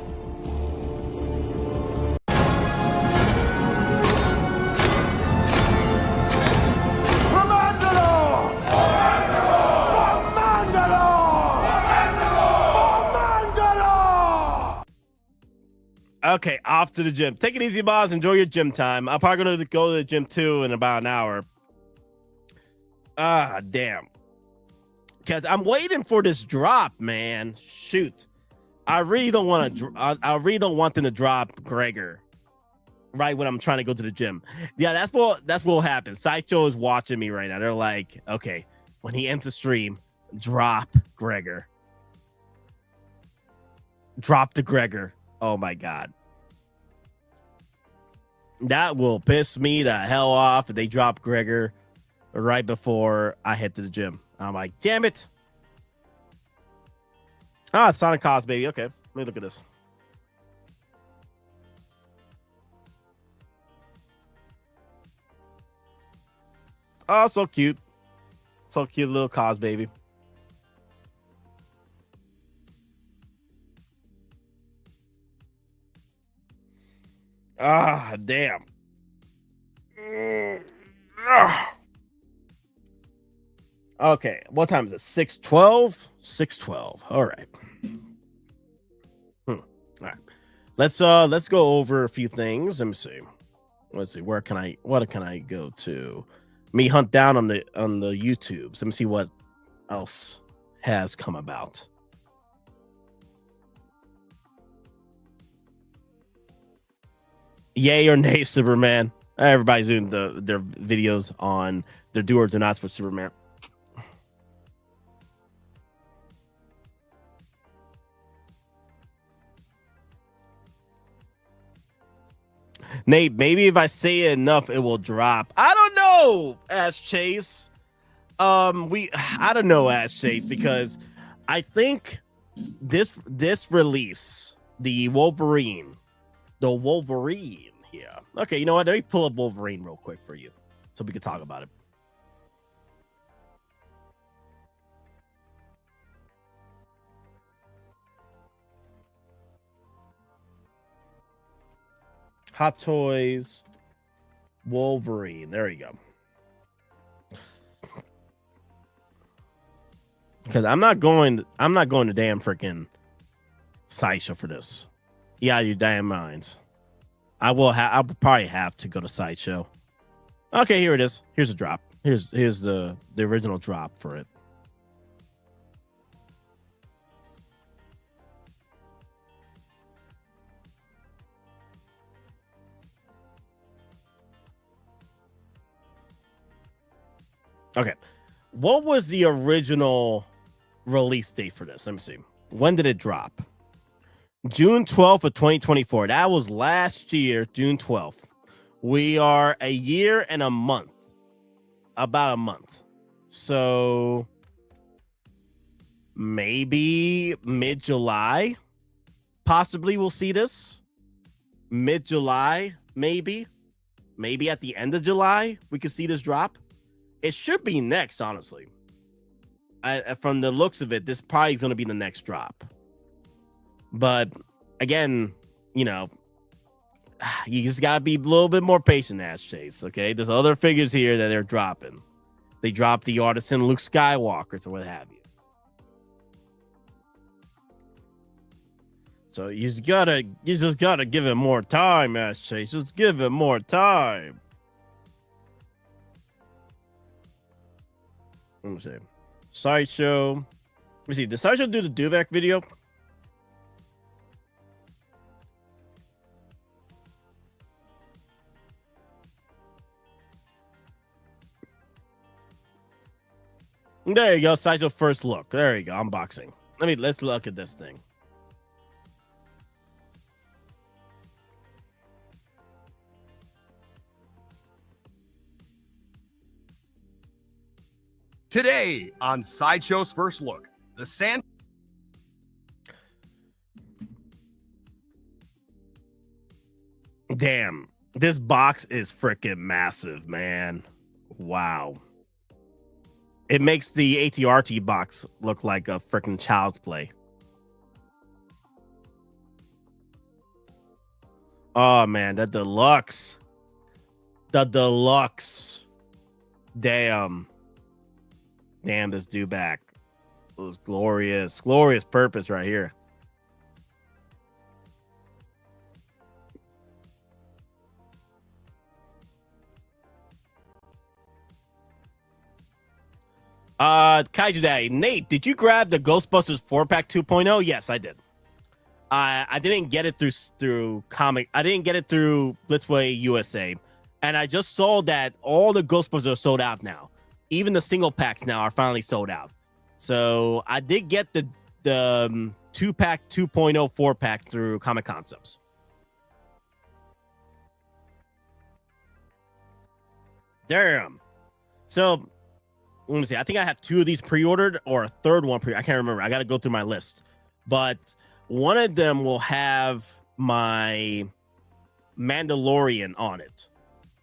S7: Okay, off to the gym. Take it easy, boss. Enjoy your gym time. I'm probably going to go to the gym too in about an hour. Ah, damn. Because I'm waiting for this drop, man. Shoot. I really don't want to. I really don't want them to drop Gregor right when I'm trying to go to the gym. Yeah, that's what will happen. Sideshow is watching me right now. They're like, okay, when he ends the stream, drop Gregor. Drop the Gregor. Oh my god. That will piss me the hell off if they drop Gregor right before I head to the gym. I'm like, damn it. Ah, Sonic Cos, baby. Okay, let me look at this. Oh, so cute. So cute, little Cos, baby. Ah, damn. Okay, what time is it? 6:12? 6:12. All right. All right. Let's go over a few things. Let me see. Let's see. What can I go to? Me hunt down on the YouTubes. Let me see what else has come about. Yay or nay, Superman? Everybody's doing their videos on their do or do nots for Superman. Nate, maybe if I say it enough, it will drop. I don't know, Ash Chase. I don't know, Ash Chase, because I think this release, the Wolverine here. Okay, you know what? Let me pull up Wolverine real quick for you, so we can talk about it. Hot Toys, Wolverine. There you go. Because I'm not going to damn freaking Sideshow for this. Yeah, you damn minds. I'll probably have to go to Sideshow. Okay, here it is. Here's a drop. Here's the original drop for it. Okay, what was the original release date for this? Let me see. When did it drop? June 12th of 2024. That was last year, June 12th. We are a year and a month. About a month. So maybe mid-July. Possibly we'll see this. Mid-July, maybe. Maybe at the end of July, we could see this drop. It should be next, honestly. From the looks of it, this probably is going to be the next drop. But again, you know, you just got to be a little bit more patient, Ash Chase, okay? There's other figures here that they're dropping. They dropped the Artisan Luke Skywalker or what have you. So you just gotta give it more time, Ash Chase. Just give it more time. Let me see. Sideshow. Let me see. Did Sideshow do the do-back video? There you go. Sideshow first look. There you go. Unboxing. Let's look at this thing.
S21: Today on Sideshow's First Look, the Sand.
S7: Damn, this box is freaking massive, man. Wow. It makes the ATRT box look like a freaking child's play. Oh, man, the deluxe. The deluxe. Damn. Damn, this dude back. It was glorious. Glorious purpose right here. Kaiju Daddy. Nate, did you grab the Ghostbusters 4-pack 2.0? Yes, I did. I didn't get it through comic. I didn't get it through Blitzway USA. And I just saw that all the Ghostbusters are sold out now. Even the single packs now are finally sold out. So I did get the 2-pack 2.0 4-pack through Comic Concepts. Damn. So let me see. I think I have 2 of these pre-ordered or a third one I can't remember. I got to go through my list. but one of them will have my Mandalorian on it.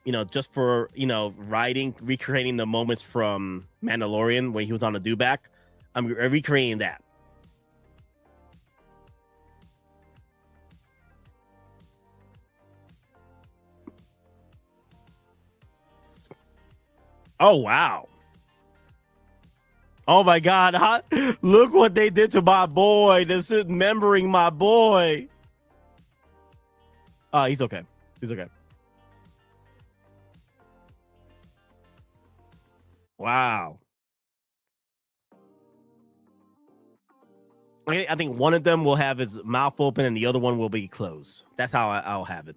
S7: You know, just for, you know, recreating the moments from Mandalorian when he was on the dewback. I'm recreating that. Oh, wow. Oh, my God. Look what they did to my boy. This is remembering my boy. He's okay. He's okay. Wow. I think one of them will have his mouth open and the other one will be closed. That's how I'll have it.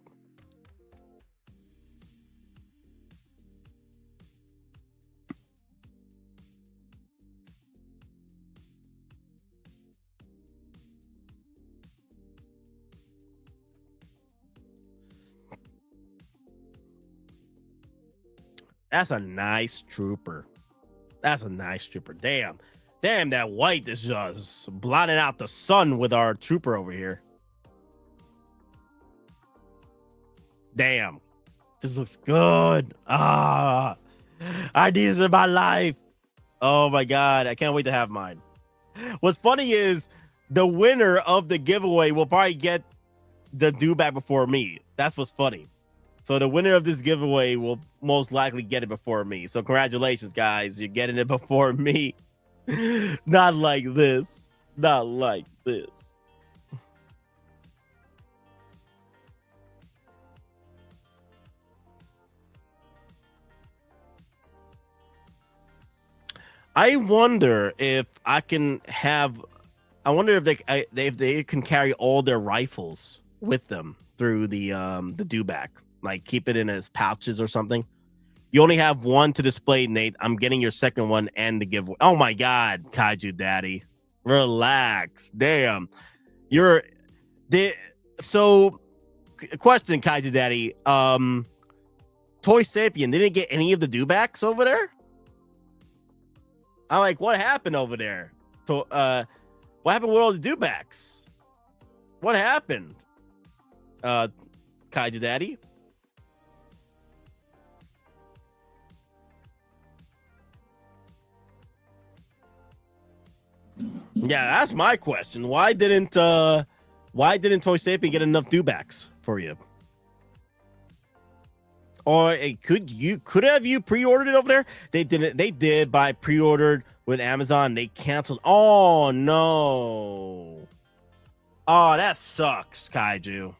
S7: That's a nice trooper. That's a nice trooper. Damn, that white is just blotting out the sun with our trooper over here. Damn, this looks good. I need this in my life. Oh my God, I can't wait to have mine. What's funny is the winner of the giveaway will probably get the dewback before me. That's what's funny. So the winner of this giveaway will most likely get it before me. So congratulations, guys. You're getting it before me. Not like this. Not like this. I wonder if I can have... I wonder if they can carry all their rifles with them through the dewback. Like keep it in his pouches or something. You only have one to display, Nate. I'm getting your second one and the giveaway. Oh my God, Kaiju Daddy, relax. Damn, so. Question, Kaiju Daddy. Toy Sapien didn't get any of the dewbacks over there. I'm like, what happened over there? So, what happened with all the dewbacks? What happened? Kaiju Daddy. Yeah, that's my question. Why didn't Toy Sapien get enough dewbacks for you? Or could you pre-ordered it over there? They didn't. They did by pre-ordered with Amazon. They canceled. Oh no. Oh, that sucks, Kaiju.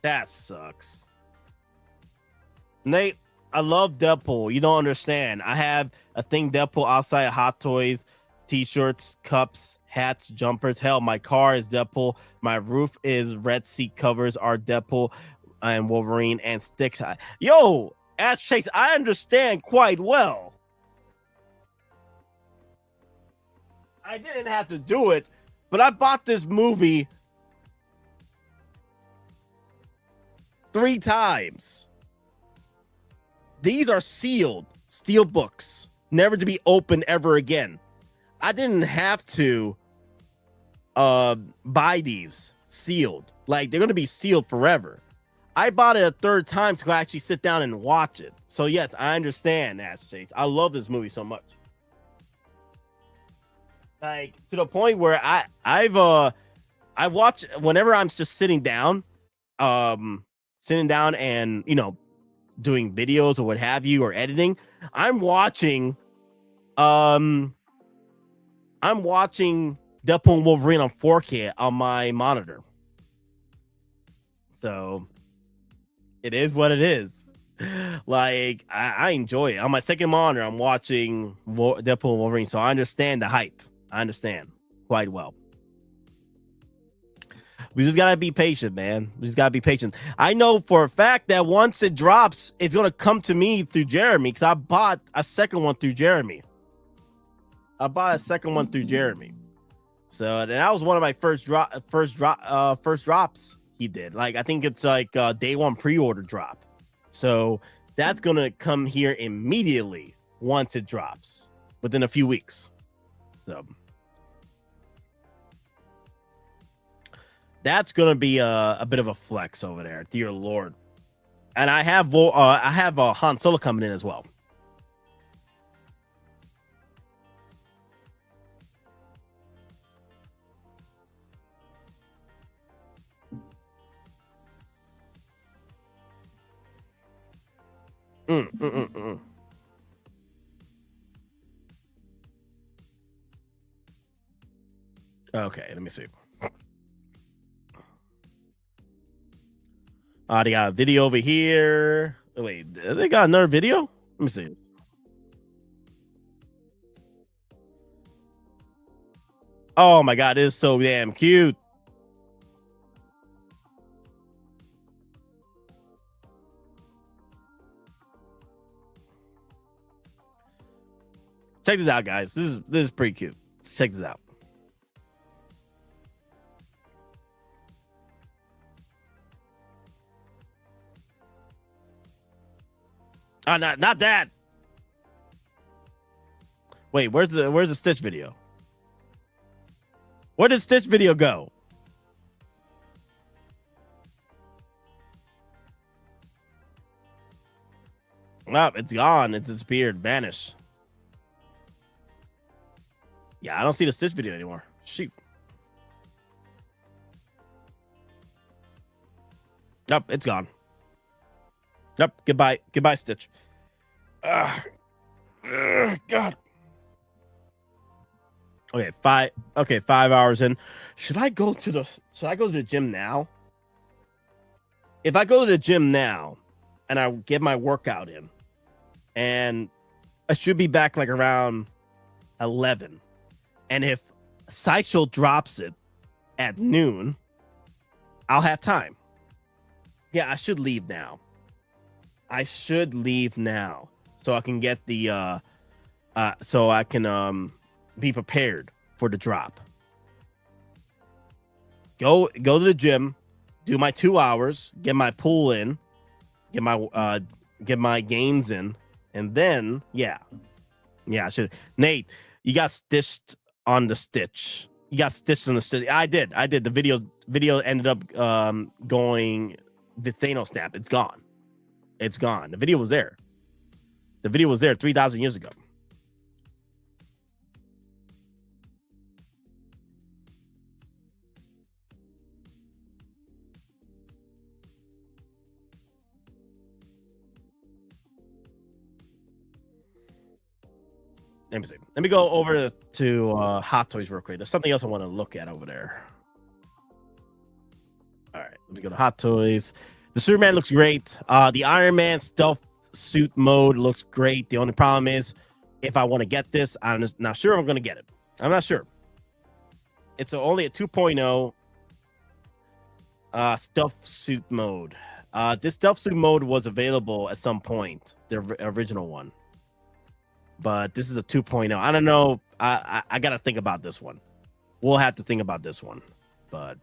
S7: That sucks. Nate, I love Deadpool. You don't understand. I have a thing Deadpool outside of Hot Toys, t-shirts, cups, hats, jumpers. Hell, my car is Deadpool. My roof is red seat covers are Deadpool and Wolverine and sticks. Yo, Ash Chase, I understand quite well. I didn't have to do it, but I bought this movie 3 times. These are sealed steel books, never to be opened ever again. I didn't have to buy these sealed. Like, they're going to be sealed forever. I bought it a 3rd time to actually sit down and watch it. So yes, I understand, Ash Chase. I love this movie so much. Like, to the point where I watch whenever I'm just sitting down and, you know, doing videos or what have you, or editing, I'm watching Deadpool and Wolverine on 4K on my monitor. So it is what it is. Like, I enjoy it. On my second monitor, I'm watching Deadpool and Wolverine, so I understand the hype. I understand quite well. We just gotta be patient, man. We just gotta be patient. I know for a fact that once it drops, it's gonna come to me through Jeremy, because I bought a second one through Jeremy. So that was one of my first drops he did. Like, I think it's like day 1 pre-order drop. So that's gonna come here immediately once it drops, within a few weeks. So That's gonna be a bit of a flex over there, dear Lord. And I have Han Solo coming in as well. Okay, let me see. They got a video over here. Oh, wait, they got another video? Let me see. Oh my god, it is so damn cute. Check this out, guys. This is pretty cute. Check this out. Oh, not that. Wait, where's the Stitch video? Where did Stitch video go? Oh, it's gone. It disappeared, vanished. Yeah, I don't see the Stitch video anymore. Shoot. Nope, it's gone. Nope, goodbye, Stitch. God. Okay, 5 hours in. Should I go to the gym now? If I go to the gym now and I get my workout in, and I should be back like around 11. And if Sideshow drops it at noon, I'll have time. Yeah, I should leave now. So I can get the so I can be prepared for the drop. Go to the gym, do my 2 hours, get my pool in, get my games in, and then I should. Nate, you got stitched on the Stitch. You got stitched on the Stitch. I did. The video ended up going the Thanos snap. It's gone. The video was there. 3,000 years ago. Let me see. Let me go over to Hot Toys real quick. There's something else I want to look at over there. All right, let me go to Hot Toys. The Superman looks great. The Iron Man stealth suit mode looks great. The only problem is, if I want to get this, I'm not sure I'm going to get it. I'm not sure. It's only a 2.0 stealth suit mode. This stealth suit mode was available at some point, the original one. But this is a 2.0. I don't know. I got to think about this one. We'll have to think about this one. But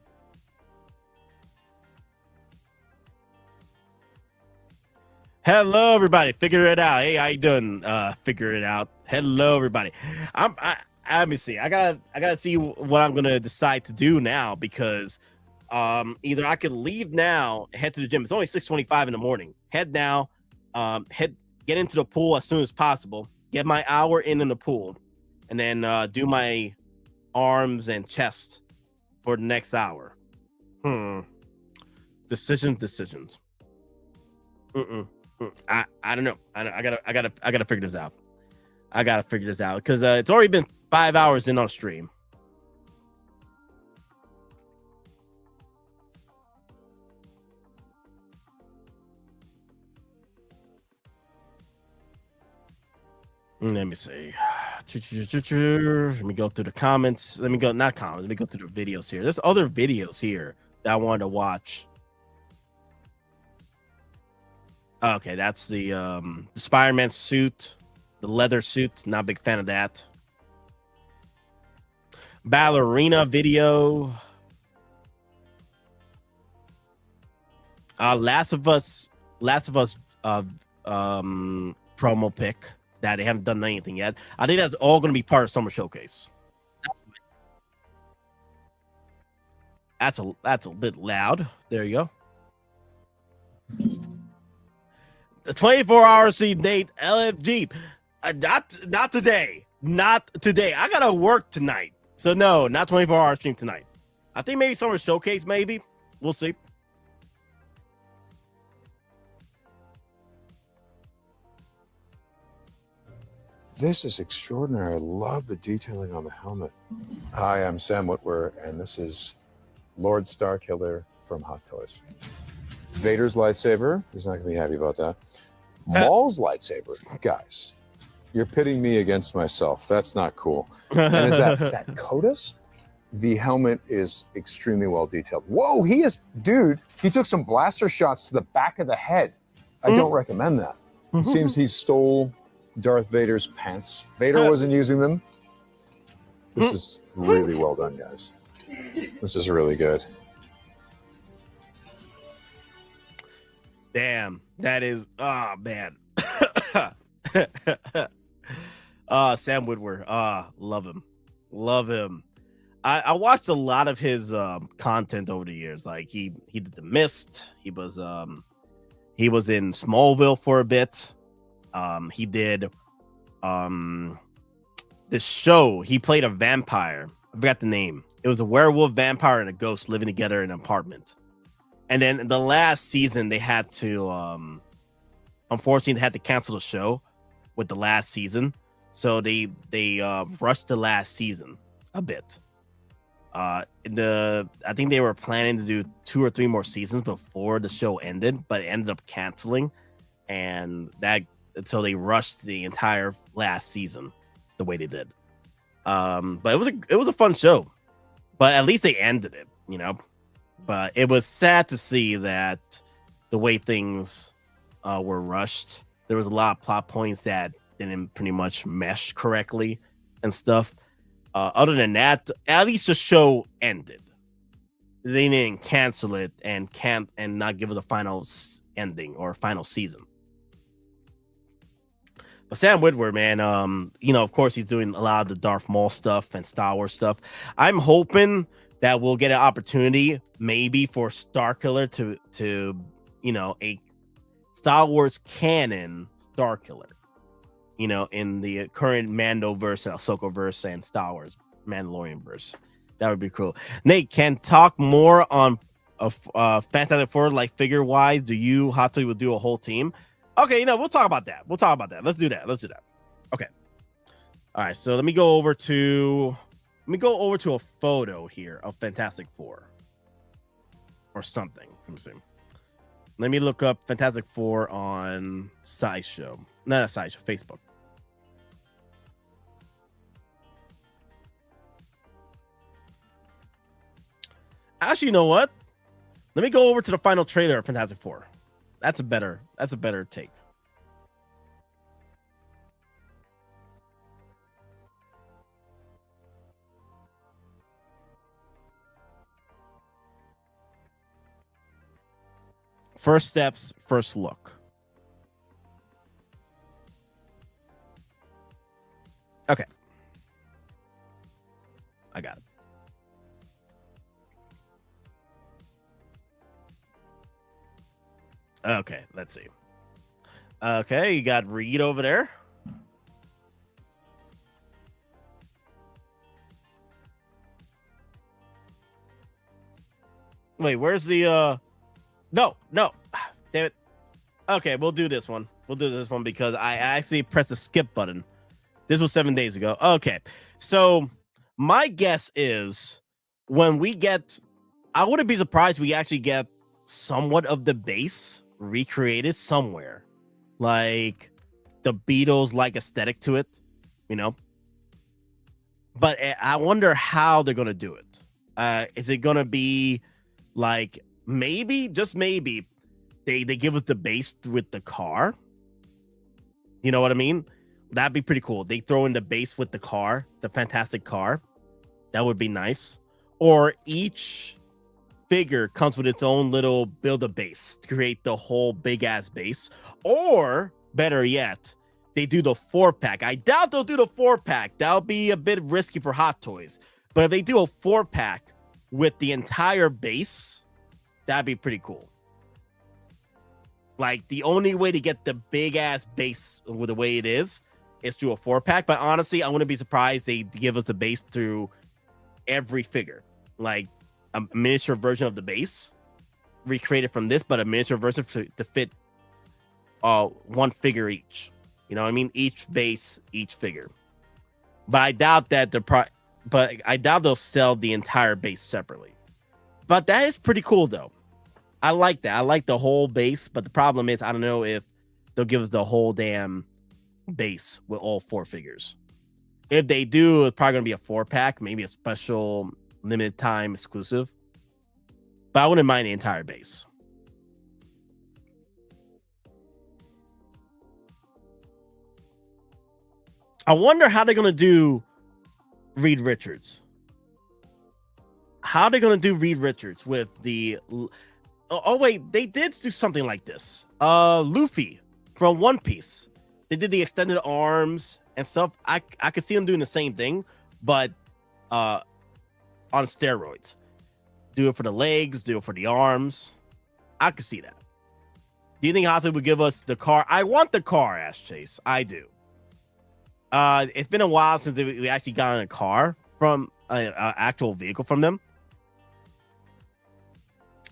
S7: hello, everybody. Figure it out. Hey, how you doing? Figure it out. Hello, everybody. Let me see. I gotta see what I'm gonna decide to do now, because either I could leave now, head to the gym. It's only 6:25 in the morning. Head now. Get into the pool as soon as possible. Get my hour in the pool, and then do my arms and chest for the next hour. Decisions. I don't know. I gotta figure this out. Because it's already been 5 hours in our stream. Let me see. Let me go through the comments. Let me go through the videos here. There's other videos here that I wanted to watch. Okay, that's the Spider-Man suit, the leather suit. Not a big fan of that. Ballerina video. Last of Us promo pic that they haven't done anything yet. I think that's all going to be part of Summer Showcase. That's a bit loud. There you go. The 24-hour seed Nate LFG. Not today. Not today. I gotta work tonight. So no, not 24-hour stream tonight. I think maybe Summer Showcase, maybe. We'll see.
S1: This is extraordinary. I love the detailing on the helmet. Hi, I'm Sam Witwer, and this is Lord Starkiller from Hot Toys. Vader's lightsaber. He's not going to be happy about that. Maul's lightsaber. Guys, you're pitting me against myself. That's not cool. And is that Coda's? The helmet is extremely well detailed. Whoa, dude, he took some blaster shots to the back of the head. I don't recommend that. It seems he stole Darth Vader's pants. Vader wasn't using them. This is really well done, guys. This is really good.
S7: Damn, that is, oh man. Sam Witwer, love him. Love him. I watched a lot of his content over the years. Like he did The Mist. He was in Smallville for a bit. He did this show. He played a vampire. I forgot the name. It was a werewolf, vampire, and a ghost living together in an apartment. And then the last season, they had to, unfortunately, they had to cancel the show with the last season. So they rushed the last season a bit. I think they were planning to do 2 or 3 more seasons before the show ended, but it ended up canceling, and that until they rushed the entire last season the way they did. But it was a fun show, but at least they ended it, you know. But it was sad to see that the way things were rushed. There was a lot of plot points that didn't pretty much mesh correctly and stuff. Other than that, at least the show ended. They didn't cancel it and not give us a final ending or final season. But Sam Witwer, man, of course he's doing a lot of the Darth Maul stuff and Star Wars stuff. I'm hoping that we'll get an opportunity maybe for Starkiller to a Star Wars canon Starkiller. In the current Mandoverse and Ahsoka-verse and Star Wars Mandalorian verse. That would be cool. Nate, can talk more on Fantastic Four, like figure-wise. Do you, Hot Toy, will do a whole team? Okay, we'll talk about that. Let's do that. Okay. All right, so let me go over to a photo here of Fantastic Four. Or something. Let me see. Let me look up Fantastic Four on Sideshow. Not Sideshow, Facebook. Actually, you know what? Let me go over to the final trailer of Fantastic Four. That's a better take. First steps, first look. Okay. I got it. Okay, let's see. Okay, you got Reed over there. Wait, where's the No. Damn it. Okay, we'll do this one. Because I actually pressed the skip button. This was 7 days ago. Okay. So my guess is when we get, I wouldn't be surprised we actually get somewhat of the base recreated somewhere, like the Beatles like aesthetic to it, but I wonder how they're gonna do it. Is it gonna be like maybe, just maybe, they give us the base with the car? You know what I mean? That'd be pretty cool. They throw in the base with the car, the fantastic car. That would be nice. Or each figure comes with its own little build-a-base to create the whole big-ass base. Or, better yet, they do the 4-pack. I doubt they'll do the 4-pack. That'll be a bit risky for Hot Toys. But if they do a 4-pack with the entire base, that'd be pretty cool. Like, the only way to get the big ass base with the way it is through a 4-pack. But honestly, I wouldn't be surprised they give us the base through every figure, like a miniature version of the base recreated from this, but a miniature version to fit one figure each. You know what I mean? Each base, each figure. But I doubt that I doubt they'll sell the entire base separately. But that is pretty cool, though. I like that. I like the whole base, but the problem is I don't know if they'll give us the whole damn base with all 4 figures. If they do, it's probably going to be a 4-pack, maybe a special limited time exclusive. But I wouldn't mind the entire base. I wonder how they're going to do Reed Richards. How they're going to do Reed Richards with the... Oh, wait, they did do something like this. Luffy from One Piece. They did the extended arms and stuff. I could see them doing the same thing, but on steroids. Do it for the legs, do it for the arms. I could see that. Do you think Hotta would give us the car? I want the car, Ash Chase. I do. It's been a while since we actually got in a car from an actual vehicle from them.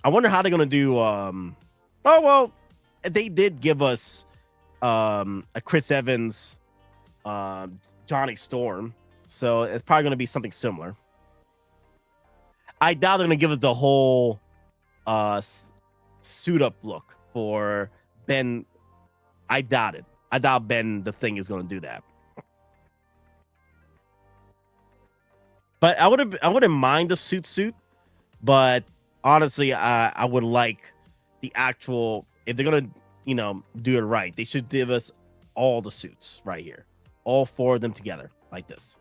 S7: I wonder how they're gonna do. Oh well, they did give us a Chris Evans, Johnny Storm, so it's probably gonna be something similar. I doubt they're gonna give us the whole suit up look for Ben. I doubt it. I doubt Ben the Thing is gonna do that. But I wouldn't mind the suit, but honestly, I would like the actual, if they're gonna, do it right, they should give us all the suits right here, all 4 of them together like this.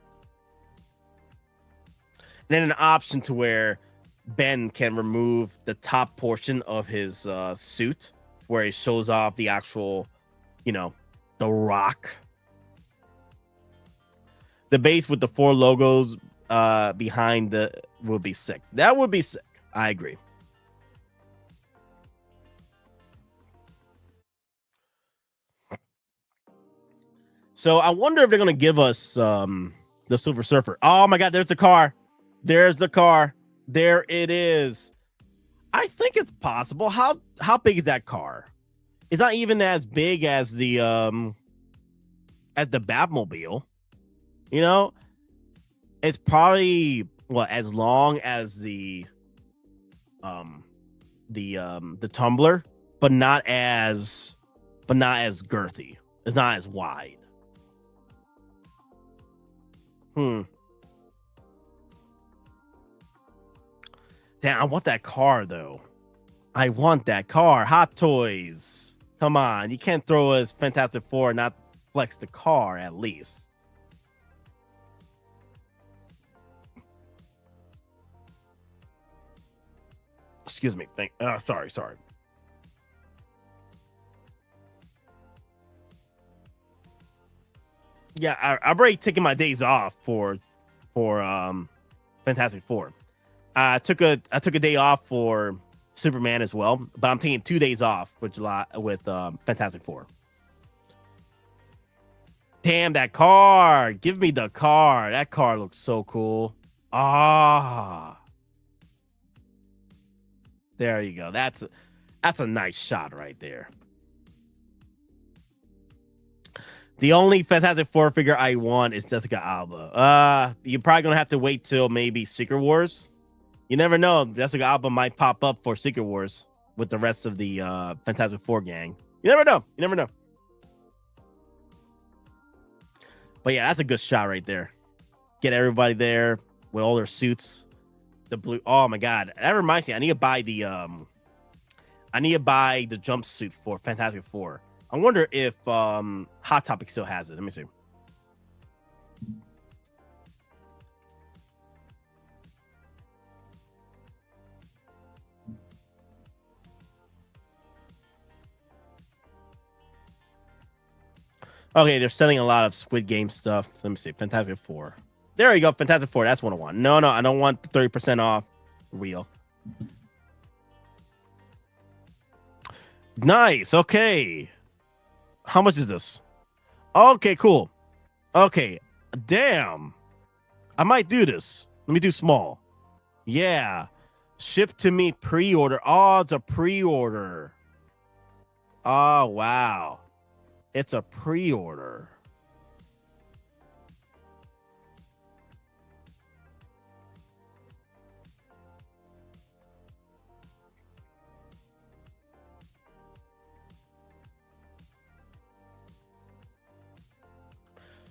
S7: And then an option to where Ben can remove the top portion of his suit, where he shows off the actual, the Rock. The base with the 4 logos behind would be sick. That would be sick. I agree. So I wonder if they're going to give us the Silver Surfer. Oh my God, there's the car. There's the car. There it is. I think it's possible. How big is that car? It's not even as big as the Batmobile. It's probably as long as the tumbler, but not as girthy. It's not as wide. Damn, I want that car though. I want that car. Hot Toys. Come on, you can't throw us Fantastic Four and not flex the car at least. Excuse me. Sorry. Yeah, I'm already taking my days off for Fantastic Four. I took a day off for Superman as well, but I'm taking 2 days off with Fantastic Four. Damn, that car! Give me the car. That car looks so cool. There you go. That's a nice shot right there. The only Fantastic Four figure I want is Jessica Alba. You're probably gonna have to wait till maybe Secret Wars. You never know. Jessica Alba might pop up for Secret Wars with the rest of the Fantastic Four gang. You never know. But yeah, that's a good shot right there. Get everybody there with all their suits. The blue. Oh my God, that reminds me. I need to buy the jumpsuit for Fantastic Four. I wonder if Hot Topic still has it. Let me see. Okay, they're selling a lot of Squid Game stuff. Let me see. Fantastic Four. There you go. Fantastic Four. That's what I want. No, I don't want the 30% off wheel. Nice. Okay. How much is this? Okay, cool. Okay. Damn. I might do this. Let me do small. Yeah. Ship to me pre-order. Oh, it's a pre-order. Oh, wow. It's a pre-order.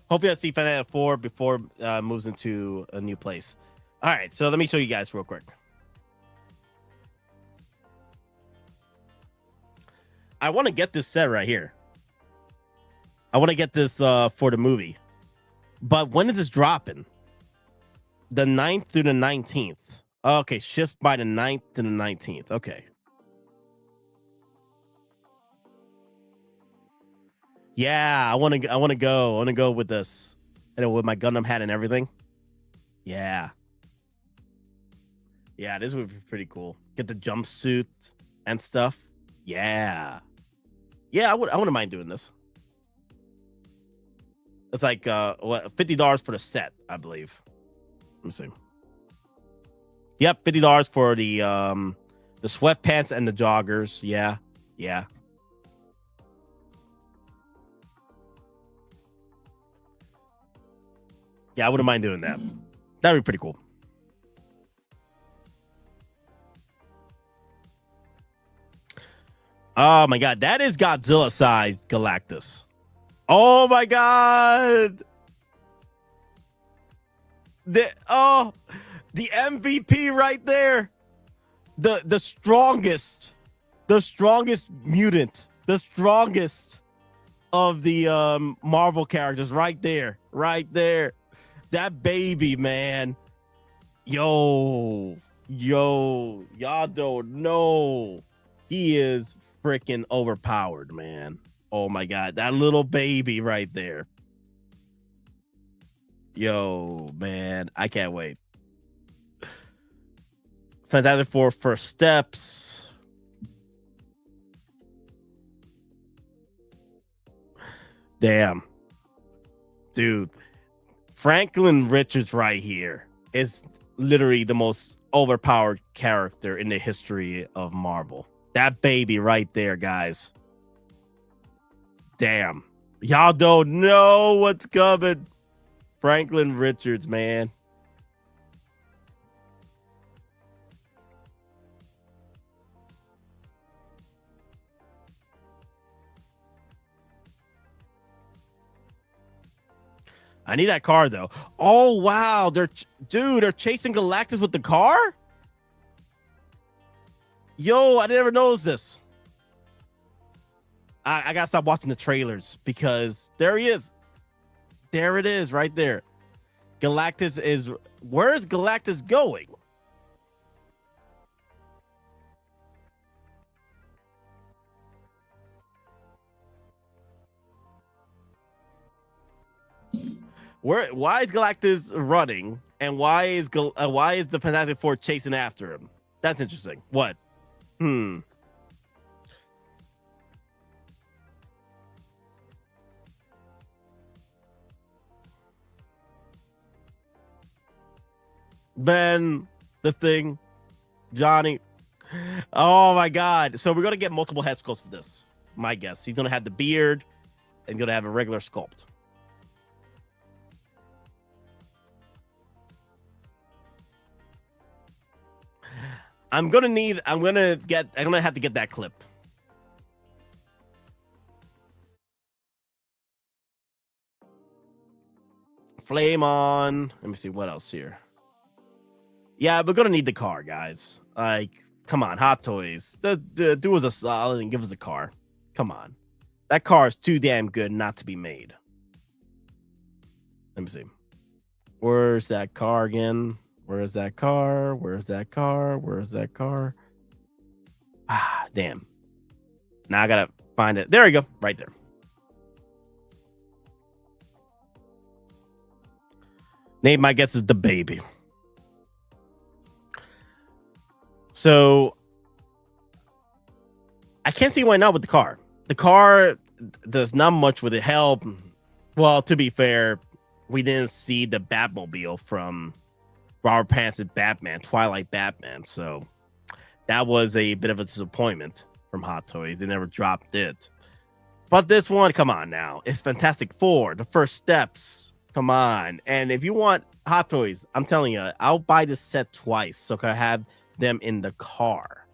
S7: Hopefully I see Final 4 before moves into a new place. All right, so let me show you guys real quick. I want to get this set right here. I want to get this for the movie. But when is this dropping? The 9th through the 19th. Okay, shift by the 9th to the 19th. Okay. Yeah, I want to go with this. And with my Gundam hat and everything. Yeah. Yeah, this would be pretty cool. Get the jumpsuit and stuff. Yeah. Yeah, I wouldn't mind doing this. It's like what, $50 for the set, I believe. Let me see. Yep, $50 for the sweatpants and the joggers. Yeah. Yeah. Yeah, I wouldn't mind doing that. That'd be pretty cool. Oh my god, that is Godzilla-sized Galactus. Oh my god. The MVP right there. The strongest mutant, the strongest of the Marvel characters right there. That baby, man. Yo, y'all don't know. He is freaking overpowered, man. Oh my god, that little baby right there. Yo, man, I can't wait. Fantastic Four first steps. Damn. Dude, Franklin Richards right here is literally the most overpowered character in the history of Marvel. That baby right there, guys. Damn. Y'all don't know what's coming. Franklin Richards, man. I need that car, though. Oh, wow. They're chasing Galactus with the car? Yo, I never noticed this. I gotta stop watching the trailers because there he is. There it is right there. Galactus is... Where is Galactus going? Why is Galactus running? And why is the Fantastic Four chasing after him? That's interesting. What? Ben, the Thing, Johnny. Oh my god. So we're gonna get multiple head sculpts for this. My guess. He's gonna have the beard and gonna have a regular sculpt. I'm gonna have to get that clip. Flame on. Let me see what else here. Yeah, we're gonna need the car, guys. Like, come on, Hot Toys. Do us a solid and give us the car. Come on. That car is too damn good not to be made. Let me see. Where's that car again? Where's that car? Where's that car? Where's that car? Ah, damn. Now I gotta find it. There we go. Right there. Name, my guess, is the baby. So I can't see why not with the car. The car does not much with it. Hell, well, to be fair, we didn't see the Batmobile from Robert Pattinson's Batman, Twilight Batman. So that was a bit of a disappointment from Hot Toys. They never dropped it. But this one, come on now. It's Fantastic Four, the first steps. Come on. And if you want Hot Toys, I'm telling you, I'll buy this set twice so I can have them in the car.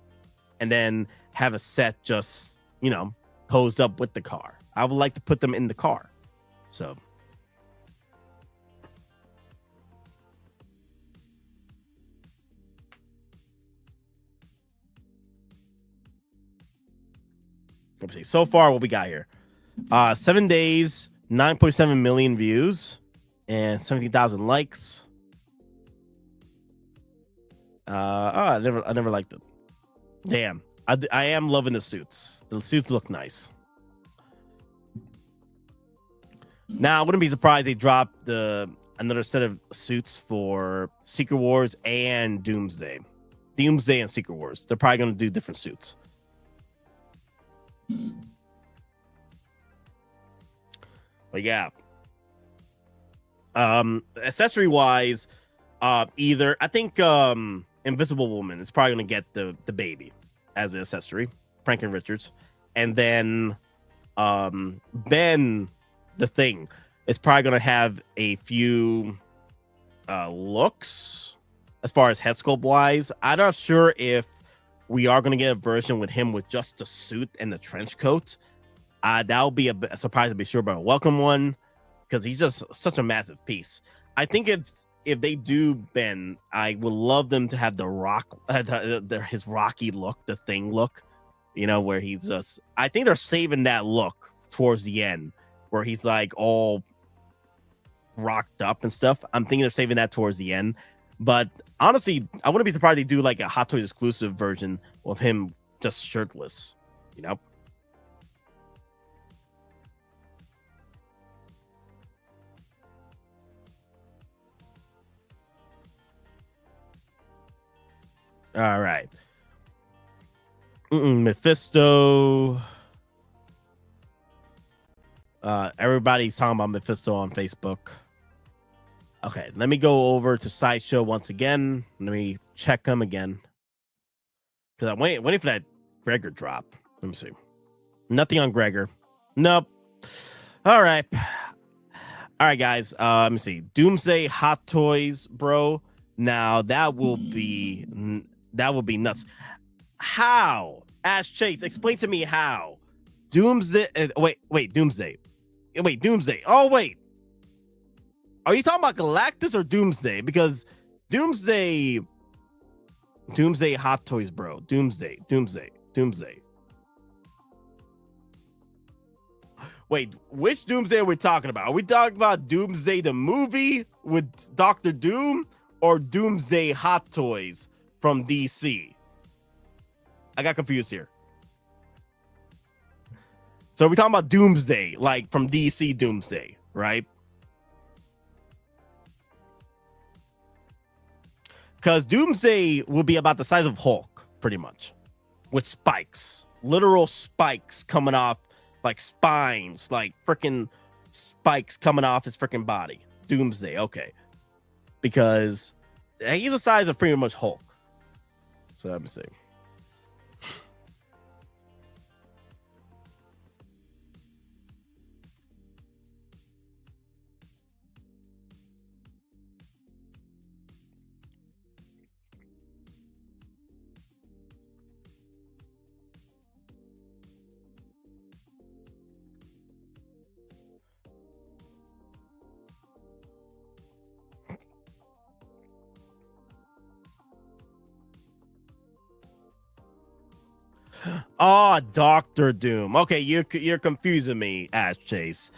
S7: And then have a set just, you know, posed up with the car. I would like to put them in the car. So let's see. So far, what we got here. 7 days, 9.7 million views, and 70,000 likes. I never liked it. Damn. I am loving the suits. The suits look nice. Now, I wouldn't be surprised they dropped another set of suits for Secret Wars and Doomsday. Doomsday and Secret Wars. They're probably going to do different suits. But yeah. Accessory wise, either I think Invisible Woman is probably going to get the baby as an accessory, Franklin Richards, and then Ben the Thing is probably going to have a few looks as far as head sculpt wise. I'm not sure if we are going to get a version with him with just the suit and the trench coat. That would be a surprise to be sure, but a welcome one because he's just such a massive piece. I think if they do Ben, I would love them to have the his Rocky look, the Thing look, you know, where he's just. I think they're saving that look towards the end, where he's like all rocked up and stuff. I'm thinking they're saving that towards the end. But honestly, I wouldn't be surprised they do like a Hot Toys exclusive version of him just shirtless, you know. All right. Mephisto. Everybody's talking about Mephisto on Facebook. Okay, let me go over to Sideshow once again. Let me check them again. Because I'm waiting for that Gregor drop. Let me see. Nothing on Gregor. Nope. All right. All right, guys. Let me see. Doomsday Hot Toys, bro. Now that will be nuts. How? Ash Chase, explain to me how. Doomsday. Doomsday. Wait, Doomsday. Oh, wait. Are you talking about Galactus or Doomsday? Because Doomsday Hot Toys, bro. Doomsday. Wait, which Doomsday are we talking about? Are we talking about Doomsday the movie with Dr. Doom or Doomsday Hot Toys from DC? I got confused here. So we're talking about Doomsday, like from DC Doomsday, right? Because Doomsday will be about the size of Hulk, pretty much, with spikes, literal spikes coming off, like spines, like freaking spikes coming off his freaking body. Doomsday, okay. Because he's the size of pretty much Hulk. So let me see. Oh, Dr. Doom. Okay, you're confusing me, Ash Chase.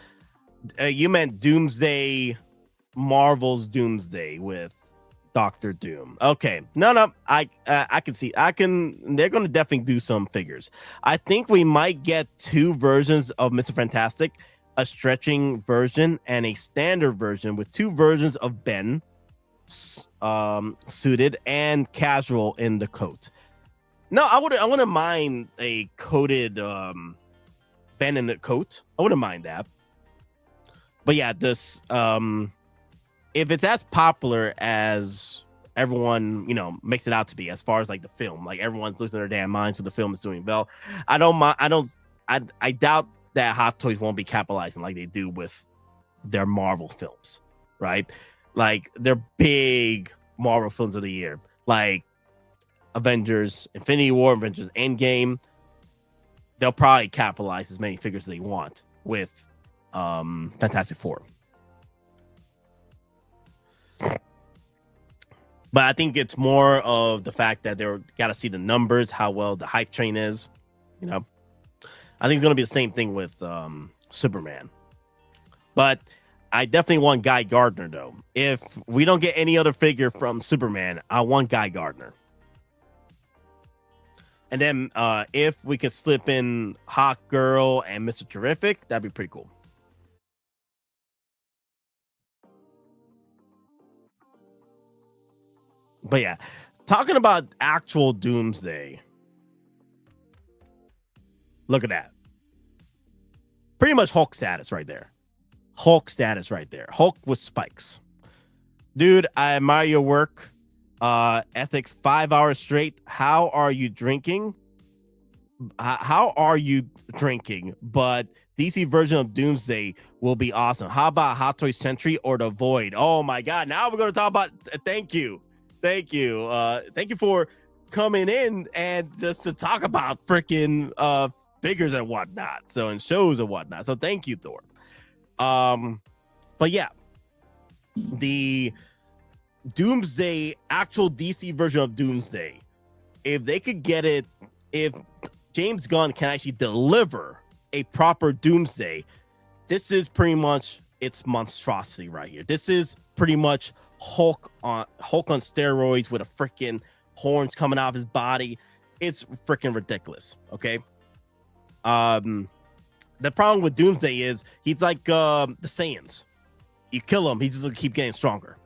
S7: You meant Doomsday, Marvel's Doomsday with Dr. Doom. Okay, no, I can see. They're gonna definitely do some figures. I think we might get two versions of Mr. Fantastic, a stretching version and a standard version with two versions of Ben, suited and casual in the coat. No, I wouldn't mind a coated bandit coat. I wouldn't mind that. But yeah, this if it's as popular as everyone, you know, makes it out to be, as far as like the film, like everyone's losing their damn minds for the film is doing well. I doubt that Hot Toys won't be capitalizing like they do with their Marvel films, right? Like their big Marvel films of the year, like Avengers Infinity War, Avengers Endgame. They'll probably capitalize as many figures as they want with Fantastic Four. But I think it's more of the fact that they're got to see the numbers, how well the hype train is. You know, I think it's going to be the same thing with Superman. But I definitely want Guy Gardner, though. If we don't get any other figure from Superman, I want Guy Gardner. And then if we could slip in Hawk Girl and Mr. Terrific, that'd be pretty cool. But yeah, talking about actual Doomsday. Look at that. Pretty much Hulk status right there. Hulk status right there. Hulk with spikes. Dude, I admire your work. Ethics 5 hours straight. How are you drinking? How are you drinking? But DC version of Doomsday will be awesome. How about Hot Toy Sentry or The Void? Oh my God. Now we're going to talk about, thank you. Thank you. Thank you for coming in and just to talk about freaking figures and whatnot. So, and shows and whatnot. So thank you, Thor. But yeah, the Doomsday, actual DC version of Doomsday, if they could get it, if James Gunn can actually deliver a proper Doomsday, this is pretty much its monstrosity right here. This is pretty much Hulk on steroids with a freaking horns coming out of his body. It's freaking ridiculous. Okay. The problem with Doomsday is he's like the Saiyans. You kill him, he just gonna keep getting stronger.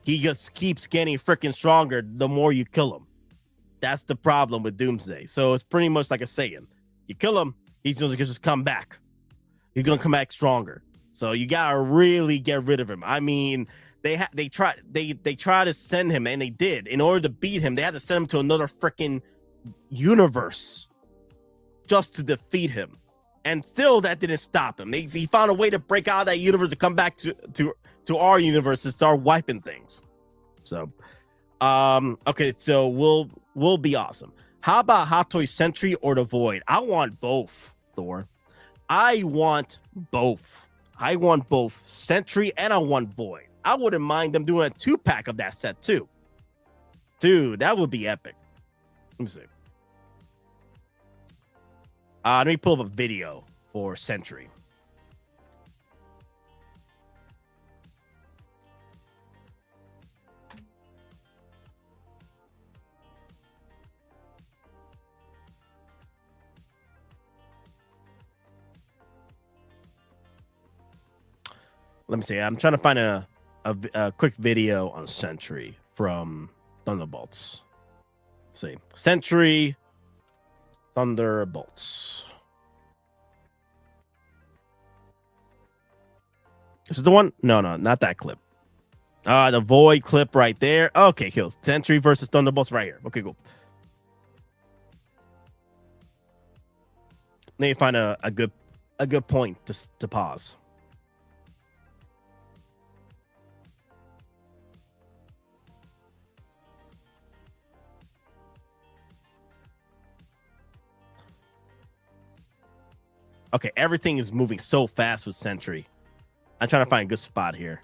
S7: He just keeps getting freaking stronger the more you kill him. That's the problem with Doomsday. So it's pretty much like a Saiyan. You kill him, he's gonna just come back. He's gonna come back stronger. So you gotta really get rid of him. I mean, they tried to send him, and they did. In order to beat him, they had to send him to another freaking universe just to defeat him. And still, that didn't stop him. He found a way to break out of that universe to come back to our universe and start wiping things. So, okay, so we'll be awesome. How about Hot Toy Sentry or The Void? I want both, Thor. I want both. I want both Sentry and I want Void. I wouldn't mind them doing a 2-pack of that set too. Dude, that would be epic. Let me see. Let me pull up a video for Sentry. Let me see. I'm trying to find a quick video on Sentry from Thunderbolts. Let's see. Sentry Thunderbolts. This is the one? No, not that clip. The Void clip right there. Okay, cool. Sentry versus Thunderbolts right here. Okay, cool. Let me find a good point to pause. Okay, everything is moving so fast with Sentry. I'm trying to find a good spot here.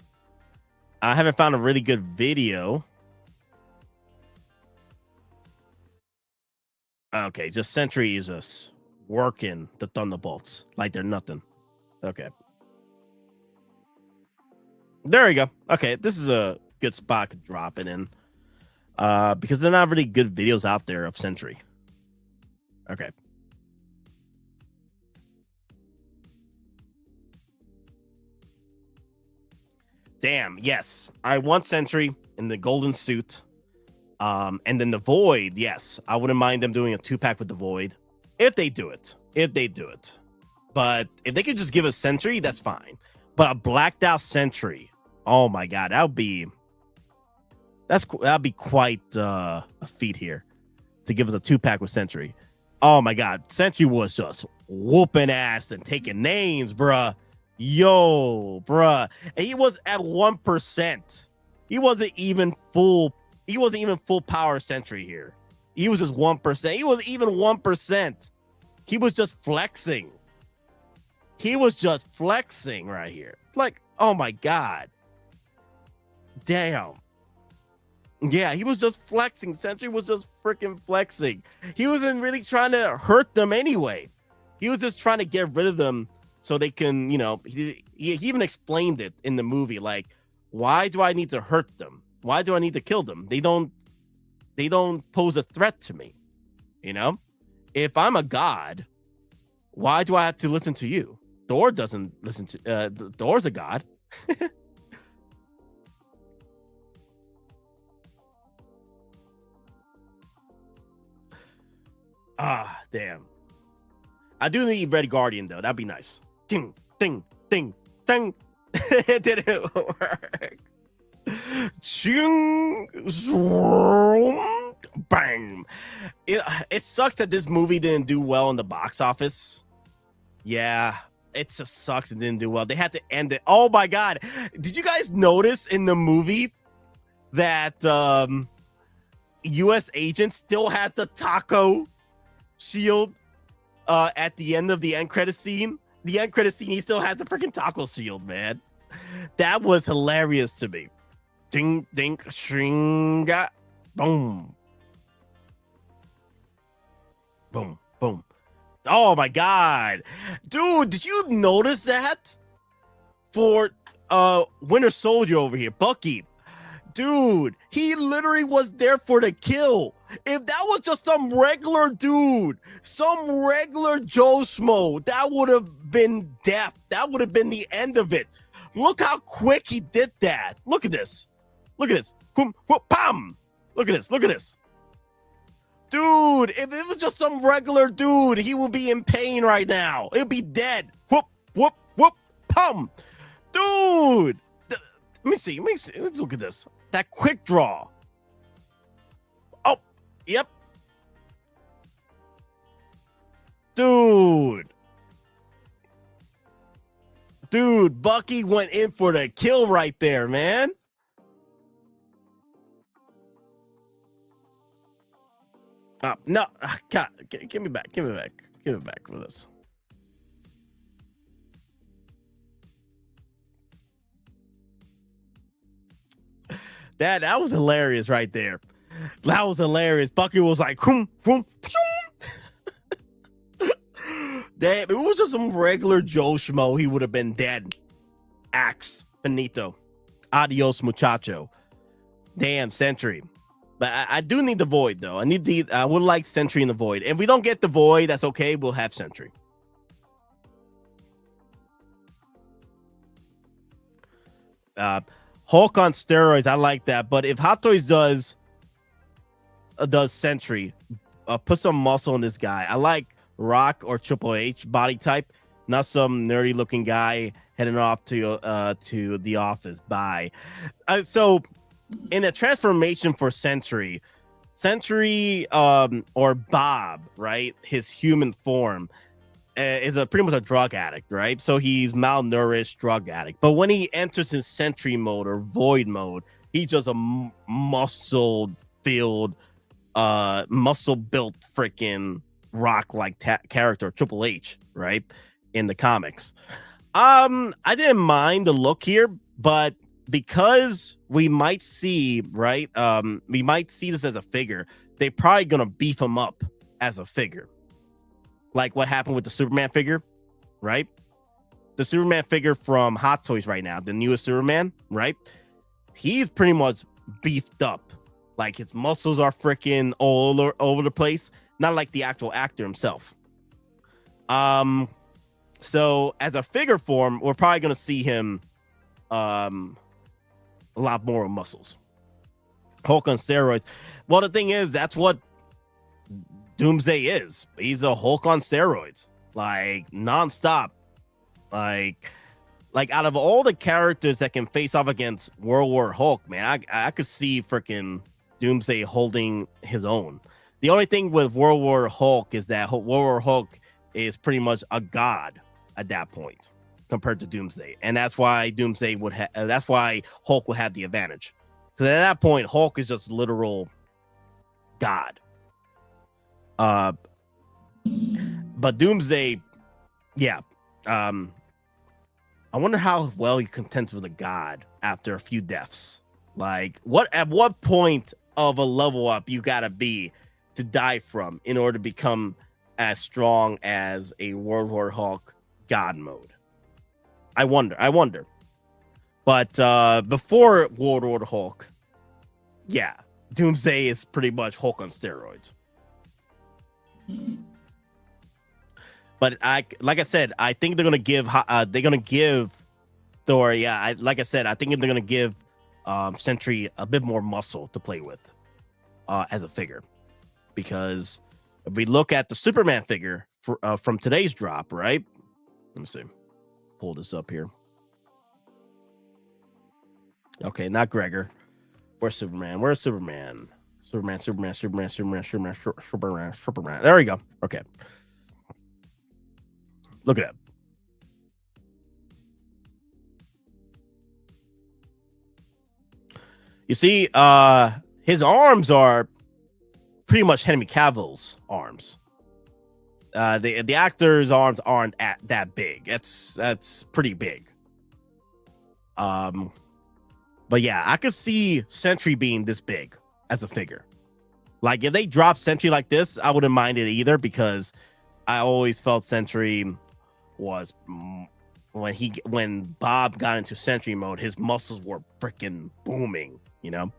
S7: I haven't found a really good video. Okay, just Sentry is just working the Thunderbolts like they're nothing. Okay. There we go. Okay, this is a good spot to drop it in. Because they're not really good videos out there of Sentry. Okay. Damn, yes. I want Sentry in the golden suit. And then the Void, yes, I wouldn't mind them doing a 2-pack with the Void if they do it. But if they could just give a Sentry, that's fine. But a blacked out Sentry, oh my god, that'd be quite a feat here to give us a 2-pack with Sentry. Oh my god, Sentry was just whooping ass and taking names, bruh. Yo, bruh. And he was at 1%. He wasn't even full power Sentry here. He was just 1%. He wasn't even 1%. He was just flexing. Right here. Like, oh my god. Damn. Yeah, he was just flexing. Sentry was just freaking flexing. He wasn't really trying to hurt them anyway. He was just trying to get rid of them so they can, he even explained it in the movie. Like, why do I need to hurt them? Why do I need to kill them? They don't pose a threat to me. If I'm a god, why do I have to listen to you? Thor doesn't listen to Thor's a god. Damn. I do need Red Guardian though. That'd be nice. Ding, ding, ding, ding. It didn't work. Ching, zoom, bang. It sucks that this movie didn't do well in the box office. Yeah, it just sucks it didn't do well. They had to end it. Oh my god. Did you guys notice in the movie that US agent still has the taco shield at the end of the end credit scene? The end credit scene, he still had the freaking taco shield, man. That was hilarious to me. Ding, ding, shringa, boom. Boom, boom. Oh my god. Dude, did you notice that? For Winter Soldier over here, Bucky. Dude, he literally was there for the kill. If that was just some regular dude, some regular Joe Schmo, that would have been death. That would have been the end of it. Look how quick he did that. Look at this. Look at this. Boom, boom, pam. Look at this. Look at this. Dude, if it was just some regular dude, he would be in pain right now. He'd be dead. Whoop, whoop, whoop, pum. Dude. Let me see. Let's look at this. That quick draw. Oh, yep. Dude, Bucky went in for the kill right there, man. No, God, give me back for this. That was hilarious right there. That was hilarious. Bucky was like, Damn, if it was just some regular Joe Schmo, he would have been dead. Axe, finito. Adios, muchacho. Damn, Sentry. But I do need the Void, though. I would like Sentry in the Void. If we don't get the Void, that's okay. We'll have Sentry. Hulk on steroids, I like that. But if Hot Toys does Sentry, put some muscle in this guy. I like Rock or Triple H body type, not some nerdy looking guy heading off to the office. Bye. So in a transformation for Sentry or Bob, right? His human form is pretty much a drug addict, right? So he's malnourished drug addict. But when he enters his Sentry mode or Void mode, he's just a muscle-built freaking Rock-like character, Triple H, right? In the comics. I didn't mind the look here, but because we might see, right? We might see this as a figure. They're probably gonna beef him up as a figure, like what happened with the Superman figure, right? The Superman figure from Hot Toys right now, the newest Superman, right? He's pretty much beefed up. Like his muscles are freaking all over the place, not like the actual actor himself. So as a figure form, we're probably gonna see him a lot more muscles. Hulk on steroids. Well, the thing is, that's what Doomsday is. He's a Hulk on steroids, like nonstop. Like out of all the characters that can face off against World War Hulk, man, I could see freaking Doomsday holding his own. The only thing with World War Hulk is that World War Hulk is pretty much a god at that point compared to Doomsday, and that's why Doomsday would have. That's why Hulk would have the advantage, because at that point Hulk is just literal god. But Doomsday, yeah. I wonder how well he contends with a god after a few deaths. Like, at what point of a level up you gotta be to die from in order to become as strong as a World War Hulk god mode? I wonder. But before World War Hulk, yeah, Doomsday is pretty much Hulk on steroids. But like I said, I think they're gonna give Thor. Yeah, like I said, I think they're gonna give Sentry a bit more muscle to play with as a figure, because if we look at the Superman figure from today's drop, right? Let me see. Pull this up here. Okay, not Gregor. Where's Superman? Where's Superman? Superman. There we go. Okay. Look at that. You see, his arms are pretty much Henry Cavill's arms. The actor's arms aren't that big. That's pretty big. But yeah, I could see Sentry being this big as a figure. Like, if they dropped Sentry like this, I wouldn't mind it either, because I always felt Sentry was, when Bob got into Sentry mode, his muscles were freaking booming, you know.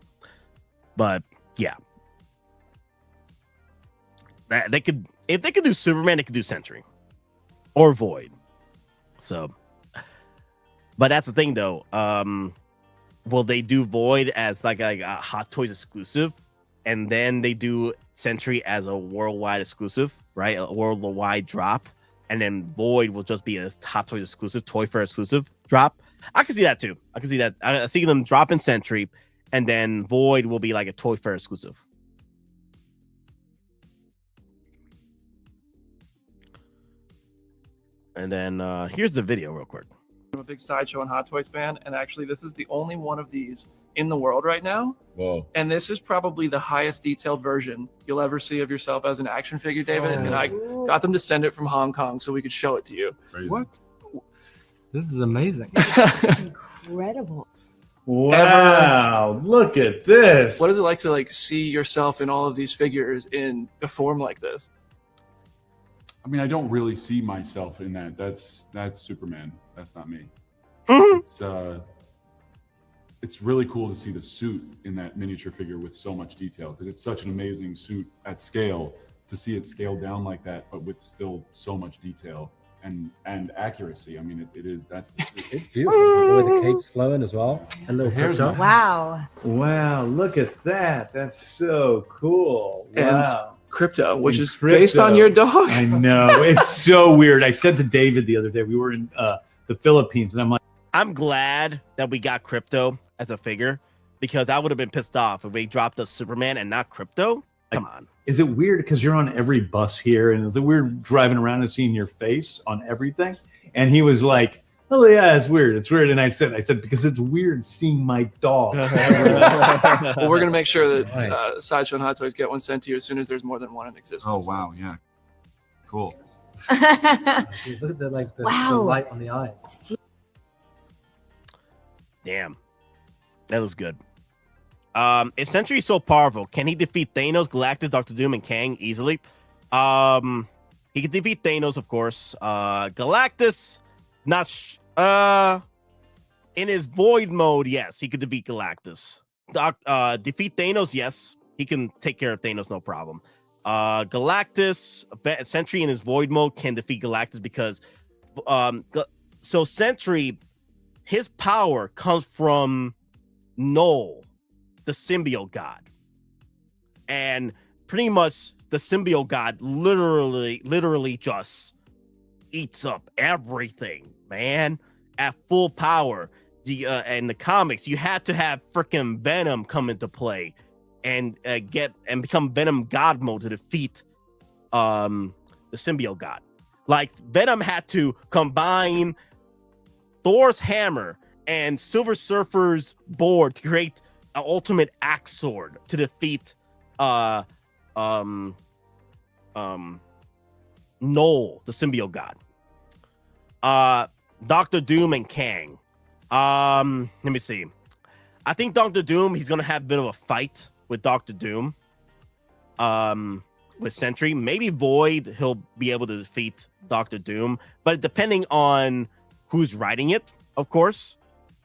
S7: But yeah, if they could do Superman, they could do Sentry or Void. So, but that's the thing though. Will they do Void as like a Hot Toys exclusive, and then they do Sentry as a worldwide exclusive, right? A worldwide drop, and then Void will just be a Hot Toys exclusive, Toy Fair exclusive drop. I can see that too. I can see that. I see them dropping Sentry, and then Void will be like a Toy Fair exclusive. And then here's the video real quick.
S12: I'm a big Sideshow and Hot Toys fan, and actually this is the only one of these in the world right now.
S13: Whoa.
S12: And this is probably the highest detailed version you'll ever see of yourself as an action figure, David. And I got them to send it from Hong Kong so we could show it to you.
S13: Crazy.
S9: What? This is amazing.
S15: Incredible.
S14: Wow, look at this.
S12: What is it like to see yourself in all of these figures in a form like this?
S13: I mean, I don't really see myself in that. That's Superman. That's not me. It's really cool to see the suit in that miniature figure with so much detail, because it's such an amazing suit at scale. To see it scaled down like that, but with still so much detail and accuracy. I mean, it is.
S9: It's beautiful. The way the cape's flowing as well. And little
S13: hair's
S9: Krypto.
S15: Wow.
S14: Wow, look at that. That's so cool. Wow.
S12: And Krypto, which is based on your dog.
S14: I know. It's so weird. I said to David the other day, we were in the Philippines, and I'm like,
S7: I'm glad that we got Krypto as a figure, because I would have been pissed off if they dropped a Superman and not Krypto. Come on.
S14: is it weird because you're on every bus here, and is it weird driving around and seeing your face on everything? And he was like, oh yeah, it's weird. It's weird. And I said, because it's weird seeing my dog.
S12: Well, we're gonna make sure that Sideshow and Hot Toys get one sent to you as soon as there's more than one in existence.
S13: Oh wow, yeah, cool.
S9: Look at the light on the eyes.
S7: Damn, that looks good. If Sentry is so powerful, can he defeat Thanos, Galactus, Doctor Doom, and Kang easily? He can defeat Thanos, of course. Galactus, in his void mode, yes, he could defeat Galactus. Defeat Thanos, yes, he can take care of Thanos, no problem. Galactus, Sentry in his void mode can defeat Galactus because so Sentry, his power comes from Null, the symbiote god. And pretty much the symbiote god literally just eats up everything, man, at full power. In the comics, you had to have freaking Venom come into play and become Venom God mode to defeat the symbiote god. Like Venom had to combine Thor's hammer and Silver Surfer's board to create an ultimate axe sword to defeat Null, the symbiote god. Dr. Doom and Kang. Let me see. I think Dr. Doom, he's gonna have a bit of a fight with Dr. Doom. With Sentry. Maybe Void, he'll be able to defeat Dr. Doom, but depending on who's writing it, of course.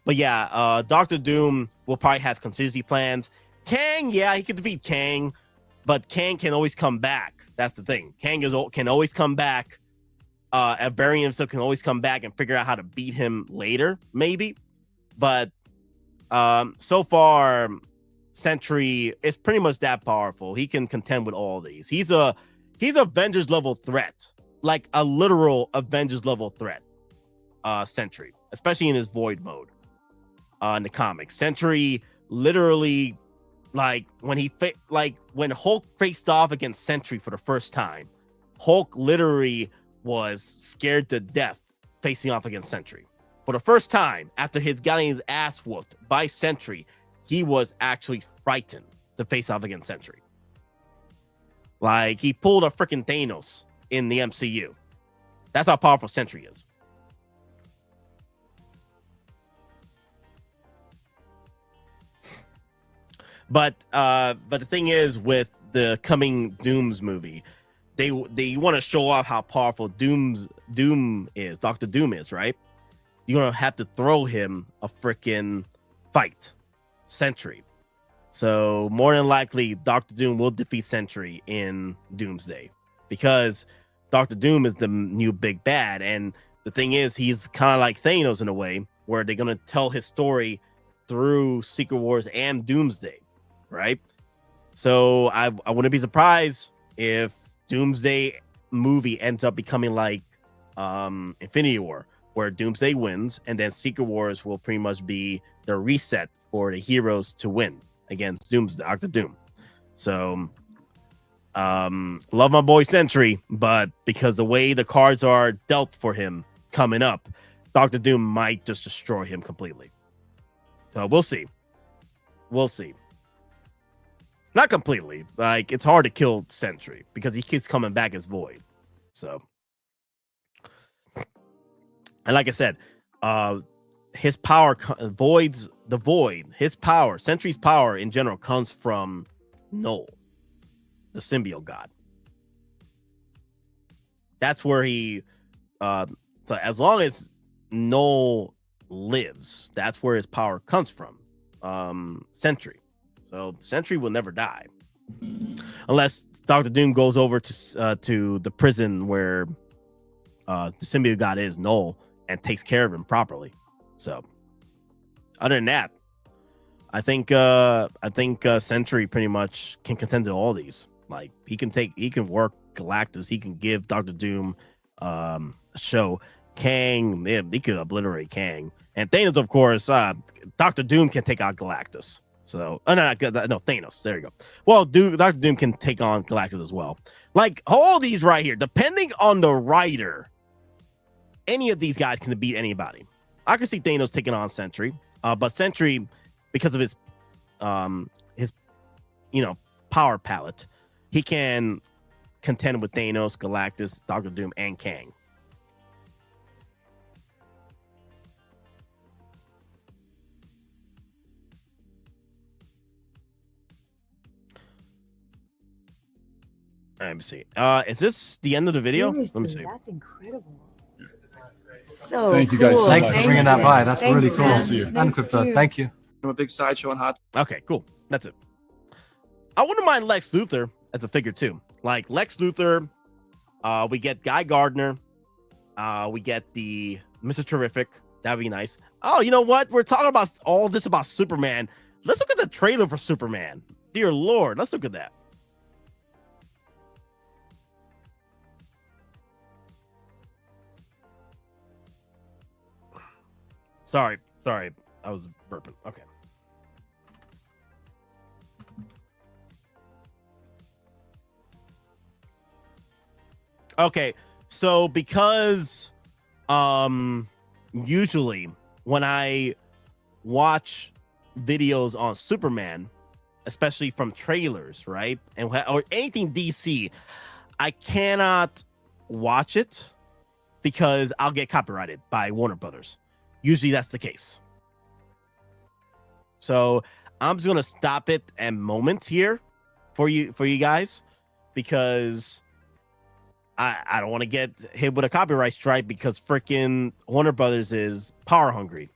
S7: But yeah, Dr. Doom will probably have contingency plans. Kang, yeah, he could defeat Kang, but Kang can always come back. That's the thing. Kang can always come back. A variant of himself can always come back and figure out how to beat him later, maybe. But so far, Sentry is pretty much that powerful. He can contend with all these. He's Avengers level threat, like a literal Avengers level threat. Sentry, especially in his Void mode. In the comics, Sentry literally, like when when Hulk faced off against Sentry for the first time, Hulk literally was scared to death facing off against Sentry. For the first time after he's getting his ass whooped by Sentry, he was actually frightened to face off against Sentry. Like he pulled a freaking Thanos in the MCU. That's how powerful Sentry is. But the thing is, with the coming Dooms movie, they want to show off how powerful Doom is. Dr. Doom is, right? You're gonna have to throw him a freaking fight, Sentry. So more than likely, Dr. Doom will defeat Sentry in Doomsday, because Dr. Doom is the new big bad. And the thing is, he's kind of like Thanos in a way, where they're gonna tell his story through Secret Wars and Doomsday, right? So I wouldn't be surprised if Doomsday movie ends up becoming like Infinity War, where Doomsday wins, and then Secret Wars will pretty much be the reset for the heroes to win against Dr. Doom. So love my boy Sentry, but because the way the cards are dealt for him coming up, Dr. Doom might just destroy him completely. So we'll see. We'll see. Not completely. Like, it's hard to kill Sentry because he keeps coming back as Void. So, and like I said, his power, his power, Sentry's power in general comes from Null, the symbiote god. That's where he, so as long as Null lives, that's where his power comes from. Sentry. So Sentry will never die, unless Dr. Doom goes over to the prison where the symbiote god is, Null, and takes care of him properly. So, other than that, I think Sentry pretty much can contend to all these. Like he can work Galactus. He can give Dr. Doom a show. Kang, he could obliterate Kang, and Thanos, of course. Dr. Doom can take out Galactus. So, no, Thanos. There you go. Well, Dr. Doom can take on Galactus as well. Like all these right here, depending on the writer, any of these guys can beat anybody. I can see Thanos taking on Sentry, but Sentry, because of his power palette, he can contend with Thanos, Galactus, Dr. Doom, and Kang. Let me see. Is this the end of the video?
S15: Seriously,
S7: Let me see.
S15: that's incredible. So
S13: thank you guys so
S12: Thank
S13: much.
S12: you for bringing that by. That's really cool.
S15: man.
S13: See you.
S12: And Krypto, thank you. I'm a big Sideshow and Hot.
S7: Okay, cool. That's it. I wouldn't mind Lex Luthor as a figure too. Like Lex Luthor, we get Guy Gardner, we get the Mr. Terrific. That'd be nice. Oh, you know what? We're talking about all this about Superman. Let's look at the trailer for Superman. Dear Lord, let's look at that. Sorry. I was burping. Okay. Okay, so because usually when I watch videos on Superman, especially from trailers, right? Or anything DC, I cannot watch it because I'll get copyrighted by Warner Brothers. Usually that's the case. So I'm just gonna stop it at moments here for you guys, because I don't want to get hit with a copyright strike because freaking Warner Brothers is power hungry.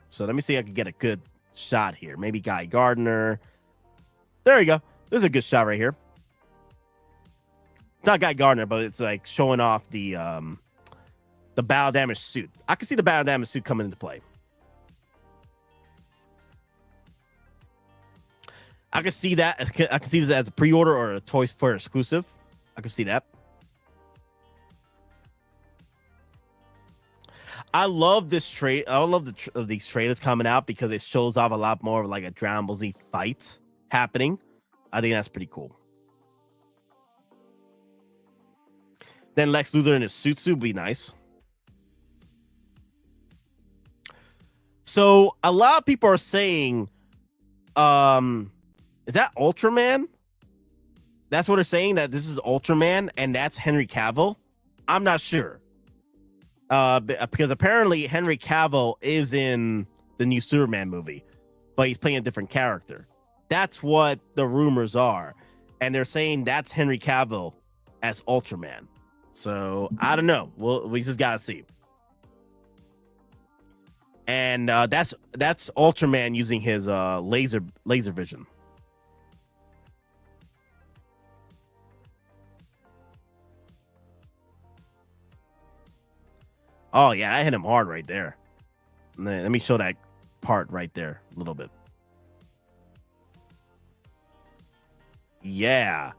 S7: So let me see if I can get a good shot here. Maybe Guy Gardner. There you go. This is a good shot right here. It's not Guy Gardner, but it's like showing off the battle damage suit. I can see the battle damage suit coming into play. I can see that. I can see this as a pre-order or a Toys for exclusive. I can see that. I love this trade. I love these trailers coming out because it shows off a lot more of like a Dragon Ball Z fight happening. I think that's pretty cool. Then Lex Luthor in his suit would be nice. So a lot of people are saying, is that Ultraman? That's what they're saying, that this is Ultraman and that's Henry Cavill. I'm not sure. Because apparently Henry Cavill is in the new Superman movie, but he's playing a different character. That's what the rumors are. And they're saying that's Henry Cavill as Ultraman. So I don't know. We just gotta see. And that's Ultraman using his laser vision. Oh yeah, I hit him hard right there. Let me show that part right there a little bit. Yeah.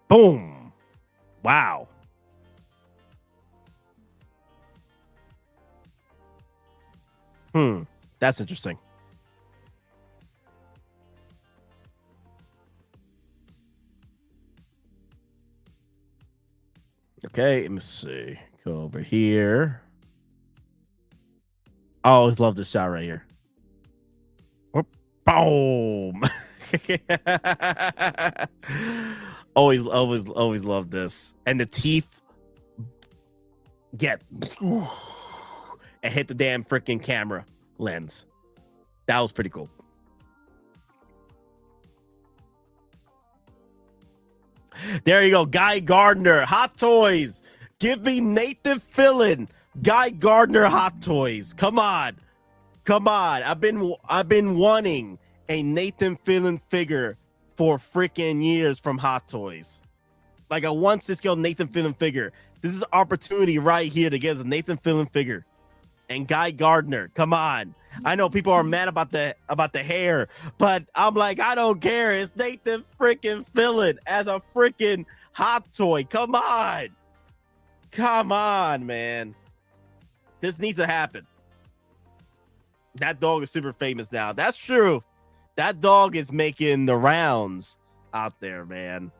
S7: Boom. Wow. That's interesting. Okay, let me see. Go over here. I always love this shot right here. Boom. always love this. And the teeth get and hit the damn freaking camera lens. That was pretty cool. There you go. Guy Gardner, Hot Toys. Give me Nathan Fillion. Guy Gardner Hot Toys. Come on. I've been wanting a Nathan Fillion figure for freaking years from Hot Toys. Like a 1/6 Nathan Fillion figure. This is an opportunity right here to get us a Nathan Fillion figure. And Guy Gardner, come on. I know people are mad about the hair, but I'm like, I don't care. It's Nathan freaking Fillion as a freaking Hot Toy. Come on, man. This needs to happen. That dog is super famous now. That's true. That dog is making the rounds out there, man.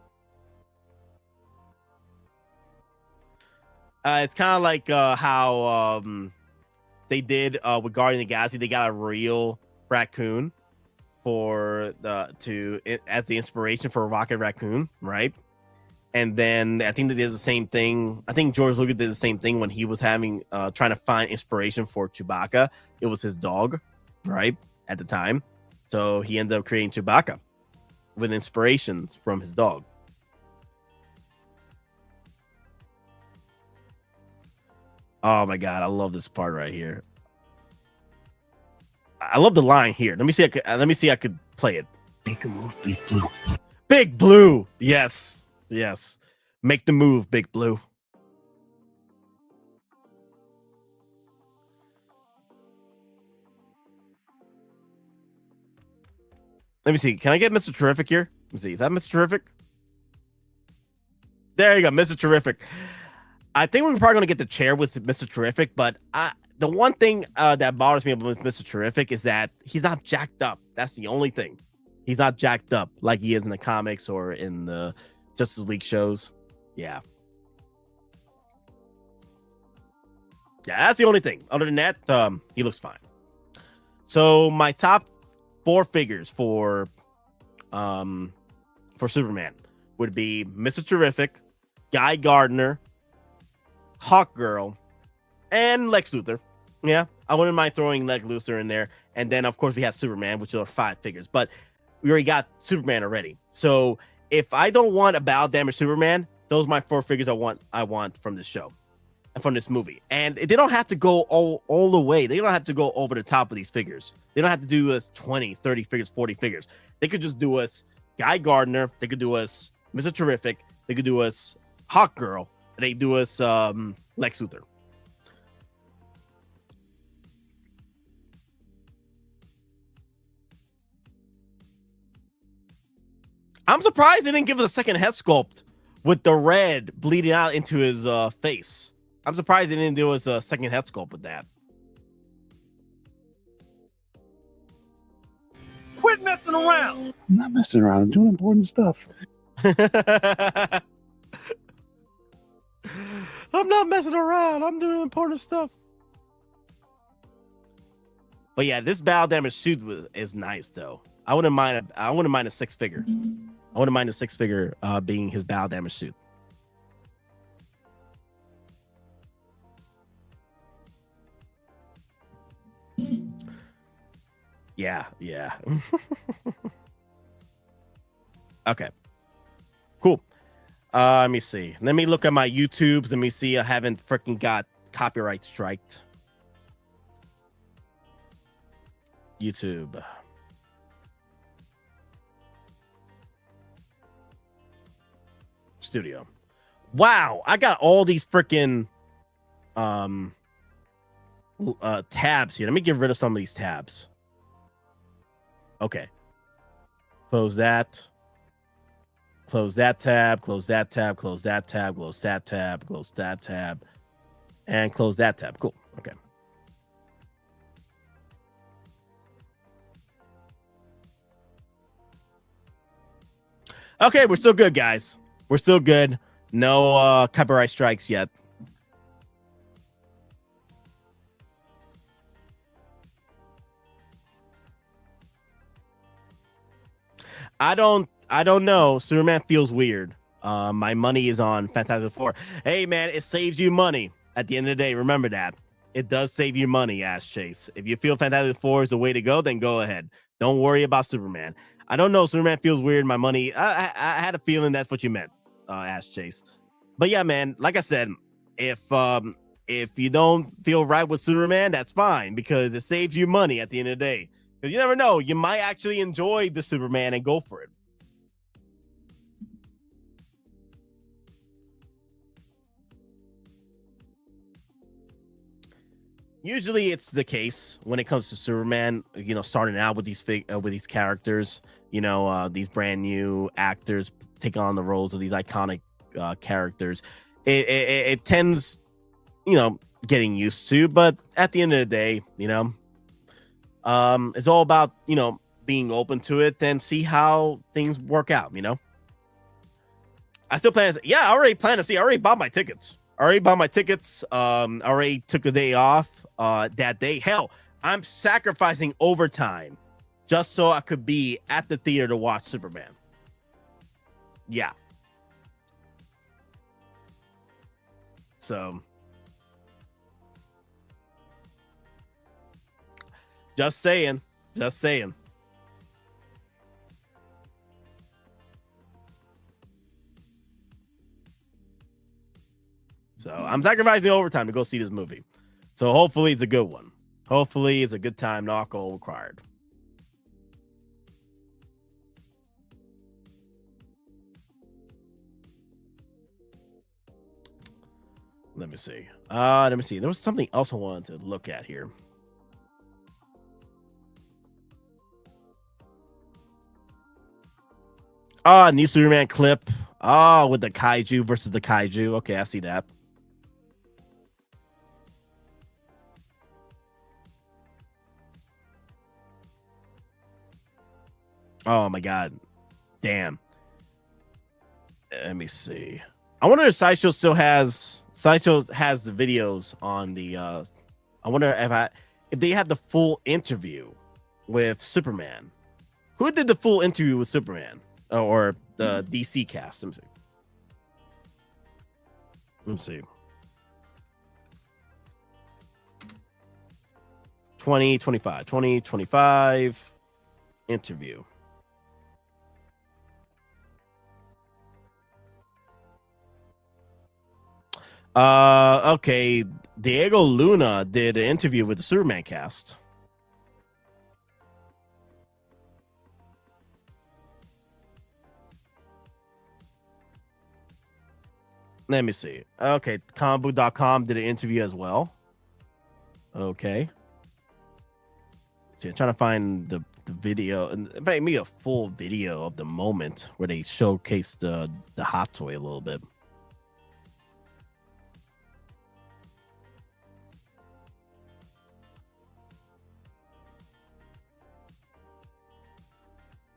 S7: It's kind of like how they did with Guardian of the Galaxy. They got a real raccoon as the inspiration for Rocket Raccoon, right? And then I think they did the same thing. I think George Lucas did the same thing when he was trying to find inspiration for Chewbacca. It was his dog, right, at the time. So he ended up creating Chewbacca with inspirations from his dog. Oh my God, I love this part right here. I love the line here. Let me see. I could play it. Make a move, Big Blue. Big Blue. Yes. Make the move, Big Blue. Let me see. Can I get Mr. Terrific here? Let me see. Is that Mr. Terrific? There you go, Mr. Terrific. I think we're probably going to get the chair with Mr. Terrific, but the one thing that bothers me about Mr. Terrific is that he's not jacked up. That's the only thing. He's not jacked up like he is in the comics or in the Justice League shows. Yeah. Yeah, that's the only thing. Other than that, he looks fine. So my top 4 figures for Superman would be Mr. Terrific, Guy Gardner, Hawkgirl, and Lex Luthor. Yeah, I wouldn't mind throwing Lex Luthor in there. And then, of course, we have Superman, which are 5 figures. But we already got Superman already. So if I don't want a battle damage Superman, those are my 4 figures I want from this show and from this movie. And they don't have to go all the way. They don't have to go over the top of these figures. They don't have to do us 20, 30 figures, 40 figures. They could just do us Guy Gardner. They could do us Mr. Terrific. They could do us Hawkgirl. And they do us Lex Luthor. I'm surprised they didn't give us a second head sculpt with the red bleeding out into his face. I'm surprised they didn't do us a second head sculpt with that.
S8: Quit messing around.
S20: I'm not messing around. I'm doing important stuff.
S7: I'm not messing around. I'm doing important stuff. But yeah, this battle damage suit is nice though. I wouldn't mind a 6-figure. I wouldn't mind a 6-figure being his battle damage suit. Yeah. Okay. Cool. Let me see. Let me look at my YouTubes. Let me see. I haven't freaking got copyright striked. YouTube. Studio. Wow, I got all these freaking tabs here. Let me get rid of some of these tabs. Okay. Close that. Close that tab, close that tab, close that tab, close that tab, close that tab, and close that tab. Cool. Okay. Okay, we're still good, guys. We're still good. No copyright strikes yet. I don't know. Superman feels weird. My money is on Fantastic Four. Hey, man, it saves you money at the end of the day. Remember that. It does save you money, Ass Chase. If you feel Fantastic Four is the way to go, then go ahead. Don't worry about Superman. I don't know. Superman feels weird. My money. I had a feeling that's what you meant, Ass Chase. But yeah, man, like I said, if you don't feel right with Superman, that's fine because it saves you money at the end of the day. Because you never know. You might actually enjoy the Superman and go for it. Usually it's the case when it comes to Superman, you know, starting out with these characters, you know, these brand new actors take on the roles of these iconic characters. It tends, you know, getting used to, but at the end of the day, you know, it's all about, you know, being open to it and see how things work out, you know. I still plan to see, I already bought my tickets. I already took a day off that day. Hell, I'm sacrificing overtime just so I could be at the theater to watch Superman. Yeah. So just saying. So I'm sacrificing overtime to go see this movie. So hopefully it's a good one. Hopefully it's a good time. No alcohol required. Let me see. There was something else I wanted to look at here. New Superman clip. With the kaiju versus the kaiju. Okay, I see that. Oh my god. Damn. Let me see. I wonder if Sideshow has the videos on the I wonder if they had the full interview with Superman. Who did the full interview with Superman? Or the DC cast? Let me see. 2025 interview. Okay. Diego Luna did an interview with the Superman cast. Let me see. Okay, comicbook.com did an interview as well. Okay. See, I'm trying to find the video and maybe a full video of the moment where they showcased the hot toy a little bit.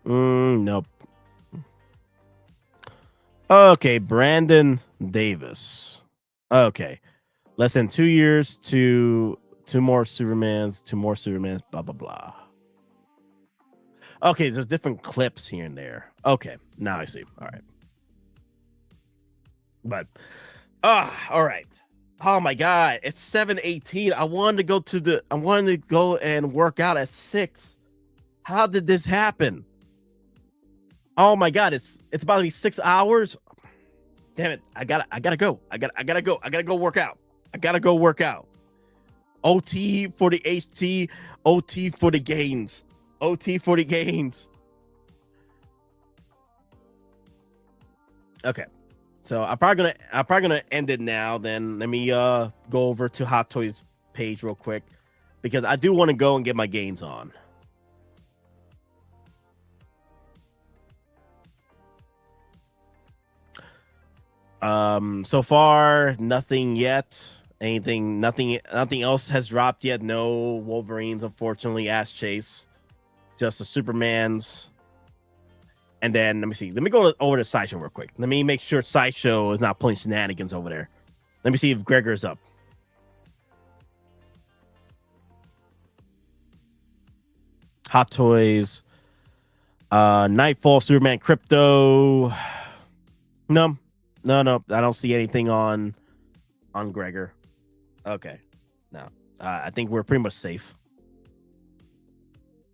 S7: Nope. Okay, Brandon Davis. Okay. Less than 2 years to two more Supermans, blah, blah, blah. Okay, there's different clips here and there. Okay, now I see. All right. But, all right. Oh my God, it's 7:18. I wanted to go and work out at 6. How did this happen? Oh my God, it's about to be 6 hours. Damn it! I gotta go. I gotta go work out. I gotta go work out. OT for the HT. OT for the gains. OT for the gains. Okay, so I'm probably gonna end it now. Then let me go over to Hot Toys page real quick because I do want to go and get my gains on. So far, nothing yet. Nothing else has dropped yet. No Wolverines, unfortunately. Ass Chase, just the Supermans. And then let me see. Let me go over to Sideshow real quick. Let me make sure Sideshow is not pulling shenanigans over there. Let me see if Gregor's up. Hot Toys, Nightfall, Superman, Krypto. No. I don't see anything on Gregor. Okay, no. I think we're pretty much safe.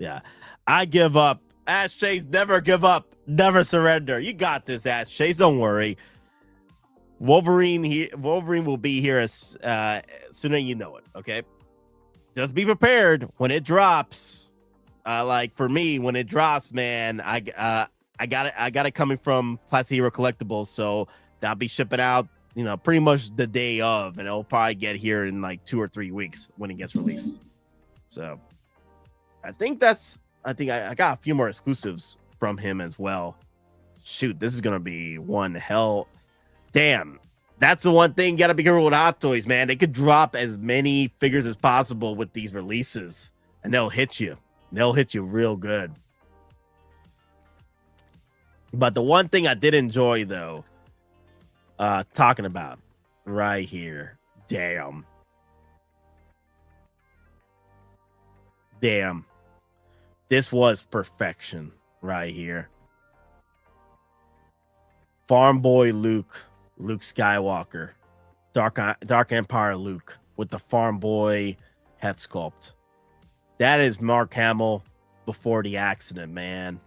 S7: Yeah, I give up. Ash Chase, never give up, never surrender. You got this, Ash Chase. Don't worry. Wolverine will be here as sooner you know it. Okay, just be prepared when it drops. Like for me, when it drops, man, I got it coming from Plastic Hero Collectibles, so that'll be shipping out, pretty much the day of, and it'll probably get here in like 2 or 3 weeks when it gets released. So I think I got a few more exclusives from him as well. Shoot, this is gonna be one hell. Damn, that's the one thing you gotta be careful with Hot Toys, man. They could drop as many figures as possible with these releases, and they'll hit you. They'll hit you real good. But the one thing I did enjoy, though, talking about right here. Damn. This was perfection right here. Farm Boy Luke Skywalker, Dark Empire Luke with the Farm Boy head sculpt. That is Mark Hamill before the accident, man.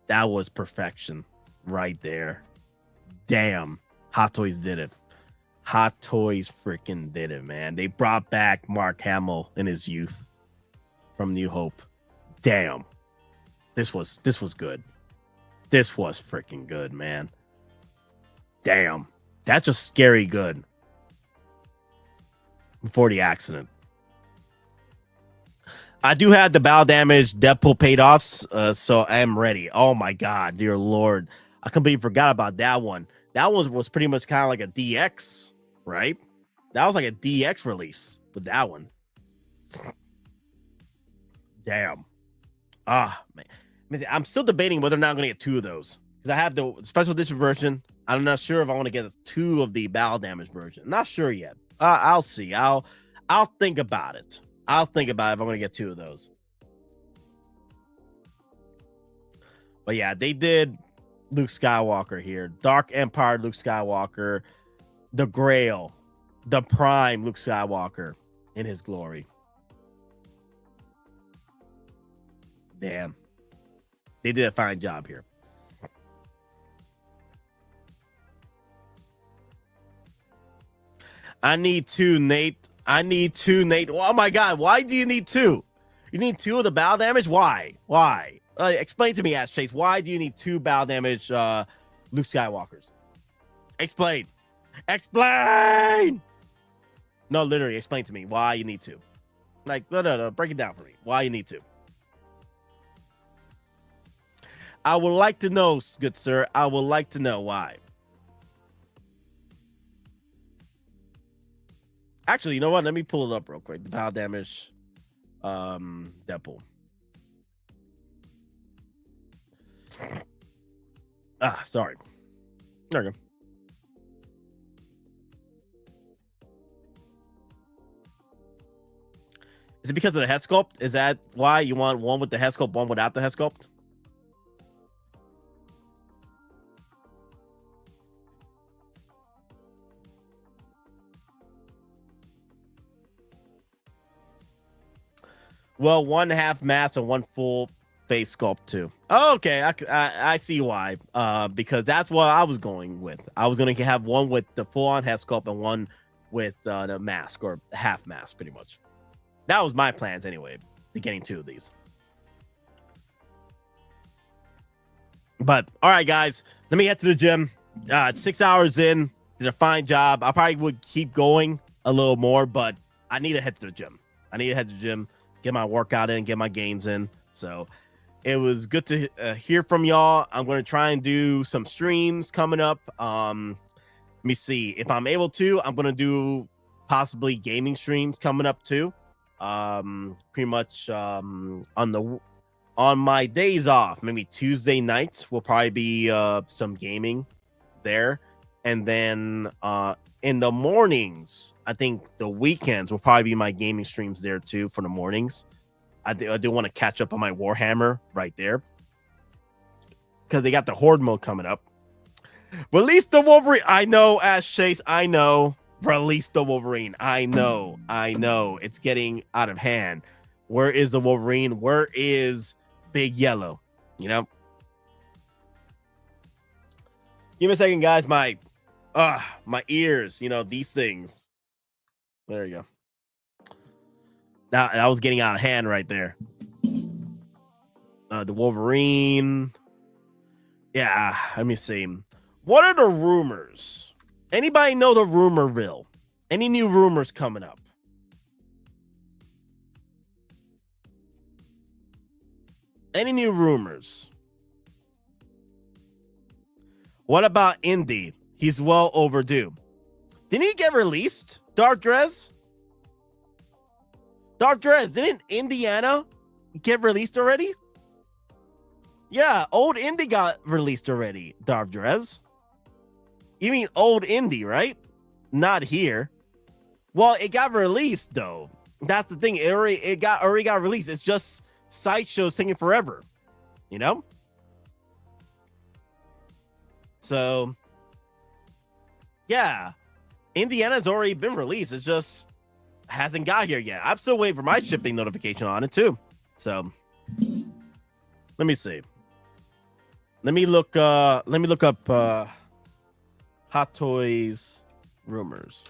S7: That was perfection right there. Damn. Hot Toys did it. Hot Toys freaking did it, man. They brought back Mark Hamill in his youth from New Hope. Damn. This was good. This was freaking good, man. Damn. That's just scary good. Before the accident. I do have the bow damage Deadpool paid offs, so I am ready. Oh my God, dear Lord. I completely forgot about that one. That one was pretty much kind of like a DX, right? That was like a DX release with that one. Damn. Man. I'm still debating whether or not I'm going to get 2 of those. Because I have the special edition version. I'm not sure if I want to get 2 of the battle damage version. Not sure yet. I'll see. I'll think about it. I'll think about it if I'm going to get 2 of those. But yeah, they did Luke Skywalker here. Dark Empire Luke Skywalker. The Grail. The Prime Luke Skywalker in his glory. Damn. They did a fine job here. I need 2, Nate. I need 2, Nate. Oh my God. Why do you need 2? You need 2 of the battle damage? Why? Explain to me, Ash Chase. Why do you need 2 battle damage Luke Skywalkers? Explain. No, literally, explain to me why you need 2. Like, no. Break it down for me. Why you need 2. I would like to know, good sir. I would like to know why. Actually, you know what? Let me pull it up real quick. The battle damage Deadpool. Sorry. There we go. Is it because of the head sculpt? Is that why you want one with the head sculpt, one without the head sculpt? Well, 1 half mask and 1 full face sculpt too. Oh, okay, I see why. Because that's what I was going with. I was going to have 1 with the full-on head sculpt and 1 with the mask or half mask, pretty much. That was my plans anyway, to getting 2 of these. But all right, guys, let me head to the gym. 6 hours in, did a fine job. I probably would keep going a little more, but I need to head to the gym. Get my workout in, get my gains in. So it was good to hear from y'all. I'm going to try and do some streams coming up. Let me see if I'm able to. I'm going to do possibly gaming streams coming up too. Pretty much on my days off, maybe Tuesday nights will probably be some gaming there, and then in the mornings, I think the weekends will probably be my gaming streams there too for the mornings. I do want to catch up on my Warhammer right there because they got the Horde mode coming up. Release the Wolverine. I know, Ash Chase. I know. Release the Wolverine. I know. It's getting out of hand. Where is the Wolverine? Where is Big Yellow? You know? Give me a second, guys. My ears, these things. There you go. That was getting out of hand right there. The Wolverine. Yeah, let me see. What are the rumors? Anybody know the rumorville? Any new rumors coming up? Any new rumors? What about Indy? He's well overdue. Didn't he get released? Dark Dress? Didn't Indiana get released already? Yeah, old Indy got released already, Dark Dress. You mean old Indy, right? Not here. Well, it got released though. That's the thing. It already got released. It's just Sideshow's taking forever. So yeah, Indiana's already been released. It just hasn't got here yet. I'm still waiting for my shipping notification on it too. So let me see. Let me look up Hot Toys rumors.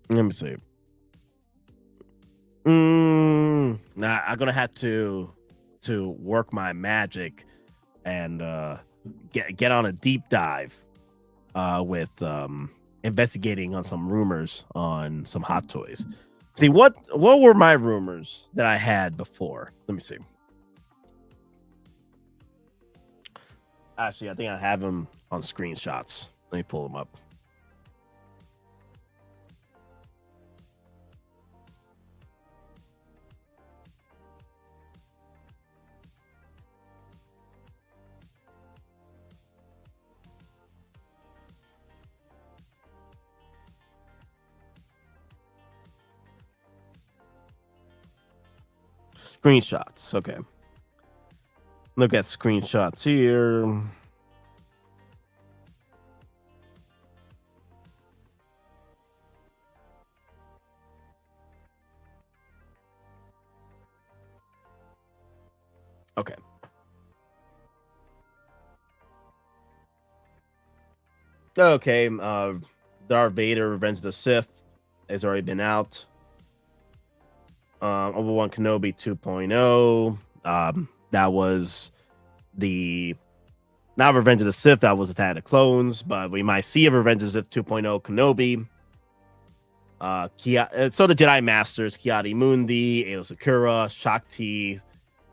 S7: Let me see. Nah, I'm gonna have to work my magic and get on a deep dive with investigating on some rumors on some Hot Toys. See, what were my rumors that I had before? Let me see. Actually, I think I have them on screenshots. Let me pull them up. Screenshots. Okay. Look at screenshots here. Okay. Okay. Darth Vader Revenge of the Sith has already been out. Obi-Wan Kenobi 2.0. That was the not Revenge of the Sith, that was Attack of the Clones, but we might see a Revenge of the Sith 2.0 Kenobi. So the Jedi Masters, Kiadi Mundi, Aayla Secura, Shakti,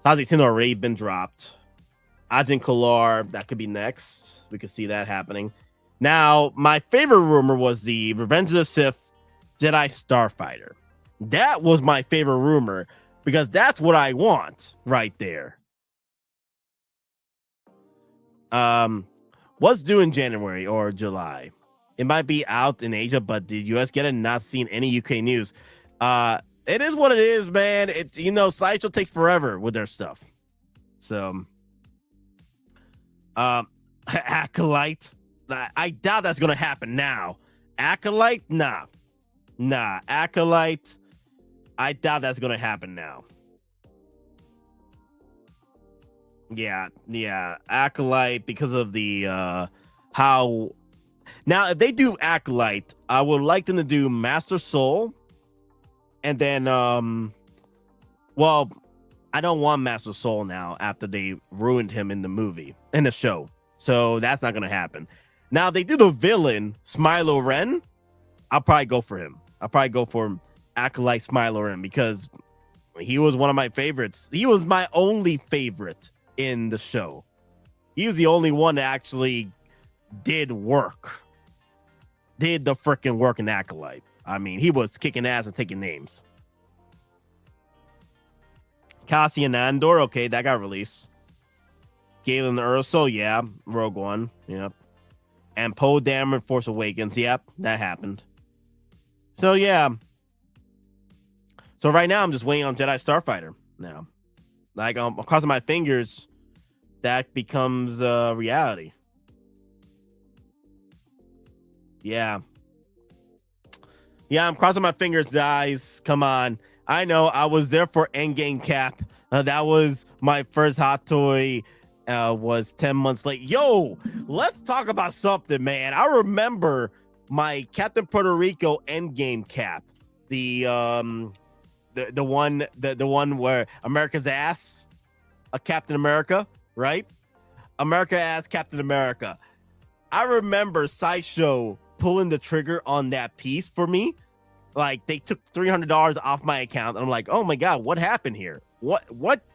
S7: Sazi Tin already been dropped. Ajin Kolar, that could be next. We could see that happening. Now, my favorite rumor was the Revenge of the Sith Jedi Starfighter. That was my favorite rumor because that's what I want right there. What's due in January or July? It might be out in Asia, but the US get it? Not seen any UK news. It is what it is, man. It's, you know, Sideshow takes forever with their stuff. So, Acolyte. I doubt that's gonna happen now. Acolyte, nah. Acolyte, I doubt that's gonna happen now. Yeah. Acolyte, because of the how. Now, if they do Acolyte, I would like them to do Master Soul, and then well, I don't want Master Soul now after they ruined him in the show. So that's not gonna happen. Now, if they do the villain, Smilo Ren, I'll probably go for him. I'll probably go for Acolyte Smilo Ren because he was one of my favorites. He was my only favorite in the show. He was the only one that actually did the freaking work in Acolyte. I mean, he was kicking ass and taking names. Cassian Andor, okay, that got released. Galen Urso, yeah. Rogue One, yep. And Poe Dameron, Force Awakens, yep, that happened. So, yeah. So, right now, I'm just waiting on Jedi Starfighter now. Like, I'm crossing my fingers that becomes reality. Yeah, I'm crossing my fingers, guys. Come on. I know I was there for Endgame Cap. That was my first hot toy. Was 10 months late. Yo, let's talk about something, man. I remember my Captain Puerto Rico Endgame Cap. The one where America's ass, a Captain America, right? America ass Captain America. I remember Sideshow pulling the trigger on that piece for me. Like, they took $300 off my account, and I'm like, oh my god, what happened here? What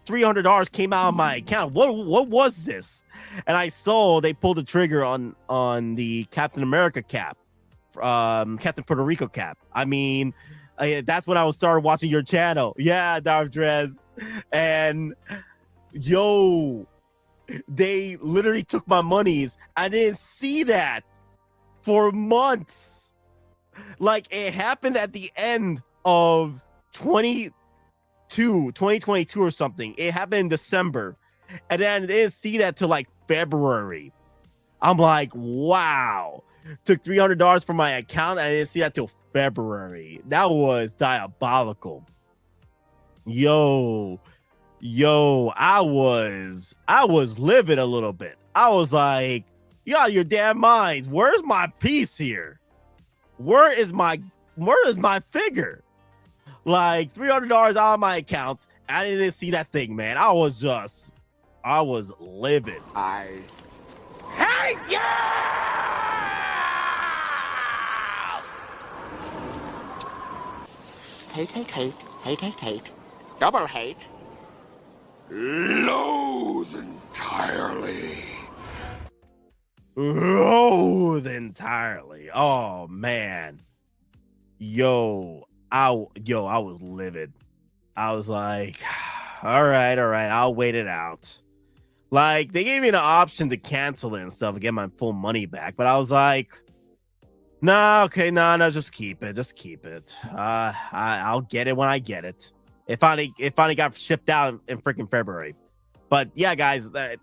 S7: $300 came out of my account? What was this? And I saw they pulled the trigger on the Captain America cap, Captain Puerto Rico cap. I mean, that's when I started watching your channel. Yeah, Darth Drez. And yo, they literally took my monies. I didn't see that for months. Like, it happened at the end of 2022 or something. It happened in December. And then I didn't see that till like February. I'm like, wow. Took $300 from my account. And I didn't see that till February. That was diabolical. Yo, I was livid a little bit. I was like, you out of your damn minds. Where's my piece here? Where is my figure? Like, $300 out of my account. I didn't see that thing, man. I was just I was livid.
S3: I hate you! Hate. Double hate. Loathe entirely.
S7: Loathe entirely. Oh man. I was livid. I was like, all right, I'll wait it out. Like, they gave me the option to cancel it and stuff and get my full money back, but I was like, no, just keep it. I'll get it when I get it. It finally got shipped out in freaking February. But yeah, guys, I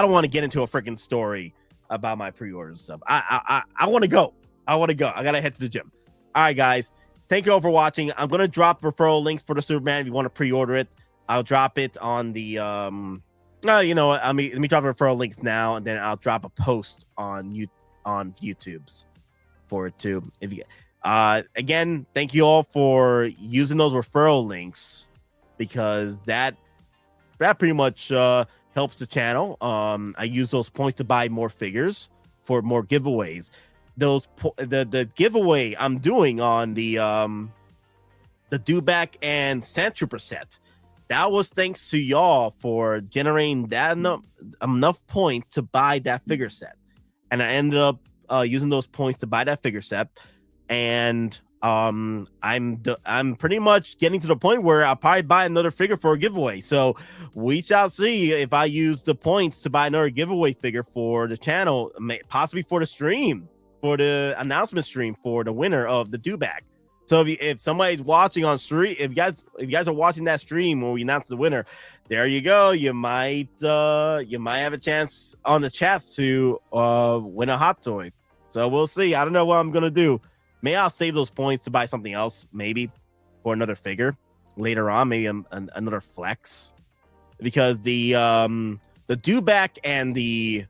S7: don't want to get into a freaking story about my pre-orders stuff. I want to go. I gotta head to the gym. All right, guys. Thank you all for watching. I'm gonna drop referral links for the Superman if you want to pre-order it. I'll drop it on the you know what? Let me drop referral links now, and then I'll drop a post on YouTube's for it too. If you again, thank you all for using those referral links, because that pretty much helps the channel. I use those points to buy more figures for more giveaways. The giveaway I'm doing on the Dewback and Sand Trooper set, that was thanks to y'all for generating that enough points to buy that figure set, and I ended up using those points to buy that figure set, and I'm pretty much getting to the point where I'll probably buy another figure for a giveaway. So we shall see if I use the points to buy another giveaway figure for the channel, possibly for the stream, for the announcement stream for the winner of the Dewback. So if somebody's watching on stream, if you guys are watching that stream when we announce the winner, there you go. You might have a chance on the chats to win a hot toy. So we'll see. I don't know what I'm gonna do. Maybe I'll save those points to buy something else, maybe for another figure later on, maybe another flex, because the Dewback and the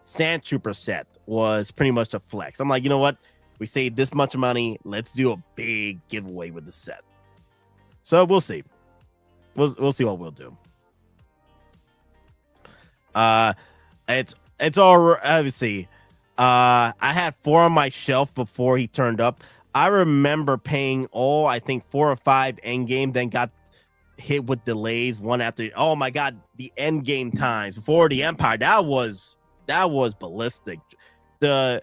S7: Sand Trooper set was pretty much a flex. I'm like, you know what? We saved this much money. Let's do a big giveaway with the set. So we'll see. We'll see what we'll do. It's all obviously. I had 4 on my shelf before he turned up. I remember paying I think 4 or 5 endgame, then got hit with delays one after. Oh my god, the endgame times before the Empire, that was ballistic. The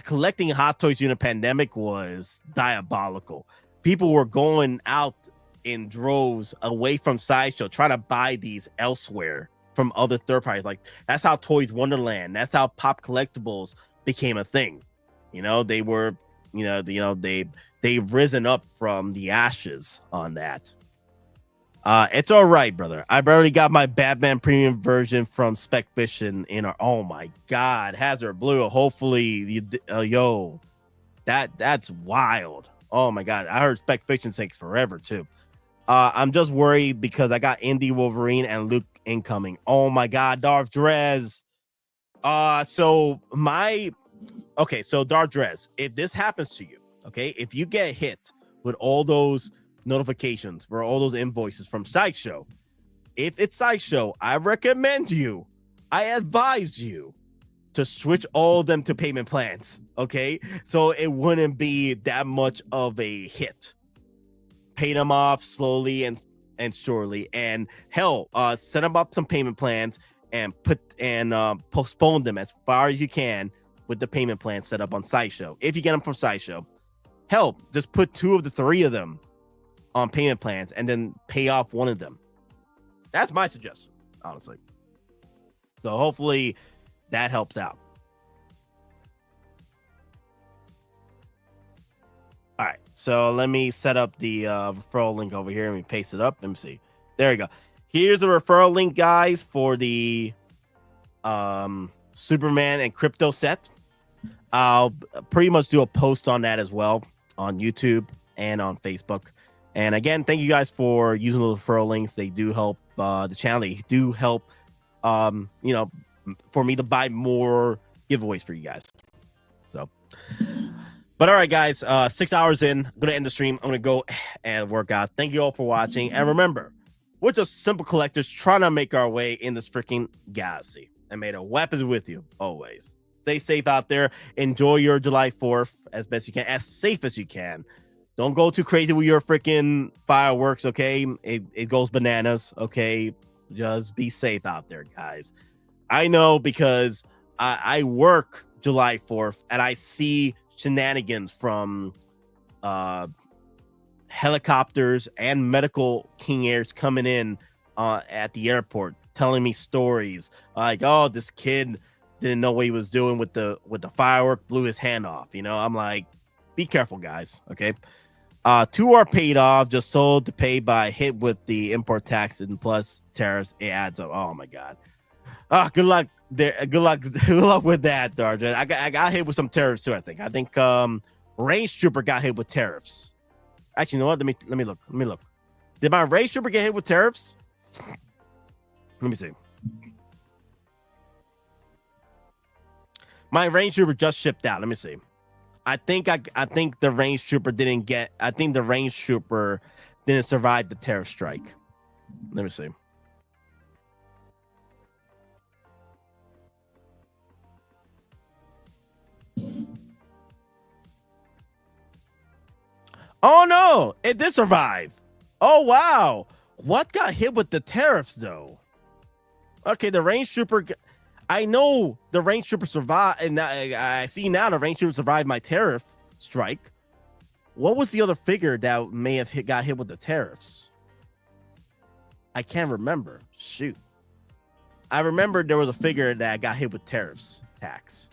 S7: collecting hot toys during the pandemic was diabolical. People were going out in droves away from Sideshow trying to buy these elsewhere from other third parties. Like, that's how Toys Wonderland, that's how Pop Collectibles became a thing. You know, they were, they've risen up from the ashes on that. It's all right, brother. I've already got my Batman premium version from Spec Fiction in our. Oh my god, Hazard Blue. Hopefully, that's wild. Oh my god, I heard Spec Fiction takes forever too. I'm just worried because I got Indy Wolverine and Luke incoming. Oh my god, Darth Drez. So Darth Drez, if this happens to you, okay, if you get hit with all those notifications for all those invoices from Sideshow, if it's Sideshow, I advise you to switch all of them to payment plans, okay, so it wouldn't be that much of a hit. Pay them off slowly and surely, and hell, set them up some payment plans and postpone them as far as you can with the payment plan set up on Sideshow. If you get them from Sideshow, hell, just put 2 of the 3 of them on payment plans and then pay off one of them. That's my suggestion, honestly. So hopefully that helps out. All right, so let me set up the referral link over here. Let me paste it up. Let me see. There you go. Here's the referral link, guys, for the Superman and Krypto set. I'll pretty much do a post on that as well on YouTube and on Facebook. And again, thank you guys for using those referral links. They do help the channel. They do help, for me to buy more giveaways for you guys. So, but all right, guys, 6 hours in, I'm going to end the stream. I'm going to go and work out. Thank you all for watching. And remember, we're just simple collectors trying to make our way in this freaking galaxy. And may the weapons with you always. Stay safe out there. Enjoy your July 4th as best you can, as safe as you can. Don't go too crazy with your freaking fireworks, okay? It goes bananas, okay? Just be safe out there, guys. I know because I work July 4th and I see shenanigans from helicopters and medical King Airs coming in at the airport, telling me stories like, oh, this kid didn't know what he was doing with the firework, blew his hand off. You know, I'm like, be careful, guys. Okay. 2 are paid off, just sold to pay by hit with the import tax and plus tariffs. It adds up. Oh my God. Good luck there. Good luck with that, Darja. I got hit with some tariffs too. I think Range Trooper got hit with tariffs. Actually, you know what? Let me look. Did my Range Trooper get hit with tariffs? Let me see. My Range Trooper just shipped out. Let me see. I think the Range Trooper didn't get. I think the Range Trooper didn't survive the tariff strike. Let me see. Oh no, it did survive. Oh wow. What got hit with the tariffs though? Okay, the Range Trooper. I know the Range Trooper survived, and I see now the Range Trooper survived my tariff strike. What was the other figure that may have got hit with the tariffs? I can't remember. Shoot. I remember there was a figure that got hit with tariffs tax.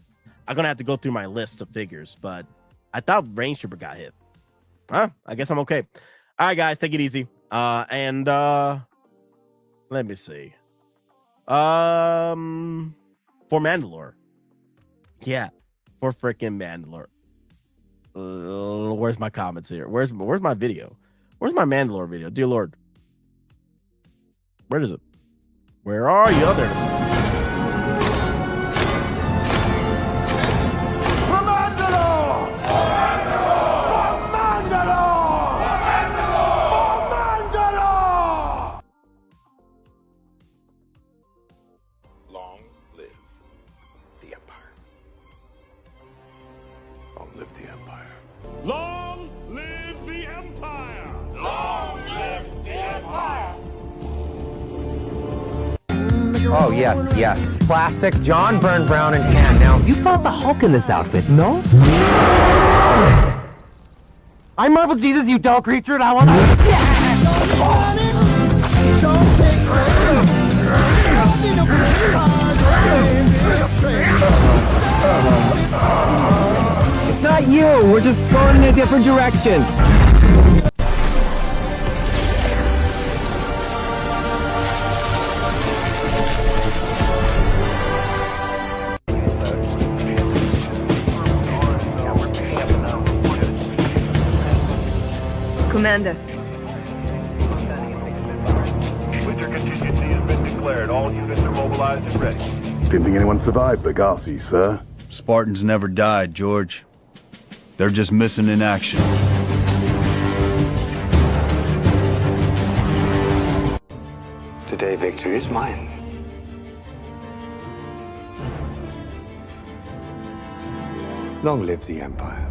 S7: I'm gonna have to go through my list of figures, but I thought Range Trooper got hit. Huh? I guess I'm okay. All right, guys, take it easy. Let me see. For Mandalore. Yeah, for freaking Mandalore. Where's my comments here? Where's my video? Where's my Mandalore video? Dear Lord. Where is it? Where are you? Oh, there it is.
S8: Long live the Empire! Long live the Empire!
S6: Oh, yes. Classic John Byrne Brown and tan. Now, you fought the Hulk in this outfit, no? I Marvel Jesus, you dull creature, and I want It's not you. We're just going in a different direction.
S15: Commander.
S8: Winter contingency has been declared. All units are mobilized and ready.
S20: Didn't think anyone survived Benghazi, sir.
S18: Spartans never died, George. They're just missing in action.
S17: Today, victory is mine. Long live the Empire.